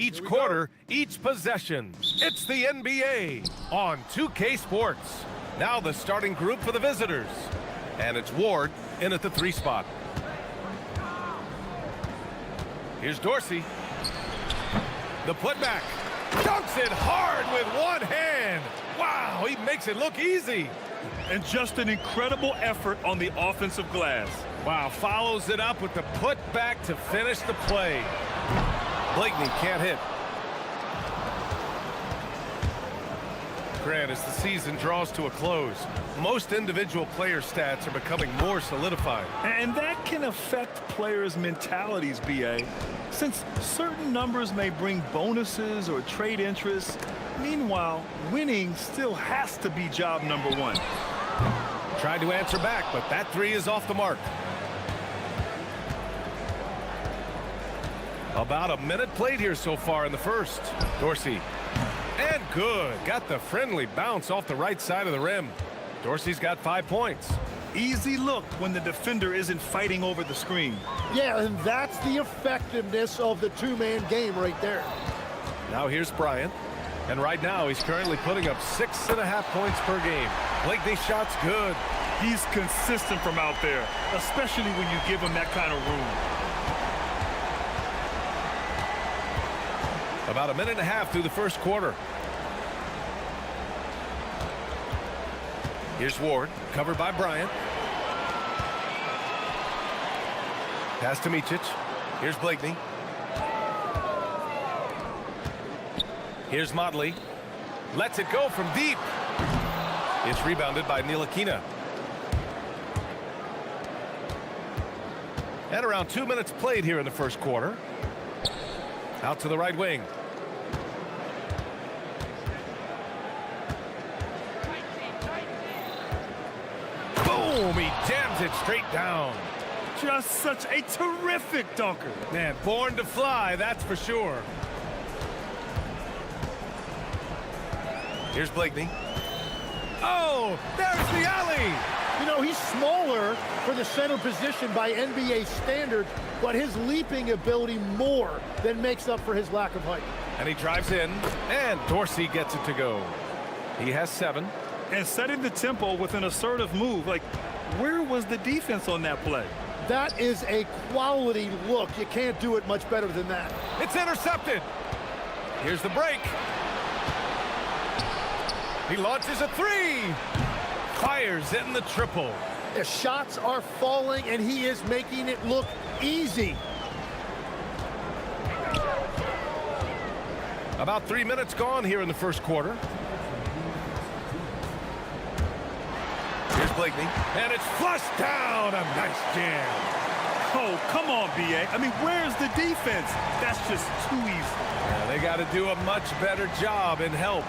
Each quarter, each possession. It's the NBA on 2K Sports. Now the starting group for the visitors. And it's Ward in at the 3 spot. Here's Dorsey. The putback. Dunks it hard with one hand. Wow, he makes it look easy. And just an incredible effort on the offensive glass. Wow, follows it up with the putback to finish the play. Blakeney can't hit. Grant, as the season draws to a close, most individual player stats are becoming more solidified. And that can affect players' mentalities, B.A., since certain numbers may bring bonuses or trade interests. Meanwhile, winning still has to be job number one. Tried to answer back, but that 3 is off the mark. About a minute played here so far in the first. Dorsey. And good. Got the friendly bounce off the right side of the rim. Dorsey's got 5 points. Easy look when the defender isn't fighting over the screen. Yeah, and that's the effectiveness of the two-man game right there. Now here's Bryant. And right now he's currently putting up 6.5 points per game. Blakeney's shot's good. He's consistent from out there, especially when you give him that kind of room. About a minute and a half through the first quarter. Here's Ward, covered by Bryant. Pass to Micic. Here's Blakeney. Here's Motley. Lets it go from deep. It's rebounded by Ntilikina. And around 2 minutes played here in the first quarter. Out to the right wing. Boom! He jams it straight down. Just such a terrific dunker. Man, born to fly, that's for sure. Here's Blakeney. Oh, there's the alley! You know, he's smaller for the center position by NBA standards, but his leaping ability more than makes up for his lack of height. And he drives in, and Dorsey gets it to go. He has 7. And setting the tempo with an assertive move. Like, where was the defense on that play? That is a quality look. You can't do it much better than that. It's intercepted. Here's the break. He launches a 3. Fires in the triple. The shots are falling, and he is making it look easy. About 3 minutes gone here in the first quarter. Here's Blakeney, and it's flushed down. A nice jam. Oh, come on, B.A. I mean, where's the defense? That's just too easy. Yeah, they got to do a much better job in help.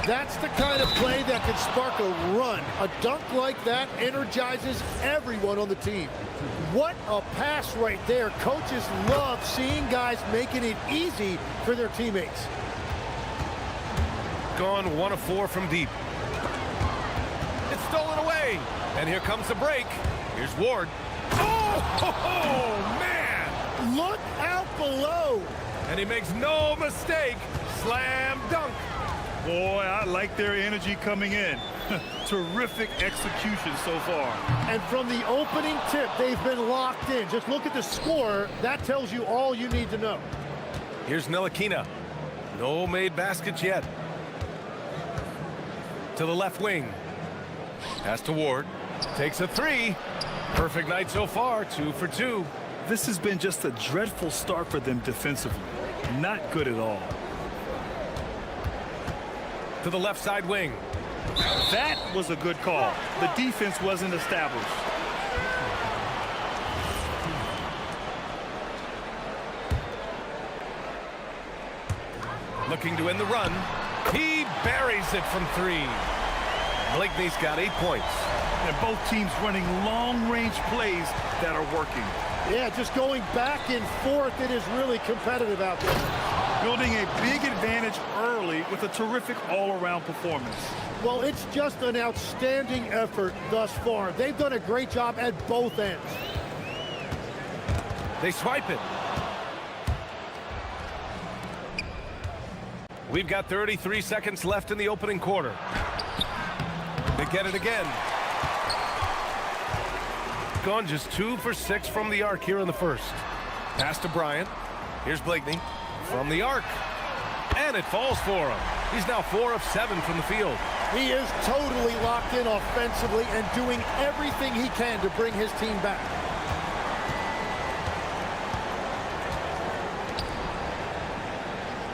That's the kind of play that can spark a run. A dunk like that energizes everyone on the team. What a pass right there. Coaches love seeing guys making it easy for their teammates. Gone 1 of 4 from deep. It's stolen away. And here comes the break. Here's Ward. Oh, man! Look out below. And he makes no mistake. Slam dunk. Boy, I like their energy coming in. Terrific execution so far. And from the opening tip, they've been locked in. Just look at the score. That tells you all you need to know. Here's Ntilikina. No made baskets yet. To the left wing. Pass to Ward. Takes a 3. Perfect night so far, 2 for 2. This has been just a dreadful start for them defensively. Not good at all. To the left side wing. That was a good call. The defense wasn't established. Looking to end the run. He buries it from 3. Blakeney's got 8 points. And both teams running long-range plays that are working. Yeah, just going back and forth, it is really competitive out there. Building a big advantage early with a terrific all-around performance. Well, it's just an outstanding effort thus far. They've done a great job at both ends. They swipe it. We've got 33 seconds left in the opening quarter. They get it again. Gone just 2 for 6 from the arc here in the first. Pass to Bryant. Here's Blakeney from the arc. And it falls for him. He's now 4 of 7 from the field. He is totally locked in offensively and doing everything he can to bring his team back.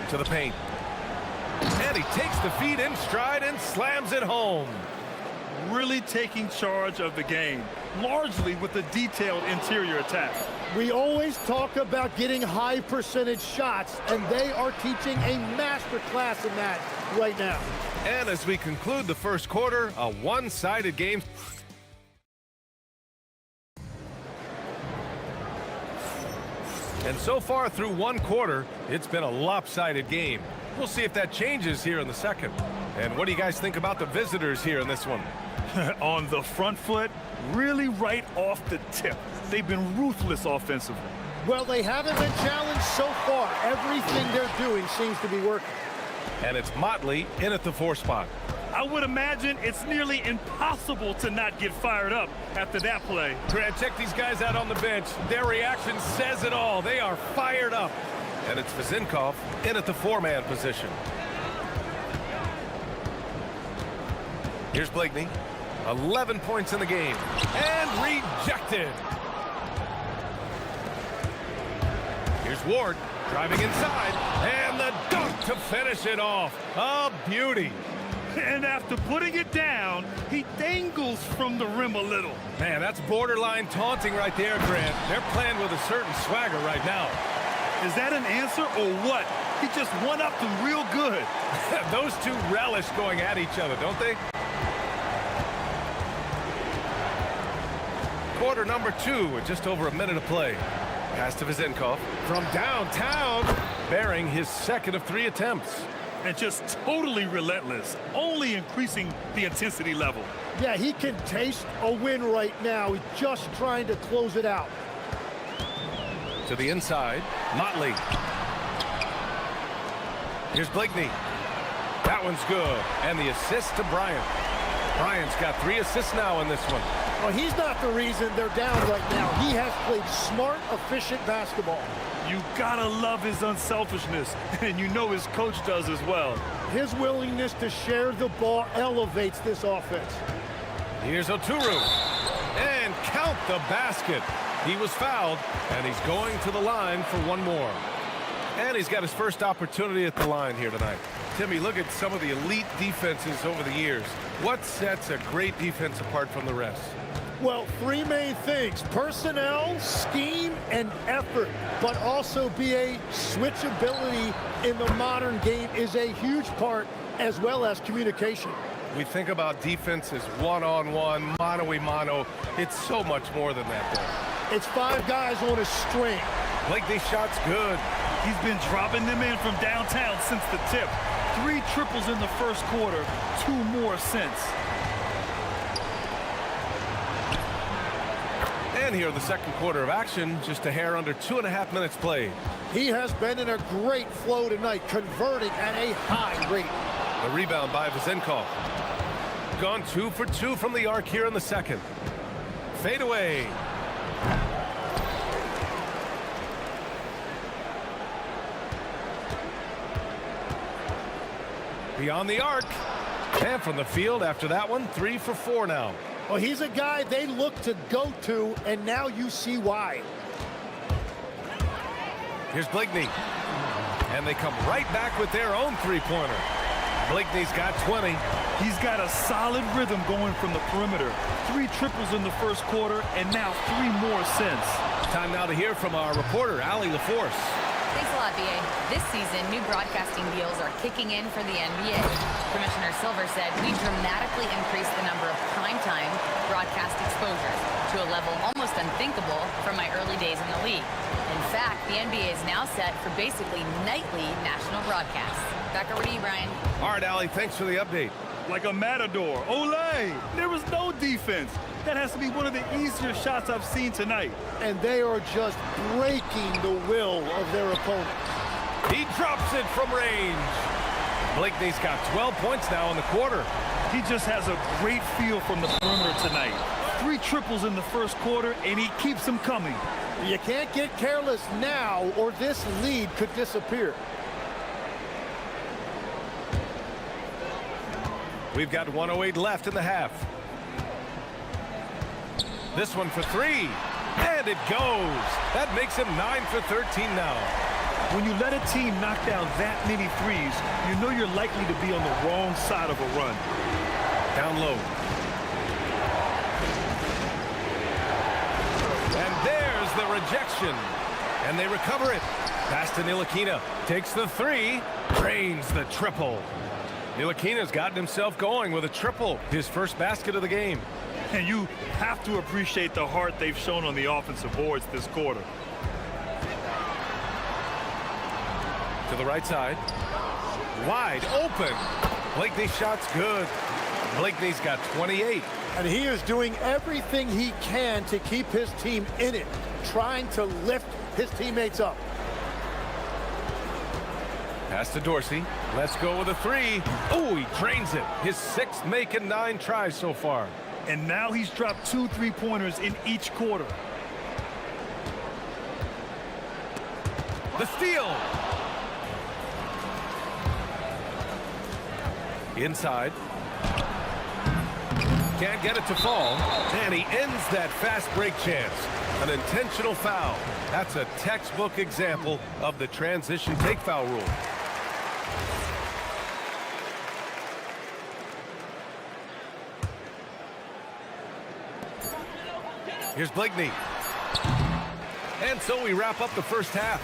To the paint. And he takes the feed in stride and slams it home. Really taking charge of the game, largely with a detailed interior attack. We always talk about getting high percentage shots, and they are teaching a master class in that right now. And as we conclude the first quarter, a one-sided game. And so far through one quarter, it's been a lopsided game. We'll see if that changes here in the second. And what do you guys think about the visitors here in this one? On the front foot, really right off the tip. They've been ruthless offensively. Well, they haven't been challenged so far. Everything they're doing seems to be working. And it's Motley in at the 4 spot. I would imagine it's nearly impossible to not get fired up after that play. Grant, check these guys out on the bench. Their reaction says it all. They are fired up. And it's Vazinkov in at the 4-man position. Here's Blakeney. 11 points in the game. And rejected. Here's Ward driving inside. And the dunk to finish it off. A beauty. And after putting it down, he dangles from the rim a little. Man, that's borderline taunting right there, Grant. They're playing with a certain swagger right now. Is that an answer or what? He just one-upped them real good. Those two relish going at each other, don't they? Quarter number 2 with just over a minute of play. Pass to Vazinkov from downtown, bearing his second of 3 attempts. And just totally relentless, only increasing the intensity level. Yeah, he can taste a win right now. He's just trying to close it out. To the inside, Motley. Here's Blakeney. That one's good. And the assist to Bryant. Bryant's got 3 assists now in this one. Well, he's not the reason they're down right now. He has played smart, efficient basketball. You gotta love his unselfishness, and you know his coach does as well. His willingness to share the ball elevates this offense. Here's Oturu. And count the basket. He was fouled, and he's going to the line for one more. And he's got his first opportunity at the line here tonight. Timmy, look at some of the elite defenses over the years. What sets a great defense apart from the rest? Well, 3 main things: personnel, scheme, and effort. But also BA, switchability in the modern game is a huge part, as well as communication. We think about defense as one-on-one, mano-a-mano. It's so much more than that, though. It's 5 guys on a string. Blakeney's shot's good. He's been dropping them in from downtown since the tip. 3 triples in the first quarter, 2 more since. And here in the second quarter of action, just a hair under 2.5 minutes played. He has been in a great flow tonight, converting at a high rate. The rebound by Vazinkov. Gone 2 for 2 from the arc here in the second. Fade away. Beyond the arc. And from the field after that one, 3 for 4 now. Well, he's a guy they look to go to, and now you see why. Here's Blakeney. And they come right back with their own 3-pointer. Blakeney's got 20. He's got a solid rhythm going from the perimeter. 3 triples in the first quarter, and now 3 more since. Time now to hear from our reporter, Allie LaForce. Thanks a lot, BA. This season, new broadcasting deals are kicking in for the NBA. Commissioner Silver said we dramatically increased the number of primetime broadcast exposures to a level almost unthinkable from my early days in the league. In fact, the NBA is now set for basically nightly national broadcasts. Back over to you, Brian. All right, Allie, thanks for the update. Like a matador. Olé! There was no defense. That has to be one of the easier shots I've seen tonight. And they are just breaking the will of their opponent. He drops it from range. Blakeney's got 12 points now in the quarter. He just has a great feel from the perimeter tonight. 3 triples in the first quarter, and he keeps them coming. You can't get careless now, or this lead could disappear. We've got 1:08 left in the half. This one for 3, and it goes. That makes him 9 for 13 now. When you let a team knock down that many threes, you know you're likely to be on the wrong side of a run. Down low. And there's the rejection. And they recover it. Pass to Ntilikina. Takes the 3. Drains the triple. Ntilikina's gotten himself going with a triple. His first basket of the game. And you have to appreciate the heart they've shown on the offensive boards this quarter. To the right side. Wide open. Blakeney's shot's good. Blakeney's got 28. And he is doing everything he can to keep his team in it, trying to lift his teammates up. Pass to Dorsey. Let's go with a 3. Oh, he drains it. His 6th make and 9 tries so far. And now he's dropped 2 3-pointers in each quarter. The steal. Inside. Can't get it to fall. And he ends that fast break chance. An intentional foul. That's a textbook example of the transition take foul rule. Here's Blakeney. And so we wrap up the first half.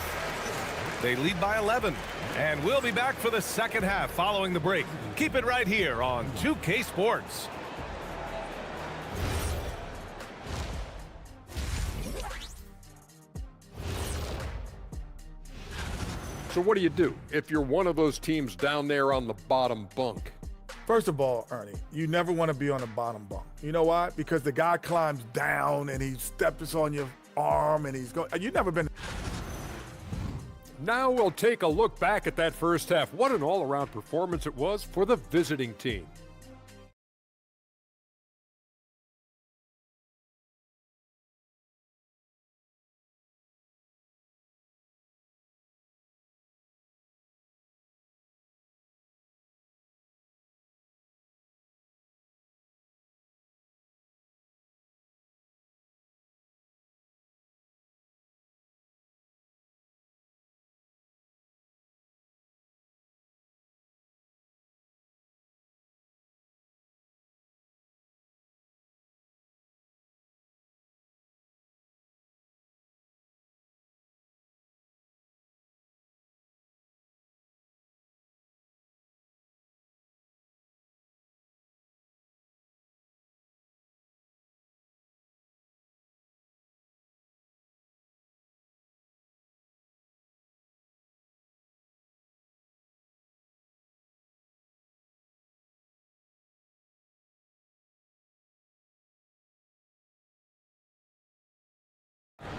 They lead by 11. And we'll be back for the second half following the break. Keep it right here on 2K Sports. So what do if you're one of those teams down there on the bottom bunk? First of all, Ernie, you never want to be on the bottom bunk. You know why? Because the guy climbs down and he steps on your arm and he's going. You've never been. Now we'll take a look back at that first half. What an all-around performance it was for the visiting team.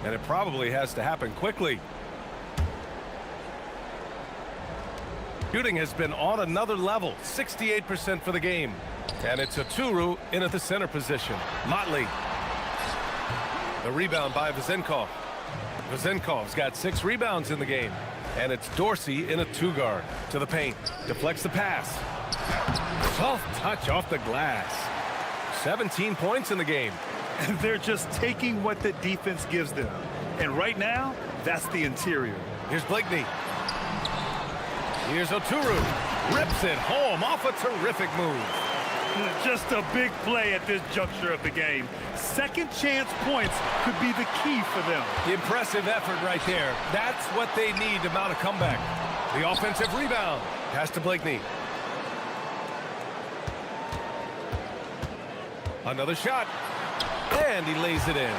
And it probably has to happen quickly. Shooting has been on another level, 68% for the game. And it's a Turu in at the center position. Motley. The rebound by Vezenkov. Vezenkov's got 6 rebounds in the game. And it's Dorsey in a 2-guard. To the paint. Deflects the pass. Soft touch off the glass. 17 points in the game. And they're just taking what the defense gives them. And right now, that's the interior. Here's Blakeney. Here's Oturu. Rips it home off a terrific move. Just a big play at this juncture of the game. Second chance points could be the key for them. Impressive effort right there. That's what they need to mount a comeback. The offensive rebound. Pass to Blakeney. Another shot. And he lays it in.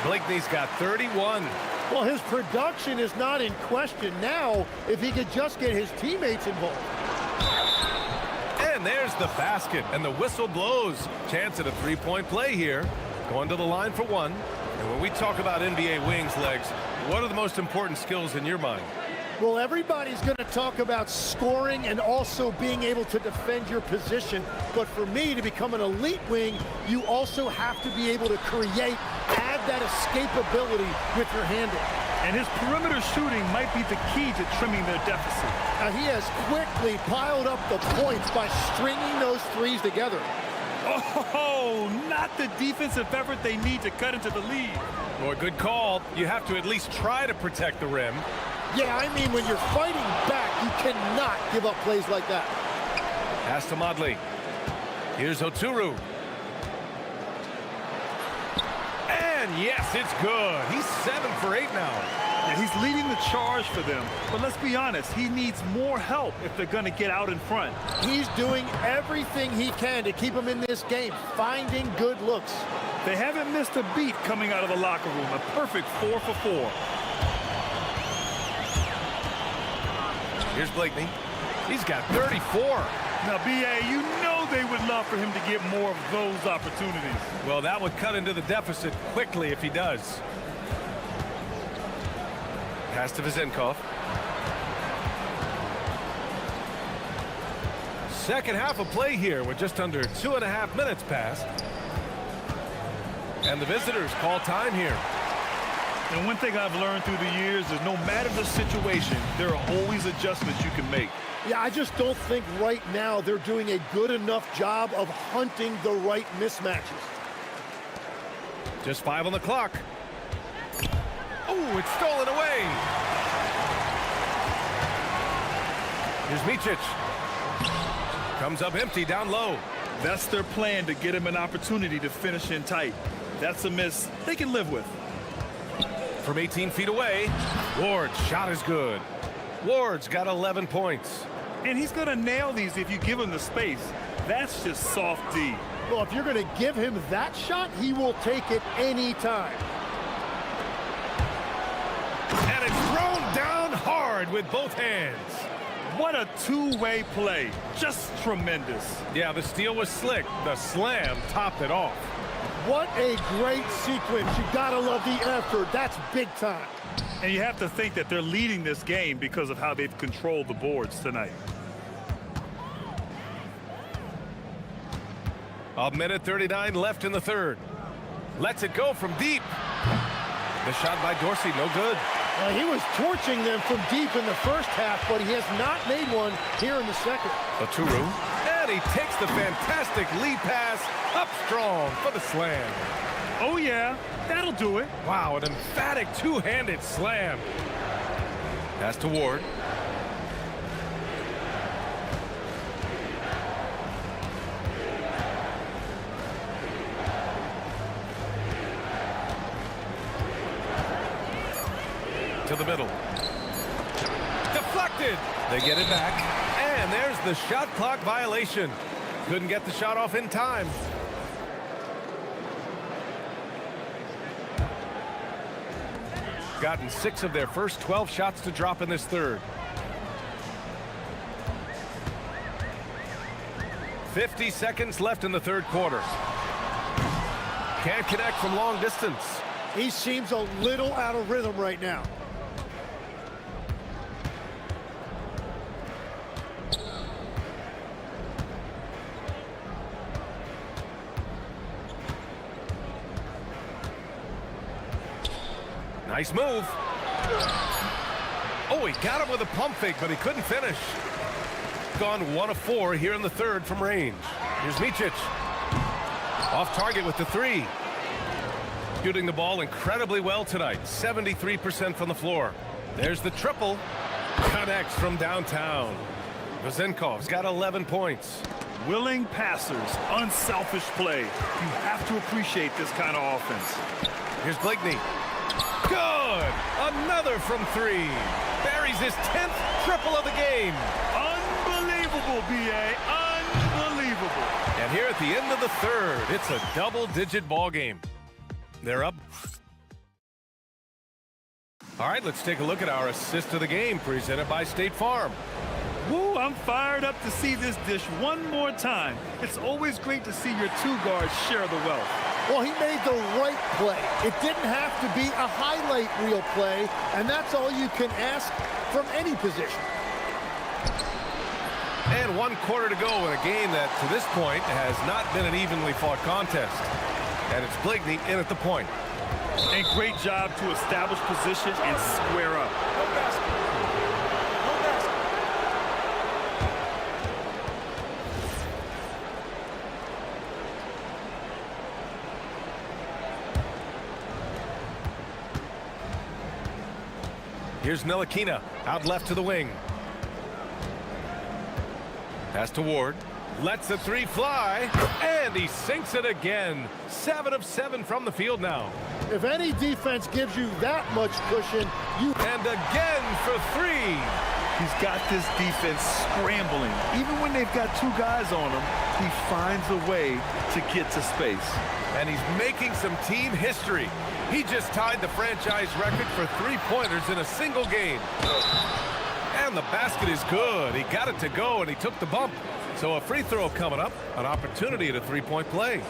Blakeney's got 31. Well, his production is not in question now if he could just get his teammates involved. And there's the basket, and the whistle blows. Chance at a 3-point play here. Going to the line for 1. And when we talk about NBA wings, Legs, what are the most important skills in your mind? Well, everybody's going to talk about scoring and also being able to defend your position. But for me, to become an elite wing, you also have to be able to create, have that escapability with your handle. And his perimeter shooting might be the key to trimming their deficit. Now, he has quickly piled up the points by stringing those threes together. Oh, not the defensive effort they need to cut into the lead. Boy, good call. You have to at least try to protect the rim. Yeah, I mean, when you're fighting back, you cannot give up plays like that. Pass to Modley. Here's Oturu. And yes, it's good. He's 7 for 8 now. Yeah, he's leading the charge for them. But let's be honest, he needs more help if they're going to get out in front. He's doing everything he can to keep him in this game, finding good looks. They haven't missed a beat coming out of the locker room. A perfect 4 for 4. Here's Blakeney. He's got 34. Now, B.A., you know they would love for him to get more of those opportunities. Well, that would cut into the deficit quickly if he does. Pass to Vezenkov. Second half of play here with just under 2.5 minutes passed. And the visitors call time here. And one thing I've learned through the years is no matter the situation, there are always adjustments you can make. Yeah, I just don't think right now they're doing a good enough job of hunting the right mismatches. Just 5 on the clock. Oh, it's stolen away. Here's Micic. Comes up empty down low. That's their plan, to get him an opportunity to finish in tight. That's a miss they can live with. From 18 feet away, Ward's shot is good. Ward's got 11 points. And he's going to nail these if you give him the space. That's just soft D. Well, if you're going to give him that shot, he will take it any time. And it's thrown down hard with both hands. What a two-way play. Just tremendous. Yeah, the steal was slick. The slam topped it off. What a great sequence. You gotta love the effort. That's big time. And you have to think that they're leading this game because of how they've controlled the boards tonight. A minute 39 left in the third. Lets it go from deep. The shot by Dorsey, no good. He was torching them from deep in the first half, but he has not made one here in the second. Oturu. And he takes the fantastic lead pass up strong for the slam. Oh, yeah, that'll do it. Wow, an emphatic two-handed slam. Pass to Ward. To the middle. Deflected. They get it back. And there's the shot clock violation. Couldn't get the shot off in time. Gotten 6 of their first 12 shots to drop in this third. 50 seconds left in the third quarter. Can't connect from long distance. He seems a little out of rhythm right now. Nice move. Oh, he got him with a pump fake, but he couldn't finish. Gone 1 of 4 here in the third from range. Here's Micic. Off target with the 3. Shooting the ball incredibly well tonight. 73% from the floor. There's the triple. Connects from downtown. Vezenkov's got 11 points. Willing passers, unselfish play. You have to appreciate this kind of offense. Here's Blakeney. Good! Another from 3. Buries his 10th triple of the game. Unbelievable, B.A. Unbelievable. And here at the end of the third, it's a double-digit ball game. They're up. All right, let's take a look at our assist of the game presented by State Farm. Woo, I'm fired up to see this dish one more time. It's always great to see your two guards share the wealth. Well, he made the right play. It didn't have to be a highlight reel play, and that's all you can ask from any position. And 1 quarter to go in a game that, to this point, has not been an evenly fought contest. And it's Blakeney in at the point. And great job to establish position and square up. No basket. No basket. Here's Ntilikina, out left to the wing. Pass to Ward. Lets the three fly, and he sinks it again. 7 of 7 from the field now. If any defense gives you that much cushion, you... And again for 3. He's got this defense scrambling. Even when they've got 2 guys on him, he finds a way to get to space. And he's making some team history. He just tied the franchise record for 3-pointers in a single game. And the basket is good. He got it to go, and he took the bump. So a free throw coming up, an opportunity at a 3-point play.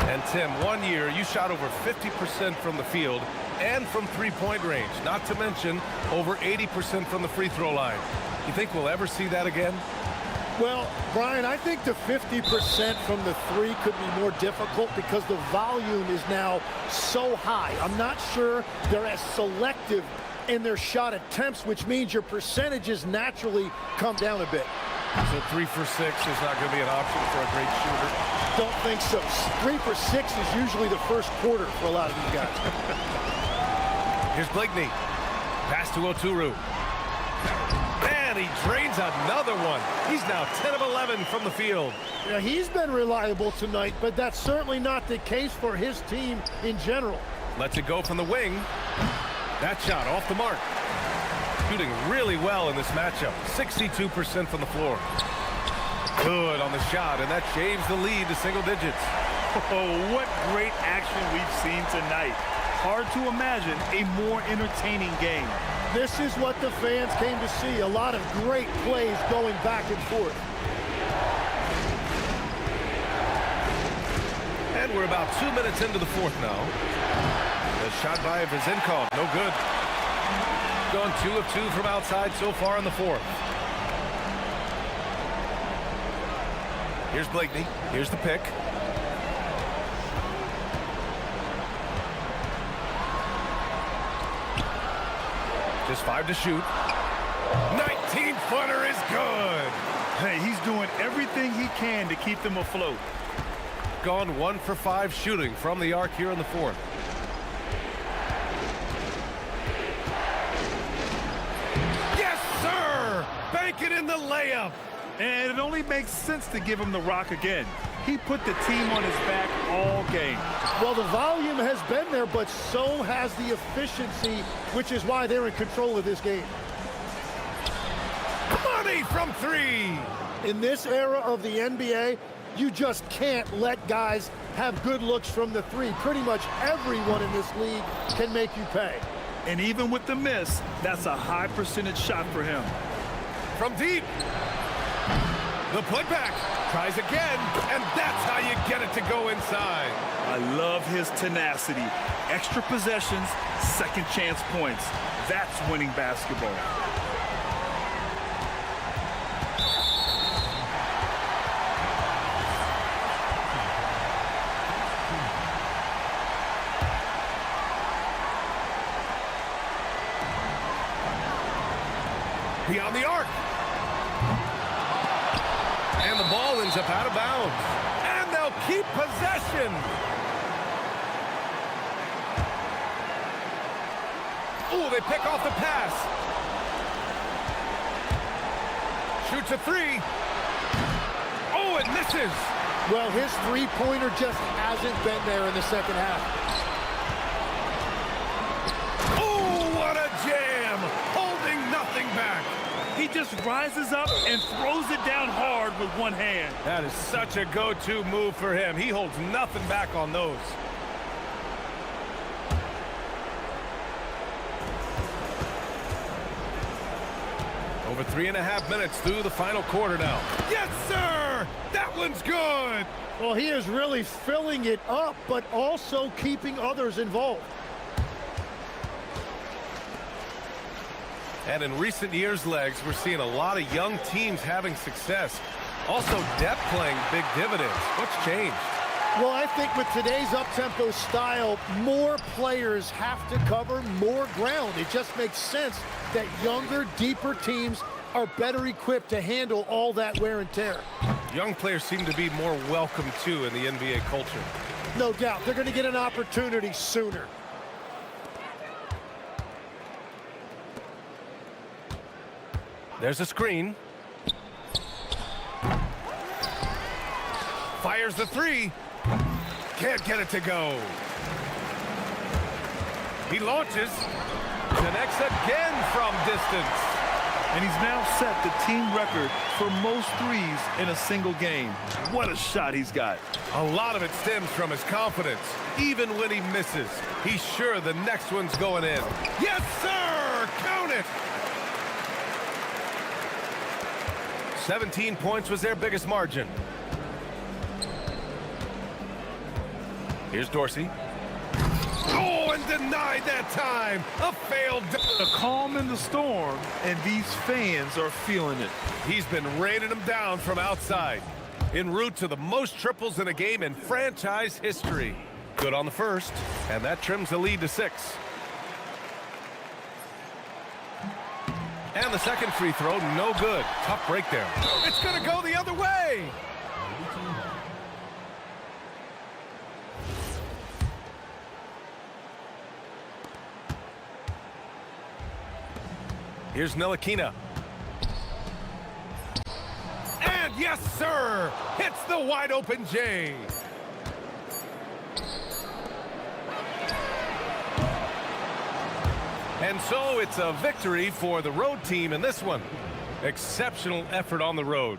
And Tim, 1 year, you shot over 50% from the field and from 3-point range, not to mention over 80% from the free throw line. You think we'll ever see that again? Well, Brian, I think the 50% from the 3 could be more difficult because the volume is now so high. I'm not sure they're as selective in their shot attempts, which means your percentages naturally come down a bit. So 3 for 6 is not going to be an option for a great shooter? Don't think so. 3 for 6 is usually the first quarter for a lot of these guys. Here's Blakeney. Pass to Oturu. And he drains another one. He's now 10 of 11 from the field. Yeah, he's been reliable tonight, but that's certainly not the case for his team in general. Lets it go from the wing. That shot off the mark. Shooting really well in this matchup. 62% from the floor. Good on the shot, and that shaves the lead to single digits. Oh, what great action we've seen tonight. Hard to imagine a more entertaining game. This is what the fans came to see. A lot of great plays going back and forth. And we're about 2 minutes into the fourth now. The shot by Vizenkov, no good. Gone 2 of 2 from outside so far in the fourth. Here's Blakeney. Here's the pick. Just 5 to shoot. 19-footer is good. Hey, he's doing everything he can to keep them afloat. Gone 1 for 5 shooting from the arc here in the fourth. Yes, sir! Bank it in the layup. And it only makes sense to give him the rock again. He put the team on his back all game. Well, the volume has been there, but so has the efficiency, which is why they're in control of this game. Money from 3. In this era of the NBA, you just can't let guys have good looks from the 3. Pretty much everyone in this league can make you pay. And even with the miss, that's a high percentage shot for him. From deep. The putback. Tries again, and that's how you get it to go inside. I love his tenacity. Extra possessions, second chance points. That's winning basketball. Beyond the arc. And the ball ends up out of bounds. And they'll keep possession. Oh, they pick off the pass. Shoots a 3. Oh, it misses. Well, his 3-pointer just hasn't been there in the second half. Oh, what a jam. Holding nothing back. He just rises up and throws it down hard with one hand. That is such a go-to move for him. He holds nothing back on those. Over 3.5 minutes through the final quarter now. Yes, sir! That one's good! Well, he is really filling it up, but also keeping others involved. And in recent years, Legs, we're seeing a lot of young teams having success. Also, depth playing big dividends. What's changed? Well, I think with today's up-tempo style, more players have to cover more ground. It just makes sense that younger, deeper teams are better equipped to handle all that wear and tear. Young players seem to be more welcome, too, in the NBA culture. No doubt. They're going to get an opportunity sooner. There's a screen. Fires the three. Can't get it to go. He launches. Connects again from distance. And he's now set the team record for most threes in a single game. What a shot he's got. A lot of it stems from his confidence. Even when he misses, he's sure the next one's going in. Yes, sir! Count it! 17 points was their biggest margin. Here's Dorsey. Oh, and denied that time. A failed. A calm in the storm, and these fans are feeling it. He's been raining them down from outside. En route to the most triples in a game in franchise history. Good on the first, and that trims the lead to 6. And the second free throw, no good. Tough break there. It's going to go the other way. Here's Ntilikina. And yes, sir! Hits the wide open J. And so it's a victory for the road team in this one. Exceptional effort on the road.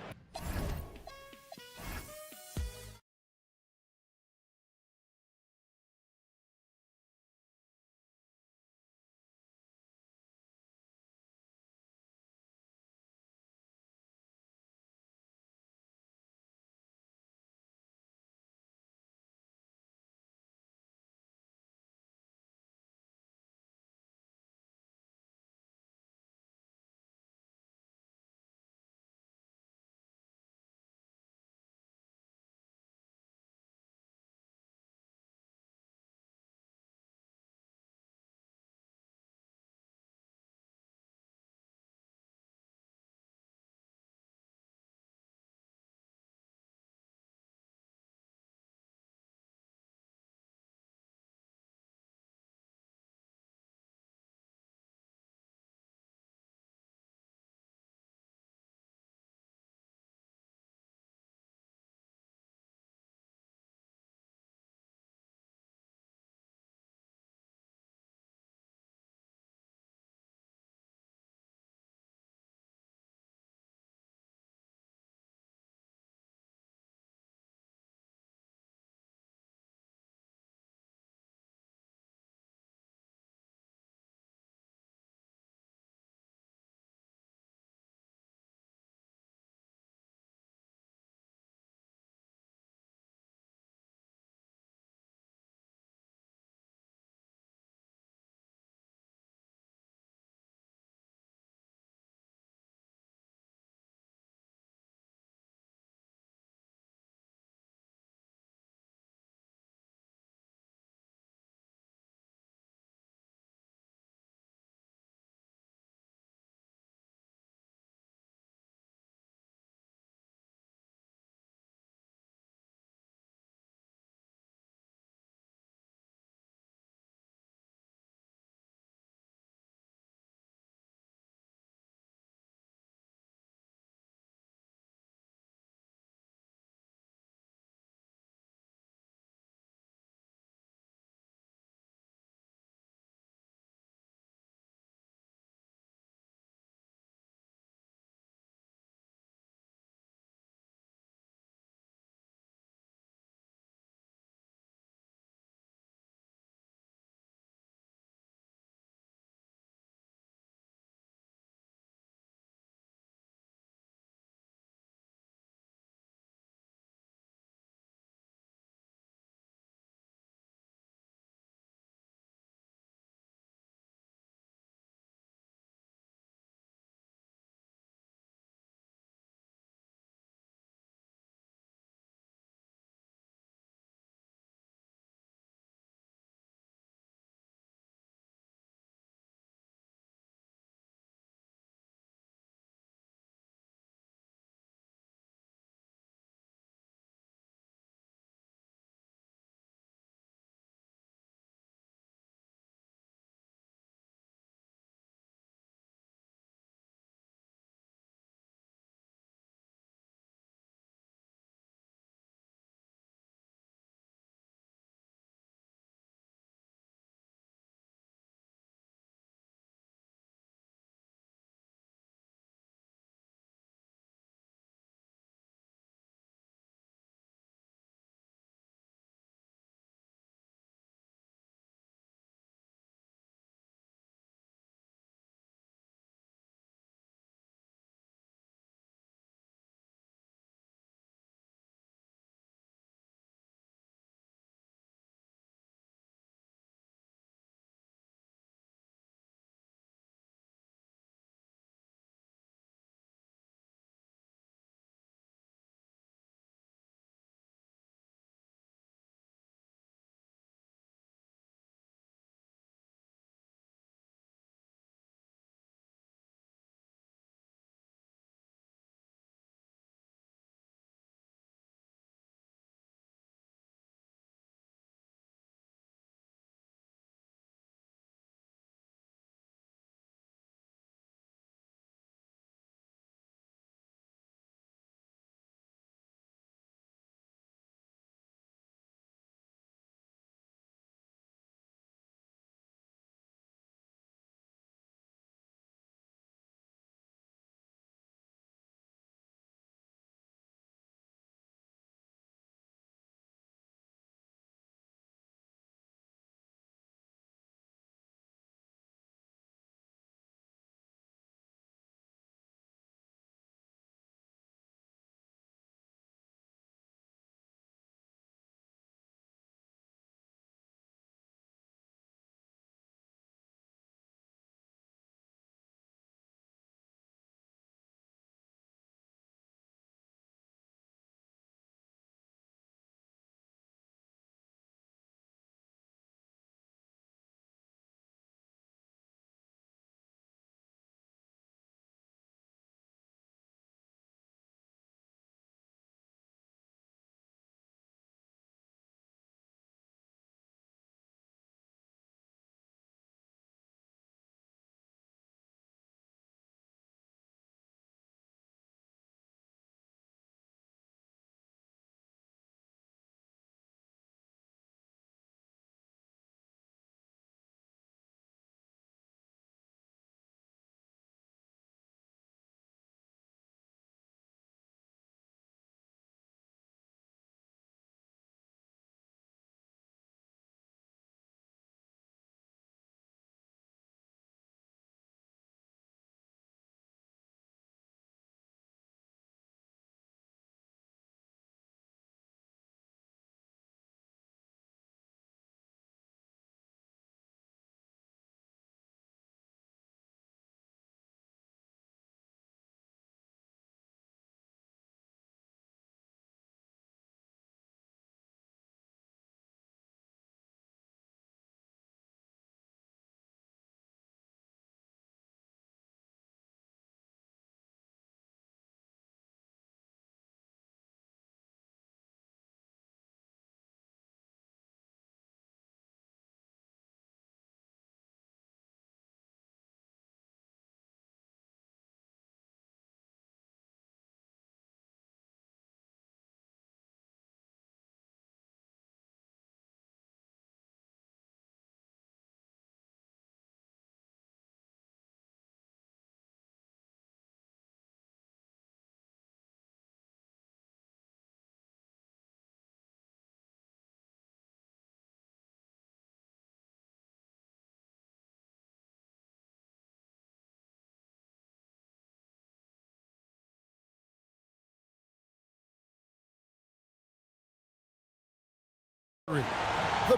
The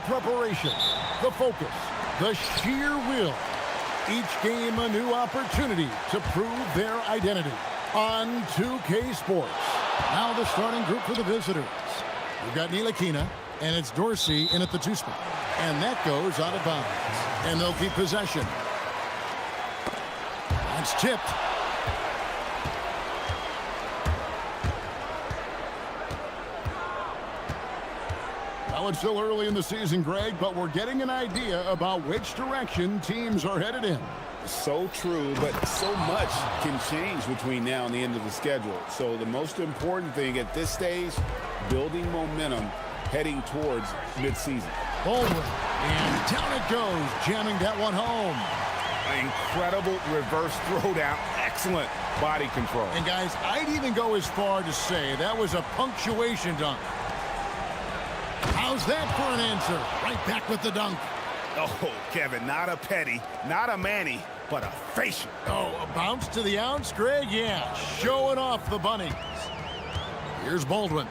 preparation, the focus, the sheer will. Each game a new opportunity to prove their identity. On 2K Sports. Now the starting group for the visitors. We've got Ntilikina, and it's Dorsey in at the 2 spot. And that goes out of bounds. And they'll keep possession. That's tipped. Well, it's still early in the season, Greg, but we're getting an idea about which direction teams are headed in. So true, but so much can change between now and the end of the schedule. So the most important thing at this stage, building momentum heading towards midseason. Baldwin, and down it goes, jamming that one home. Incredible reverse throwdown, excellent body control. And guys, I'd even go as far to say that was a punctuation dunk. How's that for an answer? Right back with the dunk. Oh, Kevin, not a petty, not a Manny, but a facial. Oh, a bounce to the ounce, Greg? Yeah, showing off the bunnies. Here's Baldwin.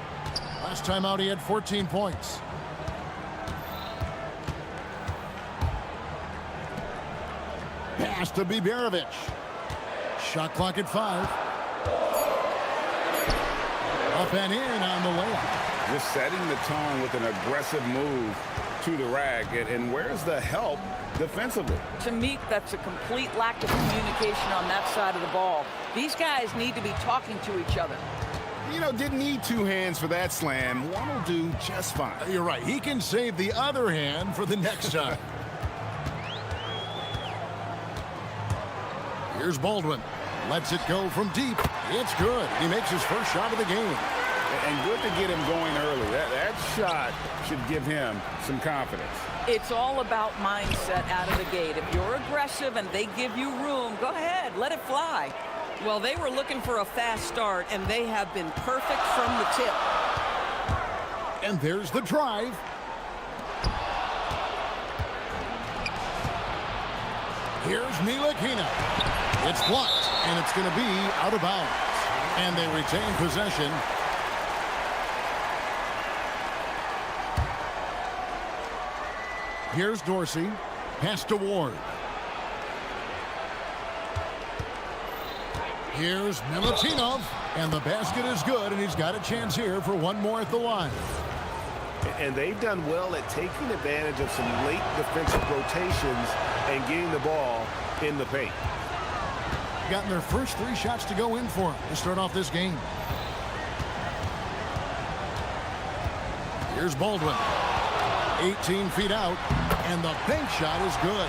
Last time out, he had 14 points. Pass to Biberovic. Shot clock at 5. Up and in on the layup. Just setting the tone with an aggressive move to the rag. And where's the help defensively? To me, that's a complete lack of communication on that side of the ball. These guys need to be talking to each other. You know, didn't need 2 hands for that slam. One will do just fine. You're right. He can save the other hand for the next time. Here's Baldwin. Lets it go from deep. It's good. He makes his first shot of the game. And good to get him going early. That shot should give him some confidence. It's all about mindset out of the gate. If you're aggressive and they give you room, go ahead, let it fly. Well, they were looking for a fast start, and they have been perfect from the tip. And there's the drive. Here's Ntilikina. It's blocked, and it's going to be out of bounds. And they retain possession. Here's Dorsey. Pass to Ward. Here's Milutinov. And the basket is good, and he's got a chance here for one more at the line. And they've done well at taking advantage of some late defensive rotations and getting the ball in the paint. Gotten their first 3 shots to go in for him to start off this game. Here's Baldwin. 18 feet out, and the bank shot is good.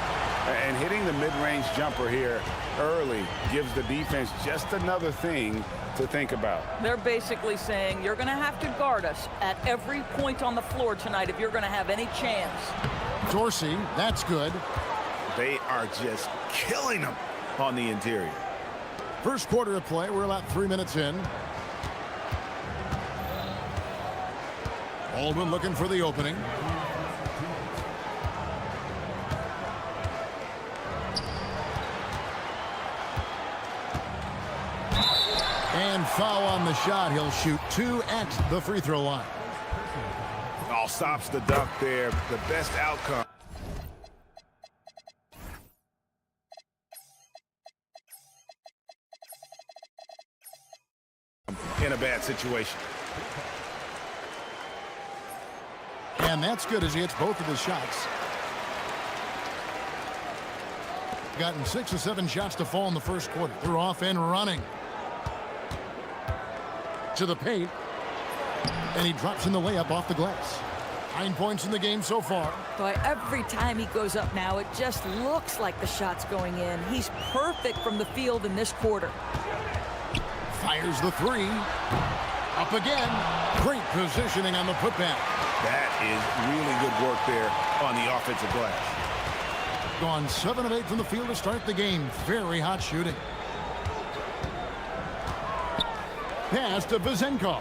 And hitting the mid-range jumper here early gives the defense just another thing to think about. They're basically saying you're going to have to guard us at every point on the floor tonight if you're going to have any chance. Dorsey, that's good. They are just killing them on the interior. First quarter of play, we're about 3 minutes in. Baldwin looking for the opening. And foul on the shot. He'll shoot 2 at the free throw line. All stops the dunk there. The best outcome. In a bad situation. And that's good as he hits both of his shots. Gotten 6 or 7 shots to fall in the first quarter. They're off and running. To the paint. And he drops in the layup off the glass. 9 points in the game so far. Boy, every time he goes up now, it just looks like the shot's going in. He's perfect from the field in this quarter. Fires the 3. Up again. Great positioning on the putback. That is really good work there on the offensive glass. Gone 7 of 8 from the field to start the game. Very hot shooting. Pass to Vezenkov.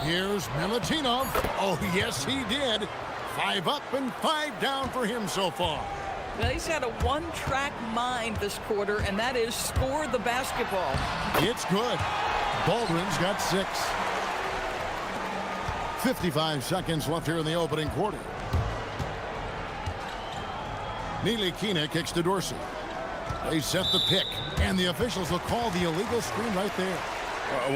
Here's Milutinov. Oh, yes, he did. 5 up and 5 down for him so far. Well, he's had a one-track mind this quarter, and that is score the basketball. It's good. Baldwin's got 6. 55 seconds left here in the opening quarter. Ntilikina kicks to Dorsey. They set the pick, and the officials will call the illegal screen right there.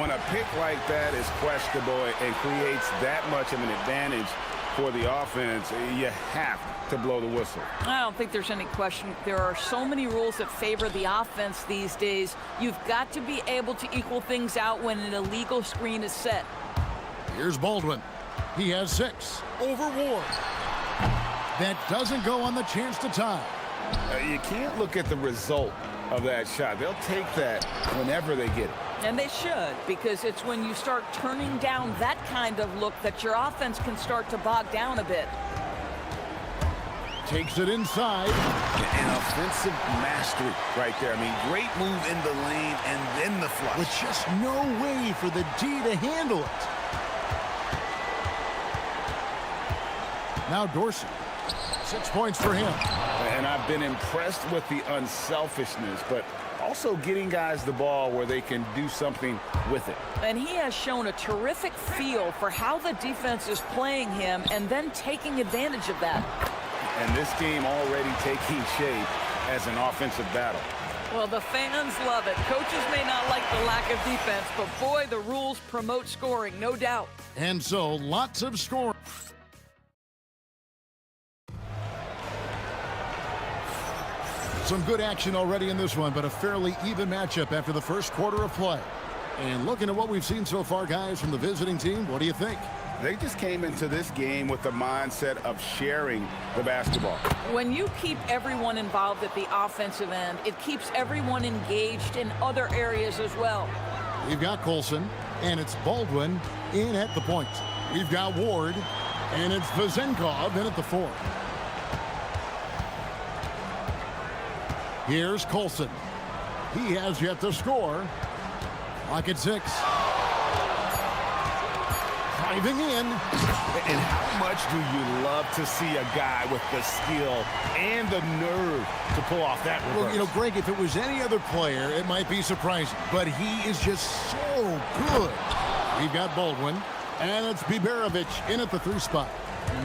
When a pick like that is questionable and creates that much of an advantage for the offense, you have to blow the whistle. I don't think there's any question. There are so many rules that favor the offense these days. You've got to be able to equal things out when an illegal screen is set. Here's Baldwin. He has 6 over Ward. That doesn't go on the chance to tie. You can't look at the result of that shot. They'll take that whenever they get it. And they should, because it's when you start turning down that kind of look that your offense can start to bog down a bit. Takes it inside. An offensive mastery right there. I mean, great move in the lane and then the flush. With just no way for the D to handle it. Now Dorsey. 6 points for him. And I've been impressed with the unselfishness, but also getting guys the ball where they can do something with it. And he has shown a terrific feel for how the defense is playing him and then taking advantage of that. And this game already taking shape as an offensive battle. Well, the fans love it. Coaches may not like the lack of defense, but boy, the rules promote scoring, no doubt. And so lots of scoring. Some good action already in this one, but a fairly even matchup after the first quarter of play. And looking at what we've seen so far, guys, from the visiting team, what do you think? They just came into this game with the mindset of sharing the basketball. When you keep everyone involved at the offensive end, it keeps everyone engaged in other areas as well. We've got Colson, and it's Baldwin in at the point. We've got Ward, and it's Vezenkov in at the 4. Here's Colson. He has yet to score. Clock at 6. Driving in. And how much do you love to see a guy with the skill and the nerve to pull off that reverse? Well, you know, Greg, if it was any other player, it might be surprising. But he is just so good. We've got Baldwin. And it's Biberovic in at the 3 spot.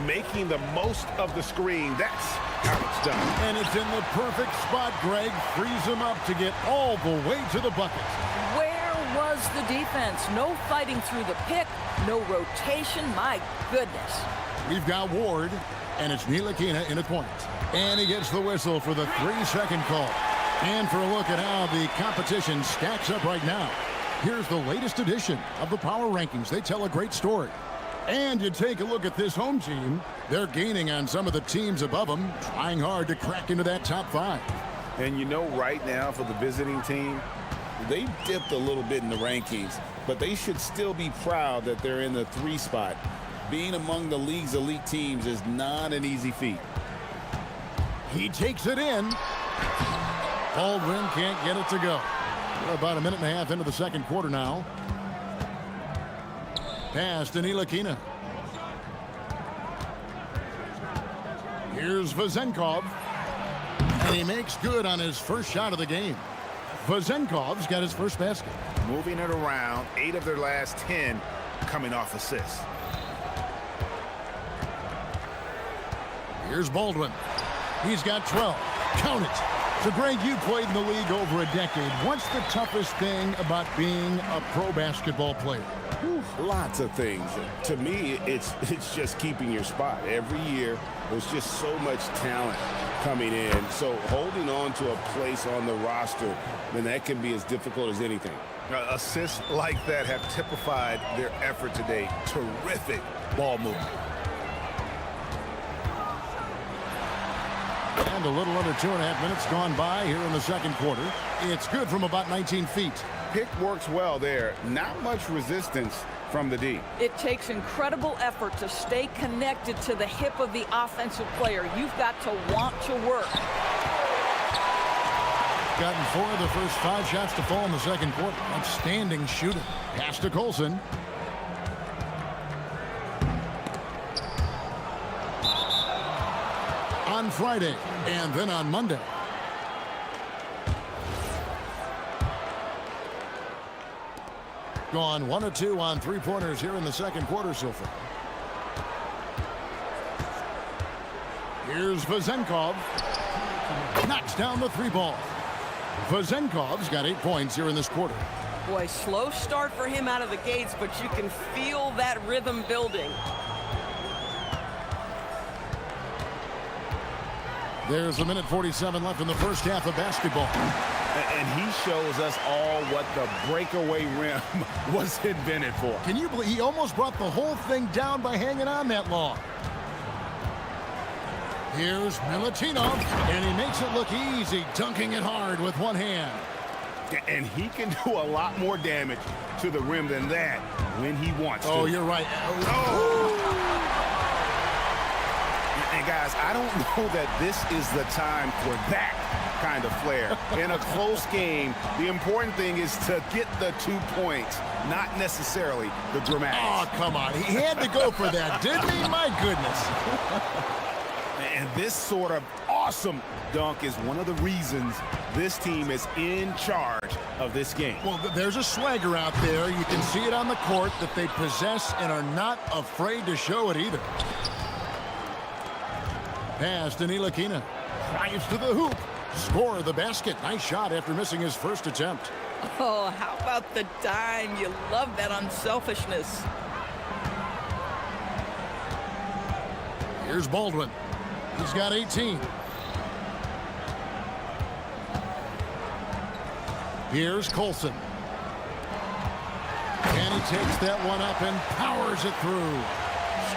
Making the most of the screen. That's how it's done. And it's in the perfect spot, Greg. Frees him up to get all the way to the bucket. Where was the defense? No fighting through the pick, no rotation. My goodness. We've got Ward, and it's Ntilikina in at point. And he gets the whistle for the 3-second call. And for a look at how the competition stacks up right now, here's the latest edition of the Power Rankings. They tell a great story. And you take a look at this home team, they're gaining on some of the teams above them, trying hard to crack into that top 5. And you know, right now for the visiting team, they dipped a little bit in the rankings, but they should still be proud that they're in the 3 spot. Being among the league's elite teams is not an easy feat. He takes it in. Baldwin can't get it to go. We're about a minute and a half into the second quarter now. Pass to Ntilikina. Here's Vezenkov. And he makes good on his first shot of the game. Vezenkov's got his first basket. Moving it around, 8 of their last 10 coming off assists. Here's Baldwin. He's got 12. Count it. So, Greg, you played in the league over a decade. What's the toughest thing about being a pro basketball player? Lots of things. To me, it's just keeping your spot. Every year, there's just so much talent coming in. So holding on to a place on the roster, then that can be as difficult as anything. Assists like that have typified their effort today. Terrific ball movement. And a little under 2.5 minutes gone by here in the second quarter. It's good from about 19 feet. Pick works well there. Not much resistance from the D. It takes incredible effort to stay connected to the hip of the offensive player. You've got to want to work. Gotten 4 of the first 5 shots to fall in the second quarter. Outstanding shooting. Pass to Colson. on Friday, and then on Monday. Gone 1 of 2 on three-pointers here in the second quarter so far. Here's Vezenkov. Knocks down the three ball. Vezenkov's got 8 points here in this quarter. Boy, slow start for him out of the gates, but you can feel that rhythm building. There's a minute 47 left in the first half of basketball. And he shows us all what the breakaway rim was invented for. Can you believe he almost brought the whole thing down by hanging on that long? Here's Milutinov, and he makes it look easy, dunking it hard with one hand. And he can do a lot more damage to the rim than that when he wants to. Oh, you're right. And guys, I don't know that this is the time for that kind of flair. In a close game, the important thing is to get the 2 points, not necessarily the dramatics. Oh, come on. He had to go for that, didn't he? My goodness. And this sort of awesome dunk is one of the reasons this team is in charge of this game. Well, there's a swagger out there. You can see it on the court that they possess and are not afraid to show it either. Pass to Ntilikina. Drives to the hoop. Score the basket. Nice shot after missing his first attempt. Oh, how about the dime? You love that unselfishness. Here's Baldwin. He's got 18. Here's Colson. And he takes that one up and powers it through.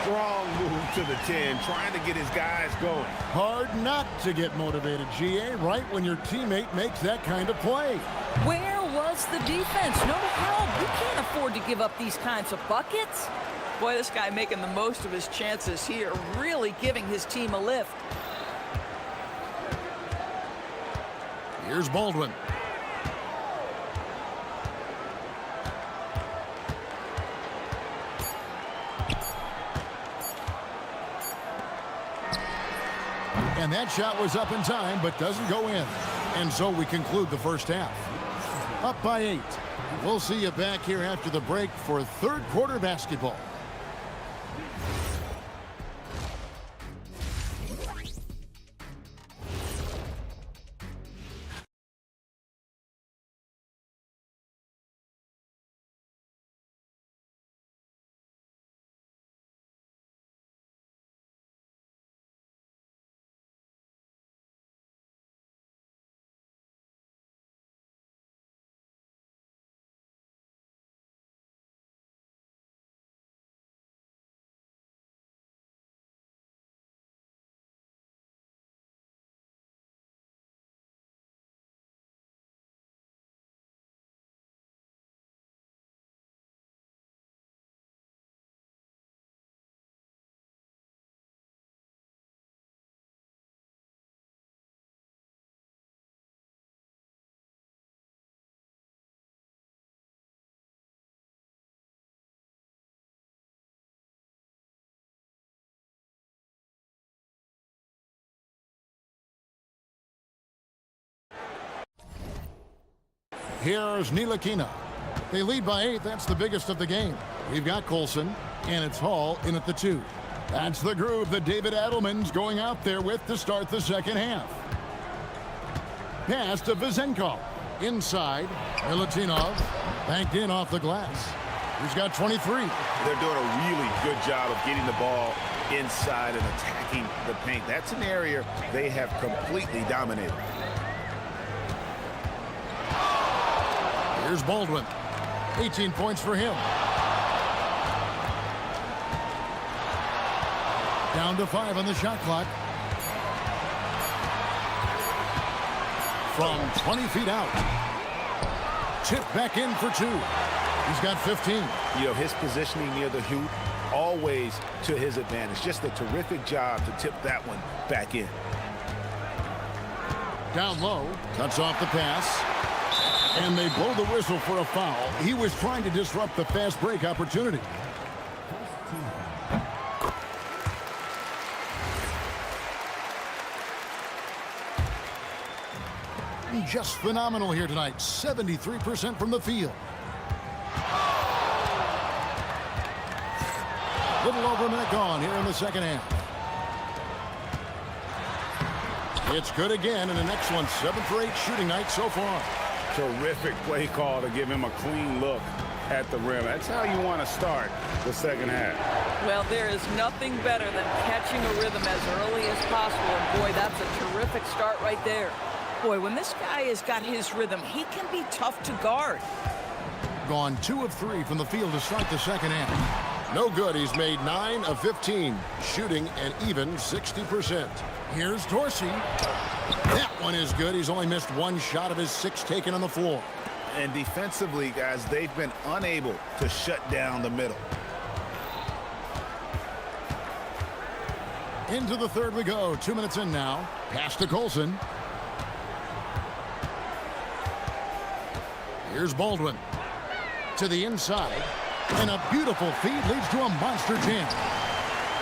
Strong move to the 10, trying to get his guys going. Hard not to get motivated, GA, right when your teammate makes that kind of play. Where was the defense? No help. You can't afford to give up these kinds of buckets. Boy, this guy making the most of his chances here, really giving his team a lift. Here's Baldwin. And that shot was up in time, but doesn't go in. And so we conclude the first half. Up by 8. We'll see you back here after the break for third quarter basketball. Here's Ntilikina. They lead by 8. That's the biggest of the game. We've got Colson, and it's Hall in at the 2. That's the groove that David Adelman's going out there with to start the second half. Pass to Vezenkov. Inside, Milutinov. Banked in off the glass. He's got 23. They're doing a really good job of getting the ball inside and attacking the paint. That's an area they have completely dominated. Here's Baldwin. 18 points for him. Down to 5 on the shot clock. From 20 feet out. Tip back in for 2. He's got 15. You know, his positioning near the hoop, always to his advantage. Just a terrific job to tip that one back in. Down low. Cuts off the pass. And they blow the whistle for a foul. He was trying to disrupt the fast break opportunity. shooting just phenomenal here tonight. 73% from the field. Little over a minute gone here in the second half. It's good again, and an excellent 7 for 8 shooting night so far. Terrific play call to give him a clean look at the rim. That's how you want to start the second half. Well, there is nothing better than catching a rhythm as early as possible. And boy, that's a terrific start right there. Boy, when this guy has got his rhythm, he can be tough to guard. Gone 2 of 3 from the field to start the second half. No good. He's made 9 of 15, shooting an even 60%. Here's Dorsey. That one is good. He's only missed 1 shot of his 6 taken on the floor. And defensively, guys, they've been unable to shut down the middle. Into the third we go. 2 minutes in now. Pass to Colson. Here's Baldwin. To the inside. And a beautiful feed leads to a monster jam.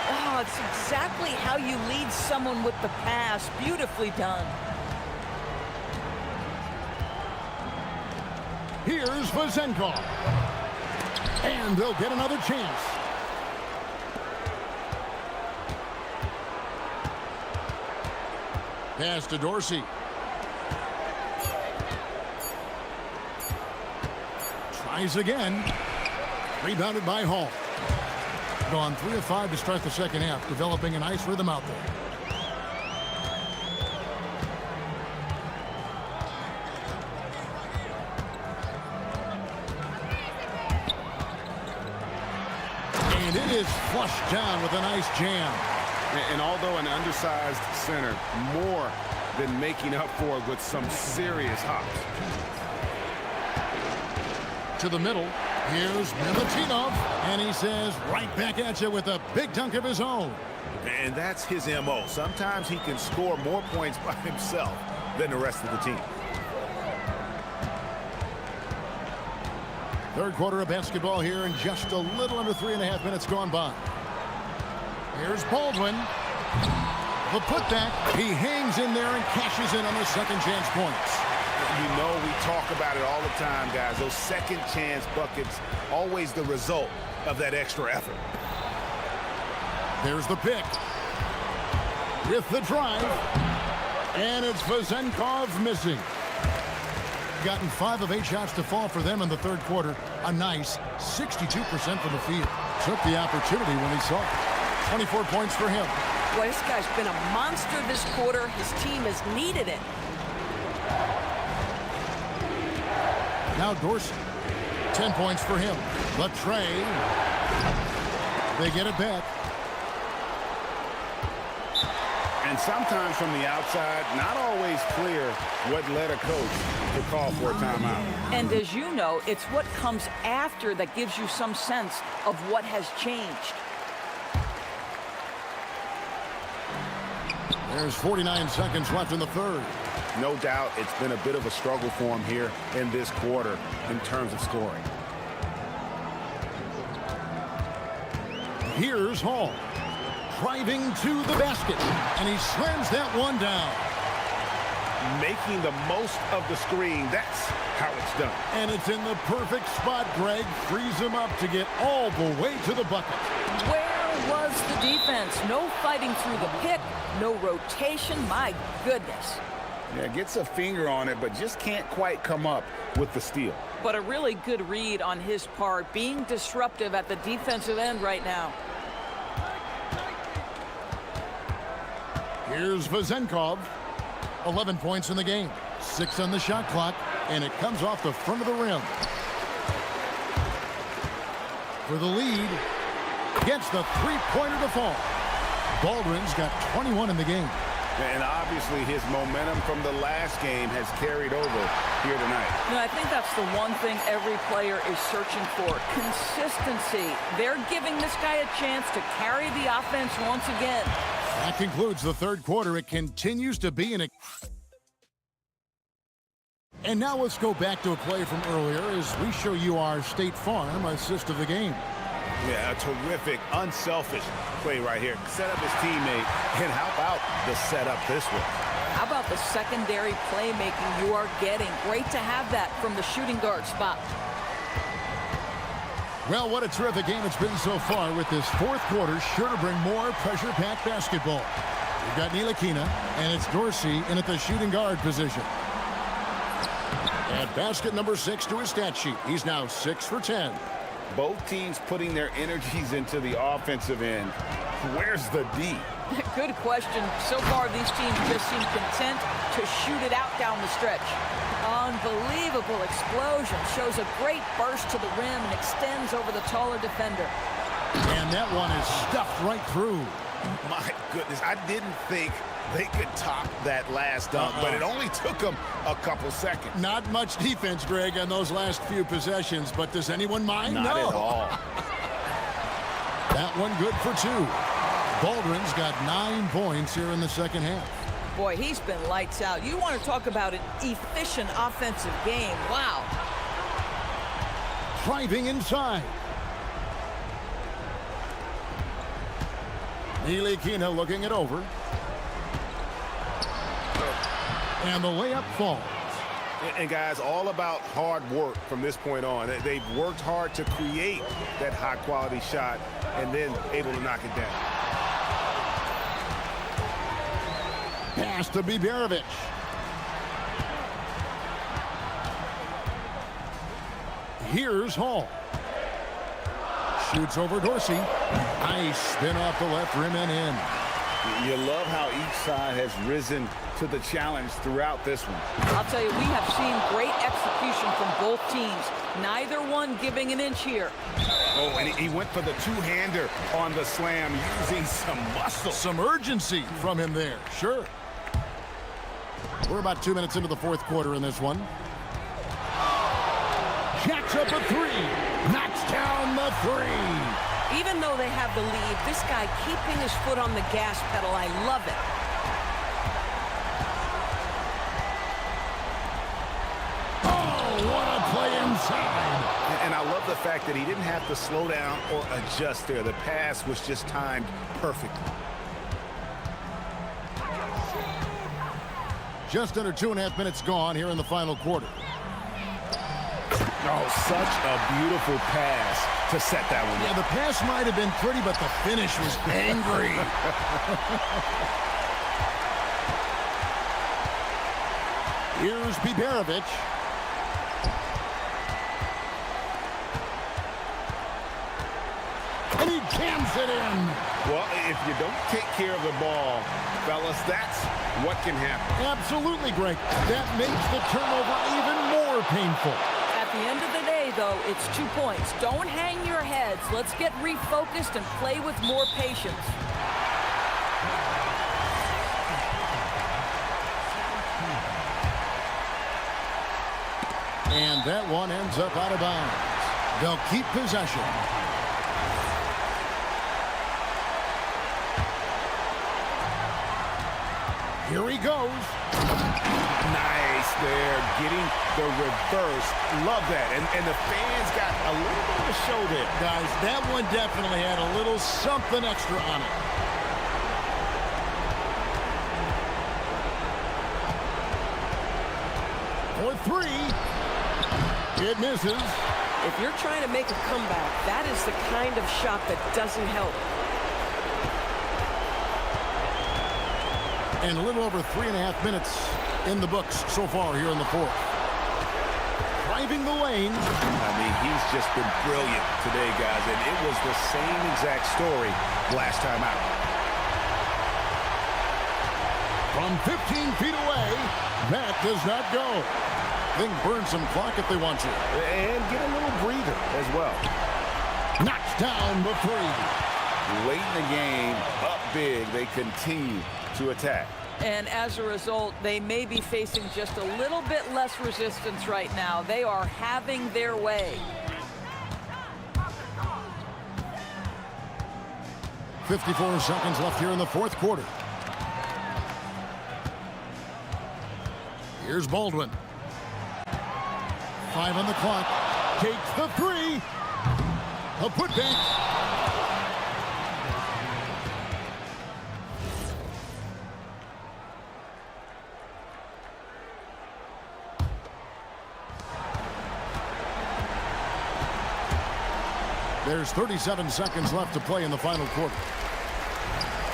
Oh, it's exactly how you lead someone with the pass. Beautifully done. Here's Vazenkov. And they'll get another chance. Pass to Dorsey. Tries again. Rebounded by Hall. Gone 3 of 5 to start the second half, developing a nice rhythm out there. And it is flushed down with a nice jam. And although an undersized center, more than making up for it with some serious hops. To the middle. Here's Milutinov, and he says right back at you with a big dunk of his own. And that's his MO. Sometimes he can score more points by himself than the rest of the team. Third quarter of basketball here, and just a little under 3.5 minutes gone by. Here's Baldwin. The putback. He hangs in there and cashes in on the second chance points. You know, we talk about it all the time, guys. Those second chance buckets, always the result of that extra effort. There's the pick. With the drive. And it's Vazenkov missing. Gotten 5 of 8 shots to fall for them in the third quarter. A nice 62% from the field. Took the opportunity when he saw it. 24 points for him. Boy, this guy's been a monster this quarter. His team has needed it. Now Dorsey. 10 points for him. Latre. They get it back. And sometimes from the outside, not always clear what led a coach to call for a timeout. And as you know, it's what comes after that gives you some sense of what has changed. There's 49 seconds left in the third. No doubt it's been a bit of a struggle for him here in this quarter in terms of scoring. Here's Hall. Driving to the basket. And he slams that one down. Making the most of the screen. That's how it's done. And it's in the perfect spot. Greg frees him up to get all the way to the bucket. Where was the defense? No fighting through the pick. No rotation. My goodness. Yeah, gets a finger on it, but just can't quite come up with the steal. But a really good read on his part, being disruptive at the defensive end right now. Here's Vazenkov. 11 points in the game. 6 on the shot clock, and it comes off the front of the rim. For the lead, gets the three-pointer to fall. Baldwin's got 21 in the game. And obviously his momentum from the last game has carried over here tonight. You know, I think that's the one thing every player is searching for. Consistency. They're giving this guy a chance to carry the offense once again. That concludes the third quarter. It continues to be an... And now let's go back to a play from earlier as we show you our State Farm assist of the game. Yeah, a terrific, unselfish play right here. Set up his teammate, and how about the setup this one? How about the secondary playmaking you are getting? Great to have that from the shooting guard spot. Well, what a terrific game it's been so far, with this fourth quarter sure to bring more pressure-packed basketball. We've got Ntilikina, and it's Dorsey in at the shooting guard position. And basket number 6 to his stat sheet. He's now 6 for 10. Both teams putting their energies into the offensive end. Where's the D? Good question. So far, these teams just seem content to shoot it out down the stretch. Unbelievable explosion. Shows a great burst to the rim and extends over the taller defender. And that one is stuffed right through. My goodness, I didn't think they could top that last dunk, but it only took them a couple seconds. Not much defense, Greg, on those last few possessions, but does anyone mind? Not no. at all. That one good for 2. Baldwin's got 9 points here in the second half. Boy, he's been lights out. You want to talk about an efficient offensive game. Wow. Driving inside. Ntilikina looking it over. And the layup falls. And guys, all about hard work from this point on. They've worked hard to create that high-quality shot and then able to knock it down. Pass to Bjelić. Here's Hall. Shoots over Dorsey. Nice spin off the left rim and in. You love how each side has risen to the challenge throughout this one. I'll tell you, we have seen great execution from both teams. Neither one giving an inch here. Oh, and he went for the two-hander on the slam, using some muscle. Some urgency from him there, sure. We're about 2 minutes into the fourth quarter in this one. Jacks up a 3. Knocks down the 3. Even though they have the lead, this guy keeping his foot on the gas pedal, I love it. Oh, what a play inside. And I love the fact that he didn't have to slow down or adjust there. The pass was just timed perfectly. Just under 2.5 minutes gone here in the final quarter. Oh, such a beautiful pass to set that one up. Yeah, the pass might have been pretty, but the finish was angry. Here's Bjelić. And he jams it in. Well, if you don't take care of the ball, fellas, that's what can happen. Absolutely, Greg. That makes the turnover even more painful. At the end of the day, though, it's 2 points. Don't hang your heads. Let's get refocused and play with more patience. And that one ends up out of bounds. They'll keep possession. Here he goes. Nice there, getting the reverse. Love that. And the fans got a little bit of a show there. Guys, that one definitely had a little something extra on it. For 3. It misses. If you're trying to make a comeback, that is the kind of shot that doesn't help. And a little over 3.5 minutes in the books so far here in the fourth. Driving the lane. I mean, he's just been brilliant today, guys, and it was the same exact story last time out. From 15 feet away, that does not go. They can burn some clock if they want to. And get a little breather as well. Knocks down the 3. Late in the game, up big, they continue to attack. And as a result, they may be facing just a little bit less resistance right now. They are having their way. 54 seconds left here in the fourth quarter. Here's Baldwin. 5 on the clock. Takes the 3. A putback. There's 37 seconds left to play in the final quarter.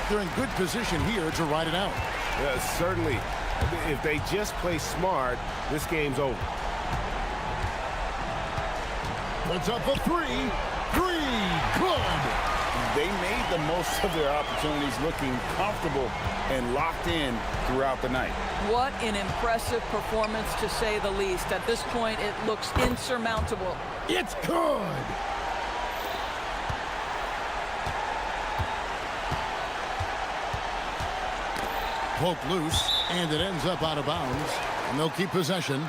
They're in good position here to ride it out. Yeah, certainly. If they just play smart, this game's over. Puts up a three. Good. They made the most of their opportunities, looking comfortable and locked in throughout the night. What an impressive performance, to say the least. At this point, it looks insurmountable. It's good. Poke loose, and it ends up out of bounds. And they'll keep possession.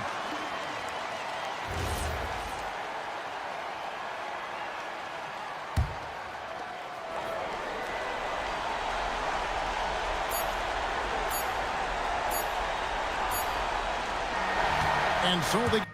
And so they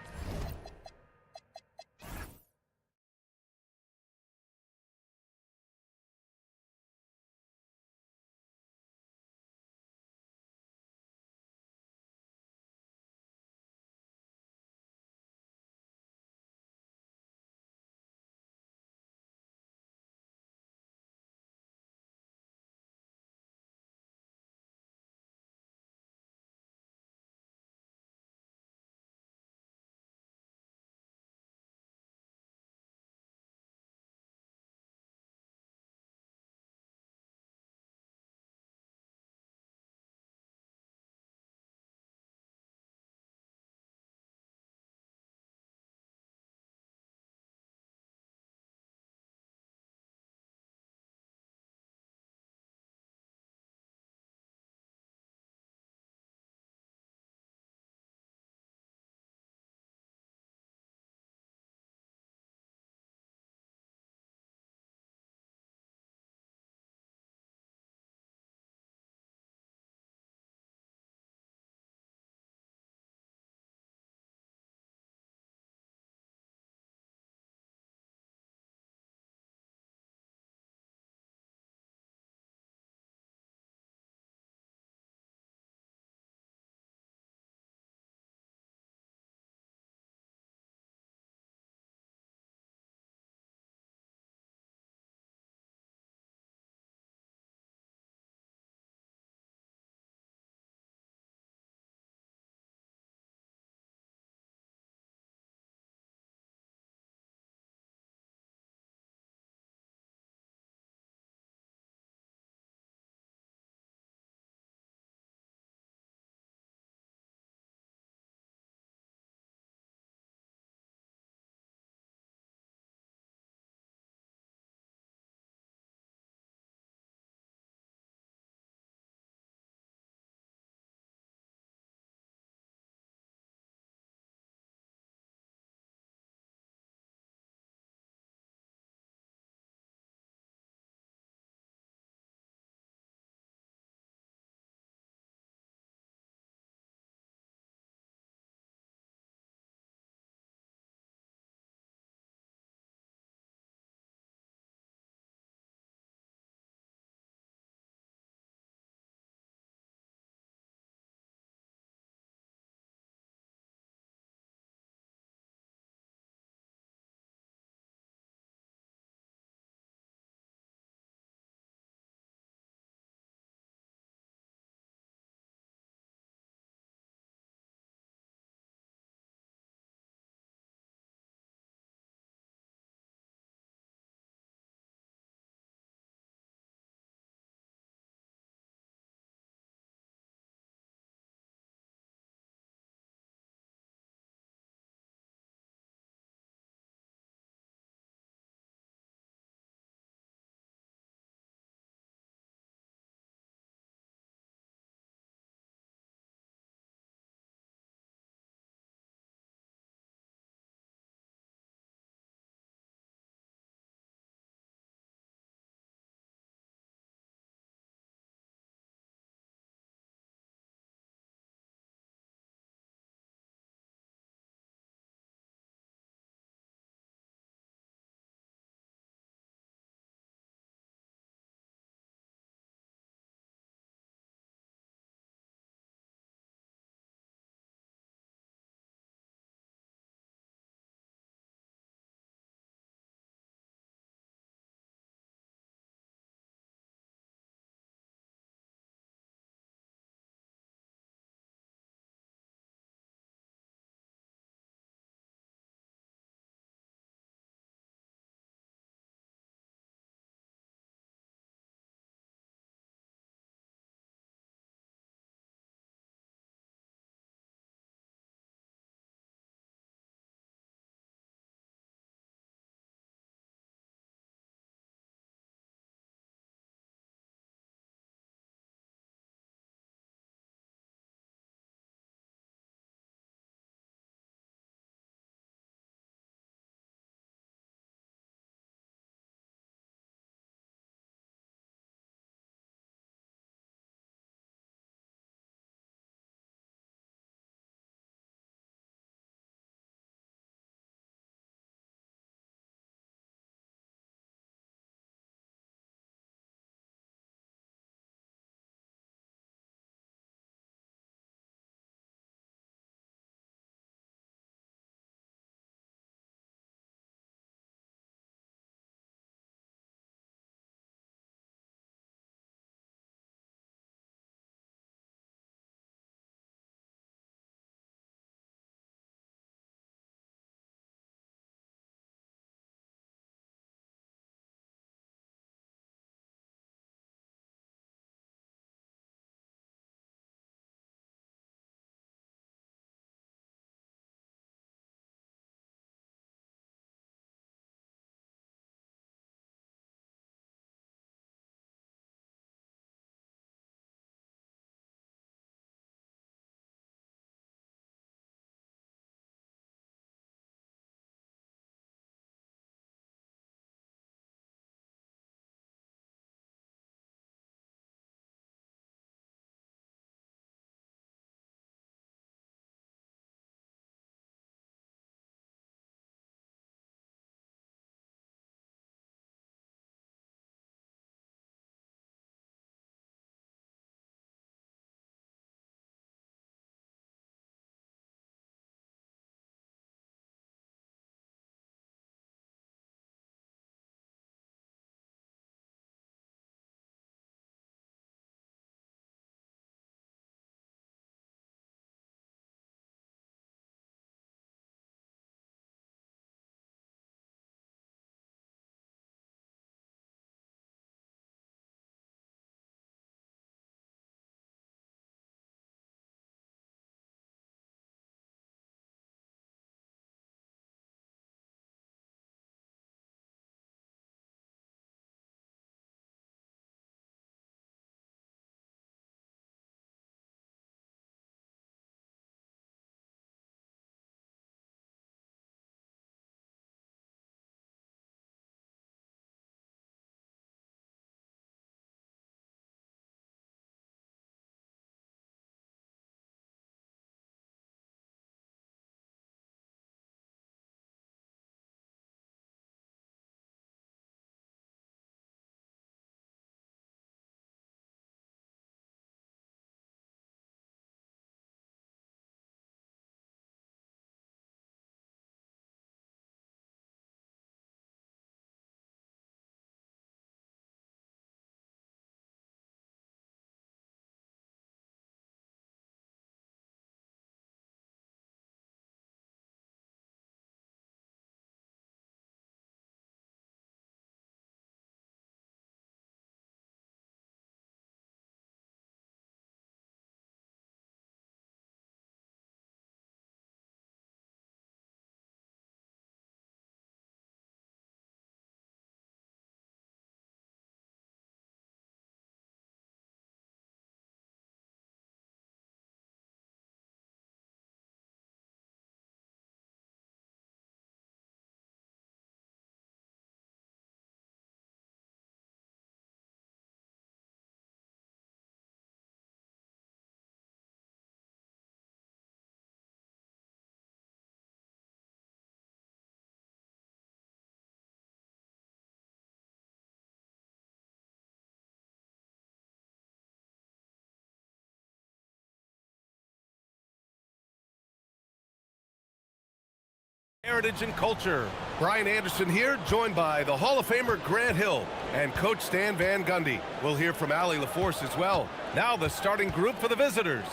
Heritage and culture. Brian Anderson here, joined by the Hall of Famer Grant Hill and Coach Stan Van Gundy. We'll hear from Allie LaForce as well. Now the starting group for the visitors.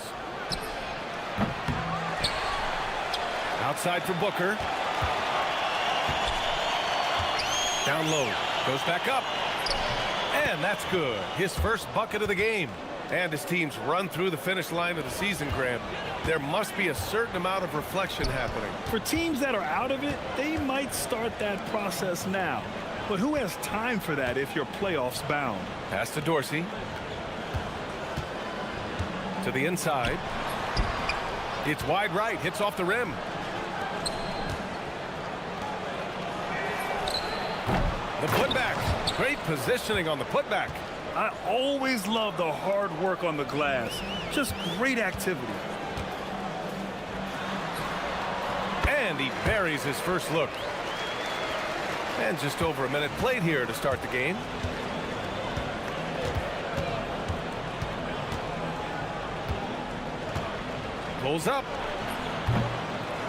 Outside for Booker. Down low. Goes back up. And that's good. His first bucket of the game. And his team's run through the finish line of the season, Graham. There must be a certain amount of reflection happening. For teams that are out of it, they might start that process now. But who has time for that if you're playoffs bound? Pass to Dorsey. To the inside. It's wide right. Hits off the rim. The putback. Great positioning on the putback. I always love the hard work on the glass. Just great activity. And he buries his first look. And just over a minute played here to start the game. Pulls up.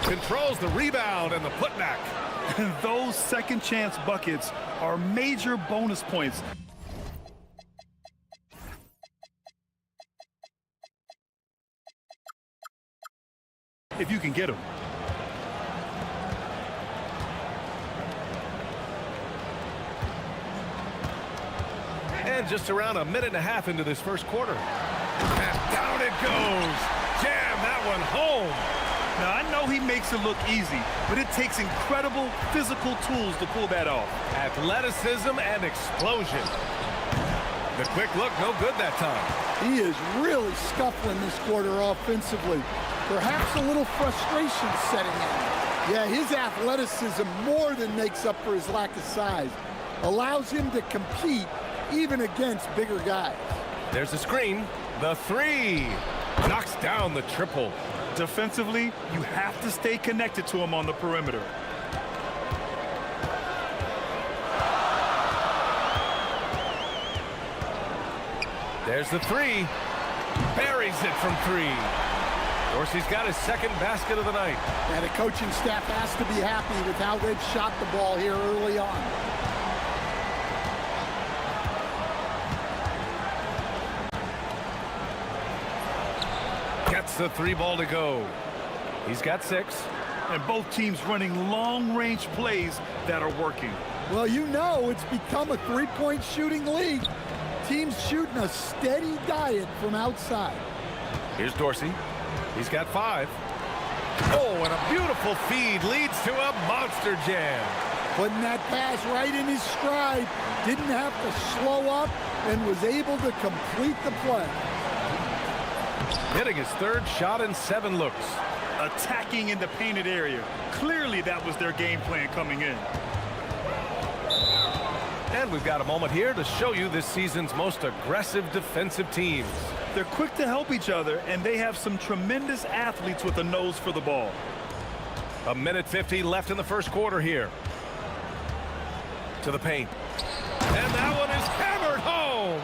Controls the rebound and the putback. And those second chance buckets are major bonus points. If you can get them. And just around a minute and a half into this first quarter. And down it goes. Jam that one home. Now, I know he makes it look easy, but it takes incredible physical tools to pull that off. Athleticism and explosion. The quick look, no good that time. He is really scuffling this quarter offensively. Perhaps a little frustration setting in. Yeah, his athleticism more than makes up for his lack of size. Allows him to compete even against bigger guys. There's the screen. The three. Knocks down the triple. Defensively, you have to stay connected to him on the perimeter. There's the three. Buries it from three. Dorsey's got his second basket of the night. And the coaching staff has to be happy with how they've shot the ball here early on. Gets the three ball to go. He's got 6. And both teams running long-range plays that are working. Well, you know it's become a three-point shooting league. Teams shooting a steady diet from outside. Here's Dorsey. He's got 5. Oh, and a beautiful feed leads to a monster jam. Putting that pass right in his stride. Didn't have to slow up and was able to complete the play. Hitting his third shot in 7 looks. Attacking in the painted area. Clearly that was their game plan coming in. And we've got a moment here to show you this season's most aggressive defensive teams. They're quick to help each other, and they have some tremendous athletes with a nose for the ball. A minute 50 left in the first quarter here. To the paint. And that one is hammered home.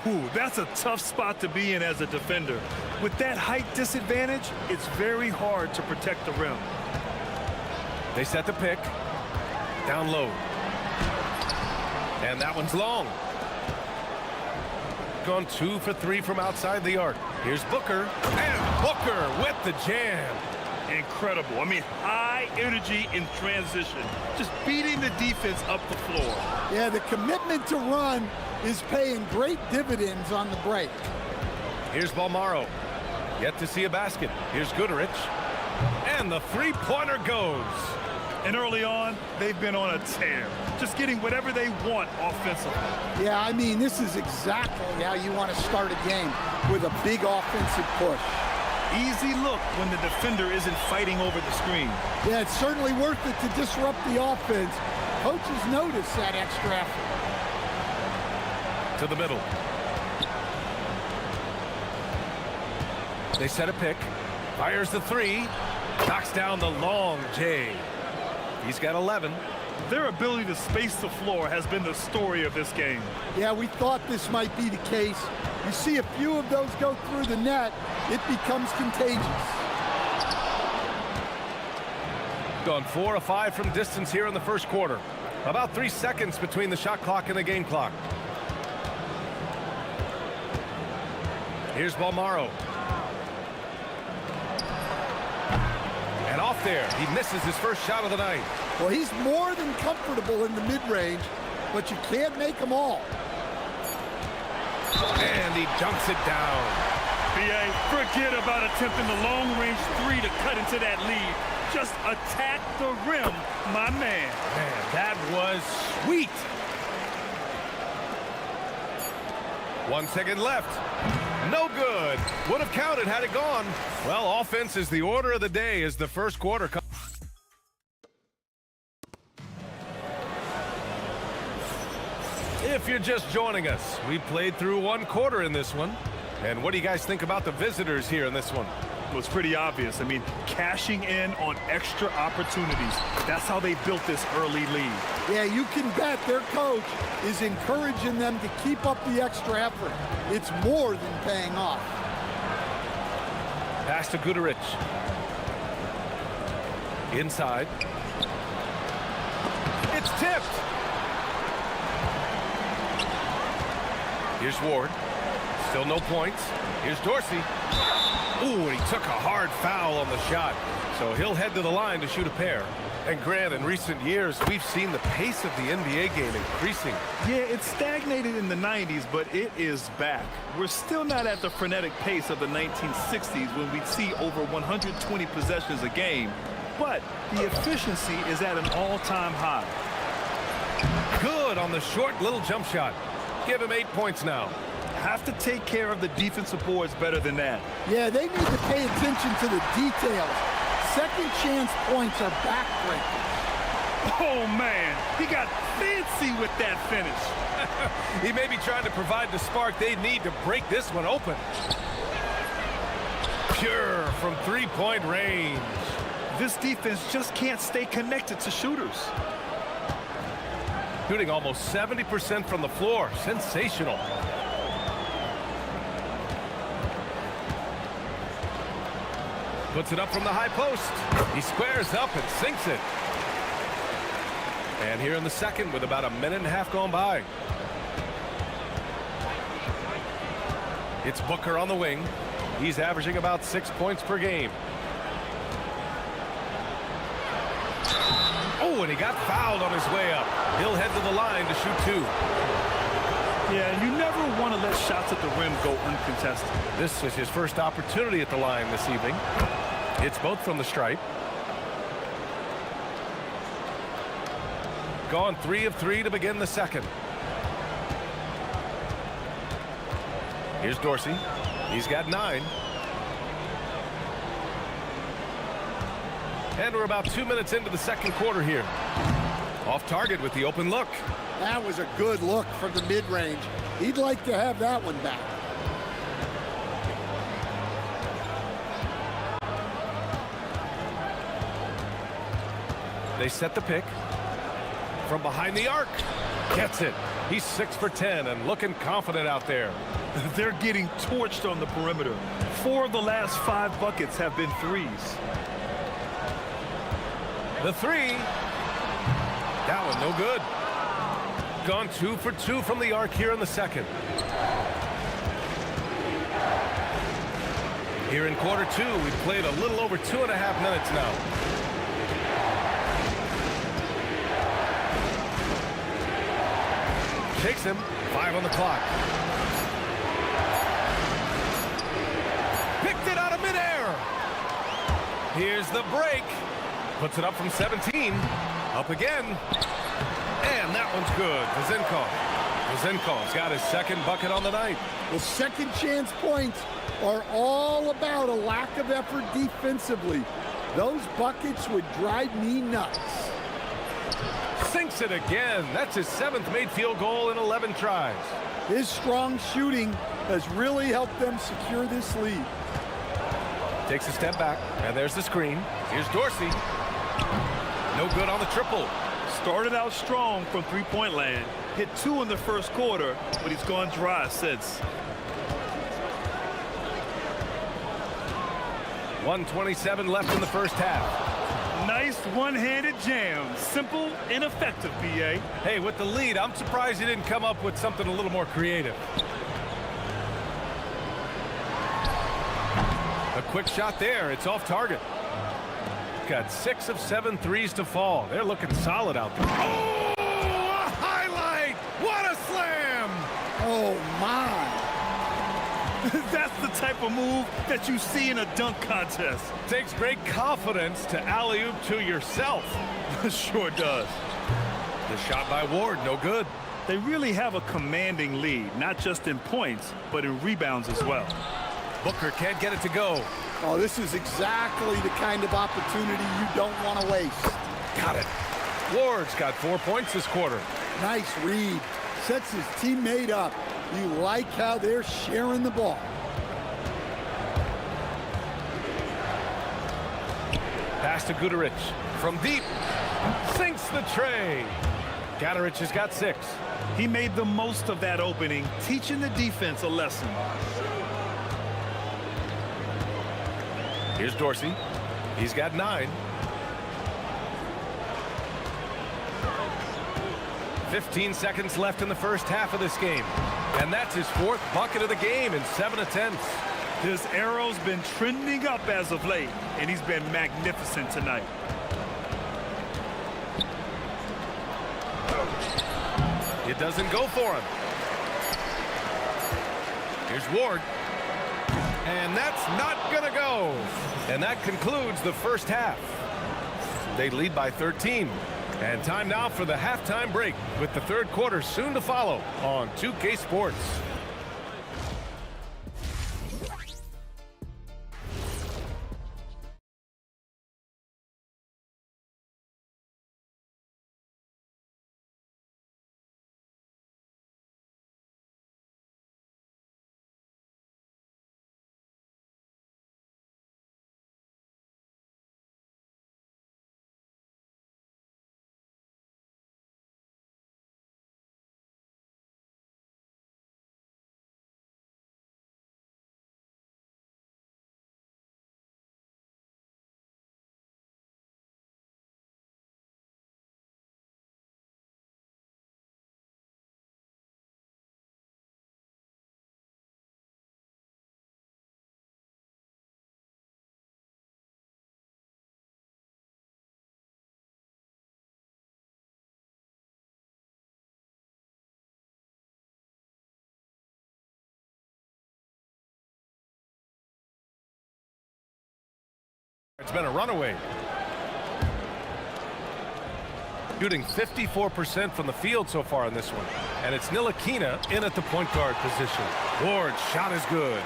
Ooh, that's a tough spot to be in as a defender. With that height disadvantage, it's very hard to protect the rim. They set the pick. Down low. And that one's long. Gone 2 for 3 from outside the arc. Here's Booker. And Booker with the jam. Incredible. I mean, high energy in transition. Just beating the defense up the floor. Yeah, the commitment to run is paying great dividends on the break. Here's Balmaro. Yet to see a basket. Here's Goodrich. And the three-pointer goes. And early on, they've been on a tear. Just getting whatever they want offensively. Yeah, I mean, this is exactly how you want to start a game, with a big offensive push. Easy look when the defender isn't fighting over the screen. Yeah, it's certainly worth it to disrupt the offense. Coaches notice that extra effort. To the middle. They set a pick. Fires the three. Knocks down the long J. He's got 11. Their ability to space the floor has been the story of this game. Yeah, we thought this might be the case. You see a few of those go through the net, it becomes contagious. Gone 4 of 5 from distance here in the first quarter. About 3 seconds between the shot clock and the game clock. Here's Balmaro. And off there, he misses his first shot of the night. Well, he's more than comfortable in the mid-range, but you can't make them all. And he dunks it down. BA, forget about attempting the long-range three to cut into that lead. Just attack the rim, my man. Man, that was sweet. 1 second left. No good. Would have counted had it gone. Well, offense is the order of the day as the first quarter comes. If you're just joining us, we played through 1 quarter in this one. And what do you guys think about the visitors here in this one? Well, it's pretty obvious. I mean, cashing in on extra opportunities. That's how they built this early lead. Yeah, you can bet their coach is encouraging them to keep up the extra effort. It's more than paying off. Pass to Guduric. Inside. It's tipped. Here's Ward. Still no points. Here's Dorsey. Ooh, and he took a hard foul on the shot. So he'll head to the line to shoot a pair. And Grant, in recent years, we've seen the pace of the NBA game increasing. Yeah, it stagnated in the 90s, but it is back. We're still not at the frenetic pace of the 1960s when we'd see over 120 possessions a game. But the efficiency is at an all-time high. Good on the short little jump shot. Give him 8 points now. Have to take care of the defensive boards better than that. Yeah, they need to pay attention to the details. Second chance points are backbreaking. Oh, man, he got fancy with that finish. He may be trying to provide the spark they need to break this one open. Pure from three-point range. This defense just can't stay connected to shooters. Shooting almost 70% from the floor. Sensational. Puts it up from the high post. He squares up and sinks it. And here in the second with about a minute and a half gone by. It's Booker on the wing. He's averaging about 6 points per game. Oh, and he got fouled on his way up. He'll head to the line to shoot 2. Yeah, you never want to let shots at the rim go uncontested. This is his first opportunity at the line this evening. It's both from the stripe. Gone 3 of 3 to begin the second. Here's Dorsey. He's got 9. And we're about 2 minutes into the second quarter here. Off target with the open look. That was a good look from the mid-range. He'd like to have that one back. They set the pick. From behind the arc. Gets it. He's 6 for 10 and looking confident out there. They're getting torched on the perimeter. 4 of the last 5 buckets have been threes. The 3. That one no good. Gone 2 for 2 from the arc here in the second. Here in quarter 2, we've played a little over 2.5 minutes now. Takes him. 5 on the clock. Picked it out of midair. Here's the break. Puts it up from 17. Up again. And that one's good. Vezenkov's got his second bucket on the night. The second chance points are all about a lack of effort defensively. Those buckets would drive me nuts. Sinks it again. That's his 7th made field goal in 11 tries. His strong shooting has really helped them secure this lead. Takes a step back, and there's the screen. Here's Dorsey. No good on the triple. Started out strong from three-point land. Hit 2 in the first quarter, but he's gone dry since. 1:27 left in the first half. Nice one-handed jam. Simple and effective, B.A. Hey, with the lead, I'm surprised he didn't come up with something a little more creative. A quick shot there. It's off target. Got 6 of 7 threes to fall. They're looking solid out there. Oh, a highlight! What a slam! Oh, my. That's the type of move that you see in a dunk contest. Takes great confidence to alley-oop to yourself. Sure does. The shot by Ward, no good. They really have a commanding lead, not just in points, but in rebounds as well. Booker can't get it to go. Oh, this is exactly the kind of opportunity you don't want to waste. Got it. Ward's got 4 points this quarter. Nice read. Sets his teammate up. You like how they're sharing the ball. Pass to Gudarich. From deep. Sinks the tray. Gudarich has got 6. He made the most of that opening, teaching the defense a lesson. Here's Dorsey. He's got 9. 15 seconds left in the first half of this game. And that's his 4th bucket of the game in 7 attempts. His arrow's been trending up as of late, and he's been magnificent tonight. It doesn't go for him. Here's Ward. And that's not gonna go. And that concludes the first half. They lead by 13. And time now for the halftime break, with the third quarter soon to follow on 2K Sports. It's been a runaway. Shooting 54% from the field so far in this one. And it's Ntilikina in at the point guard position. Ward's shot is good.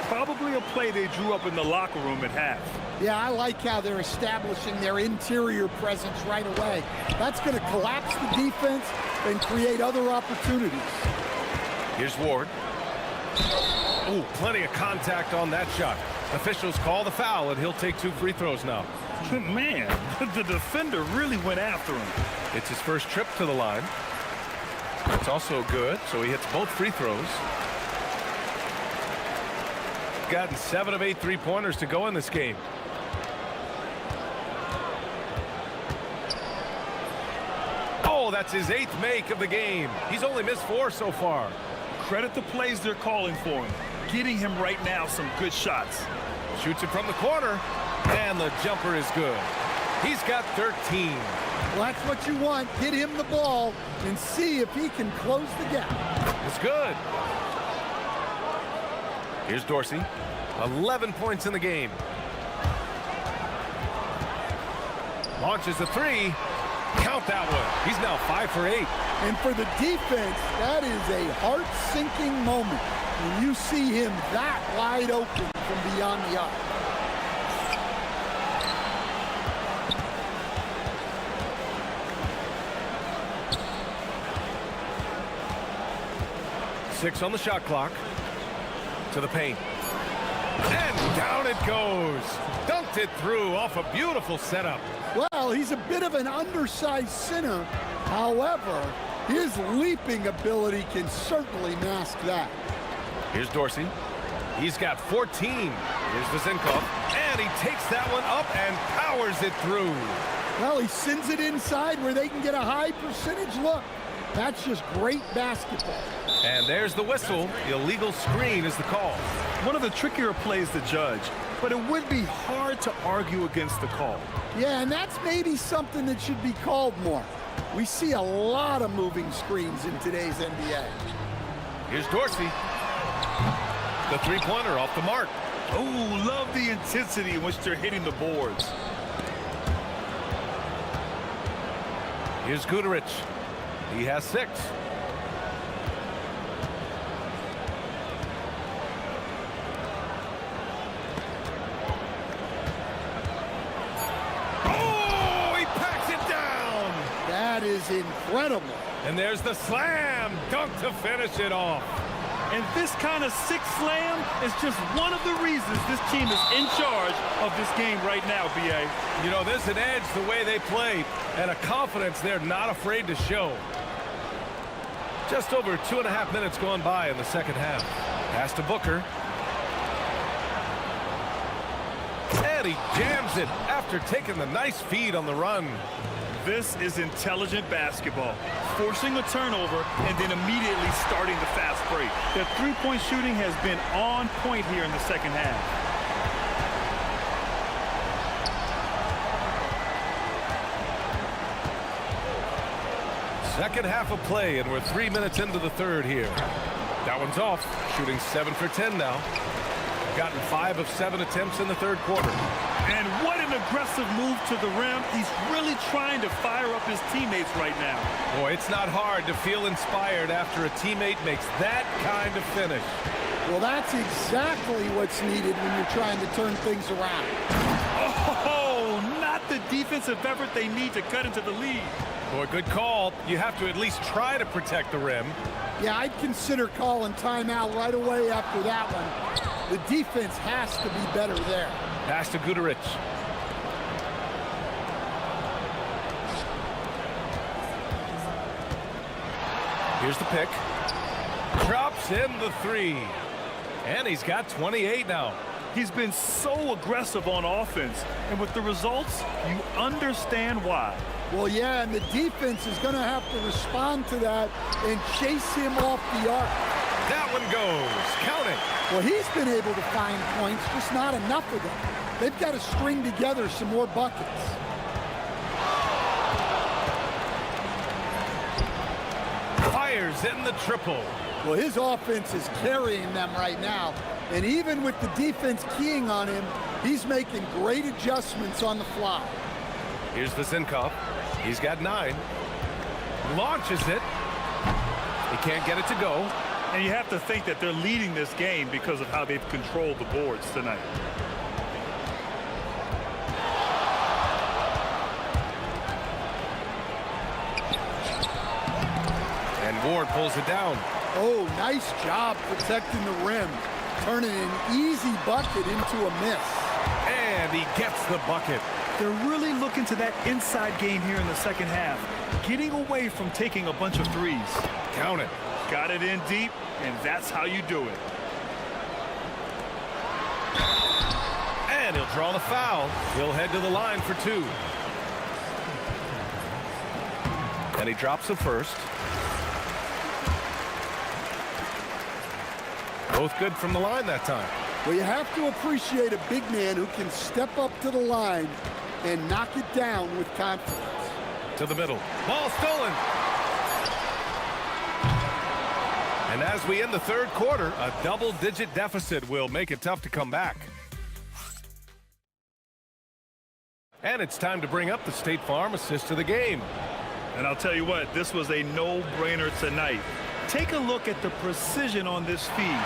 Probably a play they drew up in the locker room at half. Yeah, I like how they're establishing their interior presence right away. That's going to collapse the defense and create other opportunities. Here's Ward. Oh, plenty of contact on that shot. Officials call the foul, and he'll take 2 free throws now. Man, the defender really went after him. It's his first trip to the line. It's also good, so he hits both free throws. Gotten 7 of 8 three-pointers to go in this game. Oh, that's his 8th make of the game. He's only missed 4 so far. Credit the plays they're calling for him. Getting him right now some good shots. Shoots it from the corner, and the jumper is good. He's got 13. Well, that's what you want. Get him the ball and see if he can close the gap. It's good. Here's Dorsey. 11 points in the game. Launches a 3. Count that one. He's now 5 for 8. And for the defense, that is a heart-sinking moment when you see him that wide open from beyond the arc. Six on the shot clock. To the paint. And down it goes. Dunked it through off a beautiful setup. Well, he's a bit of an undersized center. However, his leaping ability can certainly mask that. Here's Dorsey. He's got 14. Here's Vezenkov. And he takes that one up and powers it through. Well, he sends it inside where they can get a high percentage look. That's just great basketball. And there's the whistle. The illegal screen is the call. One of the trickier plays to judge, but it would be hard to argue against the call. Yeah, and that's maybe something that should be called more. We see a lot of moving screens in today's NBA. Here's Dorsey. The three-pointer off the mark. Oh, love the intensity in which they're hitting the boards. Here's Guterich. He has 6. Oh, he packs it down. That is incredible. And there's the slam dunk to finish it off. And this kind of sick slam is just one of the reasons this team is in charge of this game right now, B.A. You know, there's an edge the way they play and a confidence they're not afraid to show. Just over 2.5 minutes gone by in the second half. Pass to Booker. And he jams it after taking the nice feed on the run. This is intelligent basketball, forcing a turnover and then immediately starting the fast break. Their three-point shooting has been on point here in the second half. Second half of play, and we're 3 minutes into the third here. That one's off, shooting 7 for 10 now. Gotten 5 of 7 attempts in the third quarter. And what an aggressive move to the rim. He's really trying to fire up his teammates right now. Boy, it's not hard to feel inspired after a teammate makes that kind of finish. Well, that's exactly what's needed when you're trying to turn things around. Oh, not the defensive effort they need to cut into the lead. Boy, good call. You have to at least try to protect the rim. Yeah, I'd consider calling timeout right away after that one. The defense has to be better there. Pass to Guterich. Here's the pick. Drops in the 3. And he's got 28 now. He's been so aggressive on offense, and with the results, you understand why. Well, yeah, and the defense is going to have to respond to that and chase him off the arc. That one goes. Count it. Well, he's been able to find points, just not enough of them. They've got to string together some more buckets. Fires in the triple. Well, his offense is carrying them right now. And even with the defense keying on him, he's making great adjustments on the fly. Here's the Zinkov. He's got 9. Launches it. He can't get it to go. And you have to think that they're leading this game because of how they've controlled the boards tonight. And Ward pulls it down. Oh, nice job protecting the rim. Turning an easy bucket into a miss. And he gets the bucket. They're really looking to that inside game here in the second half, getting away from taking a bunch of threes. Count it. Got it in deep, and that's how you do it. And he'll draw the foul. He'll head to the line for 2. And he drops the first. Both good from the line that time. Well, you have to appreciate a big man who can step up to the line and knock it down with confidence. To the middle. Ball stolen. And as we end the third quarter, a double-digit deficit will make it tough to come back. And it's time to bring up the State Farm assist of the game. And I'll tell you what, this was a no-brainer tonight. Take a look at the precision on this feed.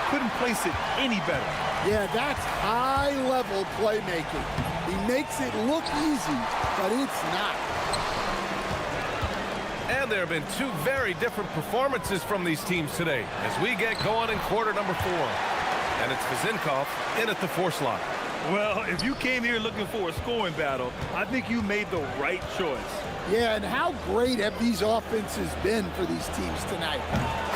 Couldn't place it any better. Yeah, that's high-level playmaking. He makes it look easy, but it's not. And there have been 2 very different performances from these teams today as we get going in quarter number 4. And it's Vizinkov in at the 4 slot. Well, if you came here looking for a scoring battle, I think you made the right choice. Yeah, and how great have these offenses been for these teams tonight?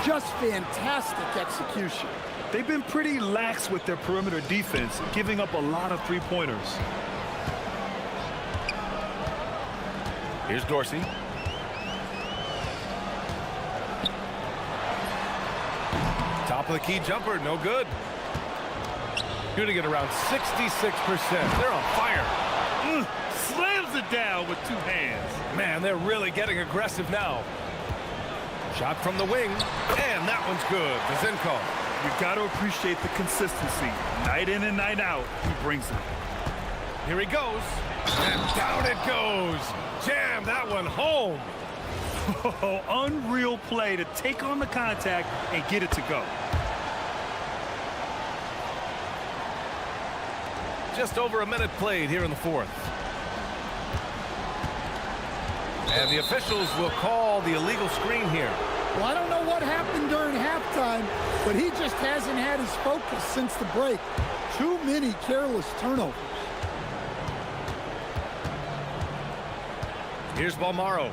Just fantastic execution. They've been pretty lax with their perimeter defense, giving up a lot of three-pointers. Here's Dorsey. Top of the key jumper, no good. Shooting it around 66%. They're on fire. Slams it down with two hands. Man, they're really getting aggressive now. Shot from the wing, and that one's good. Zenko. You got to appreciate the consistency. Night in and night out, he brings it. Here he goes, and down it goes. Jam that one home. Oh, unreal play to take on the contact and get it to go. Just over a minute played here in the fourth. And the officials will call the illegal screen here. Well, I don't know what happened during halftime, but he just hasn't had his focus since the break. Too many careless turnovers. Here's Balmaro.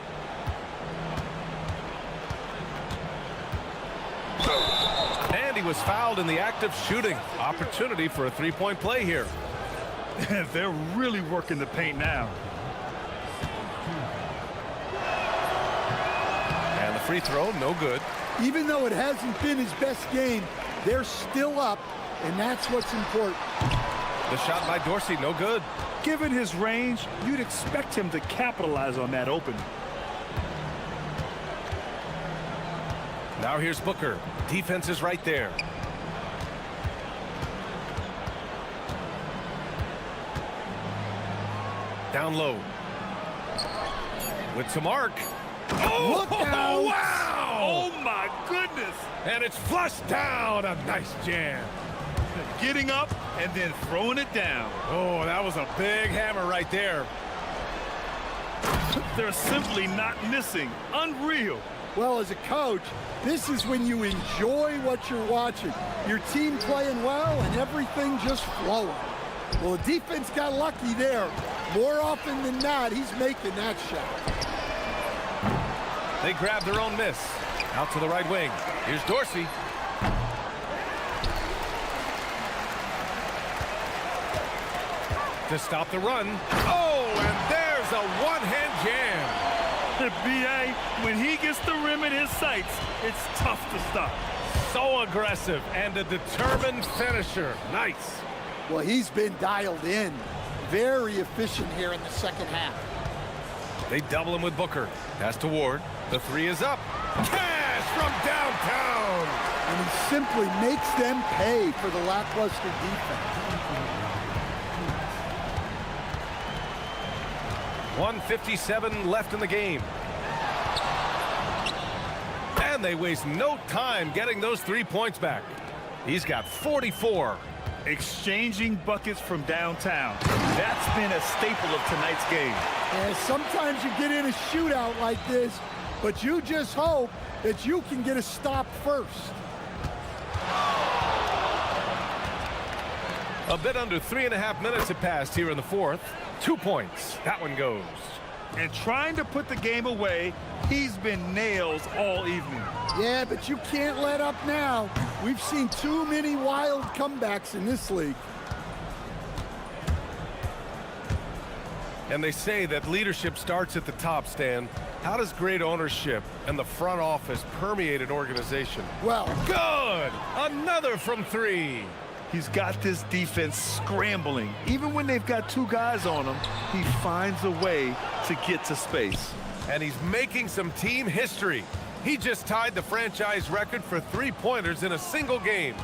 And he was fouled in the act of shooting. Opportunity for a three-point play here. They're really working the paint now. And the free throw, no good. Even though it hasn't been his best game, they're still up, and that's what's important. The shot by Dorsey, no good. Given his range, you'd expect him to capitalize on that opening. Now here's Booker. Defense is right there. Down low. With some arc. Oh, Look out! Wow! Oh, my goodness! And it's flushed down. A nice jam. Getting up and then throwing it down. Oh, that was a big hammer right there. They're simply not missing. Unreal. Well, as a coach, this is when you enjoy what you're watching. Your team playing well and everything just flowing. Well, the defense got lucky there. More often than not, he's making that shot. They grab their own miss. Out to the right wing. Here's Dorsey. To stop the run. Oh, and there's a one-hand jam. B.A., when he gets the rim in his sights, it's tough to stop. So aggressive and a determined finisher. Nice. Well, he's been dialed in. Very efficient here in the second half. They double him with Booker. Pass to Ward. The three is up. Cash from downtown. And he simply makes them pay for the lackluster defense. 1:57 left in the game. And they waste no time getting those 3 points back. He's got 44. Exchanging buckets from downtown. That's been a staple of tonight's game. And sometimes you get in a shootout like this, but you just hope that you can get a stop first. A bit under 3.5 minutes have passed here in the fourth. 2 points. That one goes. And trying to put the game away, he's been nails all evening. Yeah, but you can't let up now. We've seen too many wild comebacks in this league. And they say that leadership starts at the top, Stan. How does great ownership and the front office permeate an organization? Well, good! Another from three. He's got this defense scrambling. Even when they've got two guys on him, he finds a way to get to space. And he's making some team history. He just tied the franchise record for three-pointers in a single game.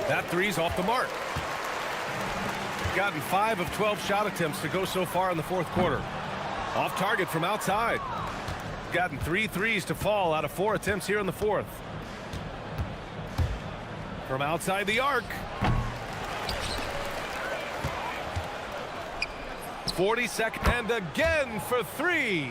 That three's off the mark. Gotten 5 of 12 shot attempts to go so far in the fourth quarter. Off target from outside. Gotten 3 threes to fall out of 4 attempts here in the fourth. From outside the arc. 42nd and again for 3.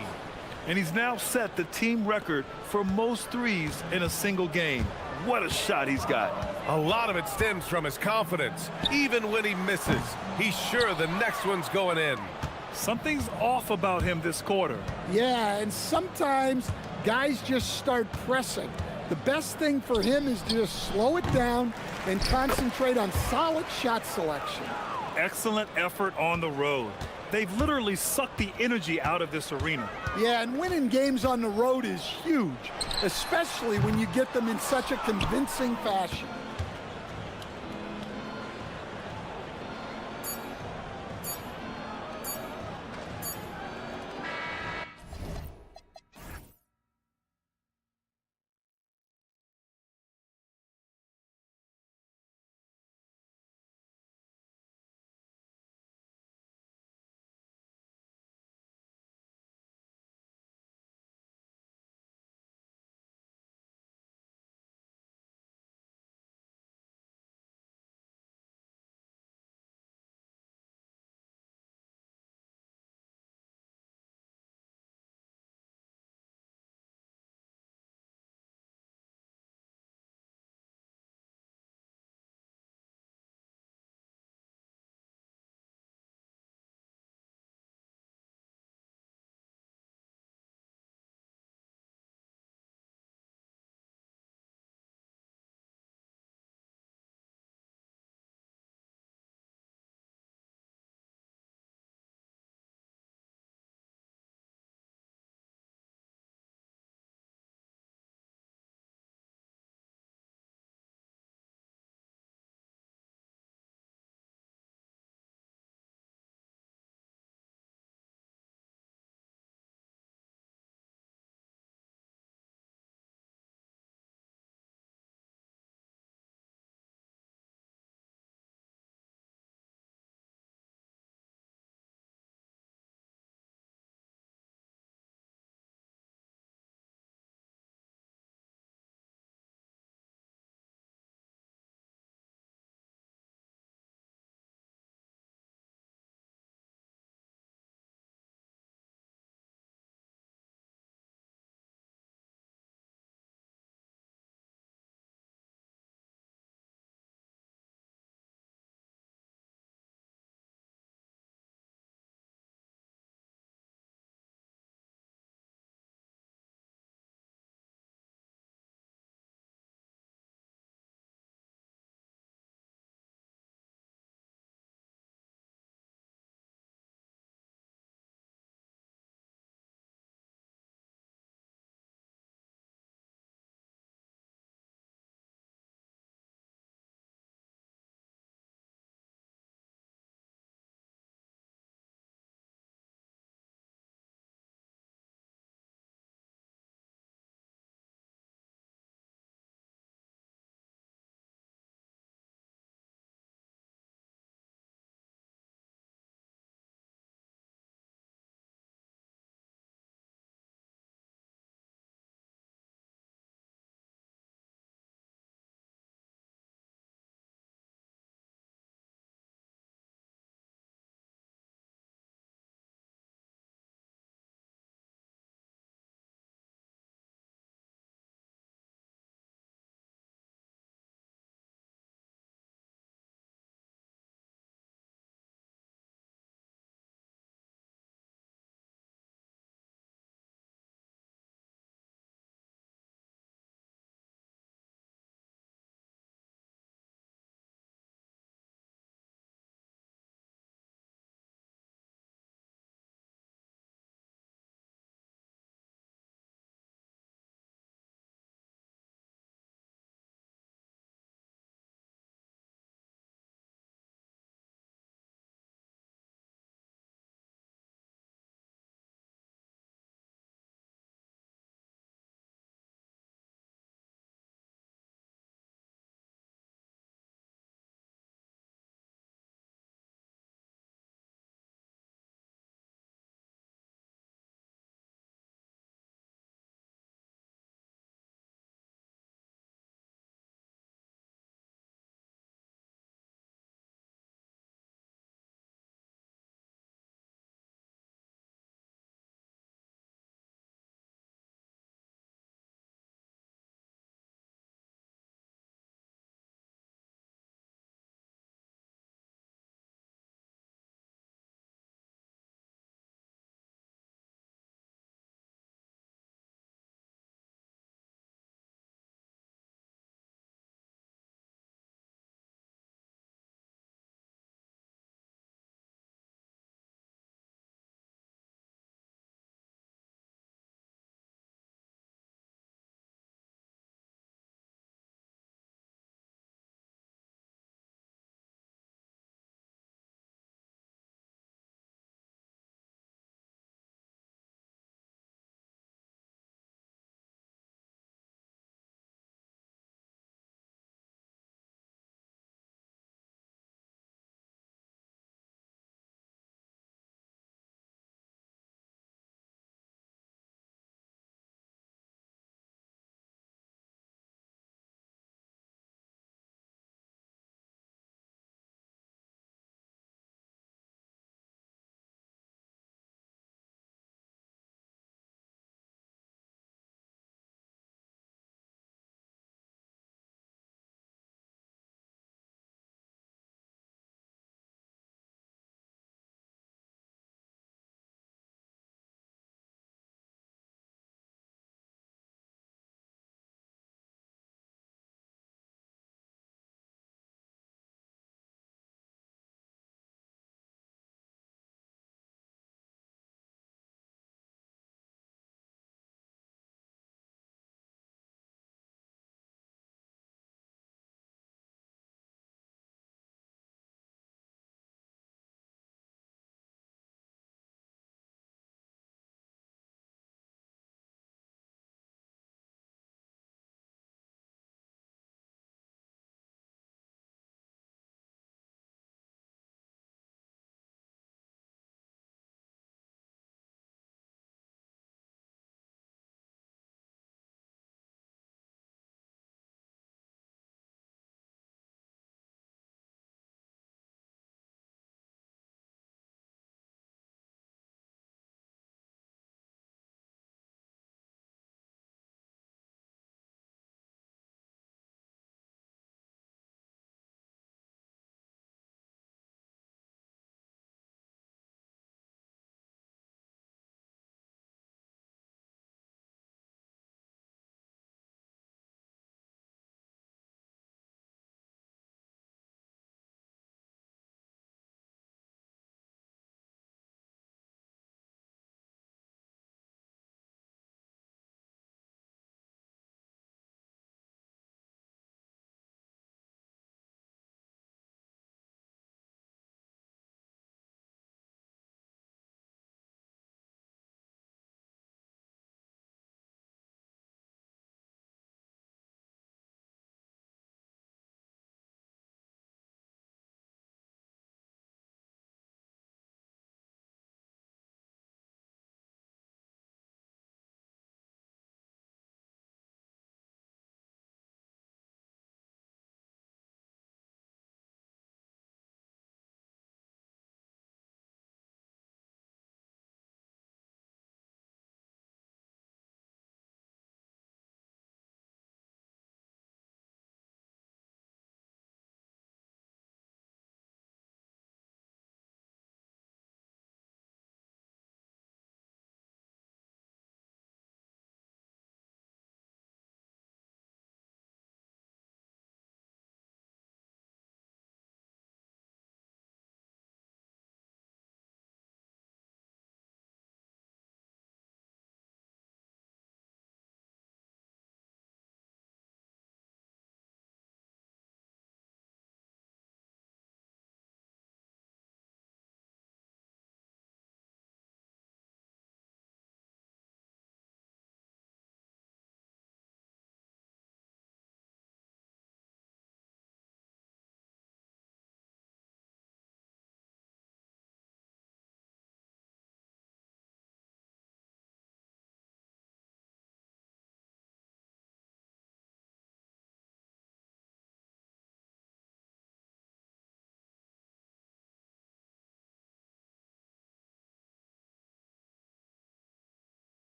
And he's now set the team record for most threes in a single game. What a shot he's got. A lot of it stems from his confidence. Even when he misses, he's sure the next one's going in. Something's off about him this quarter. yeah, and sometimes guys just start pressing. The best thing for him is to just slow it down and concentrate on solid shot selection. Excellent effort on the road. They've literally sucked the energy out of this arena. Yeah, and winning games on the road is huge, especially when you get them in such a convincing fashion.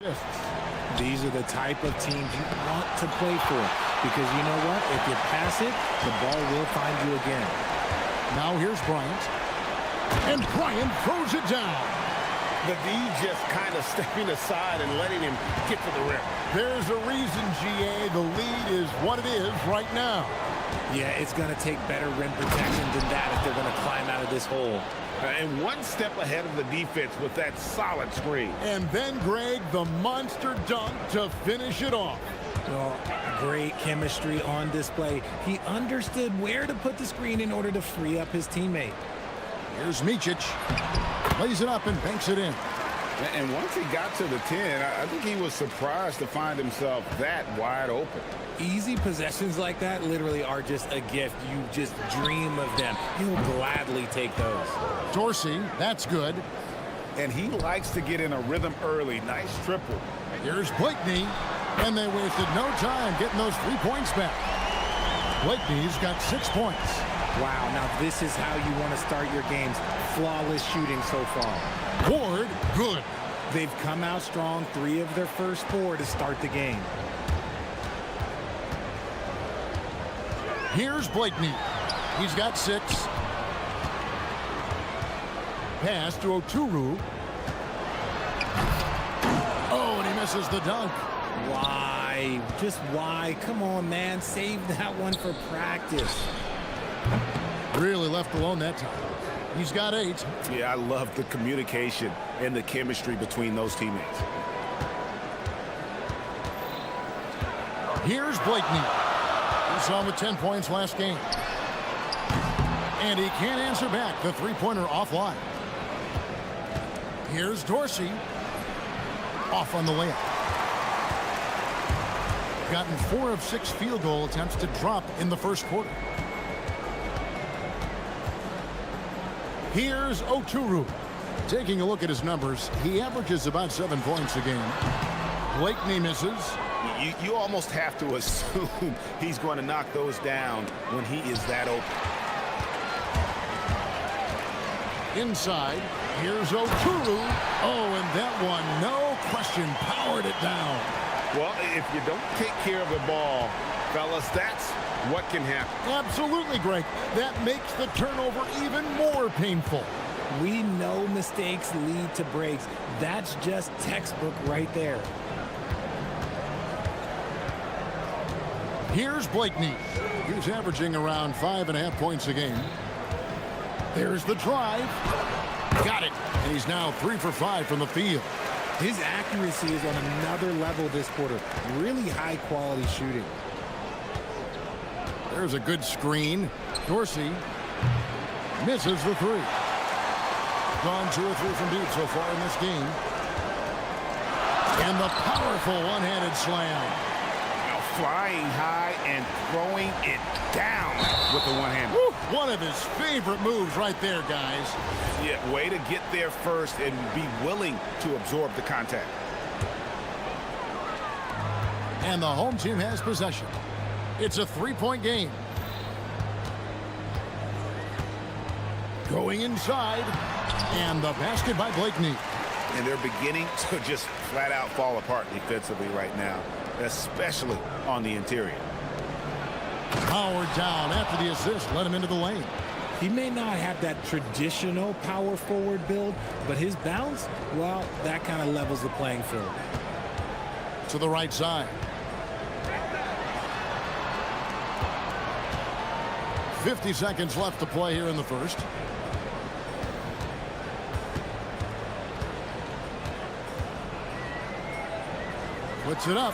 These are the type of teams you want to play for, because you know what? If you pass it, the ball will find you again. Now here's Bryant. And Bryant throws it down. The D just kind of stepping aside and letting him get to the rim. There's a reason, GA, the lead is what it is right now. Yeah, it's going to take better rim protection than that if they're going to climb out of this hole. And one step ahead of the defense with that solid screen. And then, Greg, the monster dunk to finish it off. Well, great chemistry on display. He understood where to put the screen in order to free up his teammate. Here's Micic. Plays it up and banks it in. And once he got to the 10, I think he was surprised to find himself that wide open. Easy possessions like that literally are just a gift. You just dream of them. He'll gladly take those. Dorsey, that's good. And he likes to get in a rhythm early. Nice triple. Here's Blakeney. And they wasted no time getting those 3 points back. Blakeney's got 6 points. Wow, now this is how you want to start your games. Flawless shooting so far. Ward, good. They've come out strong, 3 of their first 4 to start the game. Here's Blakeney. He's got 6. Pass to Oturu. Oh, and he misses the dunk. Why? Just why? Come on, man. Save that one for practice. Really left alone that time. He's got 8. Yeah, I love the communication and the chemistry between those teammates. Here's Blakeney. We saw him with 10 points last game. And he can't answer back. The three-pointer offline. Here's Dorsey. Off on the layup. Gotten 4 of 6 field goal attempts to drop in the first quarter. Here's Oturu. Taking a look at his numbers, he averages about 7 points a game. Blakeney misses. You almost have to assume he's going to knock those down when he is that open. Inside, here's Oturu. Oh, and that one, no question, powered it down. Well, if you don't take care of the ball, fellas, that's what can happen. Absolutely, Greg. That makes the turnover even more painful. We know mistakes lead to breaks. That's just textbook right there. Here's Blakeney. He's averaging around 5.5 points a game. There's the drive. Got it. And he's now 3 for 5 from the field. His accuracy is on another level this quarter. Really high quality shooting. There's a good screen. Dorsey misses the 3. Gone 2 or 3 from deep so far in this game. And the powerful one-handed slam. Flying high and throwing it down with the one-hand. One of his favorite moves right there, guys. Yeah, way to get there first and be willing to absorb the contact. And the home team has possession. It's a 3-point game. Going inside. And the basket by Blakeney. And they're beginning to just flat out fall apart defensively right now, especially on the interior. Power down after the assist led him into the lane. He may not have that traditional power forward build, but his bounce, well, that kind of levels the playing field. To the right side. 50 seconds left to play here in the first. Puts it up.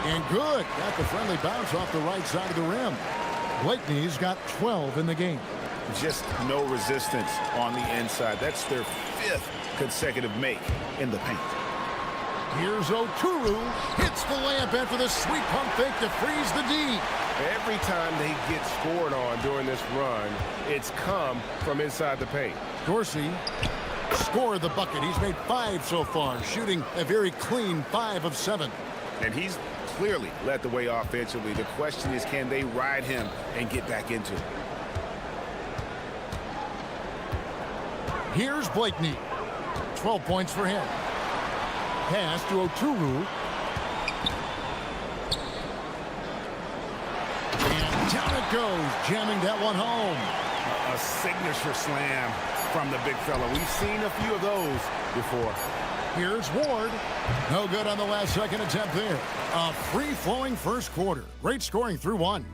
And good. Got the friendly bounce off the right side of the rim. Blakeney's got 12 in the game. Just no resistance on the inside. That's their 5th consecutive make in the paint. Here's Oturu. Hits the layup after the sweet pump fake to freeze the D. Every time they get scored on during this run, it's come from inside the paint. Dorsey scored the bucket. He's made 5 so far, shooting a very clean 5 of 7. And he's clearly led the way offensively. The question is, can they ride him and get back into it? Here's Blakeney. 12 points for him. Pass to Oturu. And down it goes, jamming that one home. A signature slam from the big fella. We've seen a few of those before. Here's Ward. No good on the last second attempt there. A free-flowing first quarter. Great scoring through one.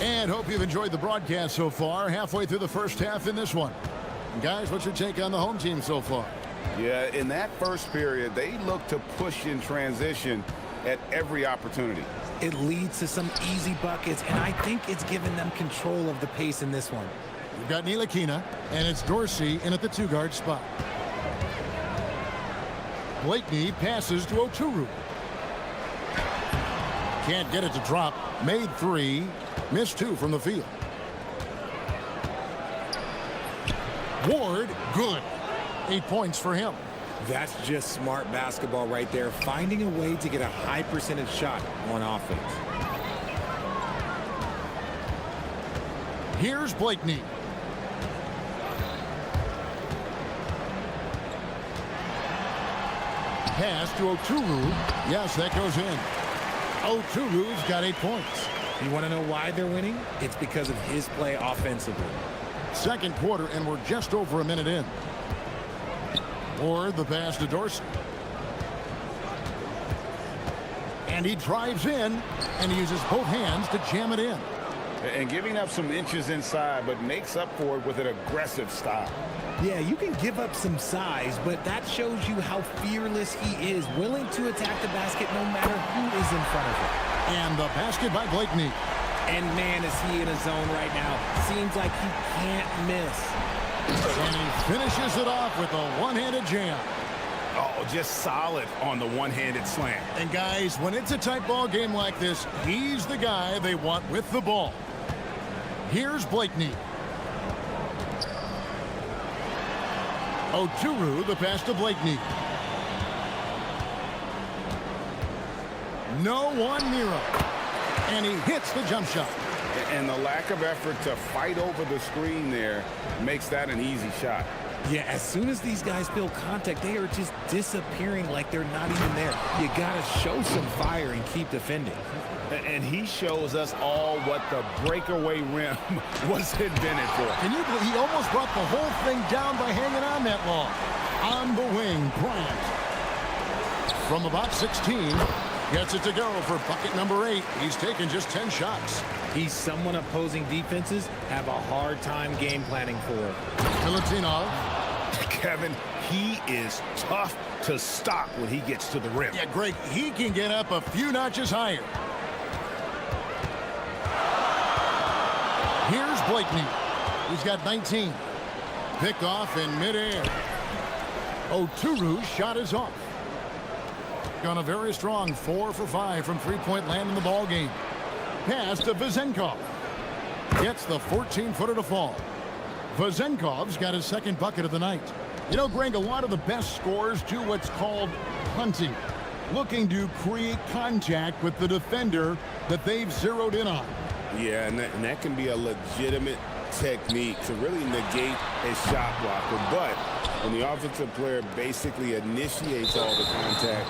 And hope you've enjoyed the broadcast so far. Halfway through the first half in this one. Guys, what's your take on the home team so far? Yeah, in that first period, they look to push in transition at every opportunity. It leads to some easy buckets, and I think it's given them control of the pace in this one. We've got Ntilikina, and it's Dorsey in at the two-guard spot. Blakeney passes to Oturu. Can't get it to drop. Made three. Missed two from the field. Ward, good. 8 points for him. That's just smart basketball right there, finding a way to get a high percentage shot on offense. Here's Blakeney. Pass to Oturu. Yes, that goes in. Oturu's got 8 points. You want to know why they're winning? It's because of his play offensively. Second quarter, and we're just over a minute in. Ward, the pass to Dorsey. And he drives in, and he uses both hands to jam it in. And giving up some inches inside, but makes up for it with an aggressive style. Yeah, you can give up some size, but that shows you how fearless he is, willing to attack the basket no matter who is in front of him. And the basket by Blakeney. And man, is he in a zone right now. Seems like he can't miss. And he finishes it off with a one-handed jam. Oh, just solid on the one-handed slam. And guys, when it's a tight ball game like this, he's the guy they want with the ball. Here's Blakeney. Oturu, the pass to Blakeney. No one near him. And he hits the jump shot. And the lack of effort to fight over the screen there makes that an easy shot. Yeah, as soon as these guys feel contact, they are just disappearing like they're not even there. You got to show some fire and keep defending. And he shows us all what the breakaway rim was invented for. Can you believe he almost brought the whole thing down by hanging on that long? On the wing, Bryant. From about 16, gets it to go for bucket number 8. He's taken just 10 shots. He's someone opposing defenses have a hard time game planning for. Milutinov. Kevin, he is tough to stop when he gets to the rim. Yeah, Greg, he can get up a few notches higher. Here's Blakeney. He's got 19. Picked off in midair. Oturu's shot is off. Gone a very strong 4 for 5 from three-point land in the ball game. Pass to Vezenkov. Gets the 14-footer to fall. Vezenkov's got his second bucket of the night. You know, Greg, a lot of the best scorers do what's called hunting. Looking to create contact with the defender that they've zeroed in on. Yeah, and that can be a legitimate technique to really negate a shot blocker. But when the offensive player basically initiates all the contact,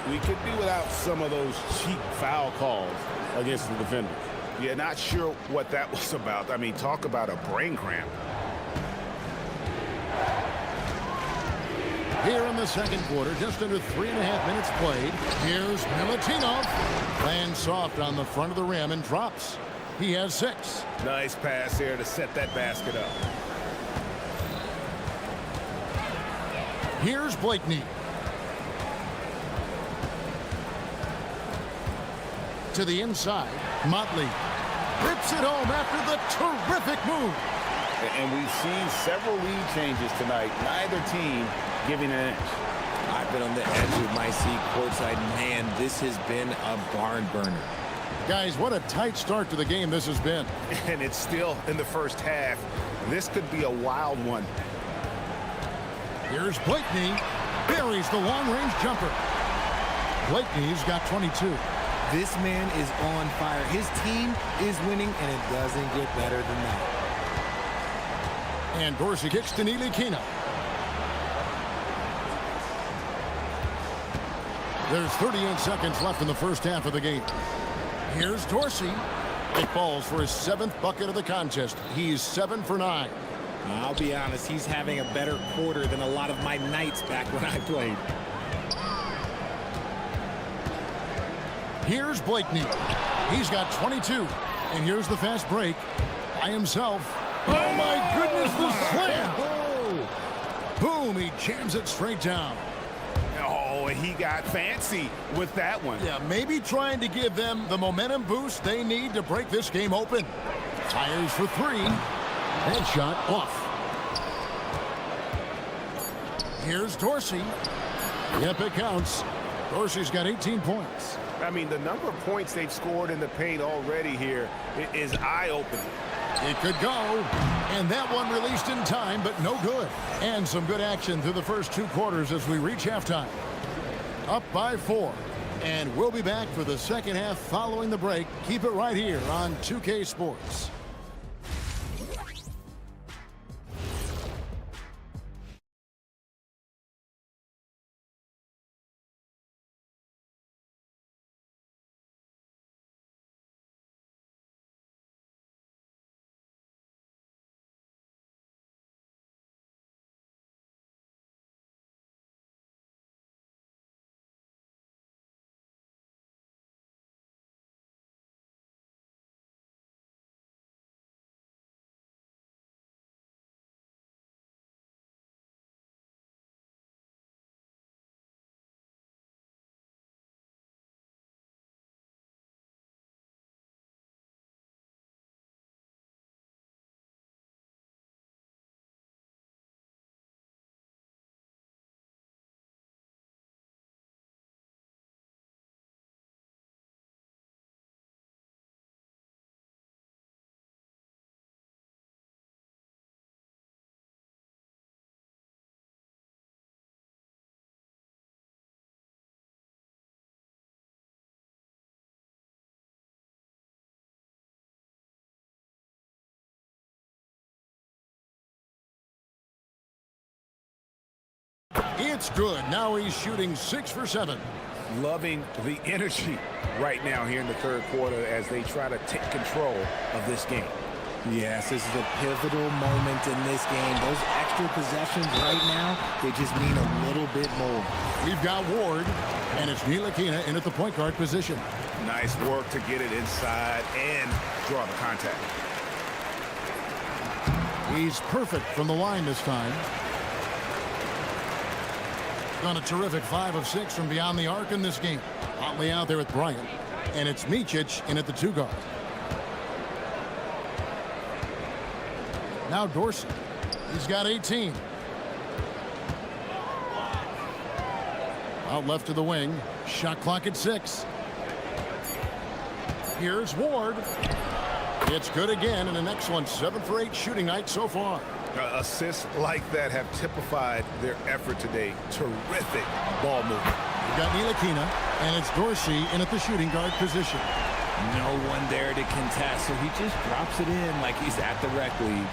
we could do without some of those cheap foul calls against the defender. Yeah, not sure what that was about. I mean, talk about a brain cramp. Here in the second quarter, just under 3.5 minutes played. Here's Milutinov. Lands soft on the front of the rim and drops. He has 6. Nice pass here to set that basket up. Here's Blakeney. To the inside, Motley rips it home after the terrific move. And we've seen several lead changes tonight. Neither team giving an inch. I've been on the edge of my seat courtside. Man, this has been a barn burner. Guys, what a tight start to the game this has been. And it's still in the first half. This could be a wild one. Here's Blakeney. Buries the long-range jumper. Blakeney's got 22. This man is on fire. His team is winning, and it doesn't get better than that. And Dorsey kicks to Nilikina. There's 38 seconds left in the first half of the game. Here's Dorsey. It falls for his 7th bucket of the contest. He's 7 for 9. I'll be honest, he's having a better quarter than a lot of my nights back when I played. Here's Blakeney. He's got 22. And here's the fast break by himself. Oh, my goodness, the slam. Oh. Boom, he jams it straight down. Oh, he got fancy with that one. Yeah, maybe trying to give them the momentum boost they need to break this game open. Fires for 3. That shot off. Here's Dorsey. Yep, it counts. Dorsey's got 18 points. I mean, the number of points they've scored in the paint already here is eye-opening. It could go, and that one released in time, but no good. And some good action through the first 2 quarters as we reach halftime. Up by 4, and we'll be back for the second half following the break. Keep it right here on 2K Sports. It's good. Now he's shooting 6 for 7. Loving the energy right now here in the third quarter as they try to take control of this game. Yes, this is a pivotal moment in this game. Those extra possessions right now, they just mean a little bit more. We've got Ward, and it's Nilikina in at the point guard position. Nice work to get it inside and draw the contact. He's perfect from the line this time. Done a terrific 5 of 6 from beyond the arc in this game. Hotly out there with Bryant. And it's Micic in at the 2 guard. Now Dorsey. He's got 18. Out left to the wing. Shot clock at 6. Here's Ward. It's good again, and an excellent 7 for 8 shooting night so far. Assists like that have typified their effort today. Terrific ball movement. We've got Nilikina, and it's Dorsey in at the shooting guard position. No one there to contest, so he just drops it in like he's at the rec league.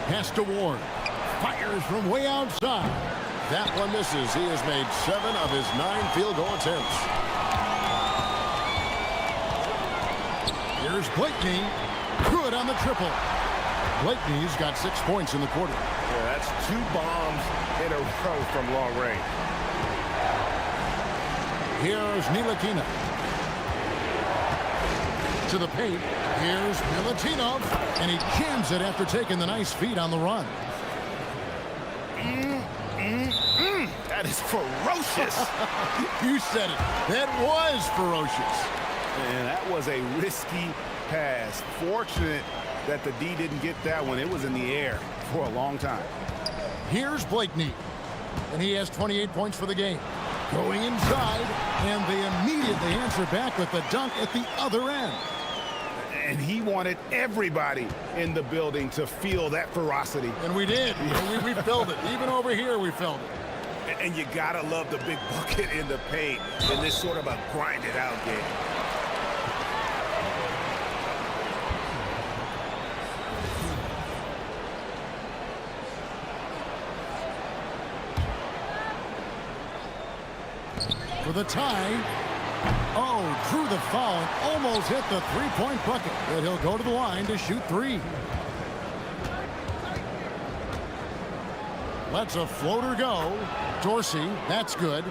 Pass to Ward. Fires from way outside. That one misses. He has made 7 of his 9 field goal attempts. Here's Blakeney. Good on the triple. Blakeney's got 6 points in the quarter. Yeah, that's 2 bombs in a row from long range. Here's Nilikina. To the paint. Here's Milutinov. And he jams it after taking the nice feed on the run. That is ferocious. You said it. That was ferocious. And that was a risky pass. Fortunate that the D didn't get that one. It was in the air for a long time. Here's Blakeney. And he has 28 points for the game. Going inside, and they immediately answer back with the dunk at the other end. And he wanted everybody in the building to feel that ferocity. And we did. We felt it. Even over here, we felt it. And you gotta love the big bucket in the paint in this sort of a grinded out game. for the tie. Oh, drew the foul and almost hit the three-point bucket. But he'll go to the line to shoot three. Lets a floater go. Dorsey, that's good.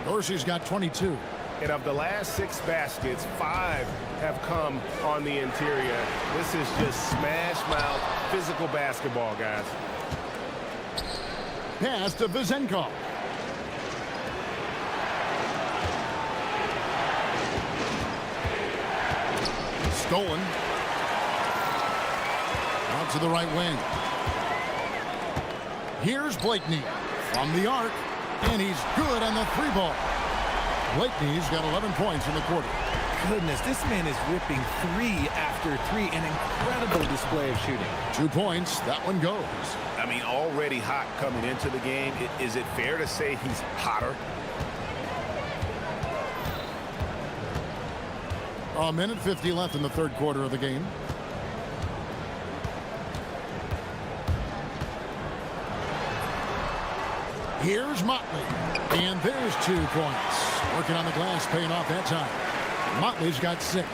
Dorsey's got 22. And of the last 6 baskets, 5 have come on the interior. This is just smash mouth physical basketball, guys. Pass to Vizenkov. Stolen. Out to the right wing. Here's Blakeney from the arc, and he's good on the 3-ball. Blakeney's got 11 points in the quarter. Goodness, this man is ripping 3 after 3. An incredible display of shooting. 2 points. That one goes. I mean, already hot coming into the game. Is it fair to say he's hotter? A minute 50 left in the third quarter of the game. Here's Motley. And there's 2 points. Working on the glass, paying off that time. Motley's got 6.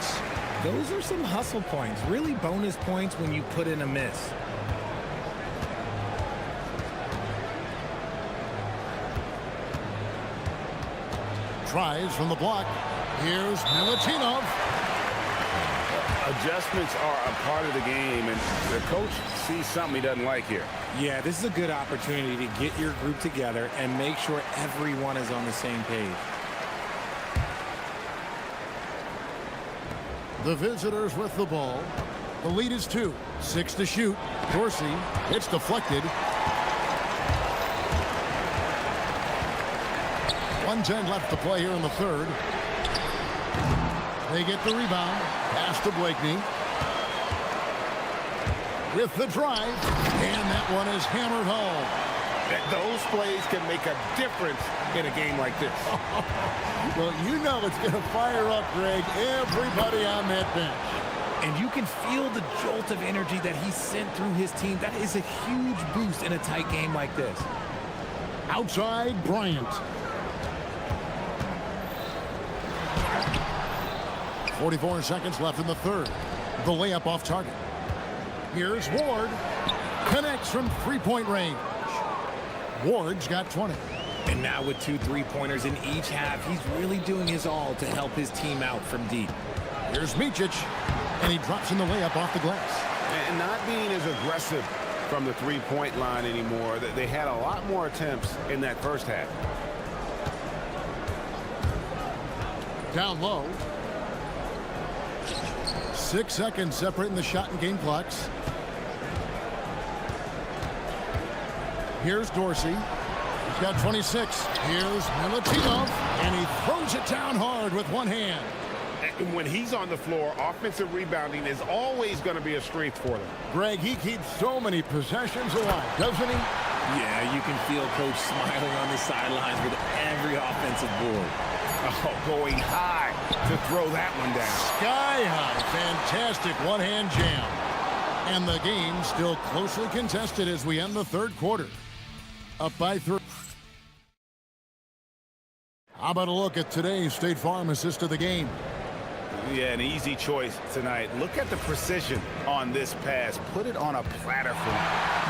Those are some hustle points. Really bonus points when you put in a miss. Tries from the block. Here's Milutinov. Adjustments are a part of the game, and the coach sees something he doesn't like here. Yeah, this is a good opportunity to get your group together and make sure everyone is on the same page. The visitors with the ball. The lead is 2. 6 to shoot. Dorsey. It's deflected. 1:10 left to play here in the third. They get the rebound. Pass to Blakeney. With the drive. And that one is hammered home. Those plays can make a difference in a game like this. Well, you know it's going to fire up, Greg, everybody on that bench. And you can feel the jolt of energy that he sent through his team. That is a huge boost in a tight game like this. Outside, Bryant. 44 seconds left in the third. The layup off target. Here's Ward. Connects from 3-point range. Ward's got 20. And now with 2 3-pointers in each half, he's really doing his all to help his team out from deep. Here's Micic. And he drops in the layup off the glass. And not being as aggressive from the 3-point line anymore. They had a lot more attempts in that first half. Down low. 6 seconds separating the shot and game clocks. Here's Dorsey. He's got 26. Here's Milutinov. And he throws it down hard with one hand. And when he's on the floor, offensive rebounding is always going to be a strength for them. Greg, he keeps so many possessions alive, doesn't he? Yeah, you can feel Coach smiling on the sidelines with every offensive board. Oh, going high to throw that one down. Sky high. Fantastic one-hand jam. And the game still closely contested as we end the third quarter. Up by 3. How about a look at today's State Farm assist of the game? Yeah, an easy choice tonight. Look at the precision on this pass. Put it on a platter for him.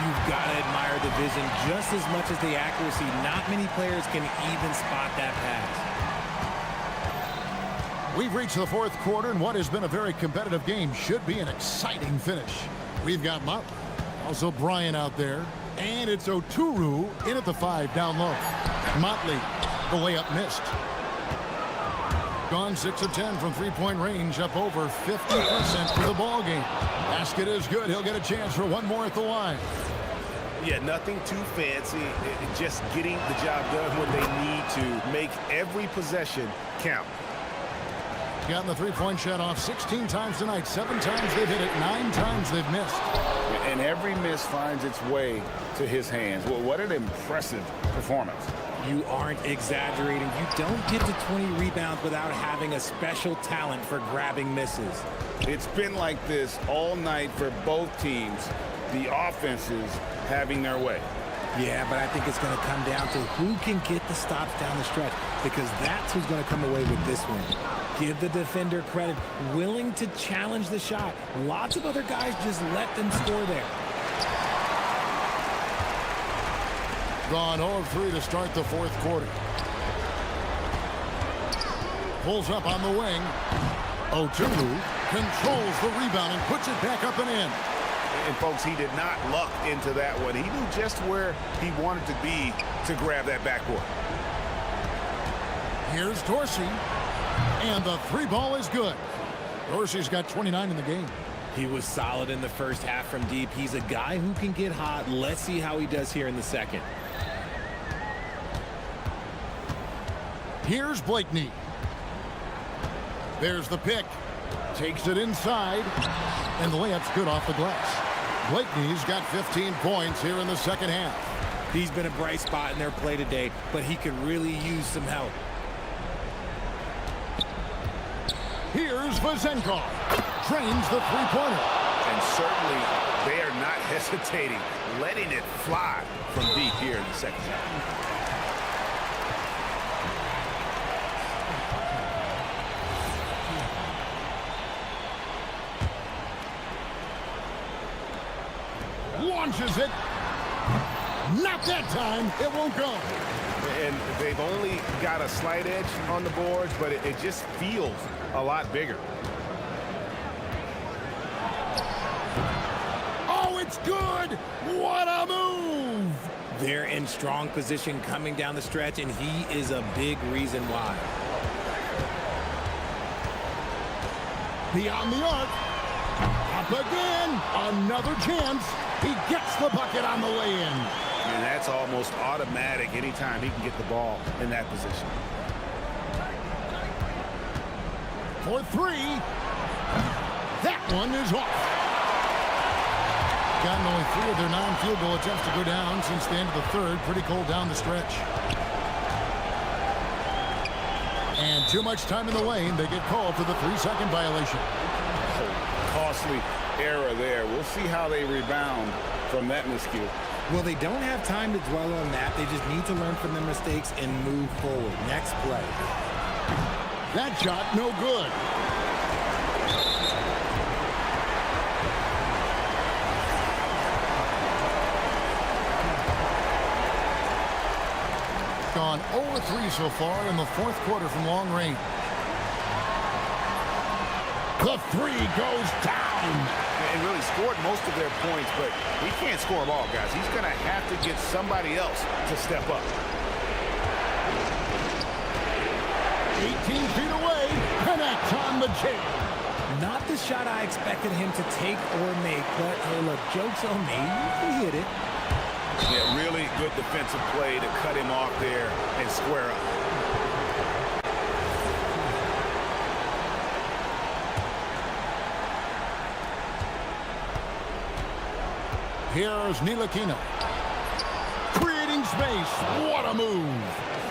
You've got to admire the vision just as much as the accuracy. Not many players can even spot that pass. We've reached the fourth quarter, and what has been a very competitive game should be an exciting finish. We've got Motley, also Bryant out there, and it's Oturu in at the 5 down low. Motley, the layup missed. Gone 6 of 10 from 3-point range, up over 50% for the ball game. Basket is good. He'll get a chance for one more at the line. Yeah, nothing too fancy. Just getting the job done when they need to. Make every possession count. Gotten the 3-point shot off 16 times tonight. 7 times they've hit it. 9 times they've missed. And every miss finds its way to his hands. Well, what an impressive performance. You aren't exaggerating. You don't get to 20 rebounds without having a special talent for grabbing misses. It's been like this all night for both teams. The offenses having their way. Yeah, but I think it's going to come down to who can get the stops down the stretch, because that's who's going to come away with this one. Give the defender credit, willing to challenge the shot. Lots of other guys just let them score there. Gone 0-3 to start the fourth quarter. Pulls up on the wing. Oturu controls the rebound and puts it back up and in. And folks, he did not luck into that one. He knew just where he wanted to be to grab that backboard. Here's Dorsey. And the three ball is good. Dorsey's got 29 in the game. He was solid in the first half from deep. He's a guy who can get hot. Let's see how he does here in the second. Here's Blakeney. There's the pick. Takes it inside. And the layup's good off the glass. Blakeney's got 15 points here in the second half. He's been a bright spot in their play today, but he could really use some help. Here's Vazenkov. Drains the three-pointer. And certainly they are not hesitating, letting it fly from deep here in the second half. Launches it. Not that time. It won't go. And they've only got a slight edge on the boards, but it just feels a lot bigger. Oh, it's good. What a move. They're in strong position coming down the stretch, and he is a big reason why. Beyond the arc. Up again. Another chance. He gets the bucket on the way-in. And that's almost automatic anytime he can get the ball in that position. For three. That one is off. Gotten only 3 of their non-field goal attempts to go down since the end of the third. Pretty cold down the stretch. And too much time in the lane. They get called for the 3-second violation. Costly error there. We'll see how they rebound from that miscue. Well, they don't have time to dwell on that. They just need to learn from their mistakes and move forward. Next play. That shot, no good. Gone 0-3 so far in the fourth quarter from long range. The three goes down. And really scored most of their points, but he can't score them all, guys. He's going to have to get somebody else to step up. 18 feet away, connects on the jam. Not the shot I expected him to take or make, but hey, look, joke's on me. He hit it. Yeah, really good defensive play to cut him off there and square up. Here's Ntilikina. Creating space. What a move.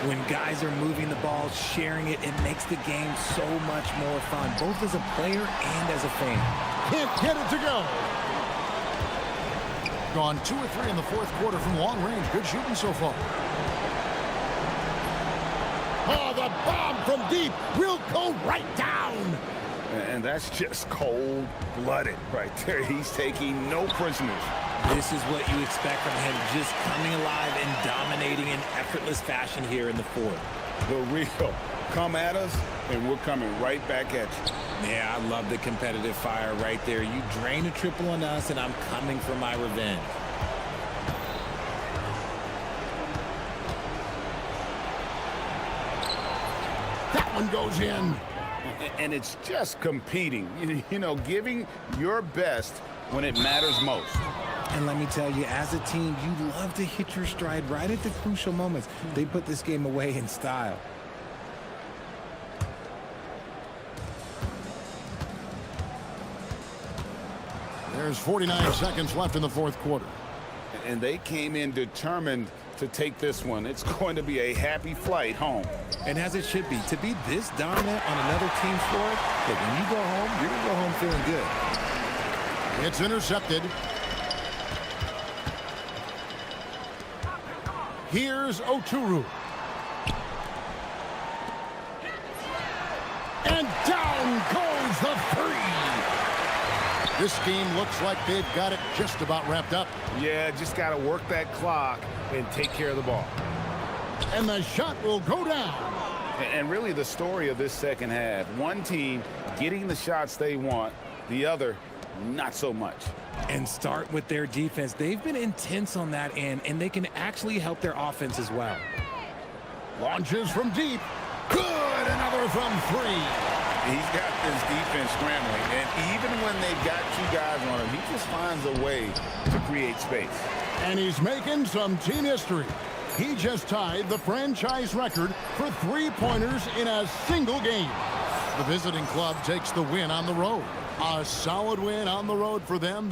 When guys are moving the ball, sharing it, it makes the game so much more fun, both as a player and as a fan. Can't get it to go. Gone 2 or 3 in the fourth quarter from long range. Good shooting so far. Oh, the bomb from deep will go right down. And that's just cold-blooded right there. He's taking no prisoners. This is what you expect from him, just coming alive and dominating in effortless fashion here in the fourth. The real come at us, and we're coming right back at you. Yeah, I love the competitive fire right there. You drain a triple on us, and I'm coming for my revenge. That one goes in. And it's just competing, you know, giving your best when it matters most. And let me tell you, as a team, you love to hit your stride right at the crucial moments. They put this game away in style. There's 49 seconds left in the fourth quarter. And they came in determined to take this one. It's going to be a happy flight home. And as it should be, to be this dominant on another team's floor, look, when you go home, you're going to go home feeling good. It's intercepted. Here's Oturu. And down goes the three. This game looks like they've got it just about wrapped up. Yeah, just got to work that clock and take care of the ball. And the shot will go down. And really the story of this second half, one team getting the shots they want, the other not so much. And start with their defense. They've been intense on that end, and they can actually help their offense as well. Launches from deep. Good, another from three. He's got this defense scrambling, and even when they've got two guys on him, he just finds a way to create space. And he's making some team history. He just tied the franchise record for three-pointers in a single game. The visiting club takes the win on the road. A solid win on the road for them.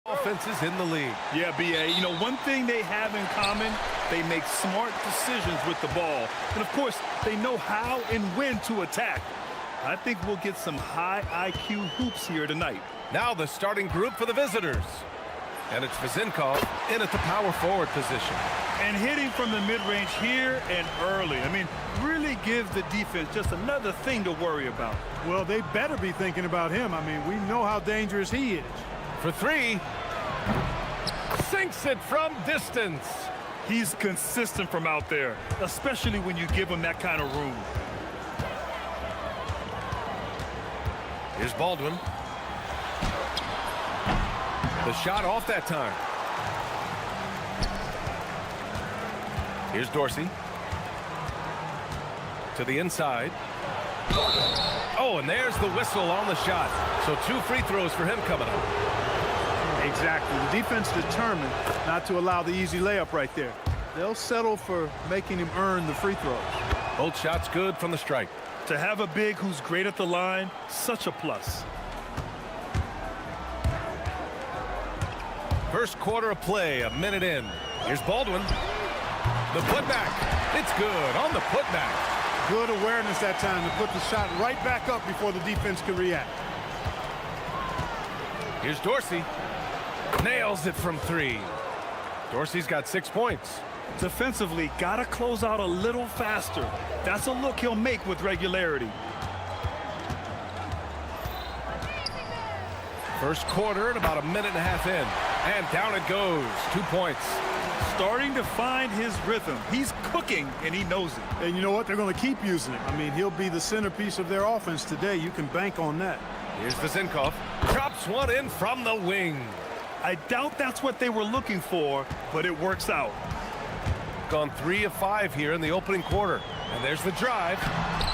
offenses in the league. Yeah, B.A., you know, one thing they have in common, they make smart decisions with the ball. And, of course, they know how and when to attack. I think we'll get some high IQ hoops here tonight. Now the starting group for the visitors. And it's Vizinkov in at the power forward position. And hitting from the mid-range here and early. I mean, really give the defense just another thing to worry about. Well, they better be thinking about him. I mean, we know how dangerous he is. For three. Sinks it from distance. He's consistent from out there, especially when you give him that kind of room. Here's Baldwin. The shot off that time. Here's Dorsey. To the inside. Oh, and there's the whistle on the shot. So 2 free throws for him coming up. Exactly. The defense determined not to allow the easy layup right there. They'll settle for making him earn the free throws. Both shots good from the strike. To have a big who's great at the line, such a plus. First quarter of play, a minute in. Here's Baldwin. The putback. It's good on the putback. Good awareness that time to put the shot right back up before the defense could react. Here's Dorsey. Nails it from 3. Dorsey's got 6 points. Defensively, gotta close out a little faster. That's a look he'll make with regularity. First quarter and about a minute and a half in. And down it goes. 2 points. Starting to find his rhythm. He's cooking, and he knows it. And you know what? They're going to keep using it. I mean, he'll be the centerpiece of their offense today. You can bank on that. Here's Vizinkov. Drops one in from the wing. I doubt that's what they were looking for, but it works out. Gone 3 of 5 here in the opening quarter. And there's the drive.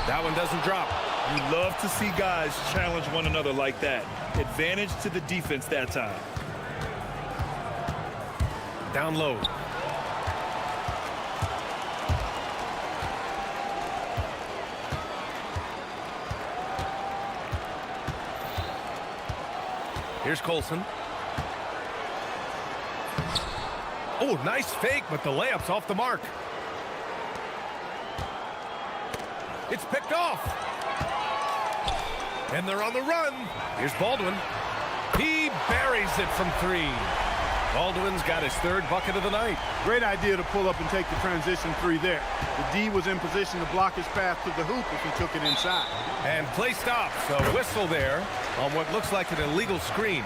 That one doesn't drop. You love to see guys challenge one another like that. Advantage to the defense that time. Down low. Here's Colson. Oh, nice fake, but the layup's off the mark. It's picked off. And they're on the run. Here's Baldwin. He buries it from 3. Baldwin's got his 3rd bucket of the night. Great idea to pull up and take the transition 3 there. The D was in position to block his path to the hoop if he took it inside. And play stops. A whistle there on what looks like an illegal screen.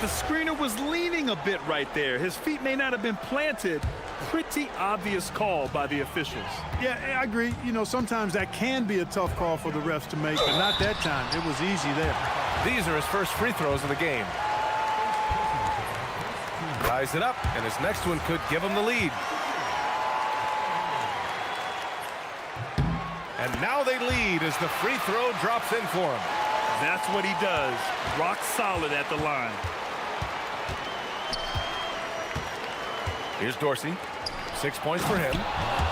The screener was leaning a bit right there. His feet may not have been planted. Pretty obvious call by the officials. Yeah, I agree. You know, sometimes that can be a tough call for the refs to make, but not that time. It was easy there. These are his first free throws of the game. Ties it up, and his next one could give him the lead. And now they lead as the free throw drops in for him. That's what he does. Rock solid at the line. Here's Dorsey. 6 points for him.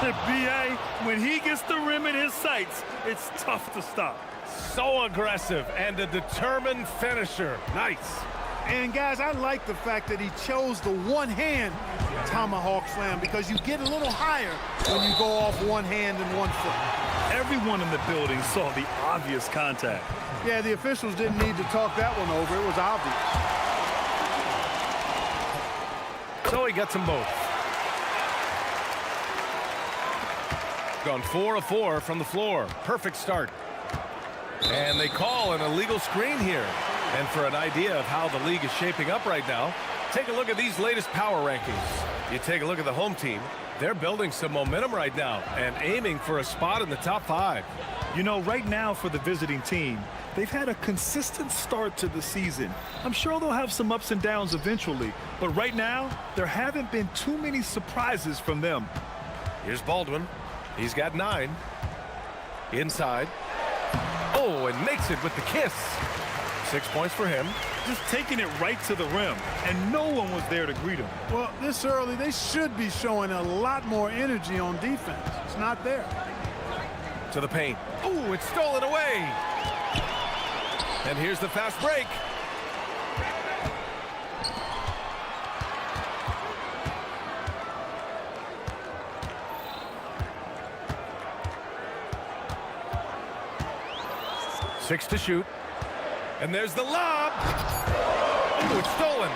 The B.A., when he gets the rim in his sights, it's tough to stop. So aggressive and a determined finisher. Nice. And, guys, I like the fact that he chose the one-hand tomahawk slam because you get a little higher when you go off one hand and 1 foot. Everyone in the building saw the obvious contact. Yeah, the officials didn't need to talk that one over. It was obvious. So he gets them both. Gone 4 of 4 from the floor. Perfect start. And they call an illegal screen here. And for an idea of how the league is shaping up right now, take a look at these latest power rankings. You take a look at the home team. They're building some momentum right now and aiming for a spot in the top 5. You know, right now for the visiting team, they've had a consistent start to the season. I'm sure they'll have some ups and downs eventually, but right now, there haven't been too many surprises from them. Here's Baldwin. He's got 9. Inside. Oh, and makes it with the kiss. 6 points for him. Just taking it right to the rim, and no one was there to greet him. Well, this early, they should be showing a lot more energy on defense. It's not there. To the paint. Oh, it's stolen away. And here's the fast break. 6 to shoot. And there's the lob. Ooh, it's stolen.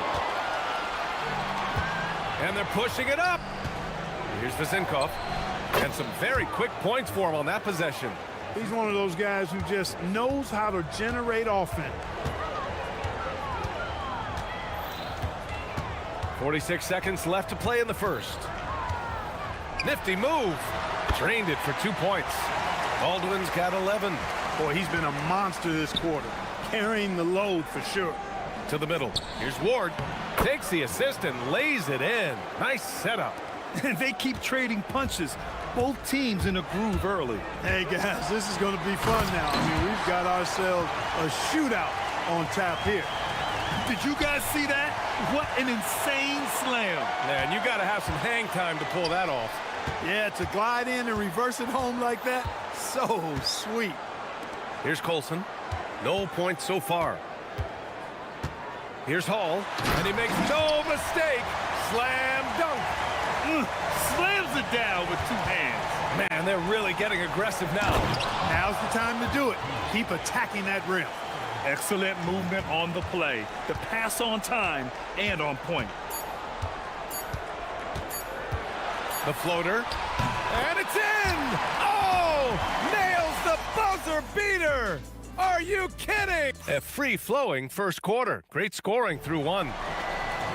And they're pushing it up. Here's Vezinkov. And some very quick points for him on that possession. He's one of those guys who just knows how to generate offense. 46 seconds left to play in the first. Nifty move. Drained it for 2 points. Baldwin's got 11. Boy, he's been a monster this quarter, carrying the load for sure. To the middle. Here's Ward. Takes the assist and lays it in. Nice setup. And they keep trading punches. Both teams in a groove early. Hey, guys, this is going to be fun now. I mean, we've got ourselves a shootout on tap here. Did you guys see that? What an insane slam. Man, you got to have some hang time to pull that off. Yeah, to glide in and reverse it home like that, so sweet. Here's Colson. No points so far. Here's Hall, and he makes no mistake. Slam dunk. Slams it down with 2 hands. Man, they're really getting aggressive now. Now's the time to do it. Keep attacking that rim. Excellent movement on the play. The pass on time and on point. The floater. And it's in! Oh! Nails the buzzer beater! Are you kidding? A free-flowing first quarter. Great scoring through 1.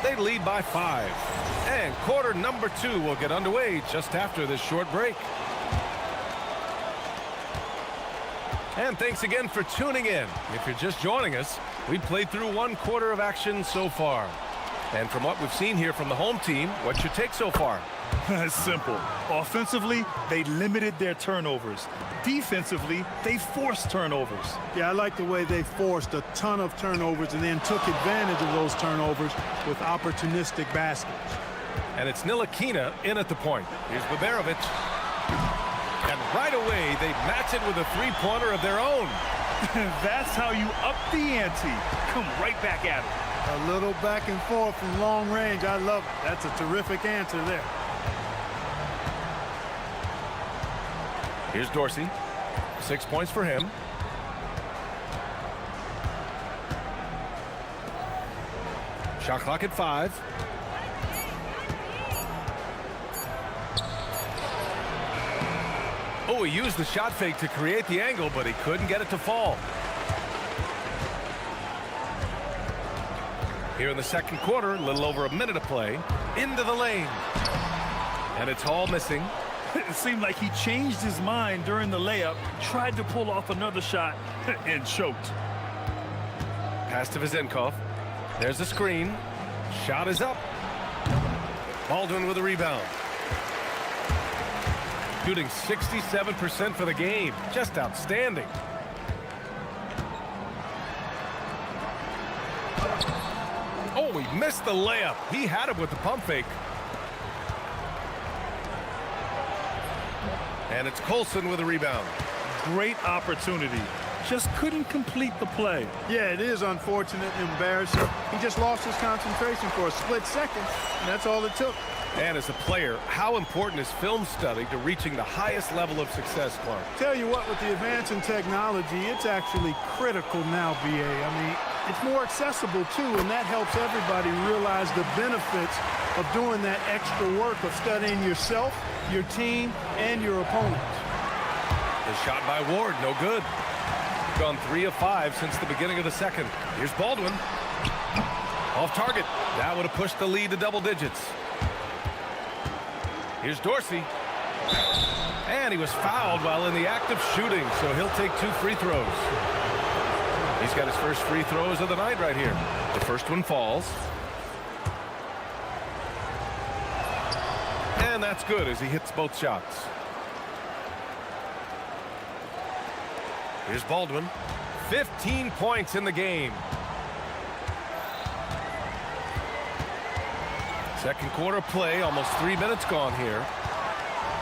They lead by 5. And quarter number 2 will get underway just after this short break. And thanks again for tuning in. If you're just joining us, we played through 1 quarter of action so far. And from what we've seen here from the home team, what's your take so far? It's simple. Offensively, they limited their turnovers. Defensively, they forced turnovers. Yeah, I like the way they forced a ton of turnovers and then took advantage of those turnovers with opportunistic baskets. And it's Ntilikina in at the point. Here's Baberovic. And right away, they match it with a 3-pointer of their own. That's how you up the ante. Come right back at it. A little back and forth from long range. I love it. That's a terrific answer there. Here's Dorsey. 6 points for him. Shot clock at 5. Oh, he used the shot fake to create the angle, but he couldn't get it to fall. Here in the second quarter, a little over a minute to play. Into the lane. And it's Hall missing. It seemed like he changed his mind during the layup, tried to pull off another shot, and choked. Pass to Vezinkov. There's the screen. Shot is up. Baldwin with a rebound. Shooting 67% for the game. Just outstanding. Oh, he missed the layup. He had it with the pump fake. And it's Colson with a rebound. Great opportunity. Just couldn't complete the play. Yeah, it is unfortunate and embarrassing. He just lost his concentration for a split second, and that's all it took. And as a player, how important is film study to reaching the highest level of success, Clark? Tell you what, with the advance in technology, it's actually critical now, BA. I mean, it's more accessible, too, and that helps everybody realize the benefits of doing that extra work of studying yourself, your team, and your opponent. The shot by Ward, no good. Gone 3 of 5 since the beginning of the second. Here's Baldwin. Off target. That would have pushed the lead to double digits. Here's Dorsey. And he was fouled while in the act of shooting, so he'll take 2 free throws. He's got his first free throws of the night right here. The first one falls. And that's good as he hits both shots. Here's Baldwin. 15 points in the game. Second quarter play, almost 3 minutes gone here.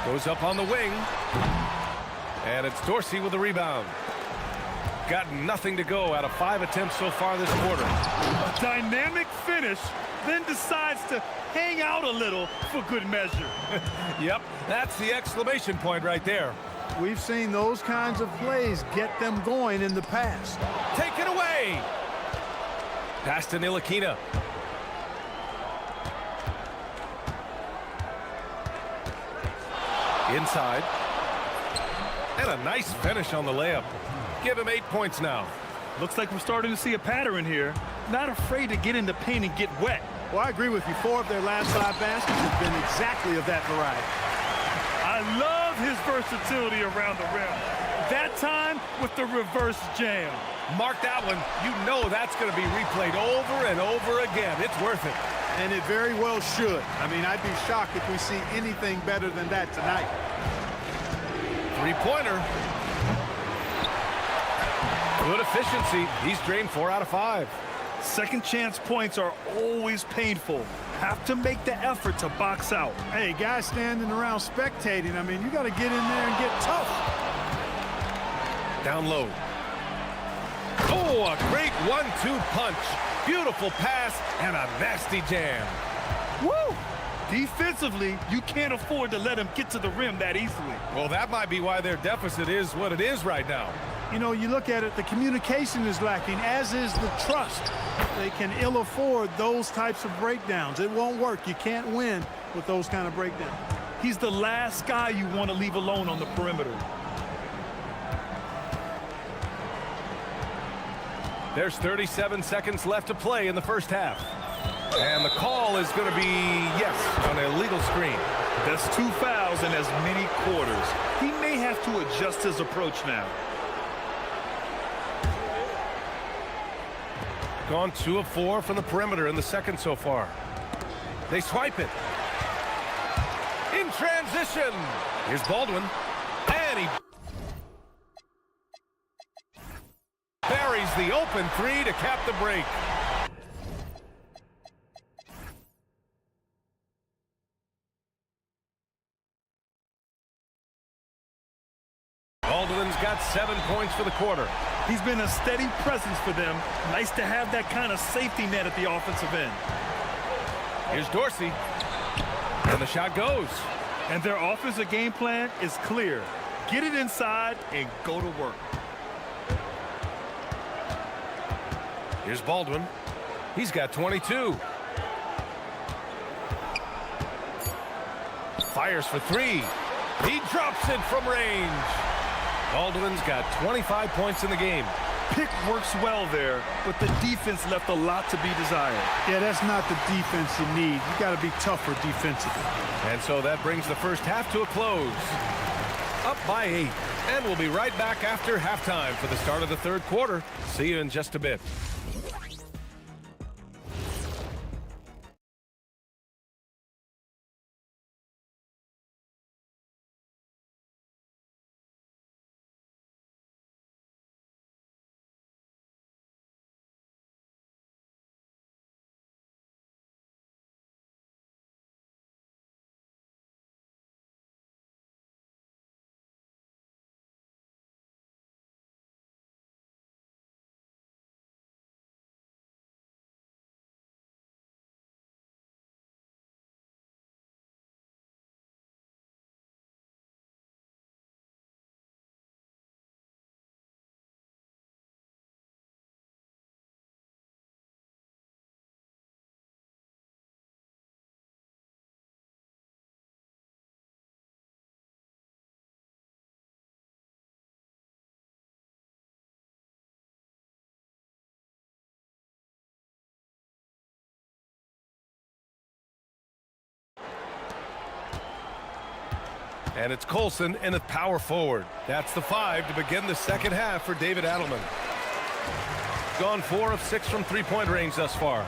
Goes up on the wing. And it's Dorsey with the rebound. Got nothing to go out of 5 attempts so far this quarter. A dynamic finish, then decides to hang out a little for good measure. Yep, that's the exclamation point right there. We've seen those kinds of plays get them going in the past. Take it away. Pass to Ntilikina. Inside. And a nice finish on the layup. Give him 8 points now. Looks like we're starting to see a pattern here. Not afraid to get in the paint and get wet. Well, I agree with you. 4 of their last 5 baskets have been exactly of that variety. I love his versatility around the rim. That time with the reverse jam. Mark that one. You know that's going to be replayed over and over again. It's worth it. And it very well should. I mean, I'd be shocked if we see anything better than that tonight. Three-pointer. Good efficiency. He's drained 4 out of 5. Second chance points are always painful. Have to make the effort to box out. Hey, guys standing around spectating, I mean, you got to get in there and get tough. Down low. Oh, a great 1-2 punch. Beautiful pass and a nasty jam. Woo! Defensively, you can't afford to let him get to the rim that easily. Well, that might be why their deficit is what it is right now. You know, you look at it, the communication is lacking, as is the trust. They can ill afford those types of breakdowns. It won't work. You can't win with those kind of breakdowns. He's the last guy you want to leave alone on the perimeter. There's 37 seconds left to play in the first half. And the call is going to be, yes, on a illegal screen. That's 2 fouls in as many quarters. He may have to adjust his approach now. Gone 2 of 4 from the perimeter in the second so far. They swipe it. In transition. Here's Baldwin. And he buries the open 3 to cap the break. Baldwin's got 7 points for the quarter. He's been a steady presence for them. Nice to have that kind of safety net at the offensive end. Here's Dorsey. And the shot goes. And their offensive game plan is clear. Get it inside and go to work. Here's Baldwin. He's got 22. Fires for 3. He drops it from range. Baldwin's got 25 points in the game. Pick works well there, but the defense left a lot to be desired. Yeah, that's not the defense you need. You got to be tougher defensively. And so that brings the first half to a close. Up by 8. And we'll be right back after halftime for the start of the third quarter. See you in just a bit. And it's Colson in at power forward. That's the 5 to begin the second half for David Adelman. Gone 4 of 6 from three-point range thus far.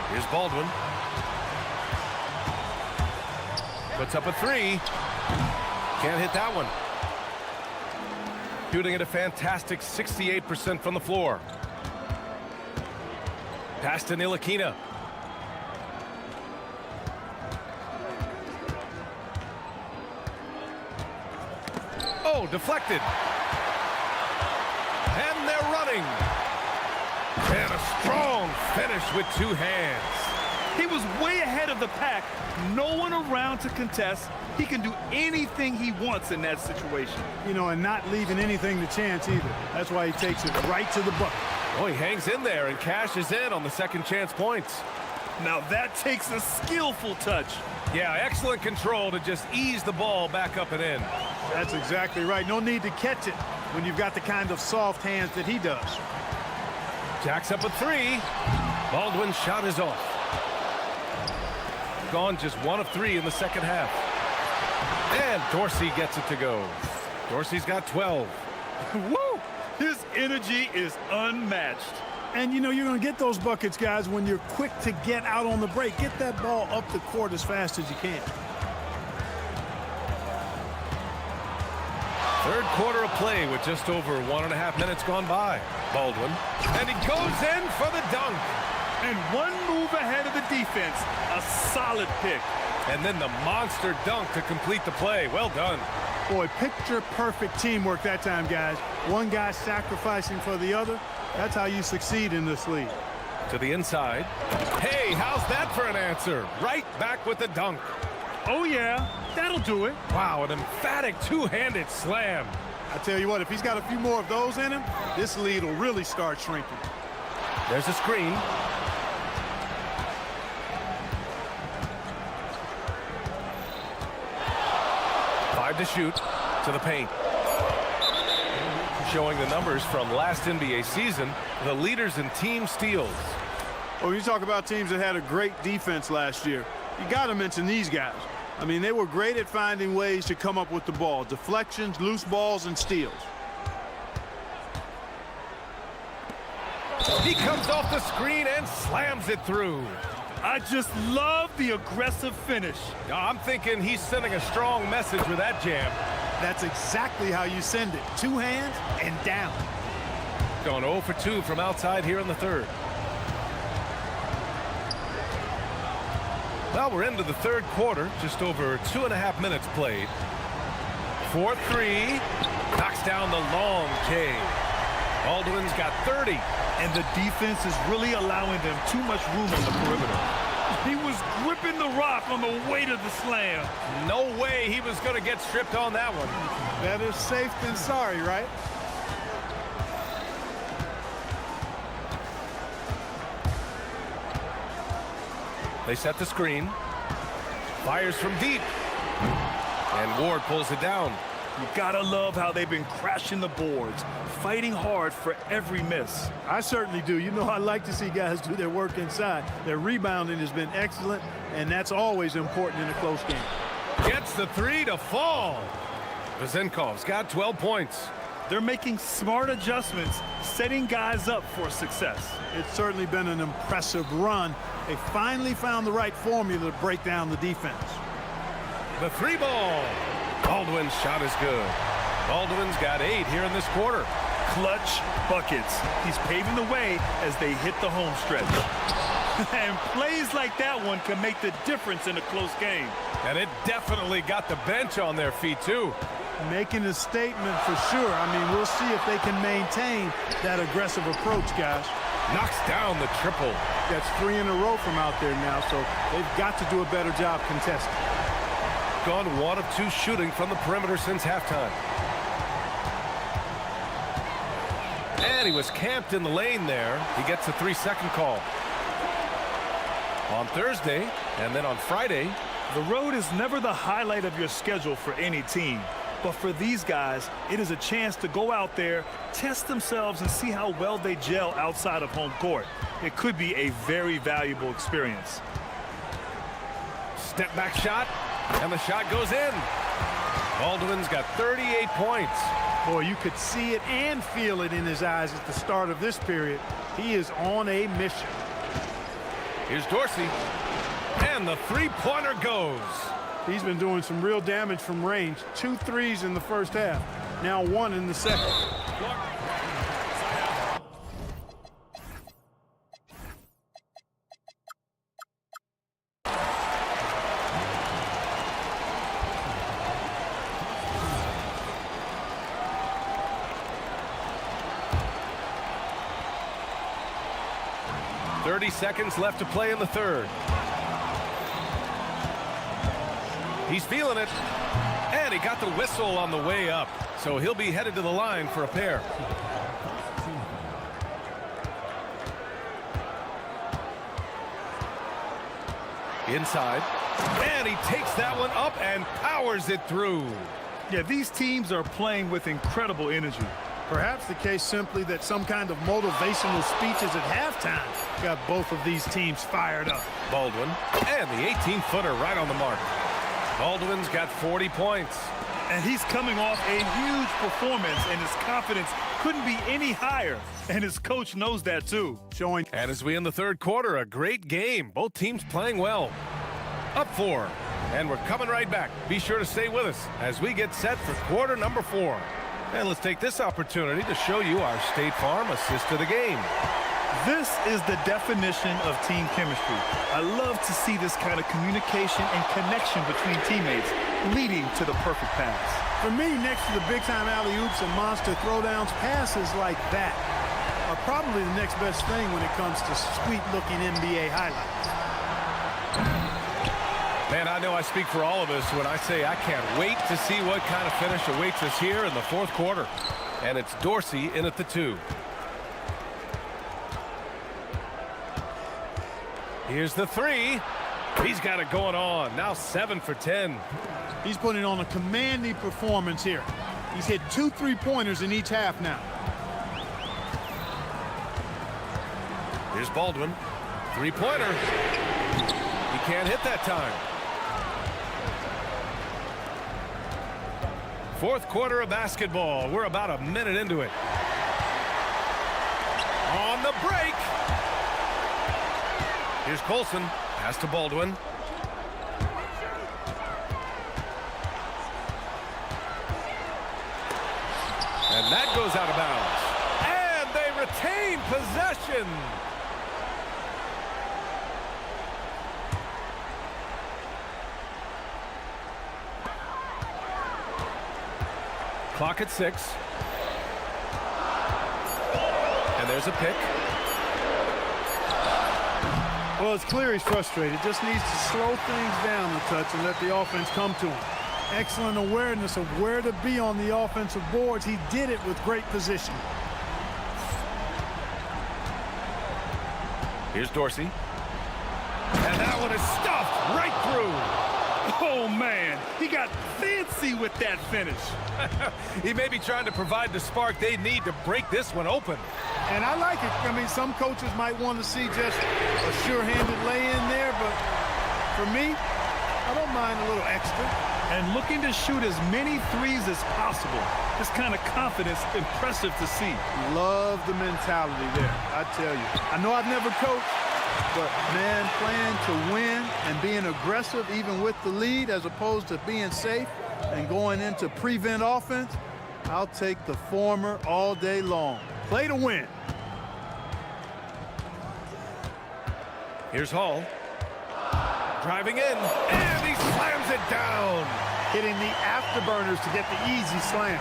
Here's Baldwin. Puts up a 3. Can't hit that one. Shooting at a fantastic 68% from the floor. Pass to Ntilikina. Oh, deflected. And they're running. And a strong finish with 2 hands. He was way ahead of the pack. No one around to contest. He can do anything he wants in that situation. You know, and not leaving anything to chance either. That's why he takes it right to the bucket. Oh, he hangs in there and cashes in on the second chance points. Now that takes a skillful touch. Yeah, excellent control to just ease the ball back up and in. That's exactly right. No need to catch it when you've got the kind of soft hands that he does. Jacks up a three. Baldwin's shot is off. Gone just 1 of 3 in the second half. And Dorsey gets it to go. Dorsey's got 12. Woo! His energy is unmatched. And, you know, you're going to get those buckets, guys, when you're quick to get out on the break. Get that ball up the court as fast as you can. Third quarter of play with just over 1.5 minutes gone by. Baldwin. And he goes in for the dunk. And one move ahead of the defense. A solid pick. And then the monster dunk to complete the play. Well done. Boy, picture-perfect teamwork that time, guys. One guy sacrificing for the other. That's how you succeed in this league. To the inside. Hey, how's that for an answer? Right back with the dunk. Oh, yeah. That'll do it. Wow, an emphatic two-handed slam. I tell you what, if he's got a few more of those in him, this lead will really start shrinking. There's a screen. To shoot to the paint. Showing the numbers from last NBA season, the leaders in team steals. Well, you talk about teams that had a great defense last year. You got to mention these guys. I mean, they were great at finding ways to come up with the ball. Deflections, loose balls, and steals. He comes off the screen and slams it through. I just love the aggressive finish. I'm thinking he's sending a strong message with that jam. That's exactly how you send it. Two hands and down. Going 0 for 2 from outside here in the third. Well, we're into the third quarter. Just over 2.5 minutes played. 4-3. Knocks down the long J. Baldwin's got 30. And the defense is really allowing them too much room on the perimeter. He was gripping the rock on the way to the slam. No way he was going to get stripped on that one. Better safe than sorry, right? They set the screen. Fires from deep. And Ward pulls it down. You gotta love how they've been crashing the boards, fighting hard for every miss. I certainly do. You know, I like to see guys do their work inside. Their rebounding has been excellent, and that's always important in a close game. Gets the three to fall. Vezenkov's got 12 points. They're making smart adjustments, setting guys up for success. It's certainly been an impressive run. They finally found the right formula to break down the defense. The three ball. Baldwin's shot is good. Baldwin's got 8 here in this quarter. Clutch buckets. He's paving the way as they hit the home stretch. And plays like that one can make the difference in a close game. And it definitely got the bench on their feet, too. Making a statement for sure. I mean, we'll see if they can maintain that aggressive approach, guys. Knocks down the triple. That's 3 in a row from out there now, so they've got to do a better job contesting. Gone 1 of 2 shooting from the perimeter since halftime. And he was camped in the lane there. He gets a 3-second call. On Thursday, and then on Friday. The road is never the highlight of your schedule for any team. But for these guys, it is a chance to go out there, test themselves, and see how well they gel outside of home court. It could be a very valuable experience. Step back shot, and the shot goes in. Baldwin's got 38 points. Boy, you could see it and feel it in his eyes at the start of this period. He is on a mission. Here's Dorsey, and the three-pointer goes. He's been doing some real damage from range. 2 threes in the first half. Now 1 in the second. 30 seconds left to play in the third. He's feeling it. And he got the whistle on the way up. So he'll be headed to the line for a pair. Inside. And he takes that one up and powers it through. Yeah, these teams are playing with incredible energy. Perhaps the case simply that some kind of motivational speeches at halftime got both of these teams fired up. Baldwin, and the 18-footer right on the mark. Baldwin's got 40 points. And he's coming off a huge performance, and his confidence couldn't be any higher. And his coach knows that, too. Showing. And as we end the third quarter, a great game. Both teams playing well. Up 4. And we're coming right back. Be sure to stay with us as we get set for quarter number 4. And let's take this opportunity to show you our State Farm assist to the game. This is the definition of team chemistry. I love to see this kind of communication and connection between teammates leading to the perfect pass. For me, next to the big-time alley-oops and monster throwdowns, passes like that are probably the next best thing when it comes to sweet-looking NBA highlights. Man, I know I speak for all of us when I say I can't wait to see what kind of finish awaits us here in the fourth quarter. And it's Dorsey in at the 2. Here's the 3. He's got it going on. Now 7 for 10. He's putting on a commanding performance here. He's hit 2 3-pointers in each half now. Here's Baldwin. 3-pointer. He can't hit that time. Fourth quarter of basketball. We're about a minute into it. On the break. Here's Colson. Pass to Baldwin. And that goes out of bounds. And they retain possession. Clock at 6. And there's a pick. Well, it's clear he's frustrated. Just needs to slow things down a touch and let the offense come to him. Excellent awareness of where to be on the offensive boards. He did it with great position. Here's Dorsey. And that one is stuffed right through. Oh, man, he got fancy with that finish. He may be trying to provide the spark they need to break this one open. And I like it. I mean, some coaches might want to see just a sure-handed lay-in there, but for me, I don't mind a little extra. And looking to shoot as many threes as possible. This kind of confidence, impressive to see. Love the mentality there, I tell you. I know I've never coached, but, man, playing to win and being aggressive even with the lead as opposed to being safe and going into prevent offense, I'll take the former all day long. Play to win. Here's Hall. Driving in, and he slams it down. Hitting the afterburners to get the easy slam.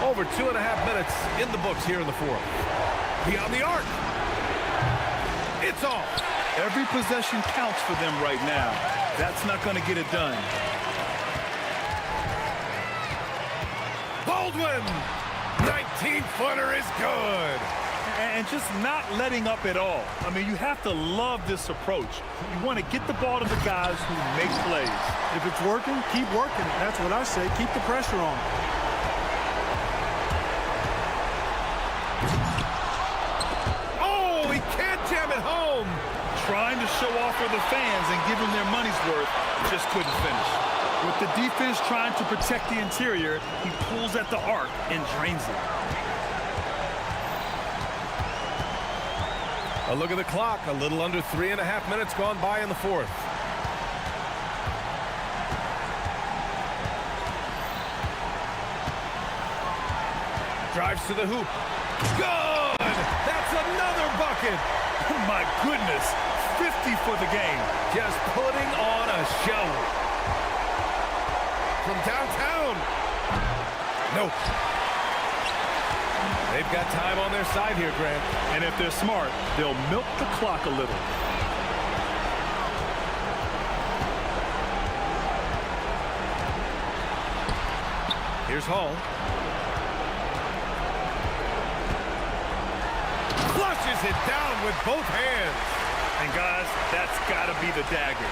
Over 2.5 minutes in the books here in the fourth. Beyond the arc. It's off. Every possession counts for them right now. That's not going to get it done. Baldwin. 19-footer is good. And just not letting up at all. I mean, you have to love this approach. You want to get the ball to the guys who make plays. If it's working, keep working it. That's what I say. Keep the pressure on. Oh, he can't jam it home. Trying to show off for the fans and give them their money's worth, just couldn't finish. With the defense trying to protect the interior, he pulls at the arc and drains it. A look at the clock. A little under 3.5 minutes gone by in the fourth. Drives to the hoop. Good! That's another bucket! Oh my goodness, 50 for the game. Just putting on a show. From downtown. Nope. They've got time on their side here, Grant. And if they're smart, they'll milk the clock a little. Here's Hall. Flushes it down with both hands. And guys, that's got to be the dagger.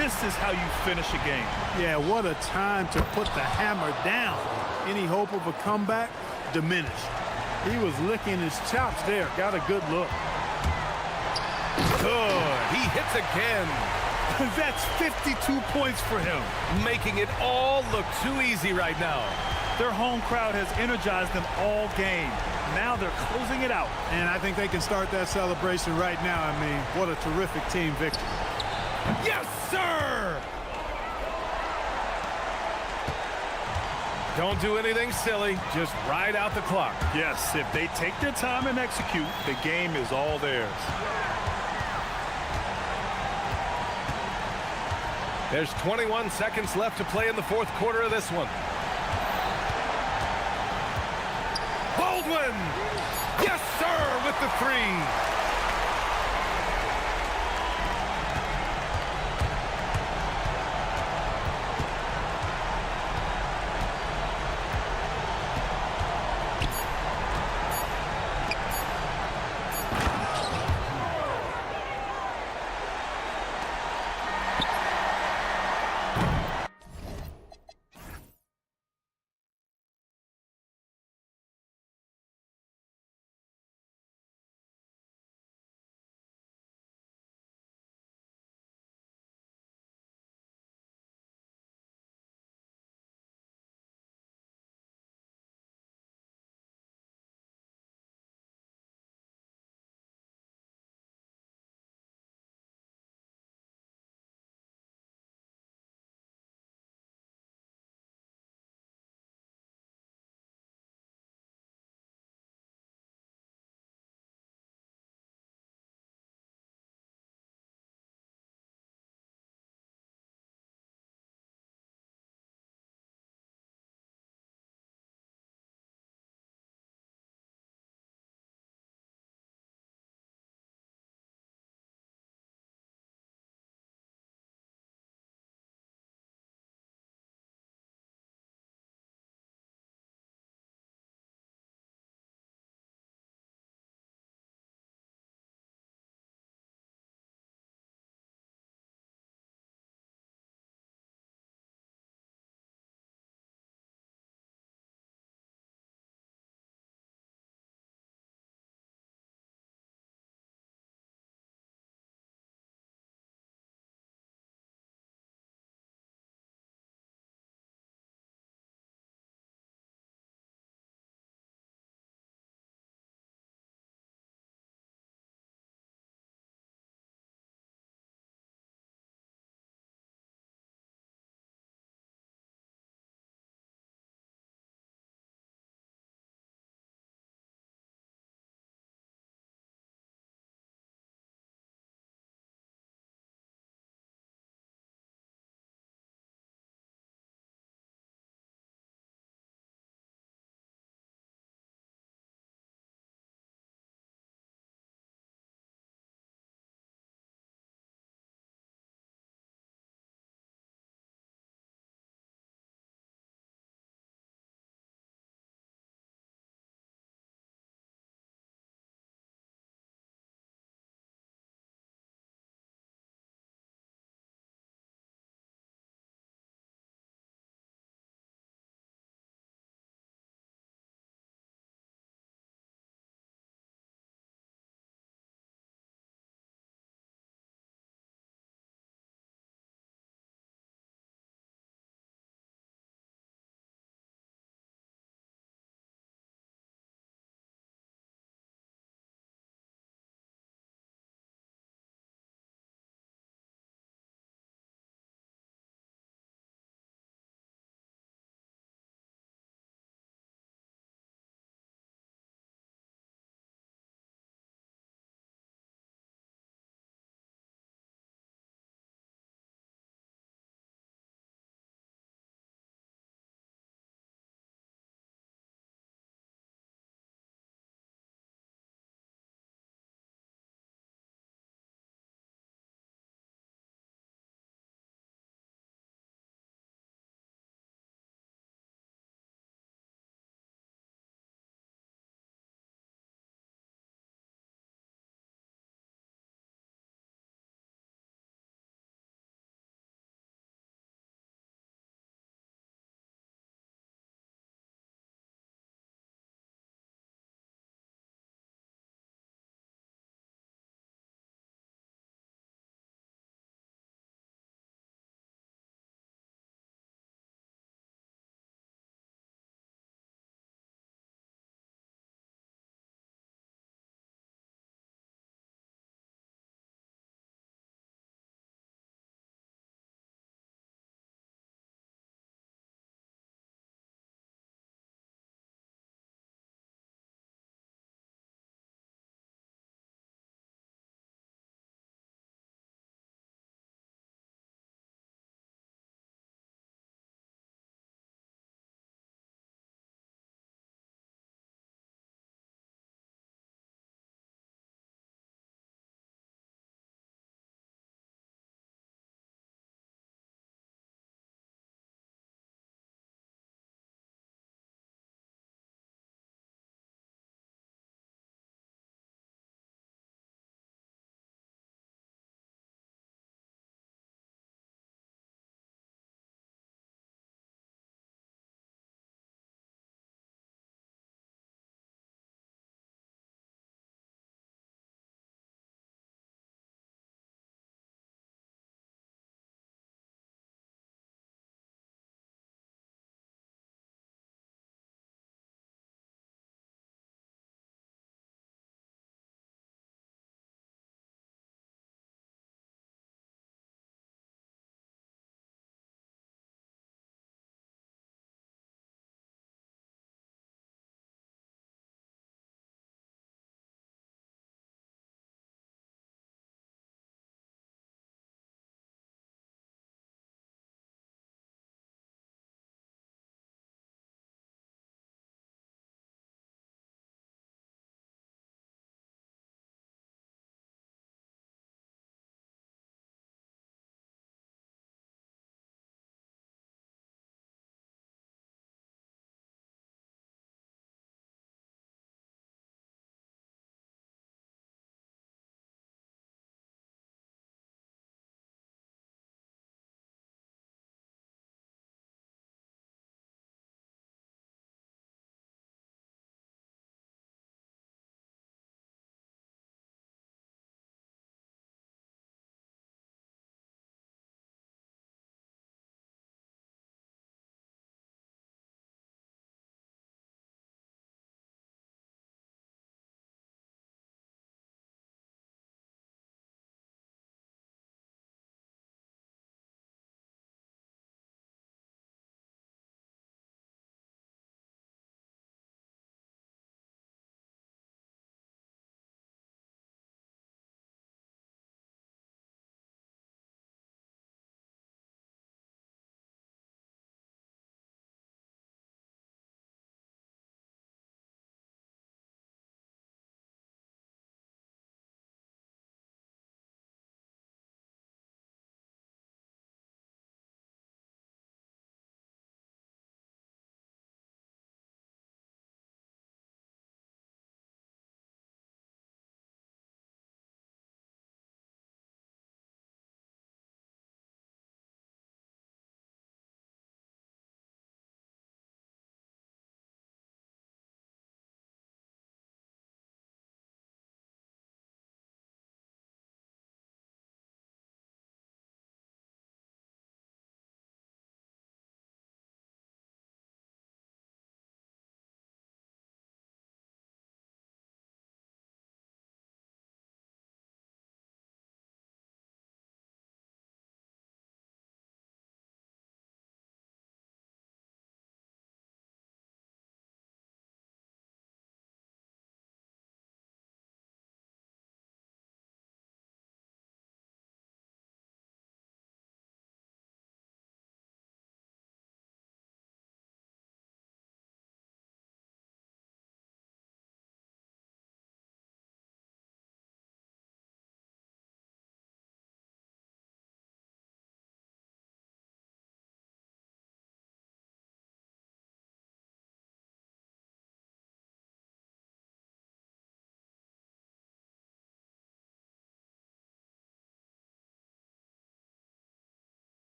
This is how you finish a game. Yeah, what a time to put the hammer down. Any hope of a comeback? Diminished. He was licking his chops there. Got a good look. Good. He hits again. That's 52 points for him. Making it all look too easy right now. Their home crowd has energized them all game. Now they're closing it out. And I think they can start that celebration right now. I mean, what a terrific team victory. Yes, sir! Don't do anything silly. Just ride out the clock. Yes, if they take their time and execute, the game is all theirs. There's 21 seconds left to play in the fourth quarter of this one. Baldwin! Yes, sir, with the three.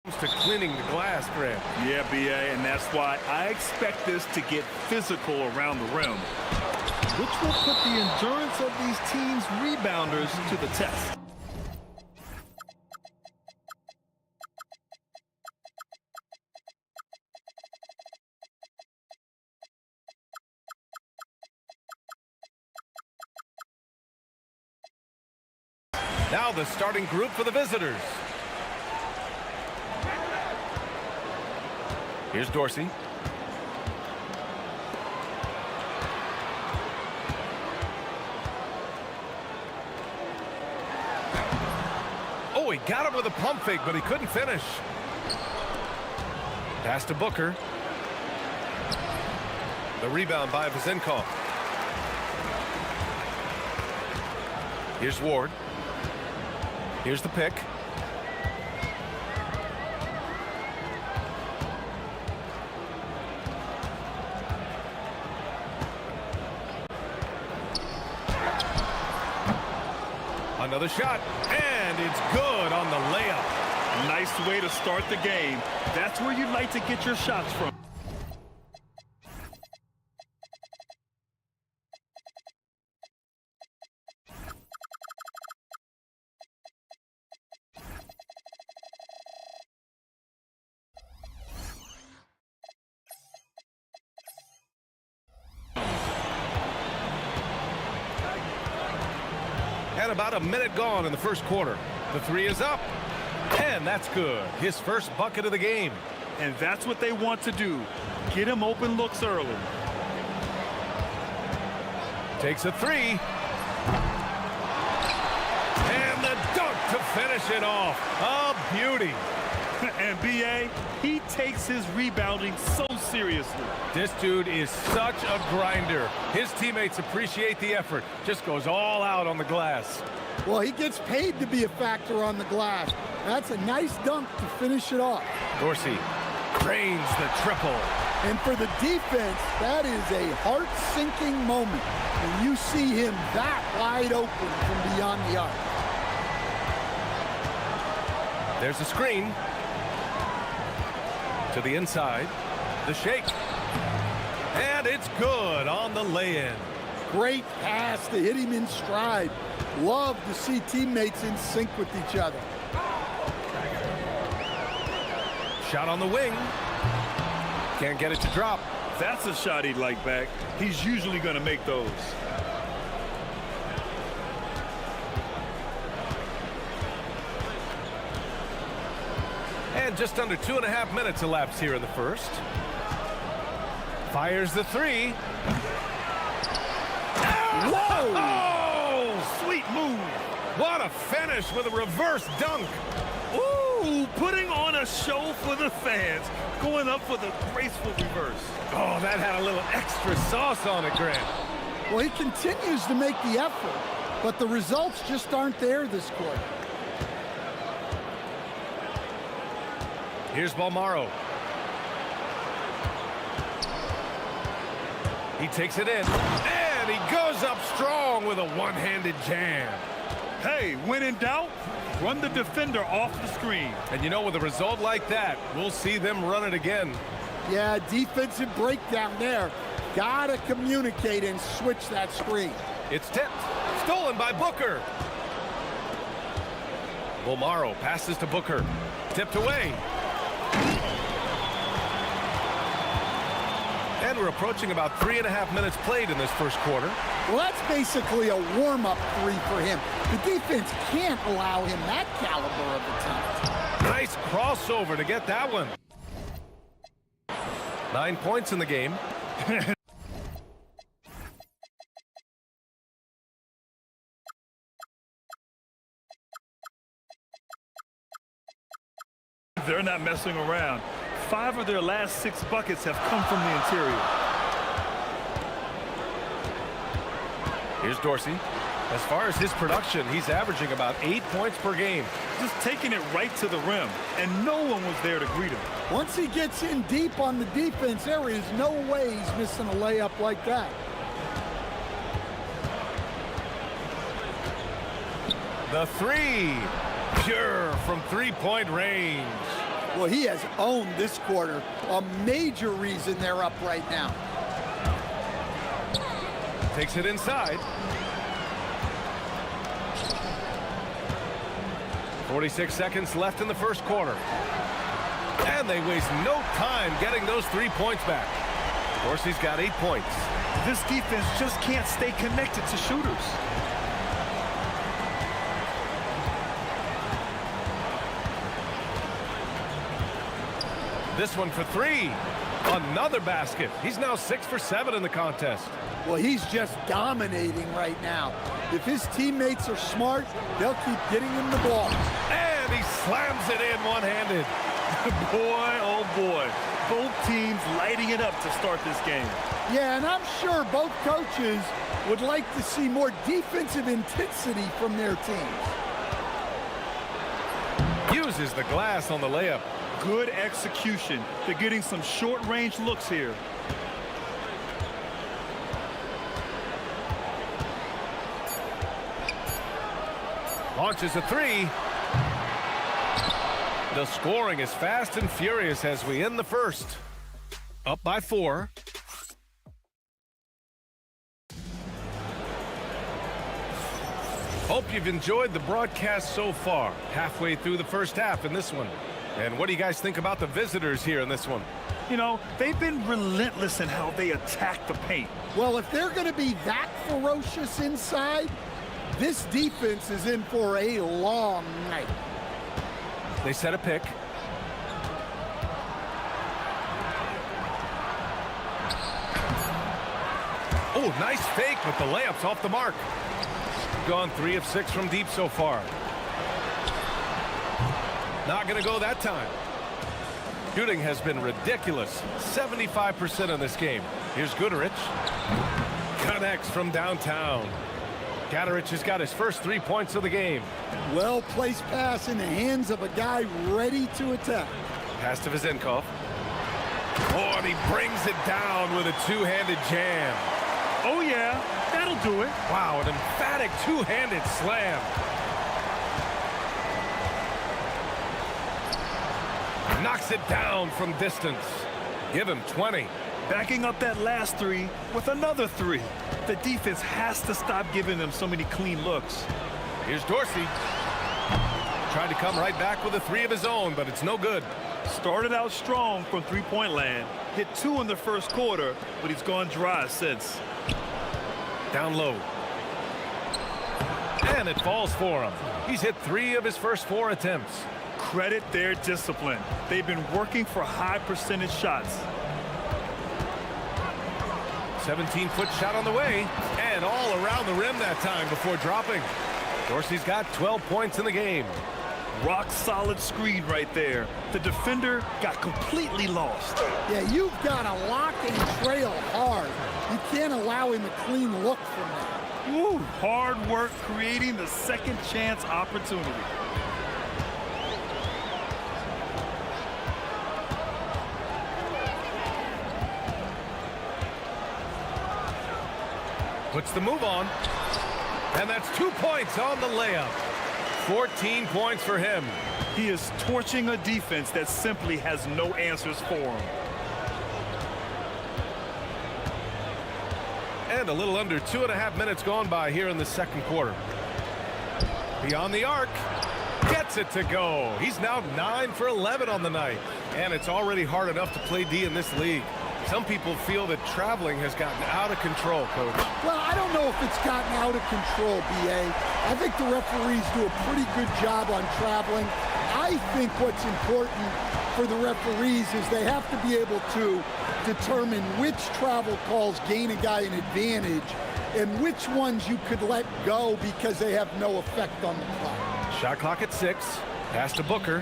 To cleaning the glass, Grant. Yeah, BA, and that's why I expect this to get physical around the rim, which will put the endurance of these teams' rebounders to the test. Now the starting group for the visitors. Here's Dorsey. Oh, he got him with a pump fake, but he couldn't finish. Pass to Booker. The rebound by Vazenkov. Here's Ward. Here's the pick. Another shot, and it's good on the layup. Nice way to start the game. That's where you'd like to get your shots from. And about a minute gone in the first quarter. The three is up, and that's good. His first bucket of the game. And that's what they want to do. Get him open looks early. Takes a three. And the dunk to finish it off. A beauty. And BA, he takes his rebounding so seriously. This dude is such a grinder. His teammates appreciate the effort. Just goes all out on the glass. Well, he gets paid to be a factor on the glass. That's a nice dunk to finish it off. Dorsey drains the triple. And for the defense, that is a heart-sinking moment when you see him that wide open from beyond the arc. There's a screen. To the inside. The shake. And it's good on the lay-in. Great pass to hit him in stride. Love to see teammates in sync with each other. Shot on the wing. Can't get it to drop. That's a shot he'd like back. He's usually going to make those. And just under 2.5 minutes elapsed here in the first. Fires the three. Whoa! Oh, sweet move. What a finish with a reverse dunk. Ooh, putting on a show for the fans. Going up with a graceful reverse. Oh, that had a little extra sauce on it, Grant. Well, he continues to make the effort, but the results just aren't there this quarter. Here's Balmaro. He takes it in, and he goes up strong with a one-handed jam. Hey, when in doubt, run the defender off the screen. And you know, with a result like that, we'll see them run it again. Yeah, defensive breakdown there. Gotta communicate and switch that screen. It's tipped. Stolen by Booker. Balmaro passes to Booker. Tipped away. And we're approaching about 3.5 minutes played in this first quarter. Well, that's basically a warm-up three for him. The defense can't allow him that caliber of attempt. Nice crossover to get that one. 9 points in the game. They're not messing around. 5 of their last 6 buckets have come from the interior. Here's Dorsey. As far as his production, he's averaging about 8 points per game. Just taking it right to the rim, and no one was there to greet him. Once he gets in deep on the defense, there is no way he's missing a layup like that. The three. Pure from three-point range. Well, he has owned this quarter, a major reason they're up right now. Takes it inside. 46 seconds left in the first quarter. And they waste no time getting those 3 points back. Dorsey's got 8 points. This defense just can't stay connected to shooters. This one for 3. Another basket. He's now 6 for 7 in the contest. Well, he's just dominating right now. If his teammates are smart, they'll keep getting him the ball. And he slams it in one-handed. Boy, oh boy. Both teams lighting it up to start this game. Yeah, and I'm sure both coaches would like to see more defensive intensity from their teams. Uses the glass on the layup. Good execution. They're getting some short-range looks here. Launches a 3. The scoring is fast and furious as we end the first. Up by 4. Hope you've enjoyed the broadcast so far. Halfway through the first half in this one. And what do you guys think about the visitors here in this one? You know, they've been relentless in how they attack the paint. Well, if they're going to be that ferocious inside, this defense is in for a long night. They set a pick. Oh, nice fake, but the layup's off the mark. Gone 3 of 6 from deep so far. Not going to go that time. Shooting has been ridiculous. 75% in this game. Here's Guderich. Connects from downtown. Gaderich has got his first 3 points of the game. Well-placed pass in the hands of a guy ready to attack. Pass to Vizenkov. Oh, and he brings it down with a two-handed jam. Oh, yeah, that'll do it. Wow, an emphatic two-handed slam. Knocks it down from distance. Give him 20. Backing up that last 3 with another 3. The defense has to stop giving them so many clean looks. Here's Dorsey. Tried to come right back with a 3 of his own, but it's no good. Started out strong from three-point land. Hit 2 in the first quarter, but he's gone dry since. Down low. And it falls for him. He's hit 3 of his first 4 attempts. Credit their discipline. They've been working for high percentage shots. 17-foot shot on the way, and all around the rim that time before dropping. Dorsey's got 12 points in the game. Rock solid screen right there. The defender got completely lost. Yeah, you've got to lock and trail hard. You can't allow him a clean look from that. Woo, hard work creating the second chance opportunity. Puts the move on. And that's 2 points on the layup. 14 points for him. He is torching a defense that simply has no answers for him. And a little under 2.5 minutes gone by here in the second quarter. Beyond the arc. Gets it to go. He's now 9 for 11 on the night. And it's already hard enough to play D in this league. Some people feel that traveling has gotten out of control, Coach. Well, I don't know if it's gotten out of control, B.A. I think the referees do a pretty good job on traveling. I think what's important for the referees is they have to be able to determine which travel calls gain a guy an advantage and which ones you could let go because they have no effect on the clock. Shot clock at 6. Pass to Booker.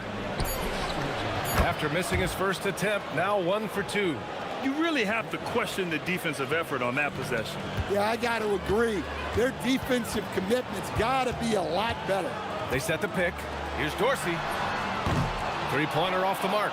After missing his first attempt, now 1 for 2. You really have to question the defensive effort on that possession. Yeah, I got to agree. Their defensive commitment's got to be a lot better. They set the pick. Here's Dorsey. Three-pointer off the mark.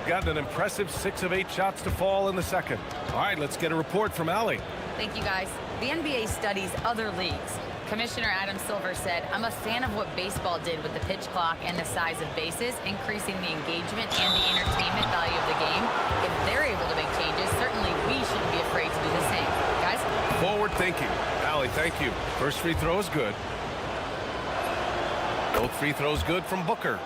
Got an impressive 6 of 8 shots to fall in the second. All right, let's get a report from Allie. Thank you, guys. The NBA studies other leagues. Commissioner Adam Silver said, I'm a fan of what baseball did with the pitch clock and the size of bases, increasing the engagement and the entertainment value of the game. If they're able to make changes, certainly we shouldn't be afraid to do the same. Guys? Forward thinking. Allie, thank you. First free throw is good. Both free throws good from Booker.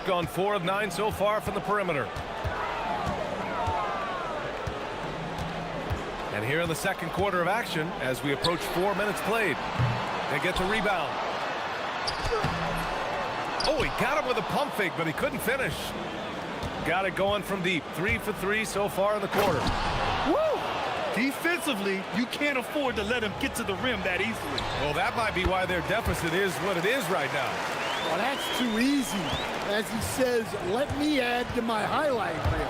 Gone 4 of 9 so far from the perimeter. And here in the second quarter of action, as we approach 4 minutes played, they get the rebound. Oh, he got him with a pump fake, but he couldn't finish. Got it going from deep. 3 for 3 so far in the quarter. Woo! Defensively, you can't afford to let him get to the rim that easily. Well, that might be why their deficit is what it is right now. Well, that's too easy. As he says, let me add to my highlight reel.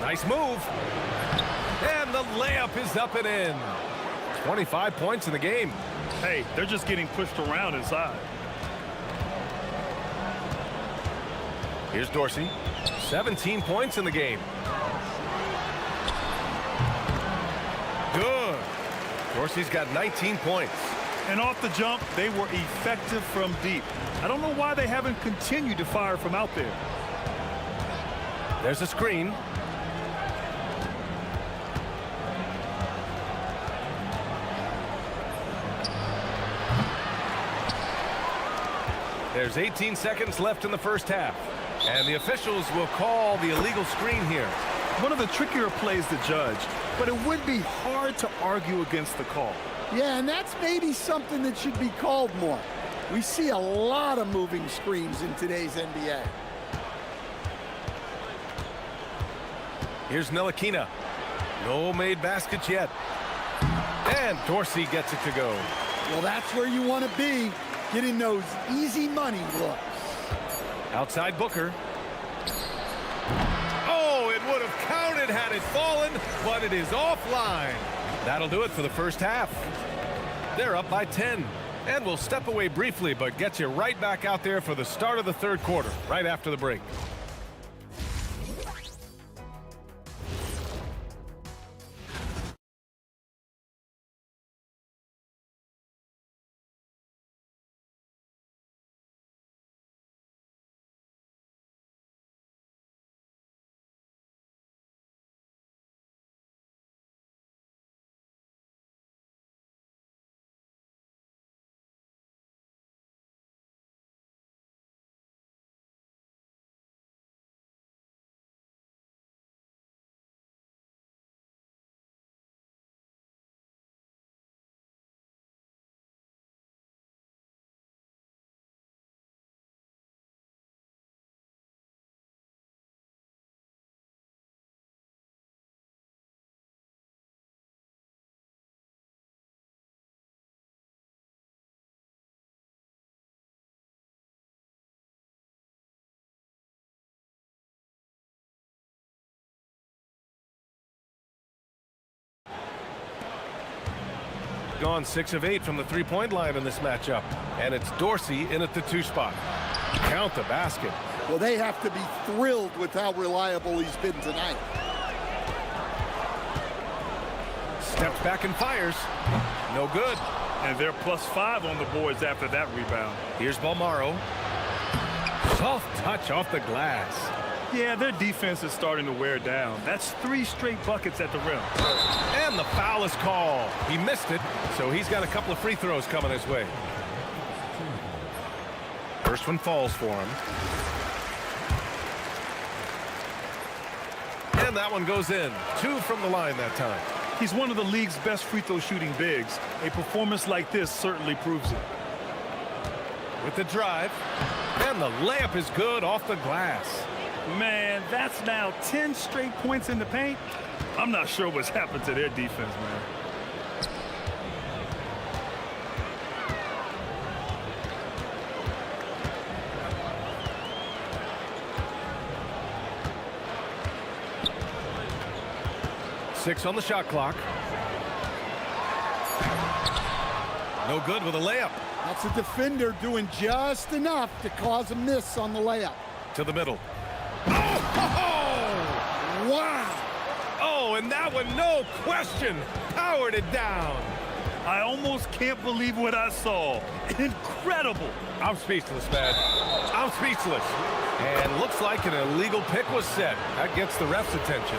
Nice move. And the layup is up and in. 25 points in the game. Hey, they're just getting pushed around inside. Here's Dorsey. 17 points in the game. Good. Dorsey's got 19 points. And off the jump, they were effective from deep. I don't know why they haven't continued to fire from out there. There's a screen. There's 18 seconds left in the first half. And the officials will call the illegal screen here. One of the trickier plays to judge, but it would be hard to argue against the call. Yeah, and that's maybe something that should be called more. We see a lot of moving screens in today's NBA. Here's Ntilikina. No made baskets yet. And Dorsey gets it to go. Well, that's where you want to be, getting those easy money looks. Outside Booker. Oh, it would have counted had it fallen, but it is offline. That'll do it for the first half. They're up by 10. And we'll step away briefly, but get you right back out there for the start of the third quarter, right after the break. Gone 6 of 8 from the three-point line in this matchup. And it's Dorsey in at the 2 spot. Count the basket. Well, they have to be thrilled with how reliable he's been tonight. Steps back and fires. No good. And they're +5 on the boards after that rebound. Here's Balmaro. Soft touch off the glass. Yeah, their defense is starting to wear down. That's 3 straight buckets at the rim. And the foul is called. He missed it, so he's got a couple of free throws coming his way. First one falls for him. And that one goes in. 2 from the line that time. He's one of the league's best free throw shooting bigs. A performance like this certainly proves it. With the drive. And the layup is good off the glass. Man, that's now 10 straight points in the paint. I'm not sure what's happened to their defense, man. Six on the shot clock. No good with a layup. That's a defender doing just enough to cause a miss on the layup. To the middle. Oh! and no question, powered it down. I almost can't believe what I saw. Incredible. I'm speechless, man. I'm speechless. And looks like an illegal pick was set. That gets the ref's attention.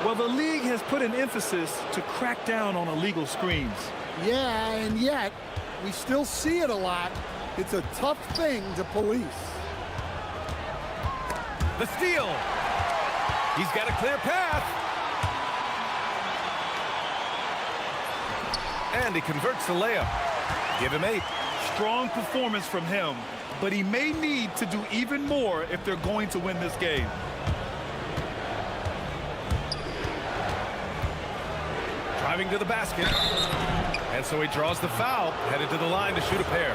Well, the league has put an emphasis to crack down on illegal screens. Yeah, and yet we still see it a lot. It's a tough thing to police. The steal. He's got a clear path. And he converts the layup. Give him 8. Strong performance from him, but he may need to do even more if they're going to win this game. Driving to the basket. And so he draws the foul, headed to the line to shoot a pair.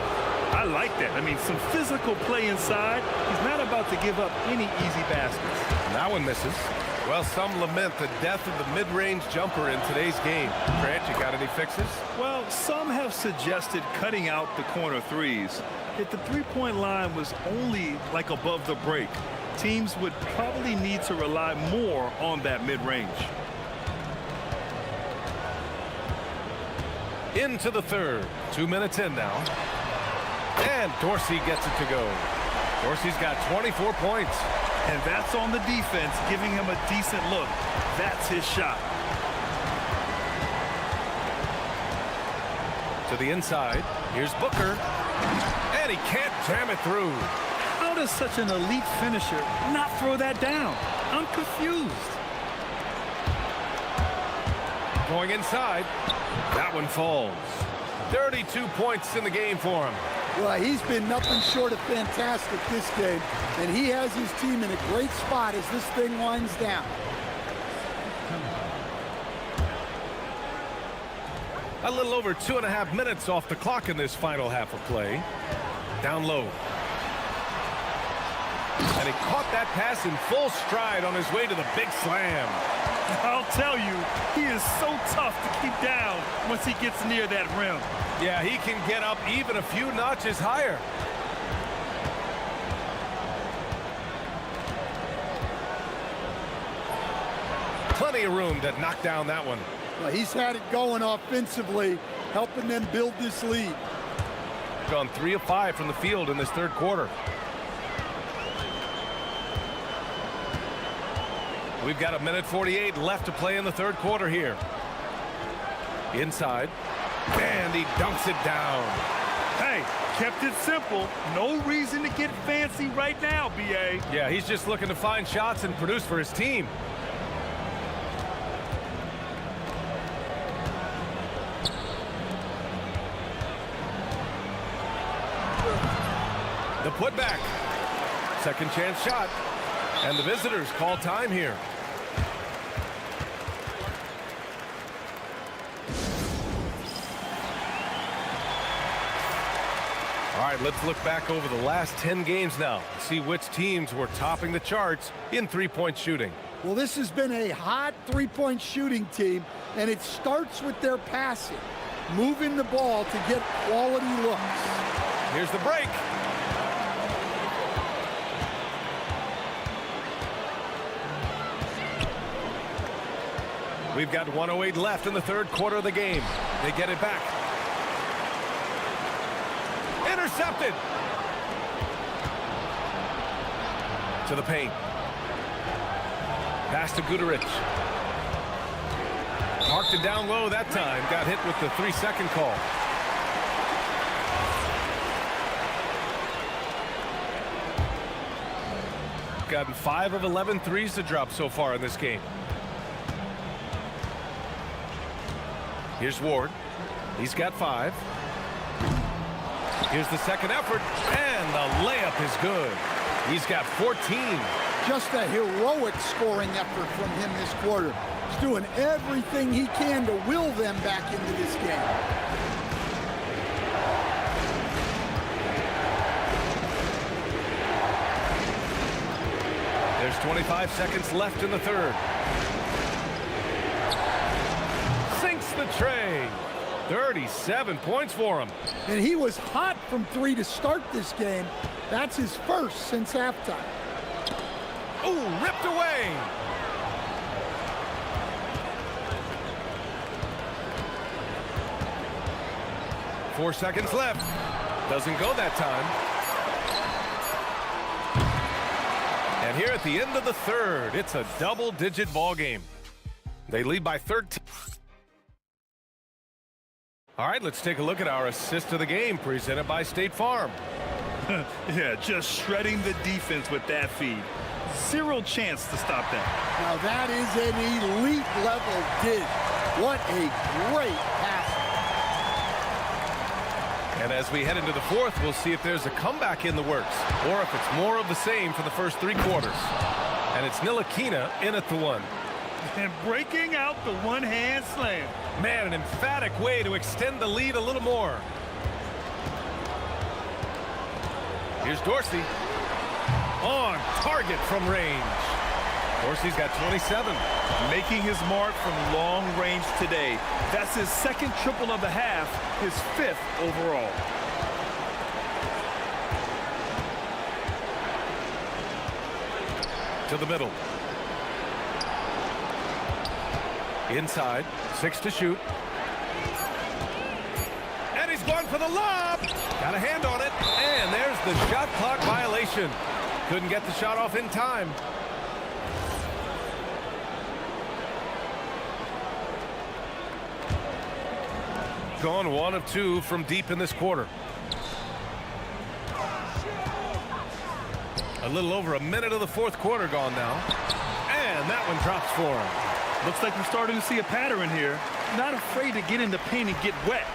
I like that. I mean, some physical play inside. He's not about to give up any easy baskets. That one misses. Well, some lament the death of the mid-range jumper in today's game. Grant, you got any fixes? Well, some have suggested cutting out the corner threes. If the three-point line was only like above the break, teams would probably need to rely more on that mid-range. Into the third. 2 minutes in now. And Dorsey gets it to go. Dorsey's got 24 points. And that's on the defense, giving him a decent look. That's his shot. To the inside. Here's Booker. And he can't jam it through. How does such an elite finisher not throw that down? I'm confused. Going inside. That one falls. 32 points in the game for him. Well, he's been nothing short of fantastic this game, and he has his team in a great spot as this thing winds down. A little over 2.5 minutes off the clock in this final half of play. Down low. And he caught that pass in full stride on his way to the big slam. I'll tell you, he is so tough to keep down once he gets near that rim. Yeah, he can get up even a few notches higher. Plenty of room to knock down that one. Well, he's had it going offensively, helping them build this lead. Gone 3 of 5 from the field in this third quarter. We've got 1:48 left to play in the third quarter here. Inside. And he dunks it down. Hey, kept it simple. No reason to get fancy right now, B.A. Yeah, he's just looking to find shots and produce for his team. The putback. Second chance shot. And the visitors call time here. All right, let's look back over the last 10 games now. See which teams were topping the charts in three-point shooting. Well, this has been a hot three-point shooting team, and it starts with their passing, moving the ball to get quality looks. Here's the break. We've got 1:08 left in the third quarter of the game. They get it back. Intercepted. To the paint. Pass to Guterich. Marked it down low that time. Got hit with the 3-second call. Gotten 5 of 11 threes to drop so far in this game. Here's Ward. He's got 5. Here's the second effort, and the layup is good. He's got 14. Just a heroic scoring effort from him this quarter. He's doing everything he can to will them back into this game. There's 25 seconds left in the third. Sinks the tray. 37 points for him. And he was hot from 3 to start this game. That's his first since halftime. Ooh, ripped away. 4 seconds left. Doesn't go that time. And here at the end of the third, it's a double-digit ball game. They lead by 13. All right, let's take a look at our assist of the game presented by State Farm. Yeah, just shredding the defense with that feed. Zero chance to stop that. Now that is an elite level dig. What a great pass. And as we head into the fourth, we'll see if there's a comeback in the works or if it's more of the same for the first 3 quarters. And it's Ntilikina in at the one. And breaking out the one-hand slam. Man, an emphatic way to extend the lead a little more. Here's Dorsey. On target from range. Dorsey's got 27. Making his mark from long range today. That's his second triple of the half, his 5th overall. To the middle. Inside, 6 to shoot. And he's going for the lob. Got a hand on it. And there's the shot clock violation. Couldn't get the shot off in time. Gone 1 of 2 from deep in this quarter. A little over a minute of the fourth quarter gone now. And that one drops for him. Looks like we're starting to see a pattern here. Not afraid to get in the paint and get wet.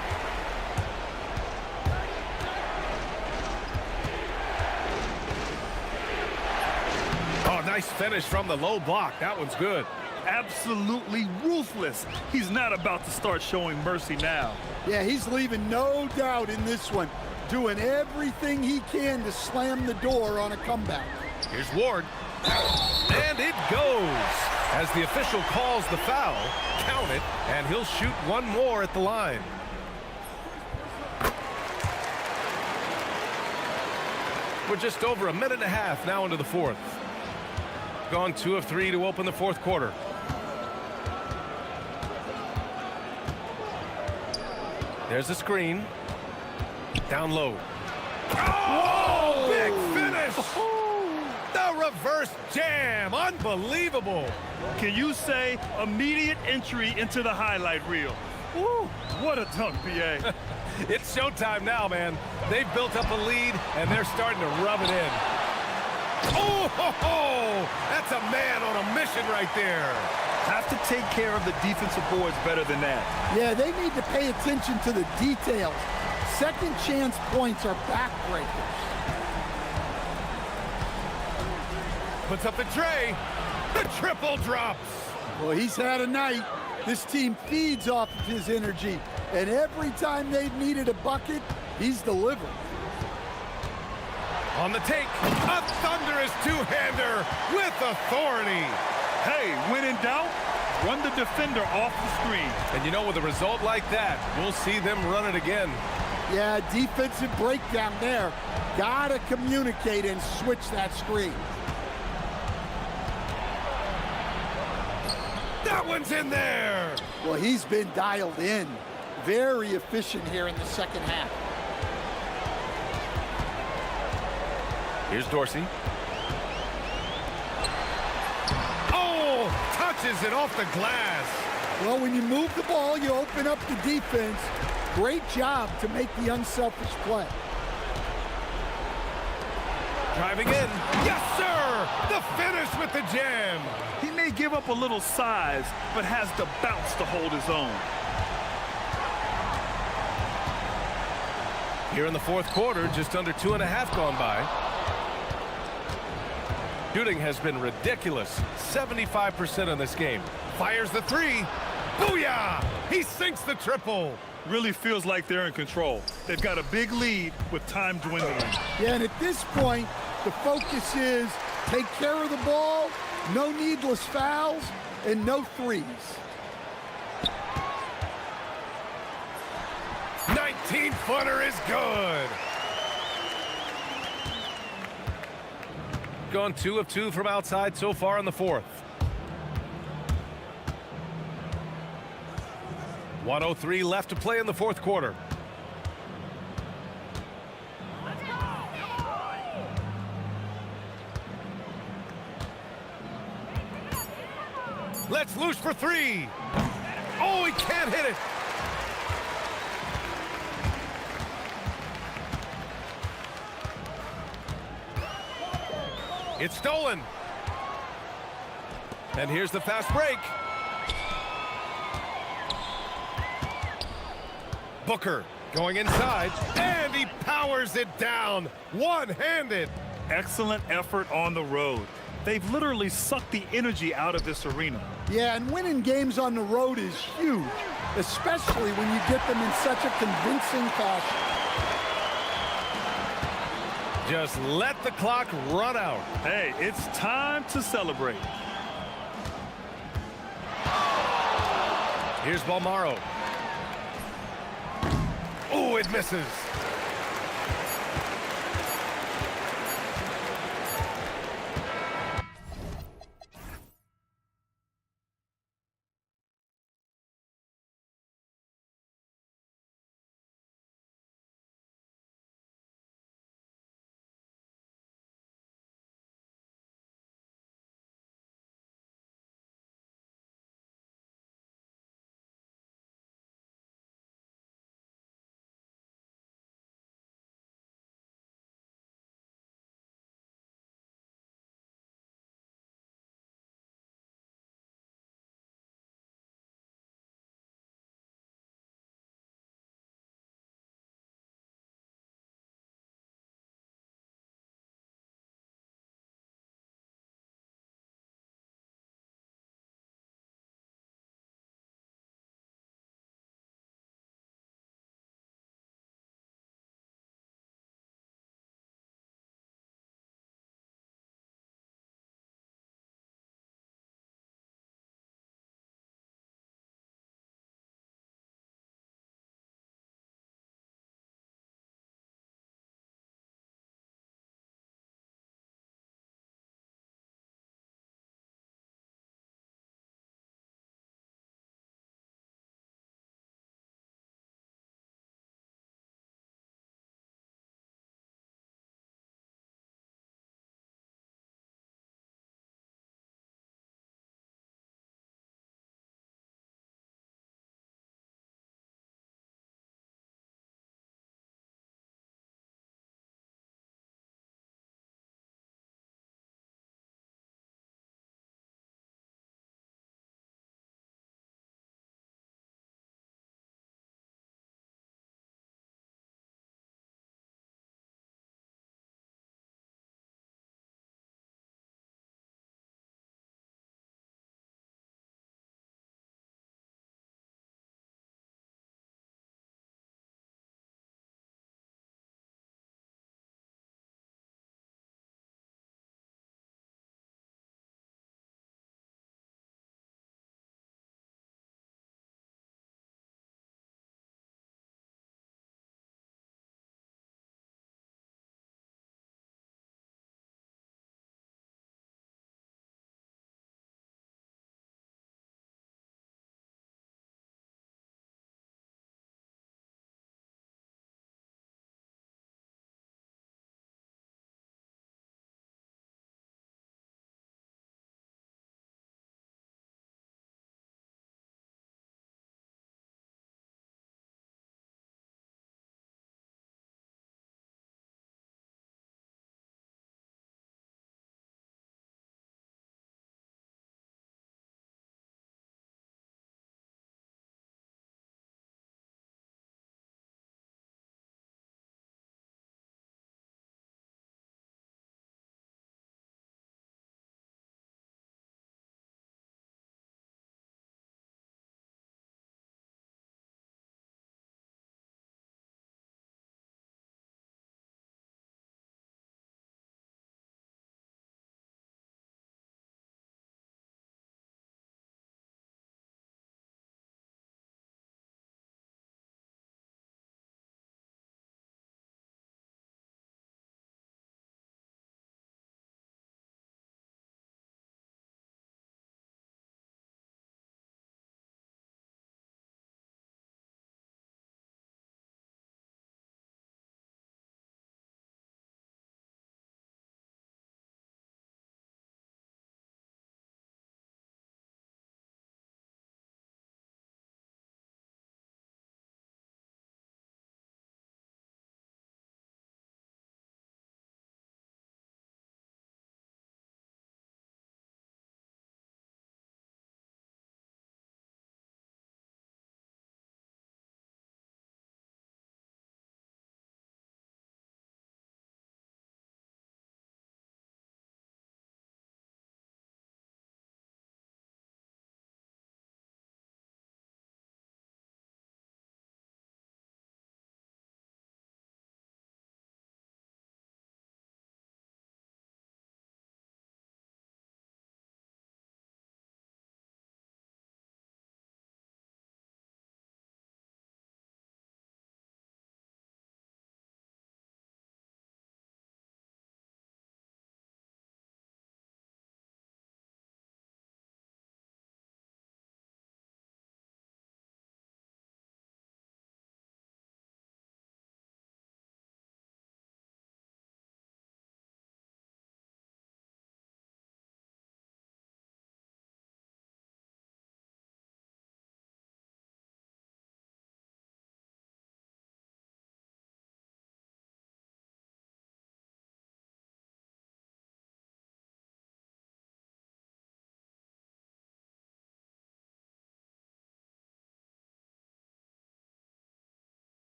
Oh, nice finish from the low block. That one's good. Absolutely ruthless. He's not about to start showing mercy now. Yeah, he's leaving no doubt in this one. Doing everything he can to slam the door on a comeback. Here's Ward. And it goes. As the official calls the foul, count it, and he'll shoot 1 more at the line. We're just over a minute and a half now into the fourth. Gone 2 of 3 to open the fourth quarter. There's a screen. Down low. Oh, big finish! The reverse jam. Unbelievable. Can you say immediate entry into the highlight reel? Woo, what a dunk, BA. It's showtime now, man. They've built up a lead, and they're starting to rub it in. Oh, ho, ho! That's a man on a mission right there. Have to take care of the defensive boards better than that. Yeah, they need to pay attention to the details. Second chance points are backbreakers. Puts up the tray. The triple drops. Well, he's had a night. This team feeds off of his energy, and every time they've needed a bucket, he's delivered. On the take, a thunderous two-hander with authority. Hey, when in doubt, run the defender off the screen. And you know, with a result like that, we'll see them run it again. Yeah, defensive breakdown there. Gotta communicate and switch that screen. That one's in there. Well, he's been dialed in. Very efficient here in the second half. Here's Dorsey. Oh, touches it off the glass. Well, when you move the ball, you open up the defense. Great job to make the unselfish play. Driving in. Yes, sir! The finish with the jam. He may give up a little size, but has the bounce to hold his own. Here in the fourth quarter, just under 2.5 gone by. Shooting has been ridiculous. 75% in this game. Fires the three. Booyah! He sinks the triple. Really feels like they're in control. They've got a big lead with time dwindling. Yeah, and at this point, the focus is take care of the ball, no needless fouls, and no threes. 19-footer is good. Gone 2 of 2 from outside so far in the fourth. 1:03 left to play in the fourth quarter. Let's loose for three. Oh, he can't hit it. It's stolen. And here's the fast break. Booker going inside, and he powers it down, one-handed. Excellent effort on the road. They've literally sucked the energy out of this arena. Yeah, and winning games on the road is huge, especially when you get them in such a convincing fashion. Just let the clock run out. Hey, it's time to celebrate. Here's Balmaro. Oh, it misses.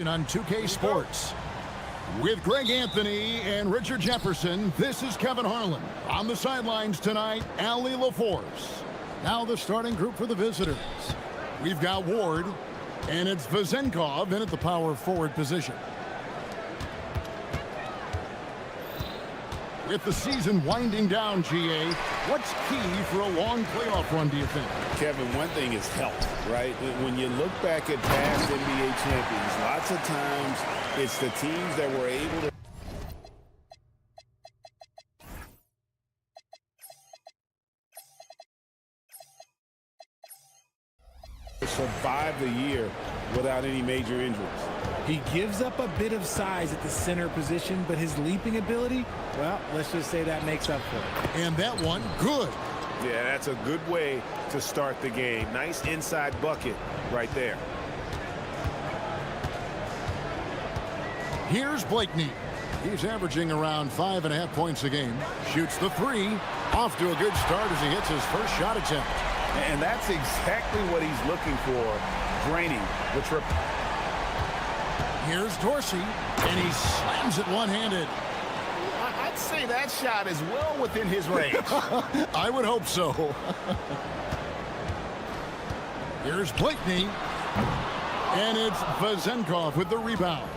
On 2K Sports. With Greg Anthony and Richard Jefferson, this is Kevin Harlan. On the sidelines tonight, Ali LaForce. Now the starting group for the visitors. We've got Ward, and it's Vezenkov in at the power forward position. With the season winding down, GA, what's key for a long playoff run, do you think? Kevin, one thing is health, right? When you look back at past NBA champions, lots of times it's the teams that were able to survive the year without any major injuries. He gives up a bit of size at the center position, but his leaping ability, well, let's just say that makes up for it. And that one, good. Yeah, that's a good way to start the game. Nice inside bucket right there. Here's Blakeney. He's averaging around 5.5 points a game. Shoots the three. Off to a good start as he hits his first shot attempt. And that's exactly what he's looking for, draining the triple. Here's Dorsey, and he slams it one-handed. I'd say that shot is well within his range. I would hope so. Here's Blakeney, and it's Vezenkov with the rebound.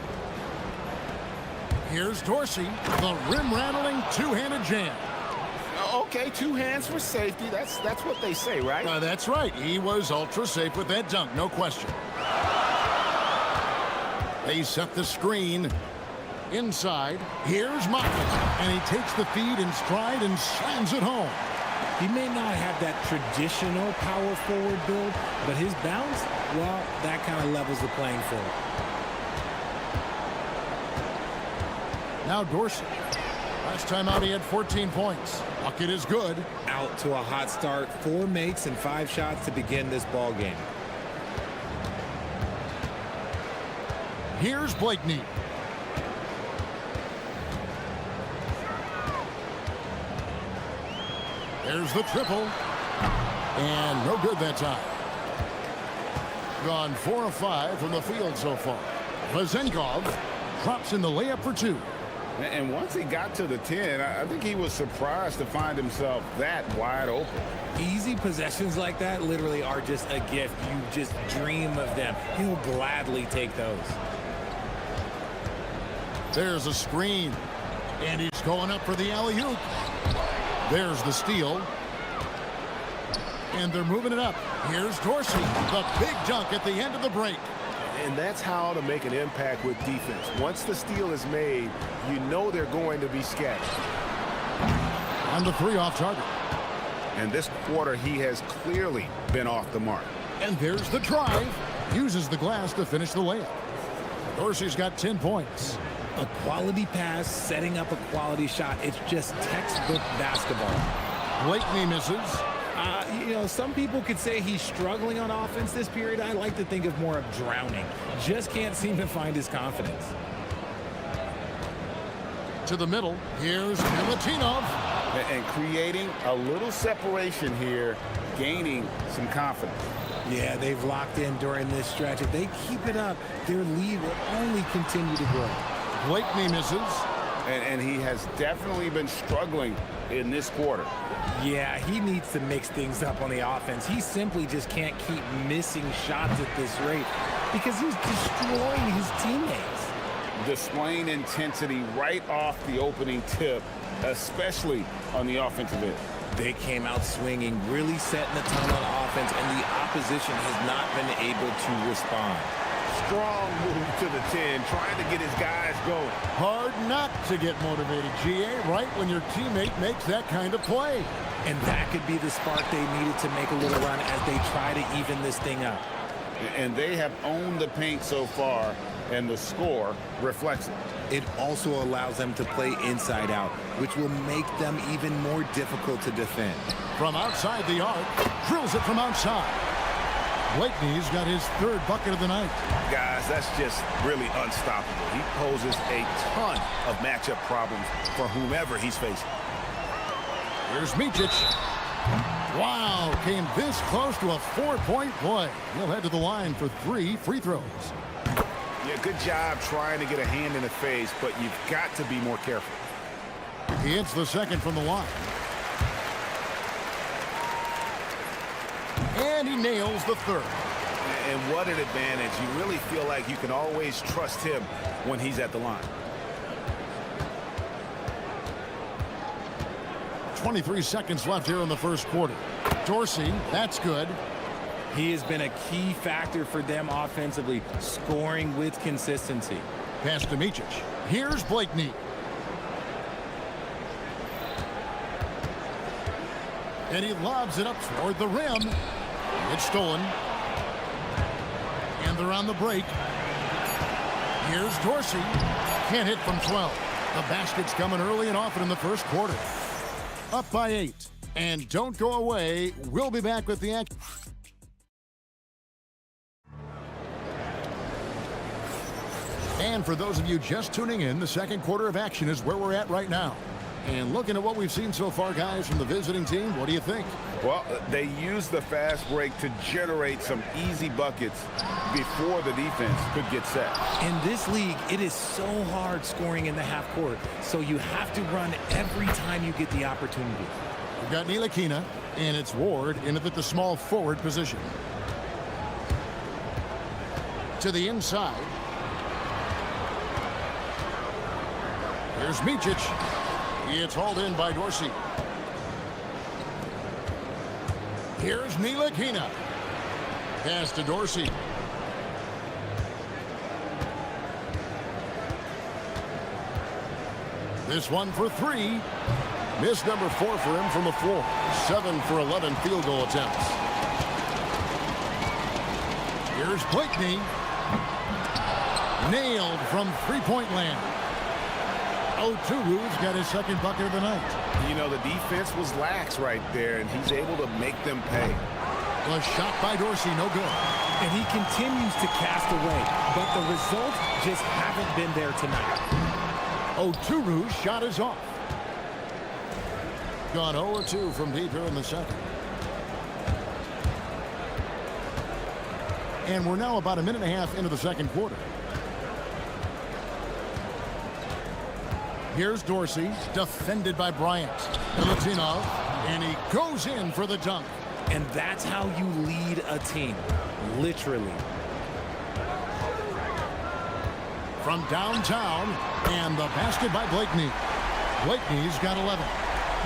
Here's Dorsey, the rim-rattling two-handed jam. Okay, two hands for safety. That's what they say, right? That's right. He was ultra safe with that dunk, no question. They set the screen inside. Here's Motley, and he takes the feed in stride and slams it home. He may not have that traditional power forward build, but his bounce, well, that kind of levels the playing field. Now Dorsey. Last time out he had 14 points. Bucket is good. Out to a hot start. 4 makes and 5 shots to begin this ball game. Here's Blakeney. There's the triple. And no good that time. Gone 4 of 5 from the field so far. Vezenkov drops in the layup for 2. And once he got to the 10, I think he was surprised to find himself that wide open. Easy possessions like that literally are just a gift. You just dream of them. He'll gladly take those. There's a screen. And he's going up for the alley-oop. There's the steal. And they're moving it up. Here's Dorsey, the big dunk at the end of the break. And that's how to make an impact with defense. Once the steal is made, you know they're going to be scattered. On the 3 off target. And this quarter, he has clearly been off the mark. And there's the drive. Uses the glass to finish the layup. Dorsey's got 10 points. A quality pass, setting up a quality shot. It's just textbook basketball. Blakeney misses. You know, some people could say he's struggling on offense this period. I like to think of more of drowning. Just can't seem to find his confidence. To the middle. Here's Milutinov. And creating a little separation here, gaining some confidence. Yeah, they've locked in during this stretch. If they keep it up, their lead will only continue to grow. Blakeney misses. And he has definitely been struggling in this quarter. Yeah, he needs to mix things up on the offense. He simply just can't keep missing shots at this rate because he's destroying his teammates. Displaying intensity right off the opening tip, especially on the offensive end. They came out swinging, really setting the tone on offense, and the opposition has not been able to respond. Strong move to the 10, trying to get his guys going. Hard not to get motivated, GA, right when your teammate makes that kind of play. And that could be the spark they needed to make a little run as they try to even this thing up. And they have owned the paint so far, and the score reflects it. It also allows them to play inside out, which will make them even more difficult to defend. From outside the arc, drills it from outside. Blakeney's got his 3rd bucket of the night. Guys, that's just really unstoppable. He poses a ton of matchup problems for whomever he's facing. Here's Micic. Wow, came this close to a 4-point play. He'll head to the line for 3 free throws. Yeah, good job trying to get a hand in the face, but you've got to be more careful. He hits the second from the line. And he nails the third. And what an advantage. You really feel like you can always trust him when he's at the line. 23 seconds left here in the first quarter. Dorsey, that's good. He has been a key factor for them offensively, scoring with consistency. Pass to Micic. Here's Blakeney. And he lobs it up toward the rim. It's stolen. And they're on the break. Here's Dorsey. Can't hit from 12. The basket's coming early and often in the first quarter. Up by 8. And don't go away. We'll be back with the action. And for those of you just tuning in, the second quarter of action is where we're at right now. And looking at what we've seen so far, guys, from the visiting team, what do you think? Well, they used the fast break to generate some easy buckets before the defense could get set. In this league, it is so hard scoring in the half court, so you have to run every time you get the opportunity. We've got Ntilikina, and it's Ward in at the small forward position. To the inside. Here's Micic. It's hauled in by Dorsey. Here's Ntilikina. Pass to Dorsey. This one for 3. Miss number 4 for him from the floor. 7 for 11 field goal attempts. Here's Blakeney. Nailed from three-point land. Oturu's got his second bucket of the night. You know, the defense was lax right there, and he's able to make them pay. A shot by Dorsey, no good. And he continues to cast away, but the results just haven't been there tonight. Oturu's shot is off. Gone 0-2 from deep here in the second. And we're now about a minute and a half into the second quarter. Here's Dorsey, defended by Bryant. Milutinov, and he goes in for the dunk. And that's how you lead a team, literally. From downtown, and the basket by Blakeney. Blakeney's got 11.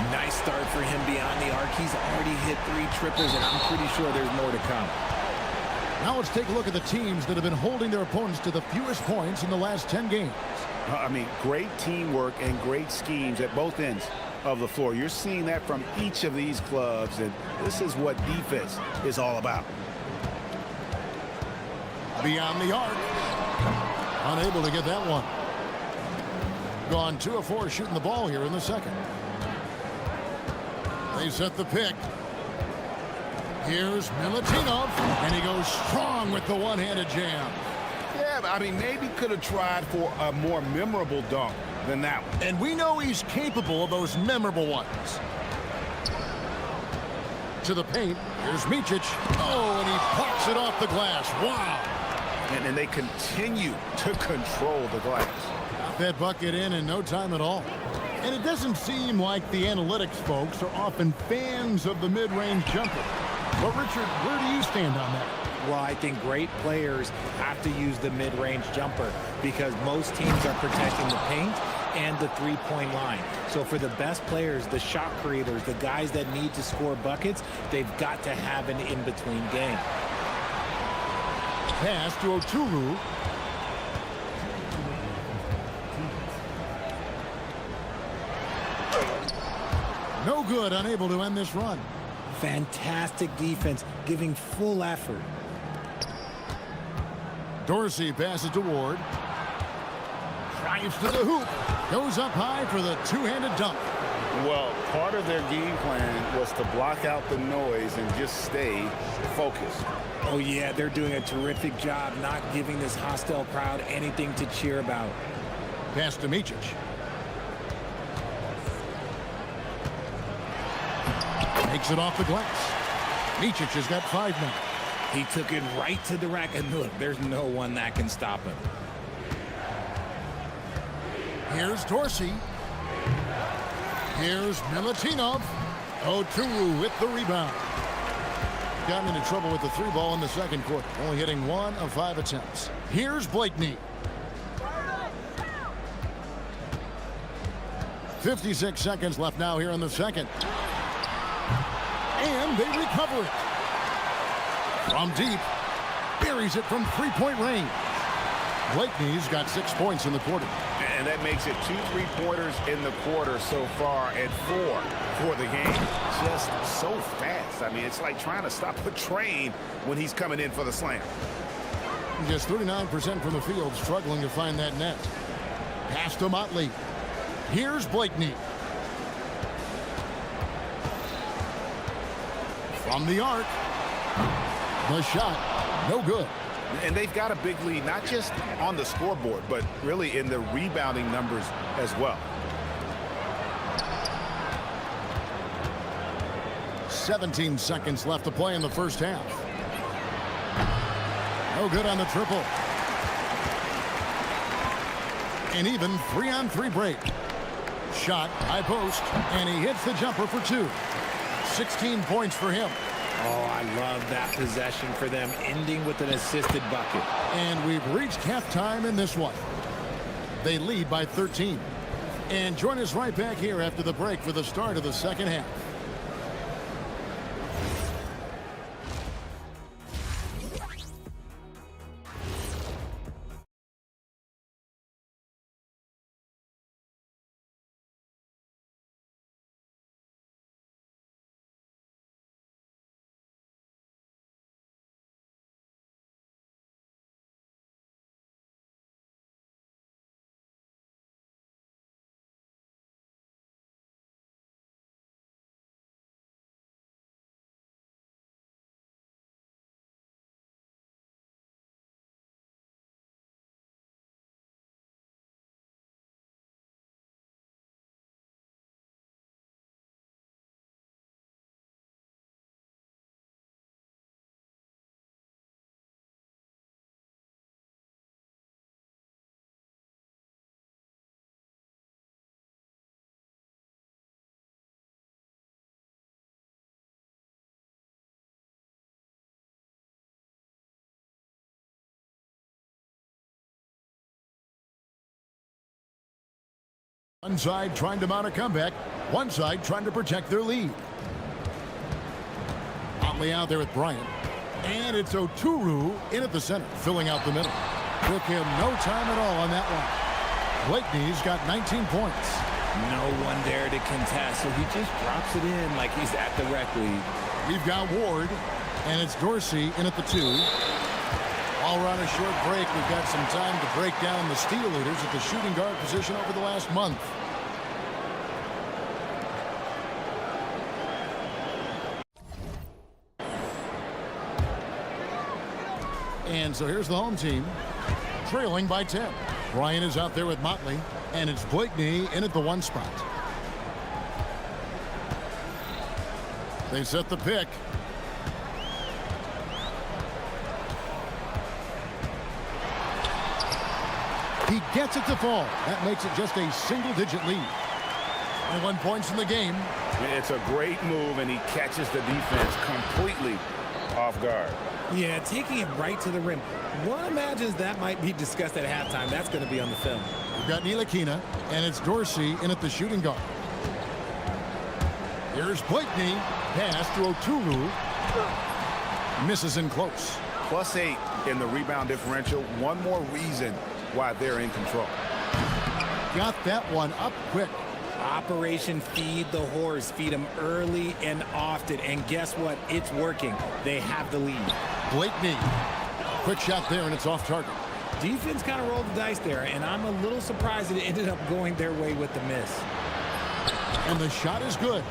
Nice start for him beyond the arc. He's already hit 3 trippers, and I'm pretty sure there's more to come. Now let's take a look at the teams that have been holding their opponents to the fewest points in the last 10 games. I mean, great teamwork and great schemes at both ends of the floor. You're seeing that from each of these clubs, and this is what defense is all about. Beyond the arc. Unable to get that one. Gone 2 of 4 shooting the ball here in the second. They set the pick. Here's Milutinov, and he goes strong with the one-handed jam. Yeah, I mean, maybe could have tried for a more memorable dunk than that one. And we know he's capable of those memorable ones. To the paint, here's Micic. Oh, and he pops it off the glass. Wow. And they continue to control the glass. Got that bucket in no time at all. And it doesn't seem like the analytics folks are often fans of the mid-range jumper. But, Richard, where do you stand on that? Well, I think great players have to use the mid-range jumper because most teams are protecting the paint and the three-point line. So for the best players, the shot creators, the guys that need to score buckets, they've got to have an in-between game. Pass to Oturu. No good, unable to end this run. Fantastic defense, giving full effort. Dorsey passes to Ward. Drives to the hoop. Goes up high for the two-handed dunk. Well, part of their game plan was to block out the noise and just stay focused. Oh, yeah, they're doing a terrific job not giving this hostile crowd anything to cheer about. Pass to Micic. Makes it off the glass. Micic has got 5 now. He took it right to the rack, and look, there's no one that can stop him. Here's Dorsey. Here's Milutinov. Oturu with the rebound. Gotten into trouble with the 3 ball in the second quarter. Only hitting 1 of 5 attempts. Here's Blakeney. 56 seconds left now here in the second. And they recover it. From deep. Buries it from 3-point range. Blakeney's got 6 points in the quarter. And that makes it 2 3-pointers in the quarter so far and 4 for the game. Just so fast. I mean, it's like trying to stop a train when he's coming in for the slam. Just 39% from the field, struggling to find that net. Pass to Motley. Here's Blakeney. From the arc. The shot, no good. And they've got a big lead, not just on the scoreboard, but really in the rebounding numbers as well. 17 seconds left to play in the first half. No good on the triple. An even 3-on-3 break. Shot, high post, and he hits the jumper for 2. 16 points for him. Oh, I love that possession for them, ending with an assisted bucket. And we've reached halftime in this one. They lead by 13. And join us right back here after the break for the start of the second half. One side trying to mount a comeback. One side trying to protect their lead. Motley out there with Bryant. And it's Oturu in at the center, filling out the middle. Took him no time at all on that one. Blakeney's got 19 points. No one there to contest, so he just drops it in like he's at the rec league. We've got Ward, and it's Dorsey in at the 2. While we're on a short break, we've got some time to break down the steal leaders at the shooting guard position over the last month. And so here's the home team, trailing by 10. Bryant is out there with Motley, and it's Blakeney in at the 1 spot. They set the pick. He gets it to fall. That makes it just a single-digit lead. 21 points in the game. It's a great move, and he catches the defense completely off guard. Yeah, taking it right to the rim. One imagines that might be discussed at halftime. That's going to be on the film. We've got Ntilikina, and it's Dorsey in at the shooting guard. Here's Blakeney. Pass to Oturu. Misses in close. +8 in the rebound differential. One more reason why they're in control. Got that one up quick. Operation Feed the Horse. Feed them early and often. And guess what? It's working. They have the lead. Blakeney. Quick shot there, and it's off target. Defense kind of rolled the dice there, and I'm a little surprised that it ended up going their way with the miss. And the shot is good.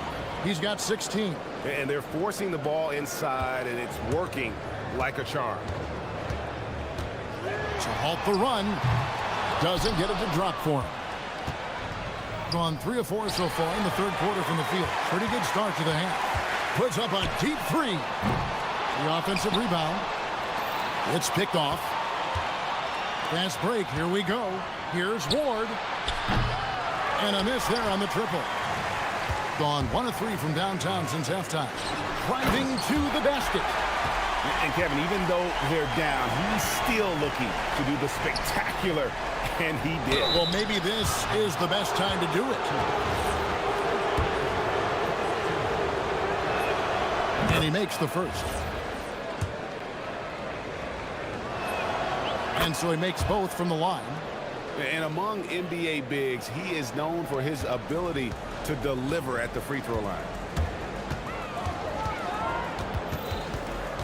He's got 16. And they're forcing the ball inside, and it's working like a charm. To halt the run. Doesn't get it to drop for him. Gone 3 of 4 so far in the third quarter from the field. Pretty good start to the half. Puts up a deep 3. The offensive rebound. It's picked off. Fast break. Here we go. Here's Ward. And a miss there on the triple. Gone 1 of 3 from downtown since halftime. Driving to the basket. And Kevin, even though they're down, he's still looking to do the spectacular, and he did. Well, maybe this is the best time to do it. And he makes the first. And so he makes both from the line. And among NBA bigs, he is known for his ability to deliver at the free throw line.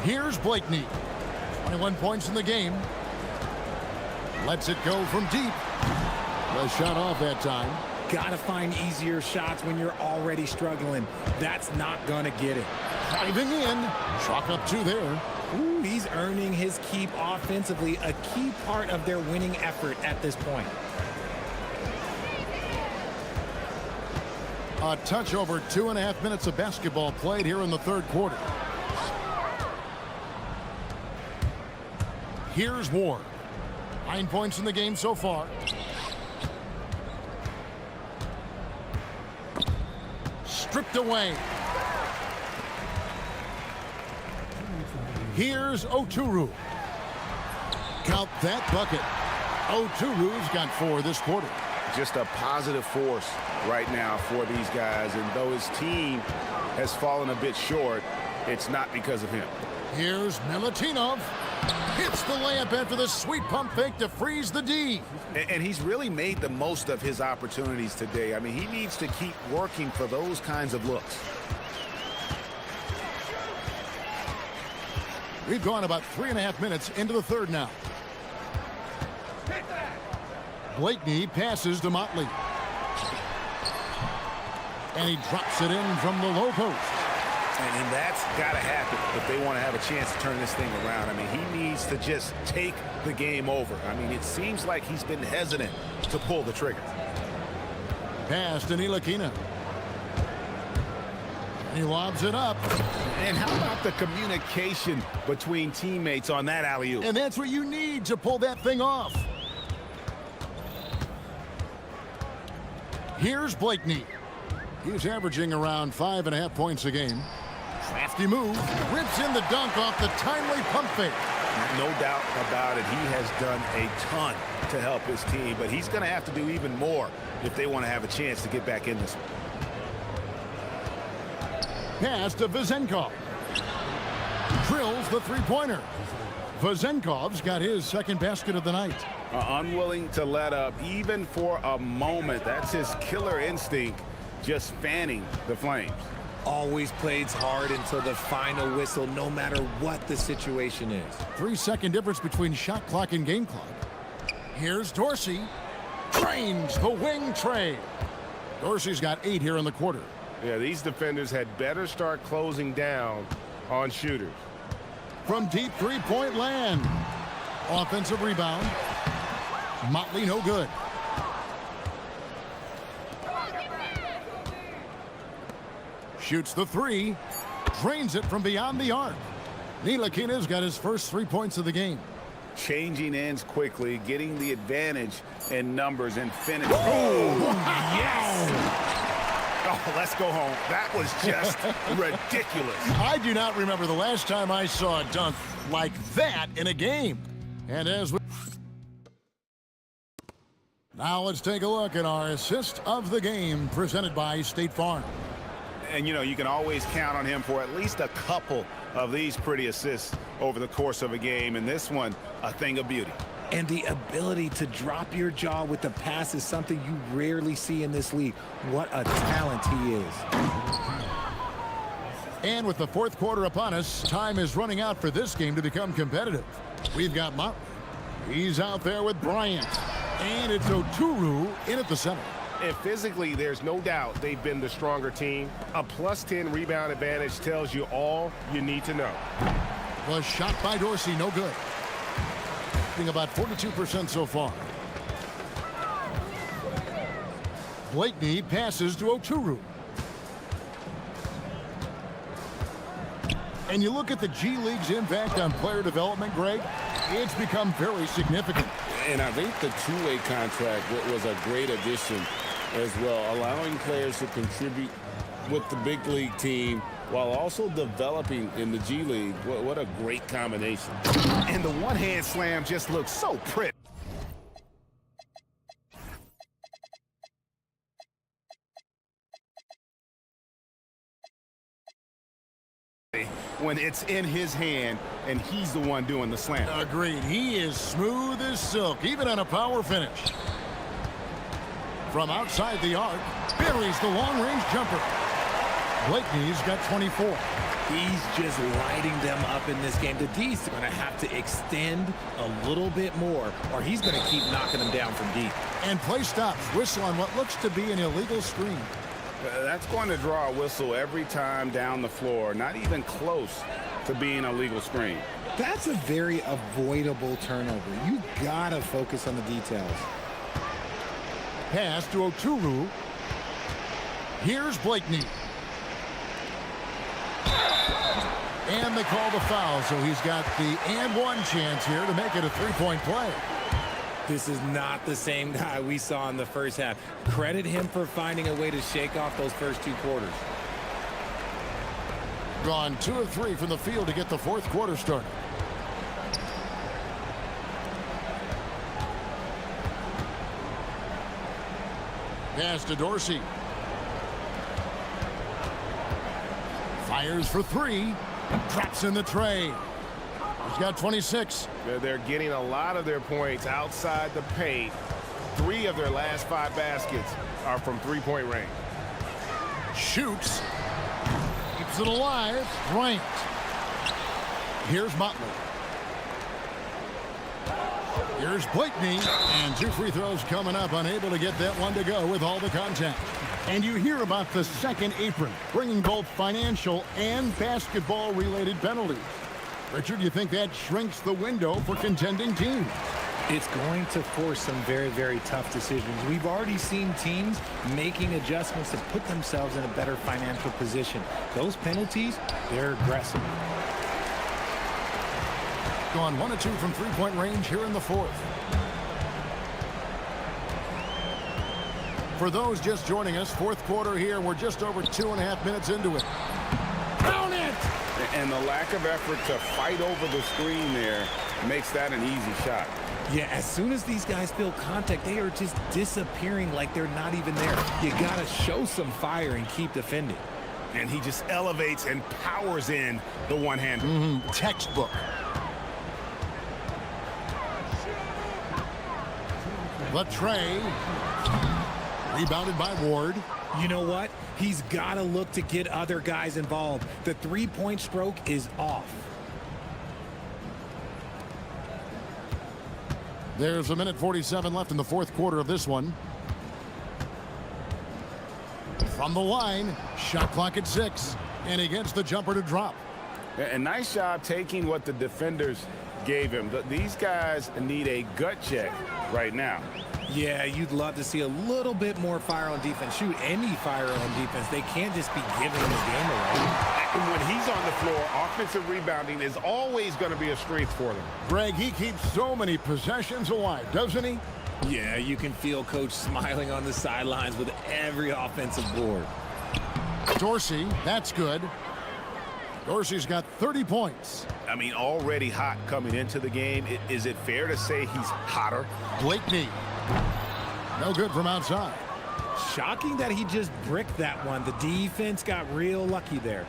Here's Blakeney. 21 points in the game. Lets it go from deep. The shot off that time. Gotta find easier shots when you're already struggling. That's not gonna get it. Driving in. Chalk up 2 there. Ooh, he's earning his keep offensively, a key part of their winning effort at this point. A touch over 2.5 minutes of basketball played here in the third quarter. Here's Ward. 9 points in the game so far. Stripped away. Here's Oturu. Count that bucket. Oturu's got 4 this quarter. Just a positive force right now for these guys. And though his team has fallen a bit short, it's not because of him. Here's Milutinov. Hits the layup after the sweet pump fake to freeze the D. And he's really made the most of his opportunities today. I mean, he needs to keep working for those kinds of looks. We've gone about 3.5 minutes into the third now. Blakeney passes to Motley. And he drops it in from the low post. And that's got to happen if they want to have a chance to turn this thing around. I mean, he needs to just take the game over. I mean, it seems like he's been hesitant to pull the trigger. Pass to Ntilikina. He lobs it up. And how about the communication between teammates on that alley-oop? And that's what you need to pull that thing off. Here's Blakeney. He's averaging around 5.5 points a game. Crafty move. Rips in the dunk off the timely pump fake. No doubt about it. He has done a ton to help his team, but he's going to have to do even more if they want to have a chance to get back in this one. Pass to Vezenkov. Drills the three-pointer. Vezenkov's got his second basket of the night. Unwilling to let up even for a moment. That's his killer instinct, just fanning the flames. Always plays hard until the final whistle, no matter what the situation is. 3-second difference between shot clock and game clock. Here's Dorsey. Drains the wing trade. Dorsey's got 8 here in the quarter. Yeah, these defenders had better start closing down on shooters. From deep three-point land. Offensive rebound. Motley no good. Shoots the 3. Drains it from beyond the arc. Ntilikina's got his first 3 points of the game. Changing ends quickly, getting the advantage in numbers and finish. Oh, yes! Oh, let's go home. That was just ridiculous. I do not remember the last time I saw a dunk like that in a game. And as we... Now let's take a look at our assist of the game presented by State Farm. And, you know, you can always count on him for at least a couple of these pretty assists over the course of a game. And this one, a thing of beauty. And the ability to drop your jaw with the pass is something you rarely see in this league. What a talent he is. And with the fourth quarter upon us, time is running out for this game to become competitive. We've got Motley. He's out there with Bryant. And it's Oturu in at the center. And physically, there's no doubt they've been the stronger team. A +10 rebound advantage tells you all you need to know. The shot by Dorsey, no good. About 42% so far. Blakeney passes to Oturu. And you look at the G League's impact on player development, Greg, it's become very significant. And I think the two-way contract was a great addition as well, allowing players to contribute with the big league team while also developing in the G League. What a great combination. And the one-hand slam just looks so pretty. When it's in his hand and he's the one doing the slam. Agreed. He is smooth as silk, even on a power finish. From outside the arc, buries the long-range jumper. Blakeney's got 24. He's just lighting them up in this game. The D's going to have to extend a little bit more, or he's going to keep knocking them down from deep. And play stops. Whistle on what looks to be an illegal screen. That's going to draw a whistle every time down the floor. Not even close to being a legal screen. That's a very avoidable turnover. You got to focus on the details. Pass to Oturu. Here's Blakeney. And they call the foul, so he's got the and one chance here to make it a three-point play. This is not the same guy we saw in the first half. Credit him for finding a way to shake off those first two quarters. Gone 2 of 3 from the field to get the fourth quarter started. Pass to Dorsey. Fires for 3. Traps in the tray. He's got 26. They're getting a lot of their points outside the paint. 3 of their last 5 baskets are from three-point range. Shoots. Keeps it alive. Bryant. Here's Motley. Here's Blakeney. And 2 free throws coming up. Unable to get that one to go with all the contact. And you hear about the second apron, bringing both financial and basketball-related penalties. Richard, you think that shrinks the window for contending teams? It's going to force some very, very tough decisions. We've already seen teams making adjustments to put themselves in a better financial position. Those penalties, they're aggressive. Gone 1 of 2 from three-point range here in the fourth. For those just joining us, fourth quarter here. We're just over 2.5 minutes into it. Count it! And the lack of effort to fight over the screen there makes that an easy shot. Yeah, as soon as these guys feel contact, they are just disappearing like they're not even there. You got to show some fire and keep defending. And he just elevates and powers in the one-hander. Textbook. Latray. Rebounded by Ward. You know what? He's got to look to get other guys involved. The three-point stroke is off. There's 1:47 left in the fourth quarter of this one. From the line, shot clock at 6, and he gets the jumper to drop. A nice job taking what the defenders gave him. These guys need a gut check right now. Yeah, you'd love to see a little bit more fire on defense. Shoot, any fire on defense. They can't just be giving the game away. And when he's on the floor, offensive rebounding is always going to be a strength for them. Greg, he keeps so many possessions alive, doesn't he? Yeah, you can feel Coach smiling on the sidelines with every offensive board. Dorsey, that's good. Dorsey's got 30 points. I mean, already hot coming into the game. Is it fair to say he's hotter? Blakeney. No good from outside. Shocking that he just bricked that one. The defense got real lucky there.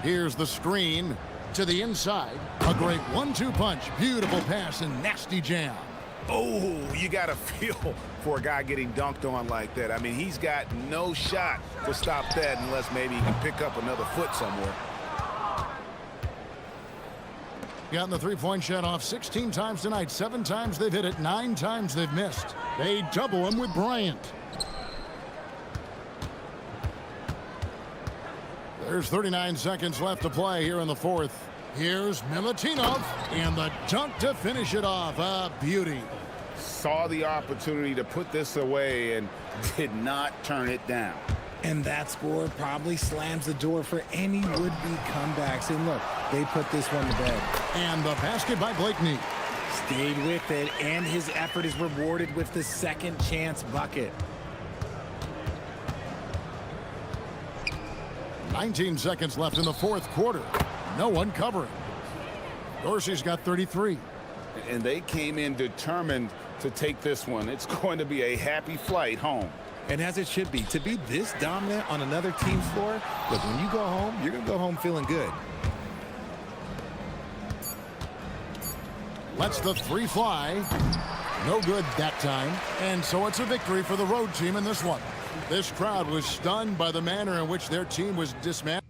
Here's the screen to the inside. A great 1-2 punch. Beautiful pass and nasty jam. Oh, you got to feel for a guy getting dunked on like that. I mean, he's got no shot to stop that unless maybe he can pick up another foot somewhere. Gotten the three-point shot off 16 times tonight. 7 times they've hit it. 9 times they've missed. They double him with Bryant. There's 39 seconds left to play here in the fourth. Here's Milutinov, and the dunk to finish it off. A beauty. Saw the opportunity to put this away and did not turn it down. And that score probably slams the door for any would-be comebacks. And look, they put this one to bed. And the basket by Blakeney. Stayed with it, and his effort is rewarded with the second chance bucket. 19 seconds left in the fourth quarter. No one covering. Dorsey's got 33. And they came in determined to take this one. It's going to be a happy flight home. And as it should be, to be this dominant on another team's floor, look, when you go home, you're going to go home feeling good. Lets the three fly. No good that time. And so it's a victory for the road team in this one. This crowd was stunned by the manner in which their team was dismantled.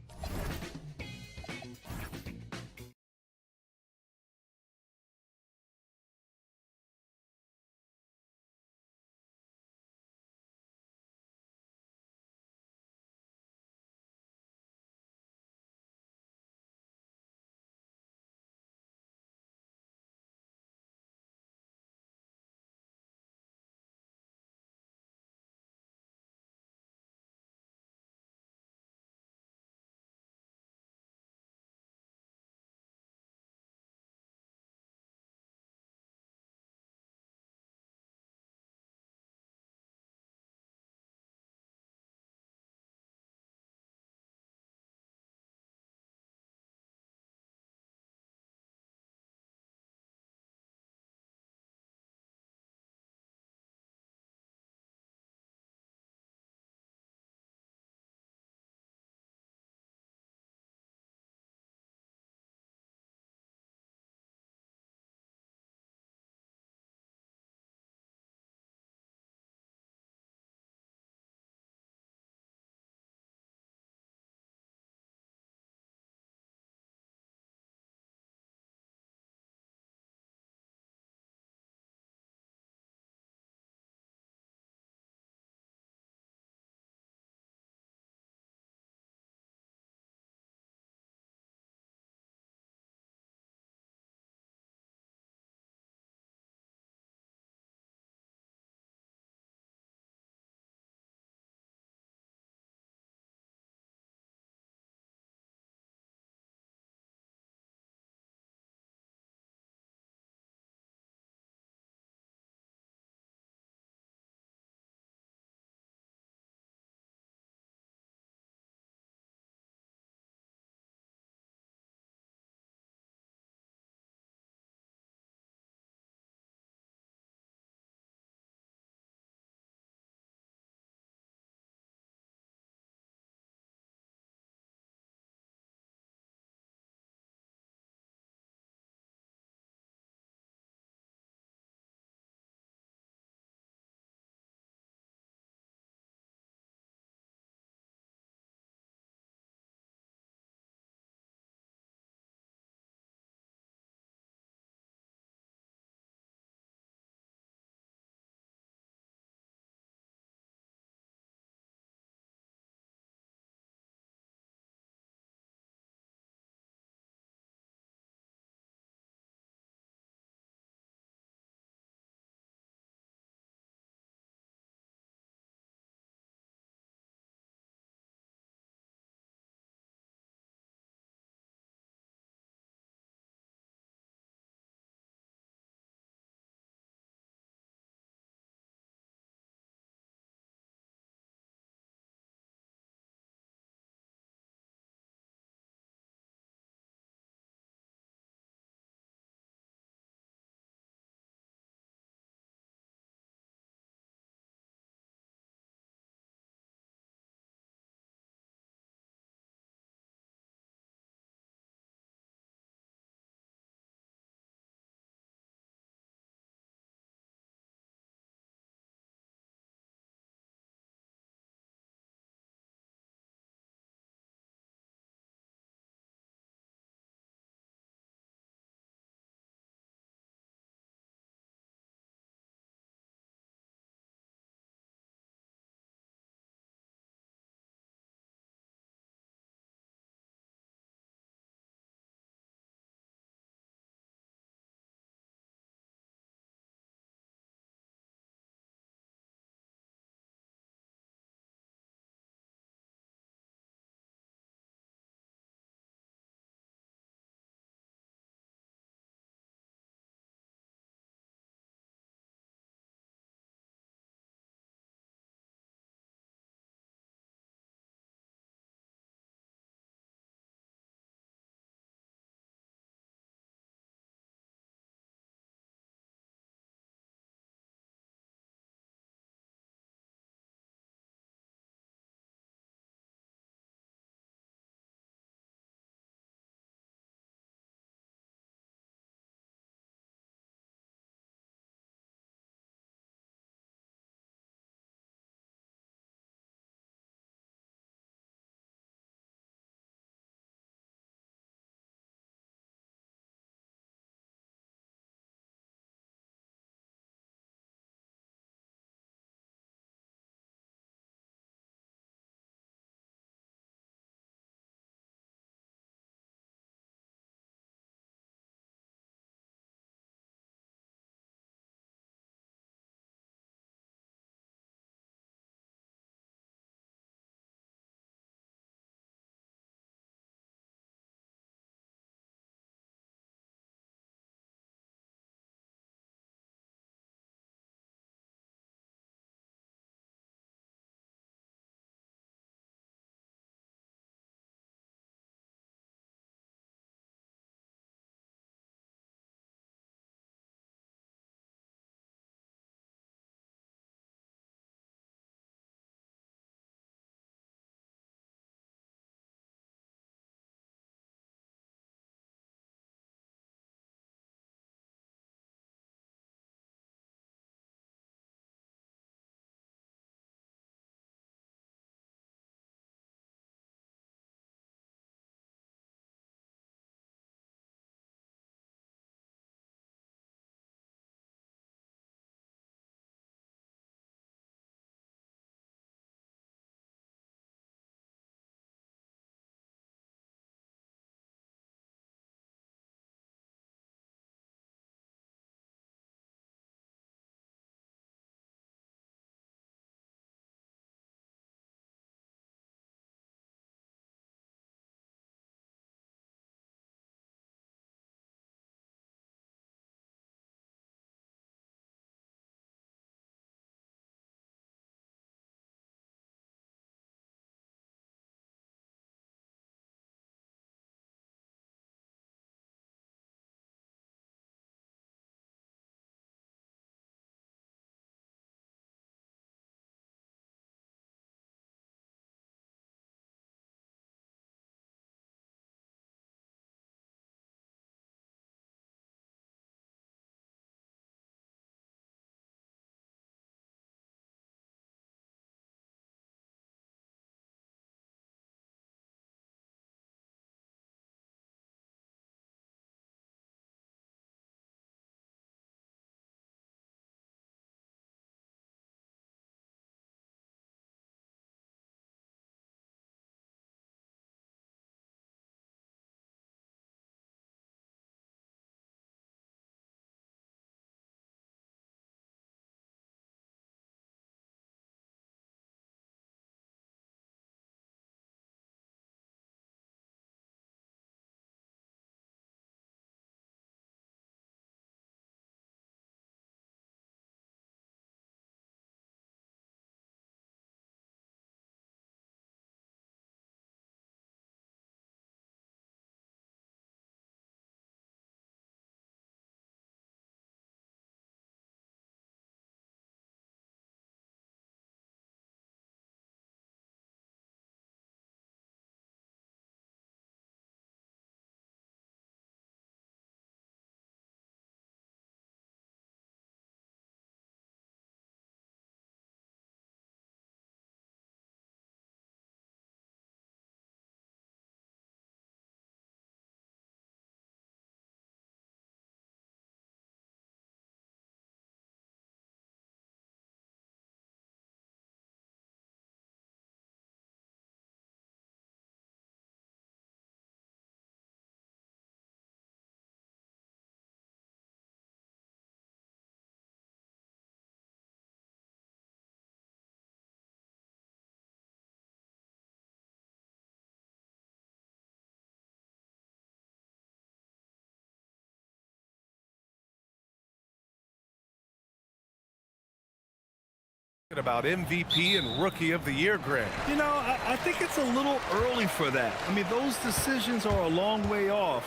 About MVP and Rookie of the Year, Greg. You know, I think it's a little early for that. I mean, those decisions are a long way off.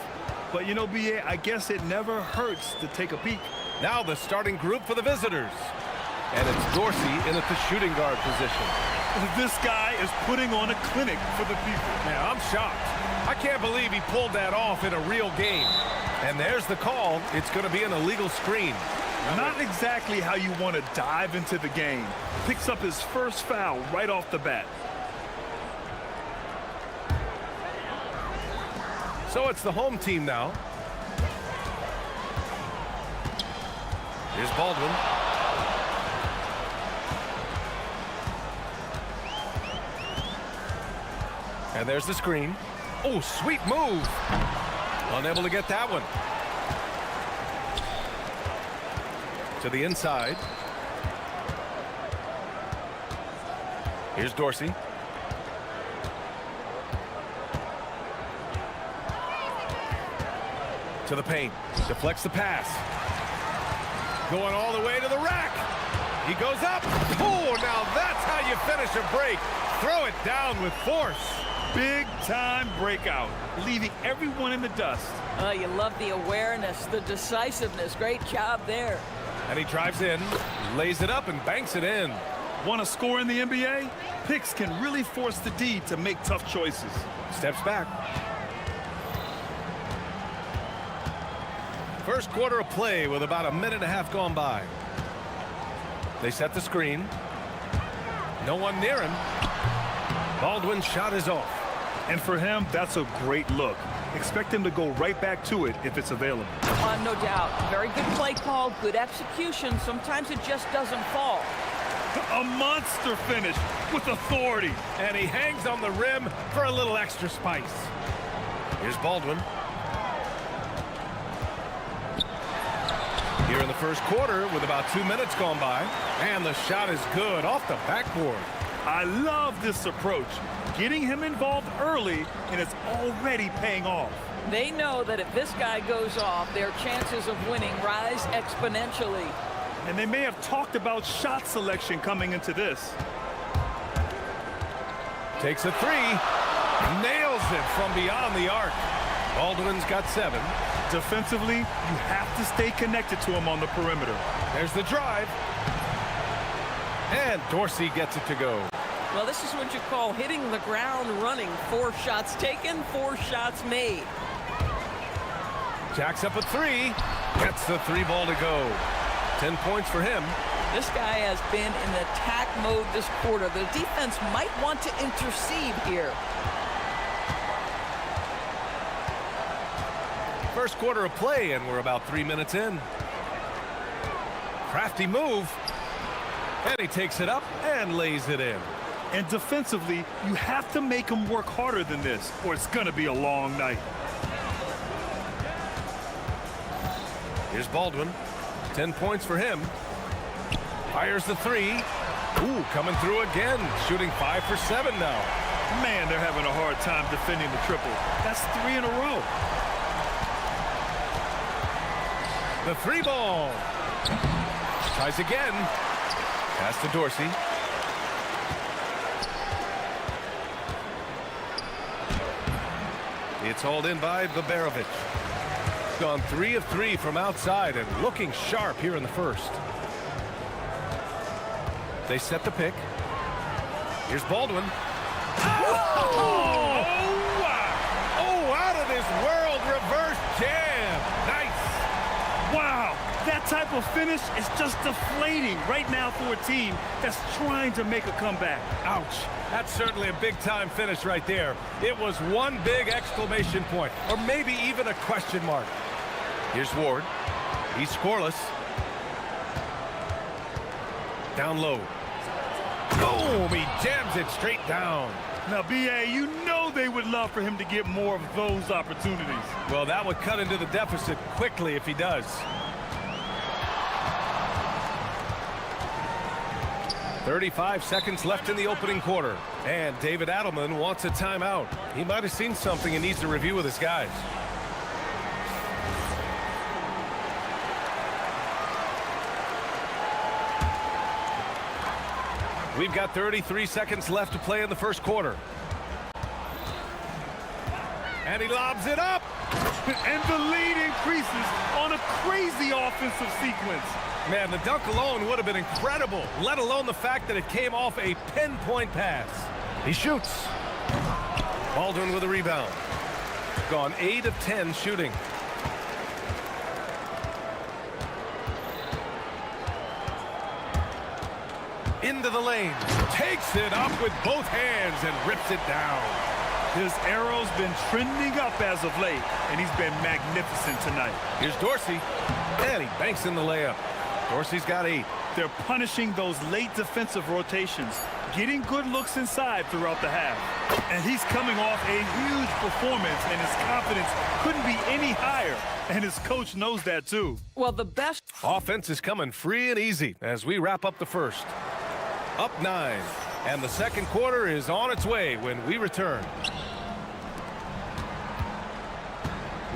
But, you know, BA, I guess it never hurts to take a peek. Now the starting group for the visitors. And it's Dorsey in at the shooting guard position. This guy is putting on a clinic for the people. Yeah, I'm shocked. I can't believe he pulled that off in a real game. And there's the call. It's going to be an illegal screen. Not exactly how you want to dive into the game. Picks up his first foul right off the bat. So it's the home team now. Here's Baldwin. And there's the screen. Oh, sweet move. Unable to get that one. To the inside. Here's Dorsey. To the paint. Deflects the pass. Going all the way to the rack. He goes up. Oh, now that's how you finish a break. Throw it down with force. Big time breakout, leaving everyone in the dust. You love the awareness, the decisiveness. Great job there. And he drives in, lays it up, and banks it in. Want to score in the NBA? Picks can really force the D to make tough choices. Steps back. First quarter of play with about a minute and a half gone by. They set the screen. No one near him. Baldwin's shot is off. And for him, that's a great look. Expect him to go right back to it if it's available. No doubt. Very good play call, good execution. Sometimes it just doesn't fall. A monster finish with authority. And he hangs on the rim for a little extra spice. Here's Baldwin. Here in the first quarter with about 2 minutes gone by. And the shot is good off the backboard. I love this approach. Getting him involved early, and it's already paying off. They know that if this guy goes off, their chances of winning rise exponentially. And they may have talked about shot selection coming into this. Takes a three. Nails it from beyond the arc. Baldwin's got 7. Defensively, you have to stay connected to him on the perimeter. There's the drive. And Dorsey gets it to go. Well, this is what you call hitting the ground running. 4 shots taken, 4 shots made. Jacks up a 3. Gets the 3 ball to go. 10 points for him. This guy has been in attack mode this quarter. The defense might want to intercede here. First quarter of play, and we're about 3 minutes in. Crafty move. And he takes it up and lays it in. And defensively, you have to make him work harder than this, or it's going to be a long night. Here's Baldwin. 10 points for him. Fires the 3. Ooh, coming through again. Shooting 5 for 7 now. Man, they're having a hard time defending the triple. That's 3 in a row. The 3 ball. Tries again. Pass to Dorsey. It's hauled in by Babarovic. Gone 3 of 3 from outside and looking sharp here in the first. They set the pick. Here's Baldwin. Oh, wow. Oh, out of this world reverse jam. Nice. Wow. That type of finish is just deflating right now for a team that's trying to make a comeback. Ouch. That's certainly a big-time finish right there. It was one big exclamation point, or maybe even a question mark. Here's Ward. He's scoreless. Down low. Boom! He jams it straight down. Now, BA, you know they would love for him to get more of those opportunities. Well, that would cut into the deficit quickly if he does. 35 seconds left in the opening quarter. And David Adelman wants a timeout. He might have seen something and needs to review with his guys. We've got 33 seconds left to play in the first quarter. And he lobs it up. And the lead increases on a crazy offensive sequence. Man, the dunk alone would have been incredible, let alone the fact that it came off a pinpoint pass. He shoots. Baldwin with a rebound. Gone 8 of 10 shooting. Into the lane. Takes it up with both hands and rips it down. His arrow's been trending up as of late, and he's been magnificent tonight. Here's Dorsey, and he banks in the layup. Dorsey's got 8. They're punishing those late defensive rotations, getting good looks inside throughout the half. And he's coming off a huge performance, and his confidence couldn't be any higher. And his coach knows that, too. Well, the best Offense is coming free and easy as we wrap up the first. Up 9, and the second quarter is on its way when we return.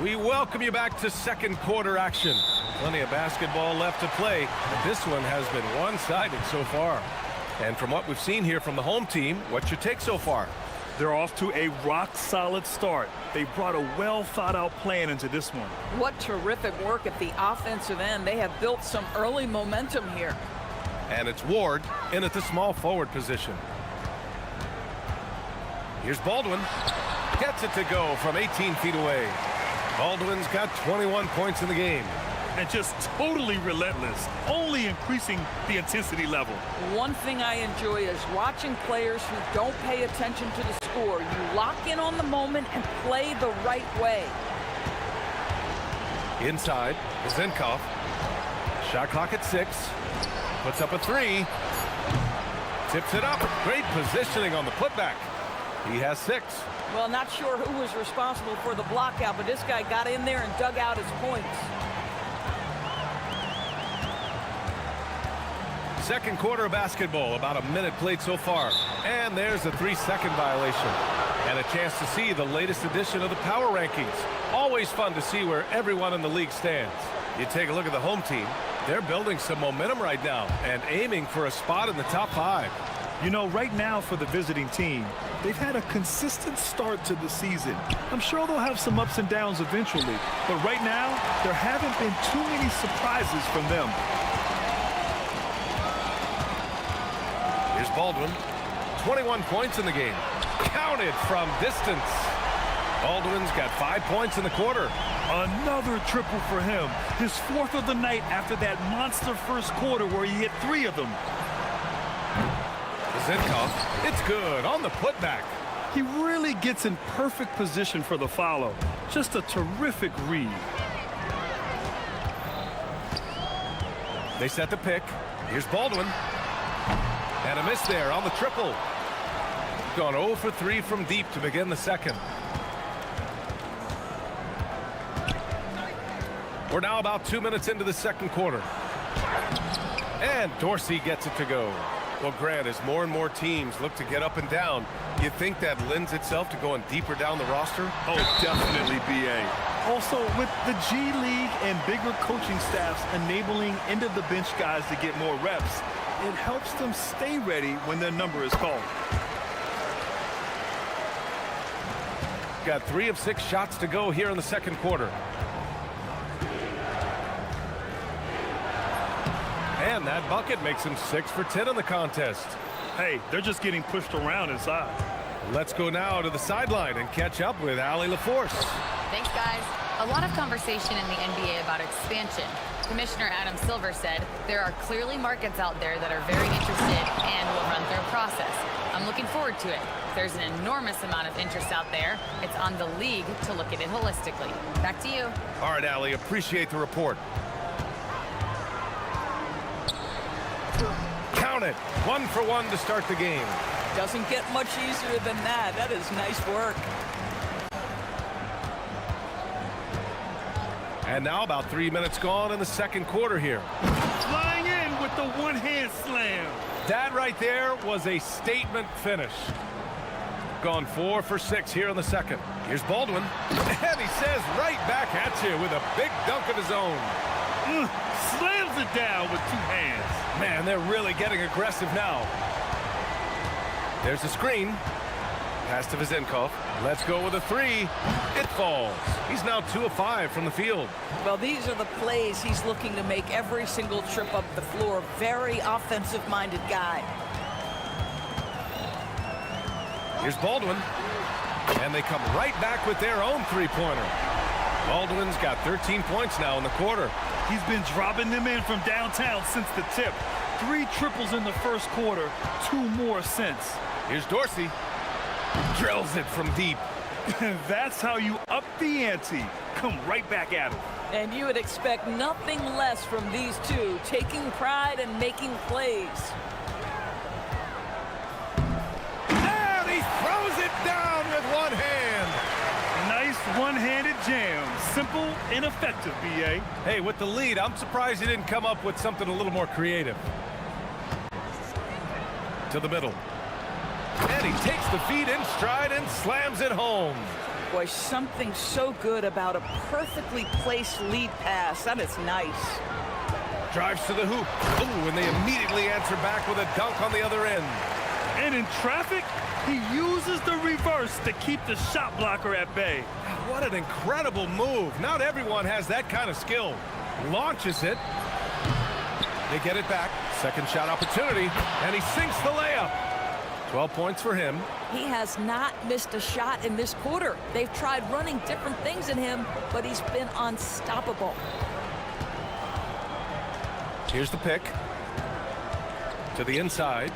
We welcome you back to second quarter action. Plenty of basketball left to play, but this one has been one-sided so far. And from what we've seen here from the home team, what's your take so far? They're off to a rock-solid start. They brought a well-thought-out plan into this one. What terrific work at the offensive end. They have built some early momentum here. And it's Ward in at the small forward position. Here's Baldwin. Gets it to go from 18 feet away. Baldwin's got 21 points in the game. And just totally relentless, only increasing the intensity level. One thing I enjoy is watching players who don't pay attention to the score. You lock in on the moment and play the right way. Inside, Zinkov. Shot clock at 6. Puts up a 3. Tips it up. Great positioning on the putback. He has 6. Well, not sure who was responsible for the block out, but this guy got in there and dug out his points. Second quarter of basketball, about a minute played so far. And there's a 3-second violation. And a chance to see the latest edition of the power rankings. Always fun to see where everyone in the league stands. You take a look at the home team. They're building some momentum right now and aiming for a spot in the top 5. You know, right now for the visiting team, they've had a consistent start to the season. I'm sure they'll have some ups and downs eventually, but right now, there haven't been too many surprises from them. Here's Baldwin. 21 points in the game. Counted from distance. Baldwin's got 5 points in the quarter. Another triple for him. His 4th of the night after that monster first quarter where he hit 3 of them. Zinkov, it's good on the putback. He really gets in perfect position for the follow. Just a terrific read. They set the pick. Here's Baldwin. And a miss there on the triple. Gone 0 for 3 from deep to begin the second. We're now about 2 minutes into the second quarter. And Dorsey gets it to go. Well, Grant, as more and more teams look to get up and down, you think that lends itself to going deeper down the roster? Oh, definitely, BA. Also, with the G League and bigger coaching staffs enabling end-of-the-bench guys to get more reps, it helps them stay ready when their number is called. Got 3 of 6 shots to go here in the second quarter. And that bucket makes him 6 for 10 in the contest. Hey, they're just getting pushed around inside. Let's go now to the sideline and catch up with Allie LaForce. Thanks, guys. A lot of conversation in the NBA about expansion. Commissioner Adam Silver said there are clearly markets out there that are very interested and will run through a process. I'm looking forward to it. There's an enormous amount of interest out there. It's on the league to look at it holistically. Back to you. All right, Allie, appreciate the report. Count it. 1 for 1 to start the game. Doesn't get much easier than that. That is nice work. And now about 3 minutes gone in the second quarter here. Flying in with the one-hand slam. That right there was a statement finish. Gone 4 for 6 here in the second. Here's Baldwin. And he says right back at you with a big dunk of his own. Slams it down with 2 hands. Man, they're really getting aggressive now. There's a screen. Pass to Vizenkov. Let's go with a three. It falls. He's now 2 of 5 from the field. Well, these are the plays he's looking to make every single trip up the floor. Very offensive-minded guy. Here's Baldwin. And they come right back with their own three-pointer. Baldwin's got 13 points now in the quarter. He's been dropping them in from downtown since the tip. 3 triples in the first quarter, 2 more since. Here's Dorsey. Drills it from deep. That's how you up the ante. Come right back at him. And you would expect nothing less from these two, taking pride and making plays. And he throws it down with one hand. Nice one-handed jam. Simple and effective, B.A. Hey, with the lead, I'm surprised he didn't come up with something a little more creative. To the middle. And he takes the feet in stride and slams it home. Boy, something so good about a perfectly placed lead pass. That is nice. Drives to the hoop. Ooh, and they immediately answer back with a dunk on the other end. And in traffic, he uses the reverse to keep the shot blocker at bay. What an incredible move. Not everyone has that kind of skill. Launches it. They get it back. Second shot opportunity. And he sinks the layup. 12 points for him. He has not missed a shot in this quarter. They've tried running different things in him, but he's been unstoppable. Here's the pick. To the inside.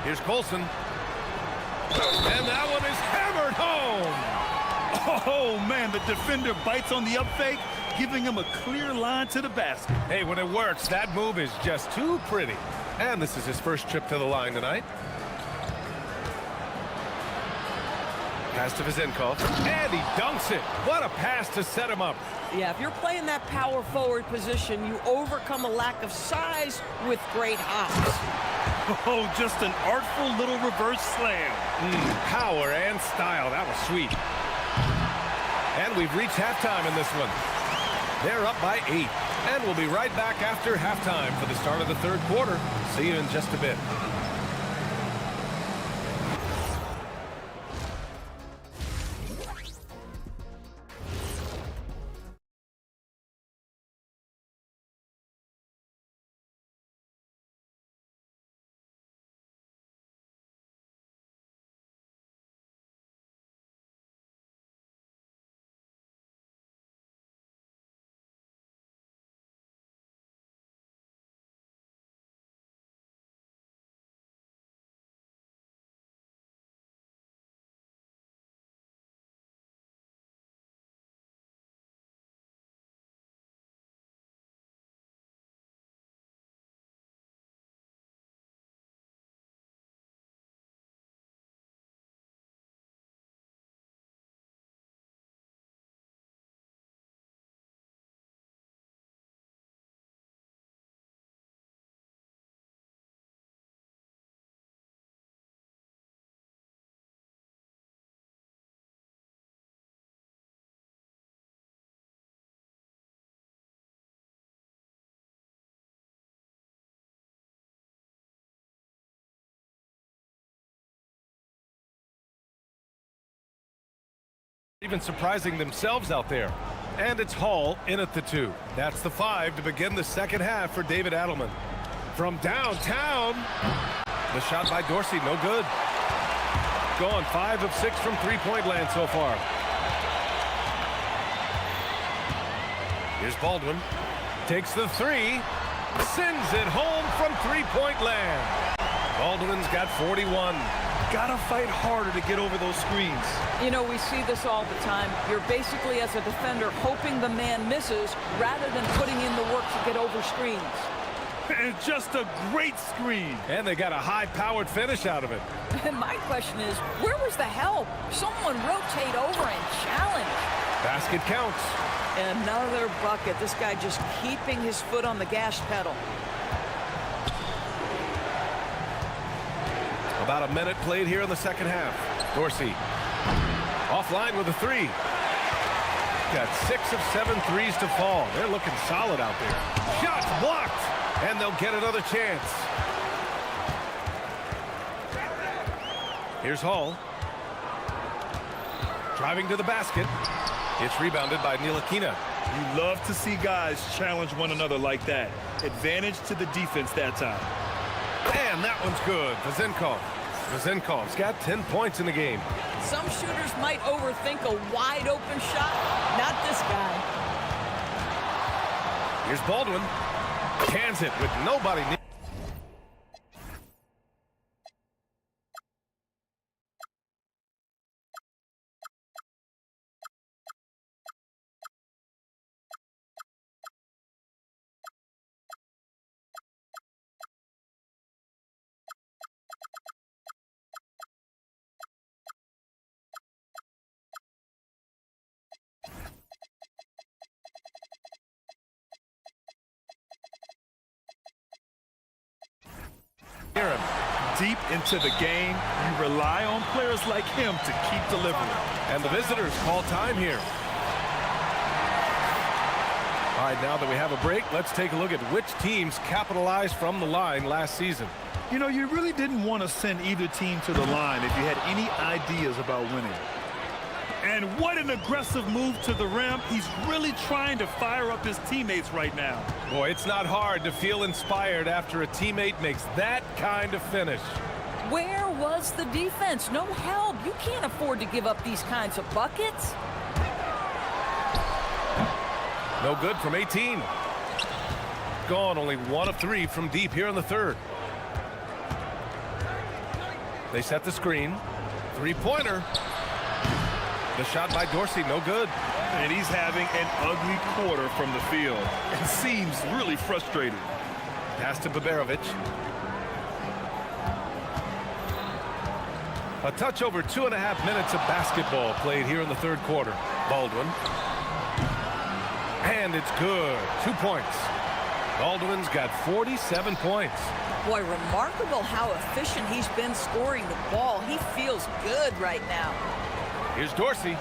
Here's Colson. And that one is hammered home. Oh, man, the defender bites on the up fake, giving him a clear line to the basket. Hey, when it works, that move is just too pretty. And this is his first trip to the line tonight. Pass to Vizenkov. And he dunks it. What a pass to set him up. Yeah, if you're playing that power forward position, you overcome a lack of size with great hops. Oh, just an artful little reverse slam. Power and style. That was sweet. And we've reached halftime in this one. They're up by 8. And we'll be right back after halftime for the start of the third quarter. See you in just a bit. Even surprising themselves out there. And it's Hall in at the 2. That's the 5 to begin the second half for David Adelman. From downtown, the shot by Dorsey, no good. Gone 5 of 6 from three-point land so far. Here's Baldwin. Takes the 3. Sends it home from three-point land. Baldwin's got 41. Gotta fight harder to get over those screens. You know, we see this all the time. You're basically, as a defender, hoping the man misses rather than putting in the work to get over screens. And just a great screen. And they got a high-powered finish out of it. And my question is, where was the help? Someone rotate over and challenge. Basket counts. Another bucket. This guy just keeping his foot on the gas pedal. About a minute played here in the second half. Dorsey offline with a 3. Got 6 of 7 threes to fall. They're looking solid out there. Shots blocked, and they'll get another chance. Here's Hall. Driving to the basket. It's rebounded by Ntilikina. You love to see guys challenge one another like that. Advantage to the defense that time. And that one's good. Vezenkov's got 10 points in the game. Some shooters might overthink a wide open shot. Not this guy. Here's Baldwin. Cans it with nobody near. Deep into the game, you rely on players like him to keep delivering. And the visitors call time here. All right, now that we have a break, let's take a look at which teams capitalized from the line last season. You know, you really didn't want to send either team to the line if you had any ideas about winning. And what an aggressive move to the rim. He's really trying to fire up his teammates right now. Boy, it's not hard to feel inspired after a teammate makes that kind of finish. Where was the defense? No help. You can't afford to give up these kinds of buckets. No good from 18. Gone only 1 of 3 from deep here in the third. They set the screen. Three-pointer. The shot by Dorsey, no good. And he's having an ugly quarter from the field. It seems really frustrated. Pass to Baberovic. A touch over 2.5 minutes of basketball played here in the third quarter. Baldwin. And it's good. 2 points. Baldwin's got 47 points. Boy, remarkable how efficient he's been scoring the ball. He feels good right now. Here's Dorsey.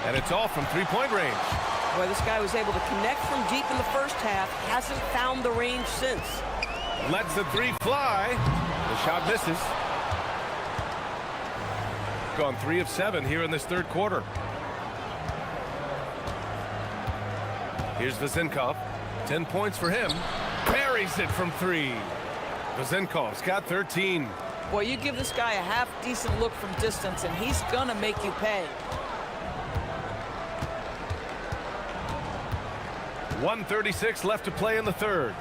And it's all from three-point range. Boy, this guy was able to connect from deep in the first half. Hasn't found the range since. Lets the three fly. The shot misses. Gone 3 of 7 here in this third quarter. Here's Vezenkov. 10 points for him. Buries it from 3. Vezenkov's got 13. Boy, you give this guy a half-decent look from distance, and he's gonna make you pay. 1:36 left to play in the third.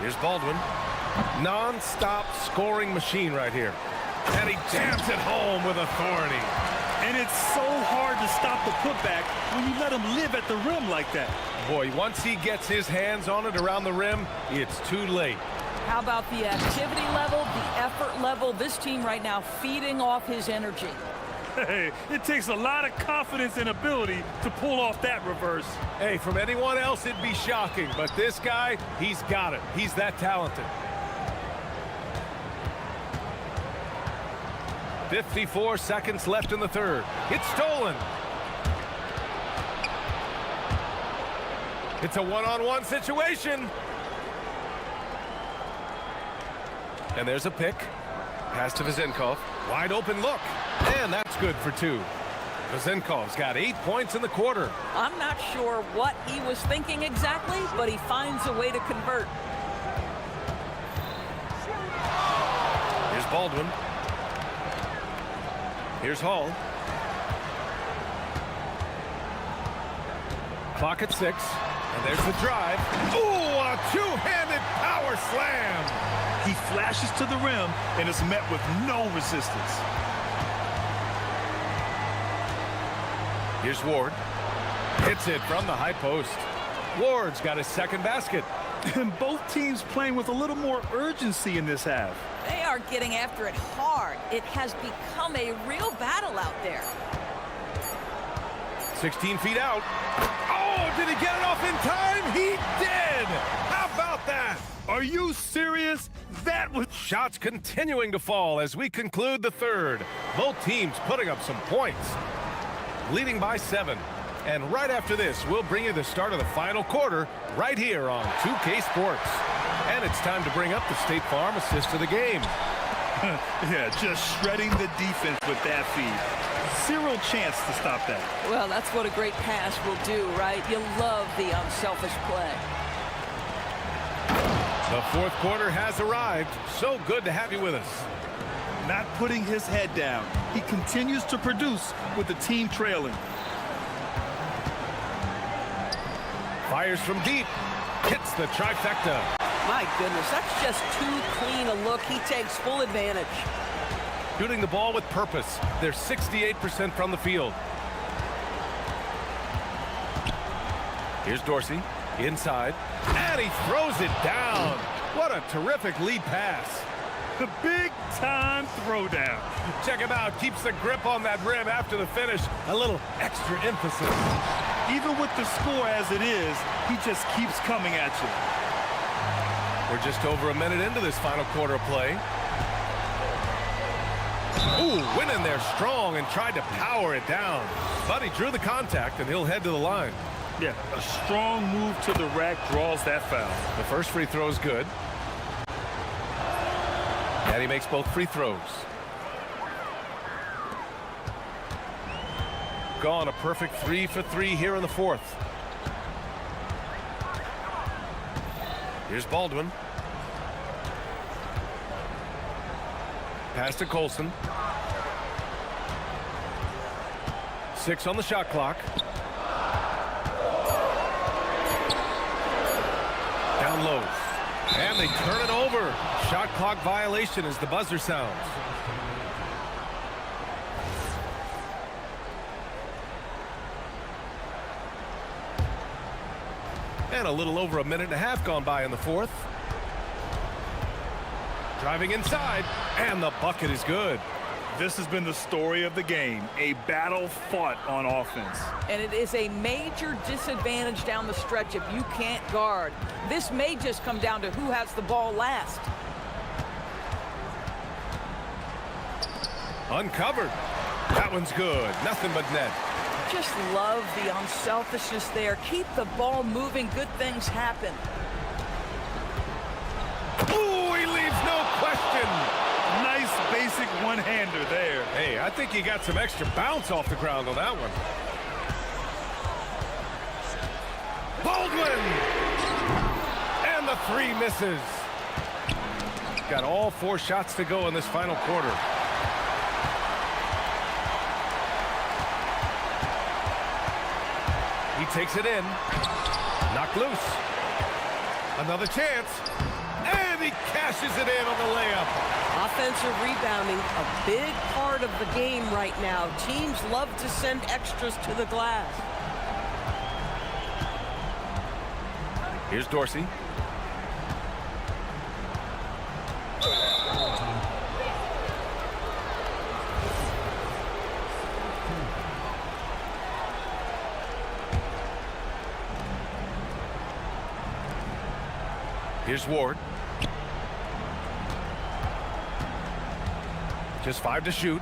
Here's Baldwin. Non-stop scoring machine right here. And he jams it home with authority. And it's so hard to stop the putback when you let him live at the rim like that. Boy, once he gets his hands on it around the rim, it's too late. How about the activity level, the effort level? This team right now feeding off his energy. Hey, it takes a lot of confidence and ability to pull off that reverse. Hey, from anyone else, it'd be shocking. But this guy, he's got it. He's that talented. 54 seconds left in the third. It's stolen. It's a one-on-one situation. And there's a pick. Pass to Vezenkov. Wide open look. And that's good for 2. Vezenkov's got 8 points in the quarter. I'm not sure what he was thinking exactly, but he finds a way to convert. Here's Baldwin. Here's Hall. Clock at 6. And there's the drive. Ooh, a two-handed power slam. He flashes to the rim and is met with no resistance. Here's Ward. Hits it from the high post. Ward's got his second basket. And both teams playing with a little more urgency in this half. They are getting after it hard. It has become a real battle out there. 16 feet out. Oh, did he get it off in time? He did! How about that? Are you serious? That was... Shots continuing to fall as we conclude the third. Both teams putting up some points. Leading by 7. And right after this, we'll bring you the start of the final quarter right here on 2K Sports. And it's time to bring up the State Farm assist of the game. Yeah, just shredding the defense with that feed. Zero chance to stop that. Well, that's what a great pass will do, right? You love the unselfish play. The fourth quarter has arrived. So good to have you with us. Not putting his head down. He continues to produce with the team trailing. Fires from deep. Hits the trifecta. My goodness, that's just too clean a look. He takes full advantage. Shooting the ball with purpose. They're 68% from the field. Here's Dorsey. Inside. And he throws it down. What a terrific lead pass. The big-time throwdown. Check him out. Keeps the grip on that rim after the finish. A little extra emphasis. Even with the score as it is, he just keeps coming at you. We're just over a minute into this final quarter of play. Ooh, went in there strong and tried to power it down. But he drew the contact, and he'll head to the line. Yeah, a strong move to the rack draws that foul. The first free throw is good. And he makes both free throws. Gone a perfect 3 for 3 here in the fourth. Here's Baldwin. Pass to Colson. 6 on the shot clock. Down low. And they turn it over. Shot clock violation as the buzzer sounds. And a little over a minute and a half gone by in the fourth. Driving inside, and the bucket is good. This has been the story of the game, a battle fought on offense. And it is a major disadvantage down the stretch if you can't guard. This may just come down to who has the ball last. Uncovered. That one's good. Nothing but net. Just love the unselfishness there. Keep the ball moving. Good things happen. Ooh, he leaves no question. Nice basic one-hander there. Hey, I think he got some extra bounce off the ground on that one. Baldwin! And the three misses. Got all 4 shots to go in this final quarter. He takes it in. Knocked loose. Another chance. And he cashes it in on the layup. Offensive rebounding, a big part of the game right now. Teams love to send extras to the glass. Here's Dorsey. Here's Ward. Just 5 to shoot.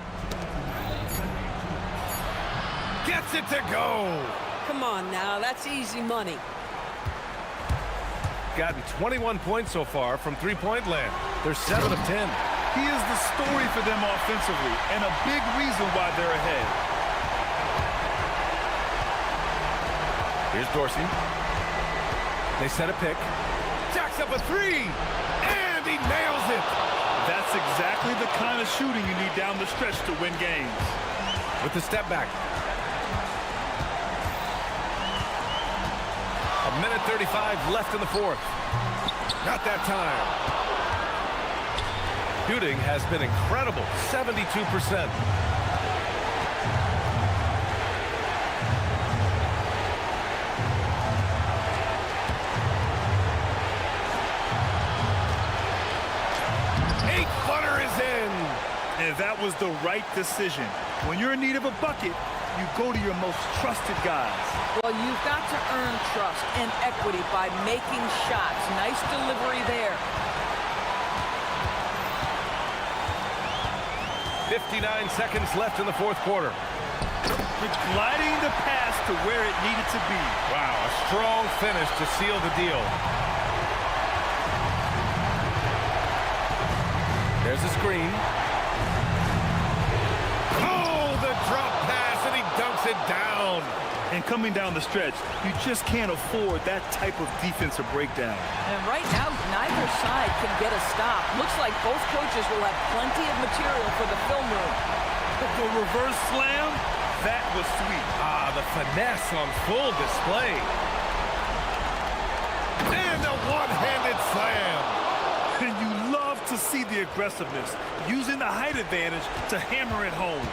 Gets it to go. Come on now, that's easy money. Gotten 21 points so far from three-point land. They're 7 of 10. He is the story for them offensively and a big reason why they're ahead. Here's Dorsey. They set a pick. Jacks up a 3, and he nails it. That's exactly the kind of shooting you need down the stretch to win games. With the step back. A minute 35 left in the fourth. Not that time. Shooting has been incredible, 72%. And that was the right decision. When you're in need of a bucket, you go to your most trusted guys. Well, you've got to earn trust and equity by making shots. Nice delivery there. 59 seconds left in the fourth quarter. Gliding the pass to where it needed to be. Wow, a strong finish to seal the deal. There's a screen. Oh, the drop pass, and he dunks it down. And coming down the stretch, you just can't afford that type of defensive breakdown. And right now, neither side can get a stop. Looks like both coaches will have plenty of material for the film room. But the reverse slam, that was sweet. Ah, the finesse on full display. And a one-handed slam. And you love to see the aggressiveness, using the height advantage to hammer it home.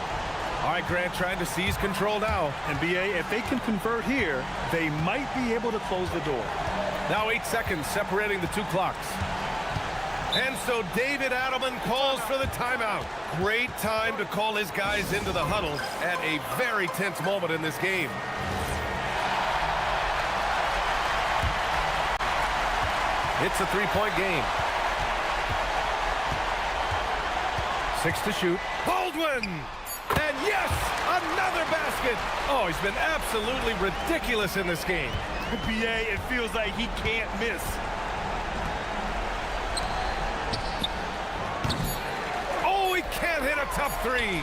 All right, Grant trying to seize control now. And BA, if they can convert here, they might be able to close the door. Now 8 seconds separating the two clocks. And so David Adelman calls for the timeout. Great time to call his guys into the huddle at a very tense moment in this game. It's a three-point game. 6 to shoot. Baldwin! And yes, another basket. Oh, he's been absolutely ridiculous in this game. BA, it feels like he can't miss. Oh, he can't hit a tough three.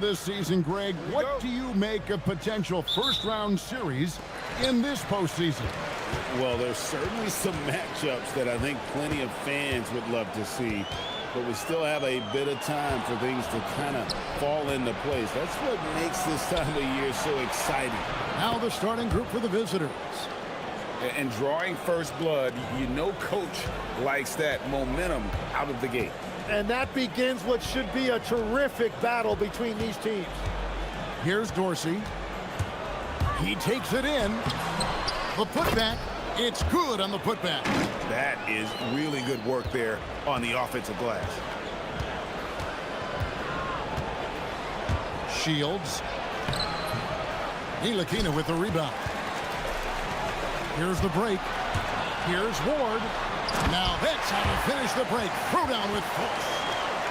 this season, Greg. What do you make of potential first-round series in this postseason? Well, there's certainly some matchups that I think plenty of fans would love to see, but we still have a bit of time for things to kind of fall into place. That's what makes this time of year so exciting. Now the starting group for the visitors. And drawing first blood, you know coach likes that momentum out of the gate. And that begins what should be a terrific battle between these teams. Here's Dorsey. He takes it in. The putback. It's good on the putback. That is really good work there on the offensive glass. Shields. Ntilikina with the rebound. Here's the break. Here's Ward. Now that's how to finish the break. Throw down with force.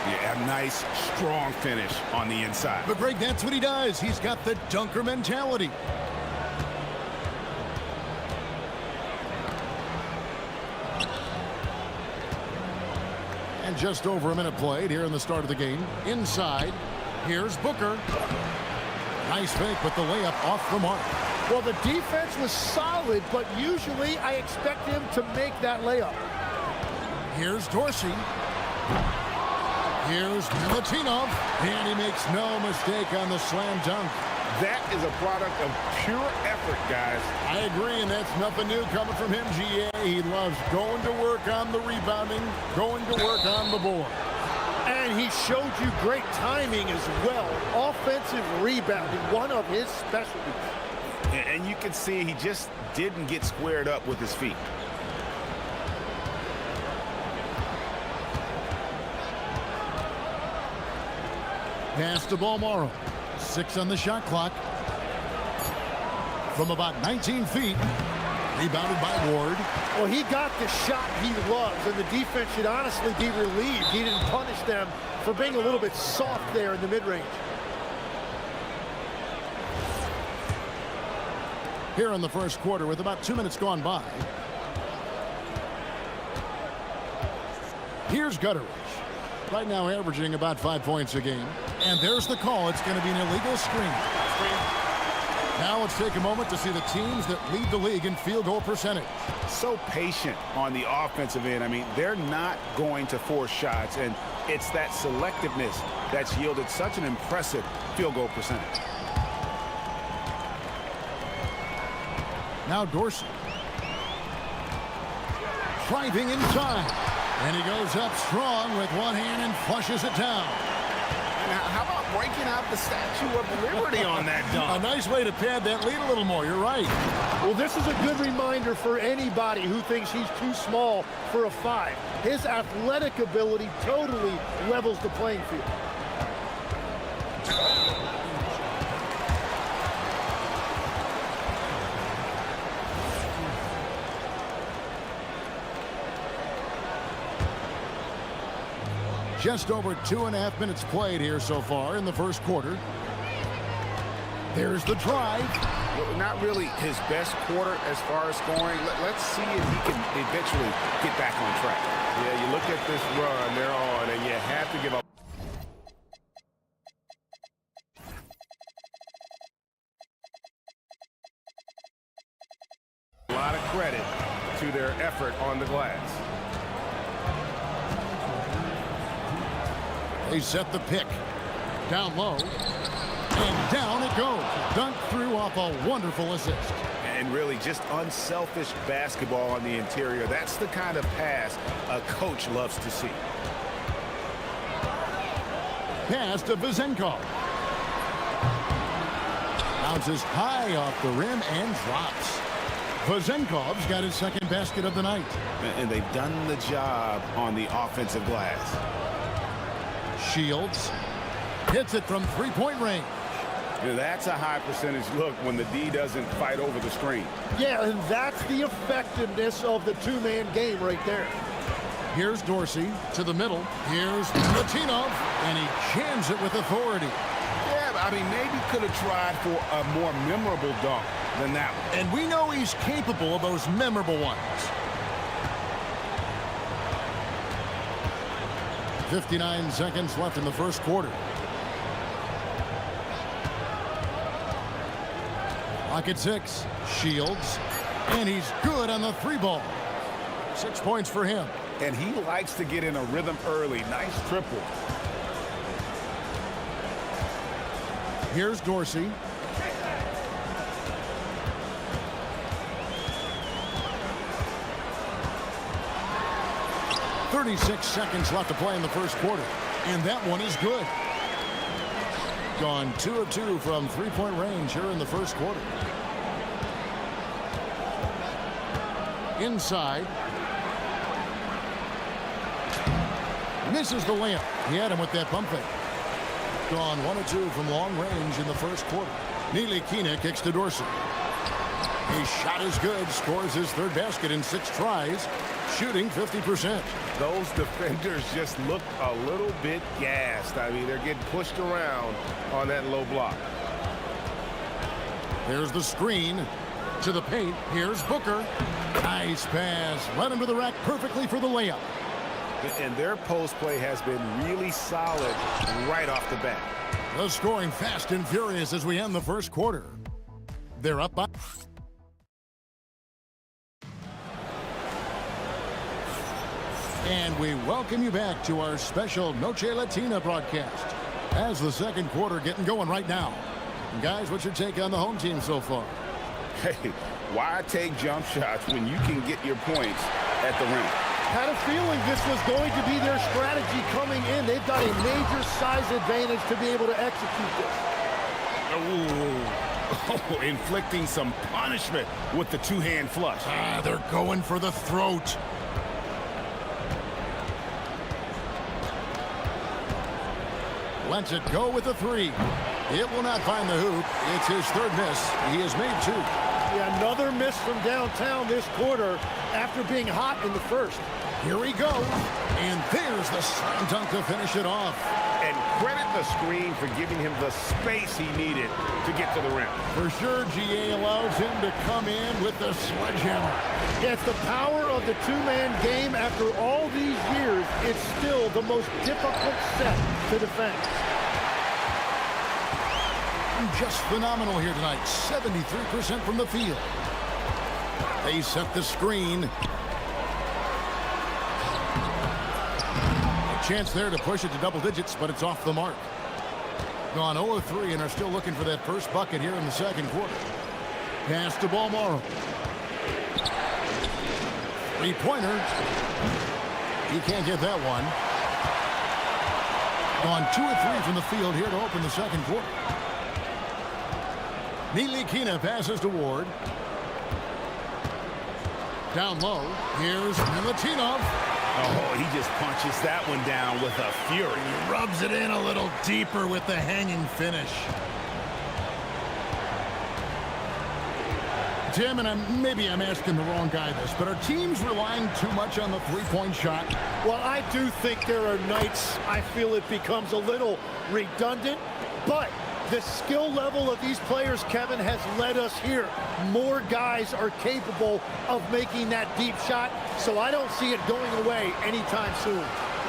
Yeah, a nice, strong finish on the inside. But Greg, that's what he does. He's got the dunker mentality. And just over a minute played here in the start of the game. Inside, here's Booker. Nice fake, but the layup off the mark. Well, the defense was solid, but usually I expect him to make that layup. Here's Dorsey. Here's Milutinov. And he makes no mistake on the slam dunk. That is a product of pure effort, guys. I agree, and that's nothing new coming from him, GA. He loves going to work on the rebounding, going to work on the board. And he showed you great timing as well. Offensive rebounding, one of his specialties. And you can see he just didn't get squared up with his feet. Pass to Balmaro. 6 on the shot clock. From about 19 feet. Rebounded by Ward. Well, he got the shot he loves, and the defense should honestly be relieved. He didn't punish them for being a little bit soft there in the mid-range. Here in the first quarter with about 2 minutes gone by. Here's Gutteridge. Right now averaging about 5 points a game. And there's the call. It's going to be an illegal screen. Now let's take a moment to see the teams that lead the league in field goal percentage. So patient on the offensive end. I mean, they're not going to force shots, and it's that selectiveness that's yielded such an impressive field goal percentage. Now Dorsey. Driving inside. And he goes up strong with one hand and flushes it down. Now, how about breaking out the Statue of Liberty on that dunk? A nice way to pad that lead a little more. You're right. Well, this is a good reminder for anybody who thinks he's too small for a 5. His athletic ability totally levels the playing field. Just over 2.5 minutes played here so far in the first quarter. There's the drive. Well, not really his best quarter as far as scoring. Let's see if he can eventually get back on track. Yeah, you look at this run they're on, and you have to give up. A lot of credit to their effort on the glass. They set the pick. Down low. And down it goes. Dunked through off a wonderful assist. And really just unselfish basketball on the interior. That's the kind of pass a coach loves to see. Pass to Vezenkov. Bounces high off the rim and drops. Vezenkov's got his second basket of the night. And they've done the job on the offensive glass. Shields hits it from three-point range. Yeah, that's a high percentage look when the D doesn't fight over the screen. Yeah, and that's the effectiveness of the two-man game right there. Here's Dorsey to the middle. Here's Milutinov, and he jams it with authority. Yeah, but I mean, maybe could have tried for a more memorable dunk than that one. And we know he's capable of those memorable ones. 59 seconds left in the first quarter. Pocket 6. Shields. And he's good on the 3-ball. 6 points for him. And he likes to get in a rhythm early. Nice triple. Here's Dorsey. "36 seconds left to play in the first quarter. And that one is good. Gone 2 of 2 from three-point range here in the first quarter. Inside. Misses the layup. He had him with that pump fake. Gone 1 of 2 from long range in the first quarter. Nilikina kicks to Dorsey. His shot is good. Scores his third basket in 6 tries. Shooting 50%. Those defenders just look a little bit gassed. I mean, they're getting pushed around on that low block. There's the screen to the paint. Here's Booker. Nice pass. Led him to the rack perfectly for the layup. And their post play has been really solid right off the bat. The scoring fast and furious as we end the first quarter. They're up by... And we welcome you back to our special Noche Latina broadcast. As the second quarter getting going right now. And guys, what's your take on the home team so far? Hey, why take jump shots when you can get your points at the rim? Had a feeling this was going to be their strategy coming in. They've got a major size advantage to be able to execute this. Oh, inflicting some punishment with the two-hand flush. They're going for the throat. Lets it go with the 3. It will not find the hoop. It's his third miss. He has made 2. Yeah, another miss from downtown this quarter after being hot in the first. Here he goes. And there's the slam dunk to finish it off. And credit the screen for giving him the space he needed to get to the rim. For sure, GA allows him to come in with the sledgehammer. Yeah, it's the power of the two-man game. After all these years, it's still the most difficult set to defend. Just phenomenal here tonight. 73% from the field. They set the screen. A chance there to push it to double digits, but it's off the mark. Gone 0 of 3 and are still looking for that first bucket here in the second quarter. Pass to Balmoro. 3-pointer. He can't get that one. Gone 2 of 3 from the field here to open the second quarter. Nilikina passes to Ward. Down low. Here's Milutinov. Oh, he just punches that one down with a fury. He rubs it in a little deeper with the hanging finish. Tim, and maybe I'm asking the wrong guy this, but are teams relying too much on the three-point shot? Well, I do think there are nights I feel it becomes a little redundant, but the skill level of these players, Kevin, has led us here. More guys are capable of making that deep shot, so I don't see it going away anytime soon.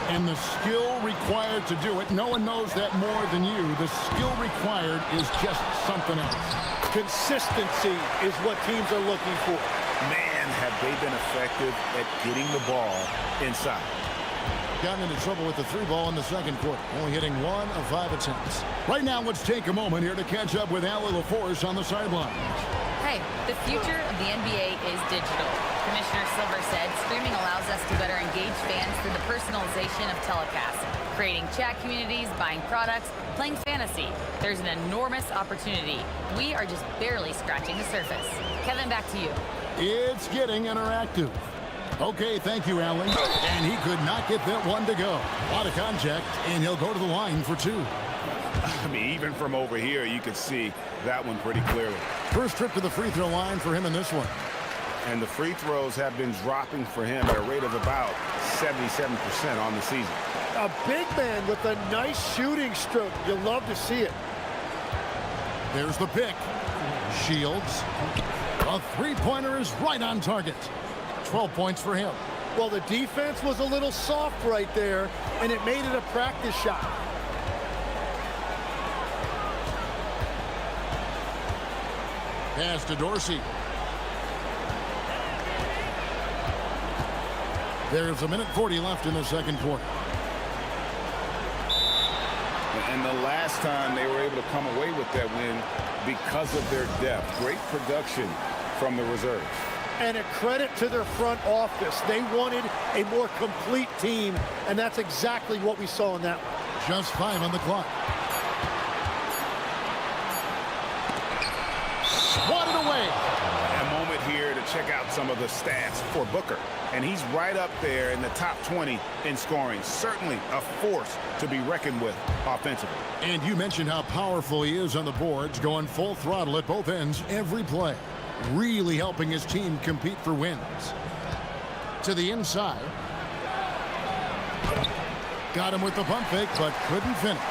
And the skill required to do it, no one knows that more than you. The skill required is just something else. Consistency is what teams are looking for. Man, have they been effective at getting the ball inside. Gotten into trouble with the 3-ball in the second quarter, only hitting 1 of 5 attempts. Right now, let's take a moment here to catch up with Ali LaForce on the sideline. Hey, the future of the NBA is digital. Commissioner Silver said streaming allows us to better engage fans through the personalization of telecasts, creating chat communities, buying products, playing fantasy. There's an enormous opportunity. We are just barely scratching the surface. Kevin, back to you. It's getting interactive. Okay, thank you, Allen. And he could not get that one to go. A lot of contact, and he'll go to the line for 2. I mean, even from over here, you could see that one pretty clearly. First trip to the free throw line for him in this one. And the free throws have been dropping for him at a rate of about 77% on the season. A big man with a nice shooting stroke. You'll love to see it. There's the pick. Shields. A three-pointer is right on target. 12 points for him. Well, the defense was a little soft right there, and it made it a practice shot. Pass to Dorsey. There's 1:40 left in the second quarter. And the last time they were able to come away with that win because of their depth. Great production from the reserves. And a credit to their front office. They wanted a more complete team, and that's exactly what we saw in that one. Just 5 on the clock. Swatted away. A moment here to check out some of the stats for Booker. And he's right up there in the top 20 in scoring. Certainly a force to be reckoned with offensively. And you mentioned how powerful he is on the boards, going full throttle at both ends every play. Really helping his team compete for wins. To the inside. Got him with the pump fake, but couldn't finish.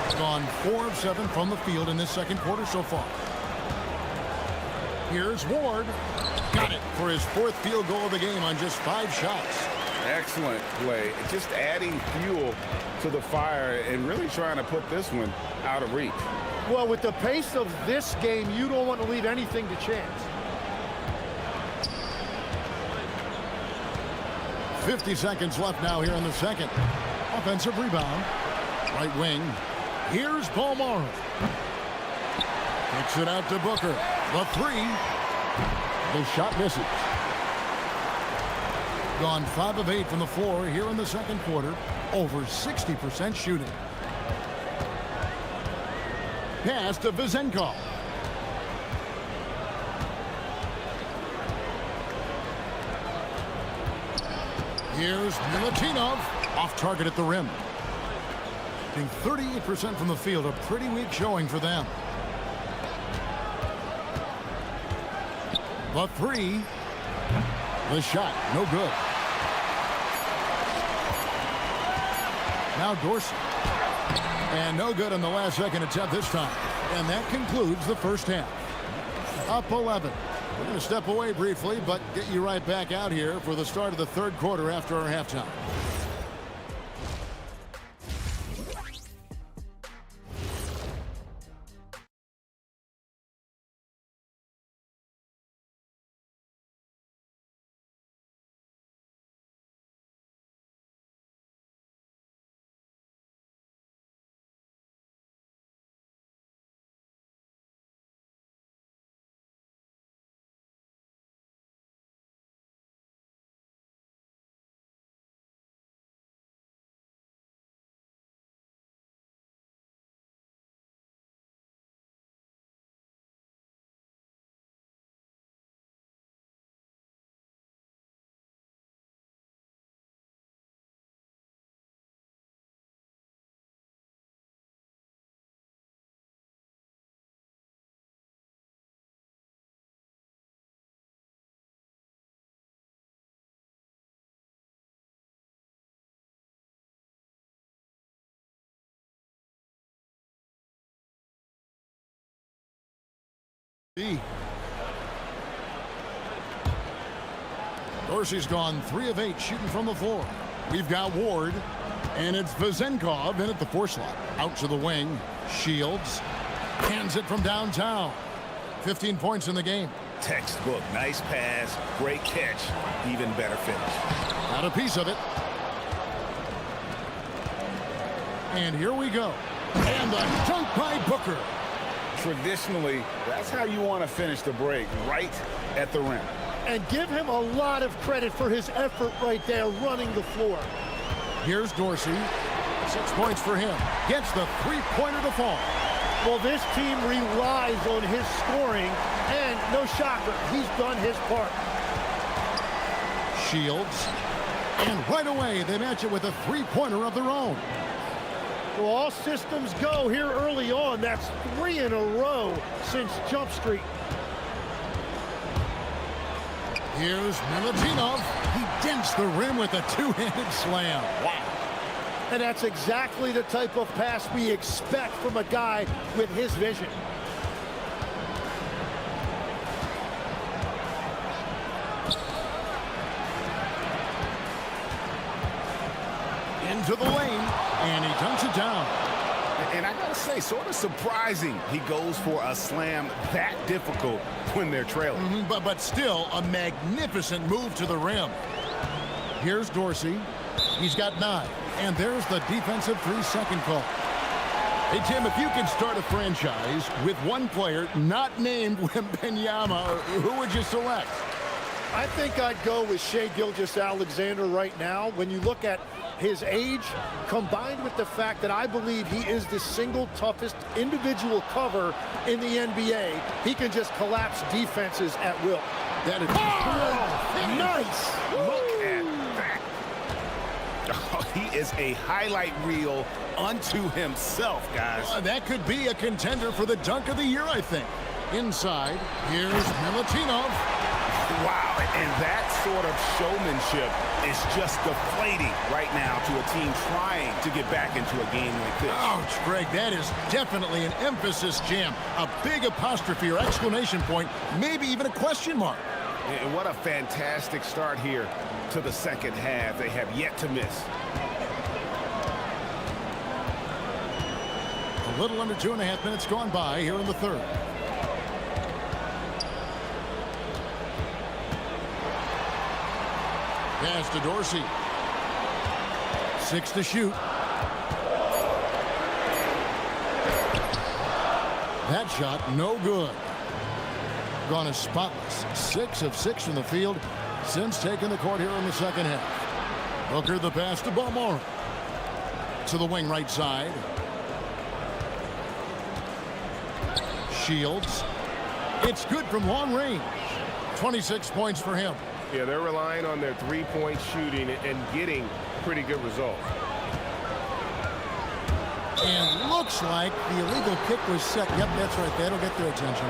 He's gone 4 of 7 from the field in this second quarter so far. Here's Ward. Got it for his 4th field goal of the game on just 5 shots. Excellent play. Just adding fuel to the fire and really trying to put this one out of reach. Well, with the pace of this game, you don't want to leave anything to chance. 50 seconds left now here in the second. Offensive rebound. Right wing. Here's Paul Morrow. Kicks it out to Booker. The 3. The shot misses. Gone 5 of 8 from the floor here in the second quarter. Over 60% shooting. Pass to Vezenkov. Here's Milutinov. Off target at the rim. Being 38% from the field. A pretty weak showing for them. The 3. The shot. No good. Now Dorsey. And no good on the last second attempt this time. And that concludes the first half. Up 11. We're going to step away briefly, but get you right back out here for the start of the third quarter after our halftime. Dorsey's gone 3 of 8 shooting from the floor. We've got Ward, and it's Vezenkov in at the 4 slot. Out to the wing. Shields hands it from downtown. 15 points in the game. Textbook. Nice pass. Great catch. Even better finish. Got a piece of it. And here we go. And the dunk by Booker. Traditionally, that's how you want to finish the break, right at the rim. And give him a lot of credit for his effort right there running the floor. Here's Dorsey. 6 points for him. Gets the 3-pointer to fall. Well, this team relies on his scoring, and no shocker, he's done his part. Shields. And right away, they match it with a 3-pointer of their own. Well, all systems go here early on. That's 3 in a row since Jump Street. Here's Milutinov. He dents the rim with a 2-handed slam. Wow. And that's exactly the type of pass we expect from a guy with his vision. Into the lane, and he dunks it down. And I got to must say, sort of surprising he goes for a slam that difficult when they're trailing. But still, a magnificent move to the rim. Here's Dorsey. He's got 9. And there's the defensive 3-second call. Hey, Tim, if you could start a franchise with one player not named Wembanyama, who would you select? I think I'd go with Shai Gilgeous-Alexander right now. When you look at his age, combined with the fact that I believe he is the single toughest individual cover in the NBA, he can just collapse defenses at will. That is Nice! Look at that. Oh, he is a highlight reel unto himself, guys. That could be a contender for the dunk of the year, I think. Inside, here's Milutinov. Wow, and that sort of showmanship is just deflating right now to a team trying to get back into a game like this. Ouch, Greg, that is definitely an emphasis jam. A big apostrophe or exclamation point, maybe even a question mark. And what a fantastic start here to the second half. They have yet to miss. A little under 2.5 minutes gone by here in the third. Pass to Dorsey. 6 to shoot. That shot, no good. Gone as spotless. 6 of 6 from the field since taking the court here in the second half. Booker the pass to Balmora. To the wing right side. Shields. It's good from long range. 26 points for him. Yeah, they're relying on their three-point shooting and getting pretty good results. And looks like the illegal kick was set. Yep, that's right. That'll get their attention.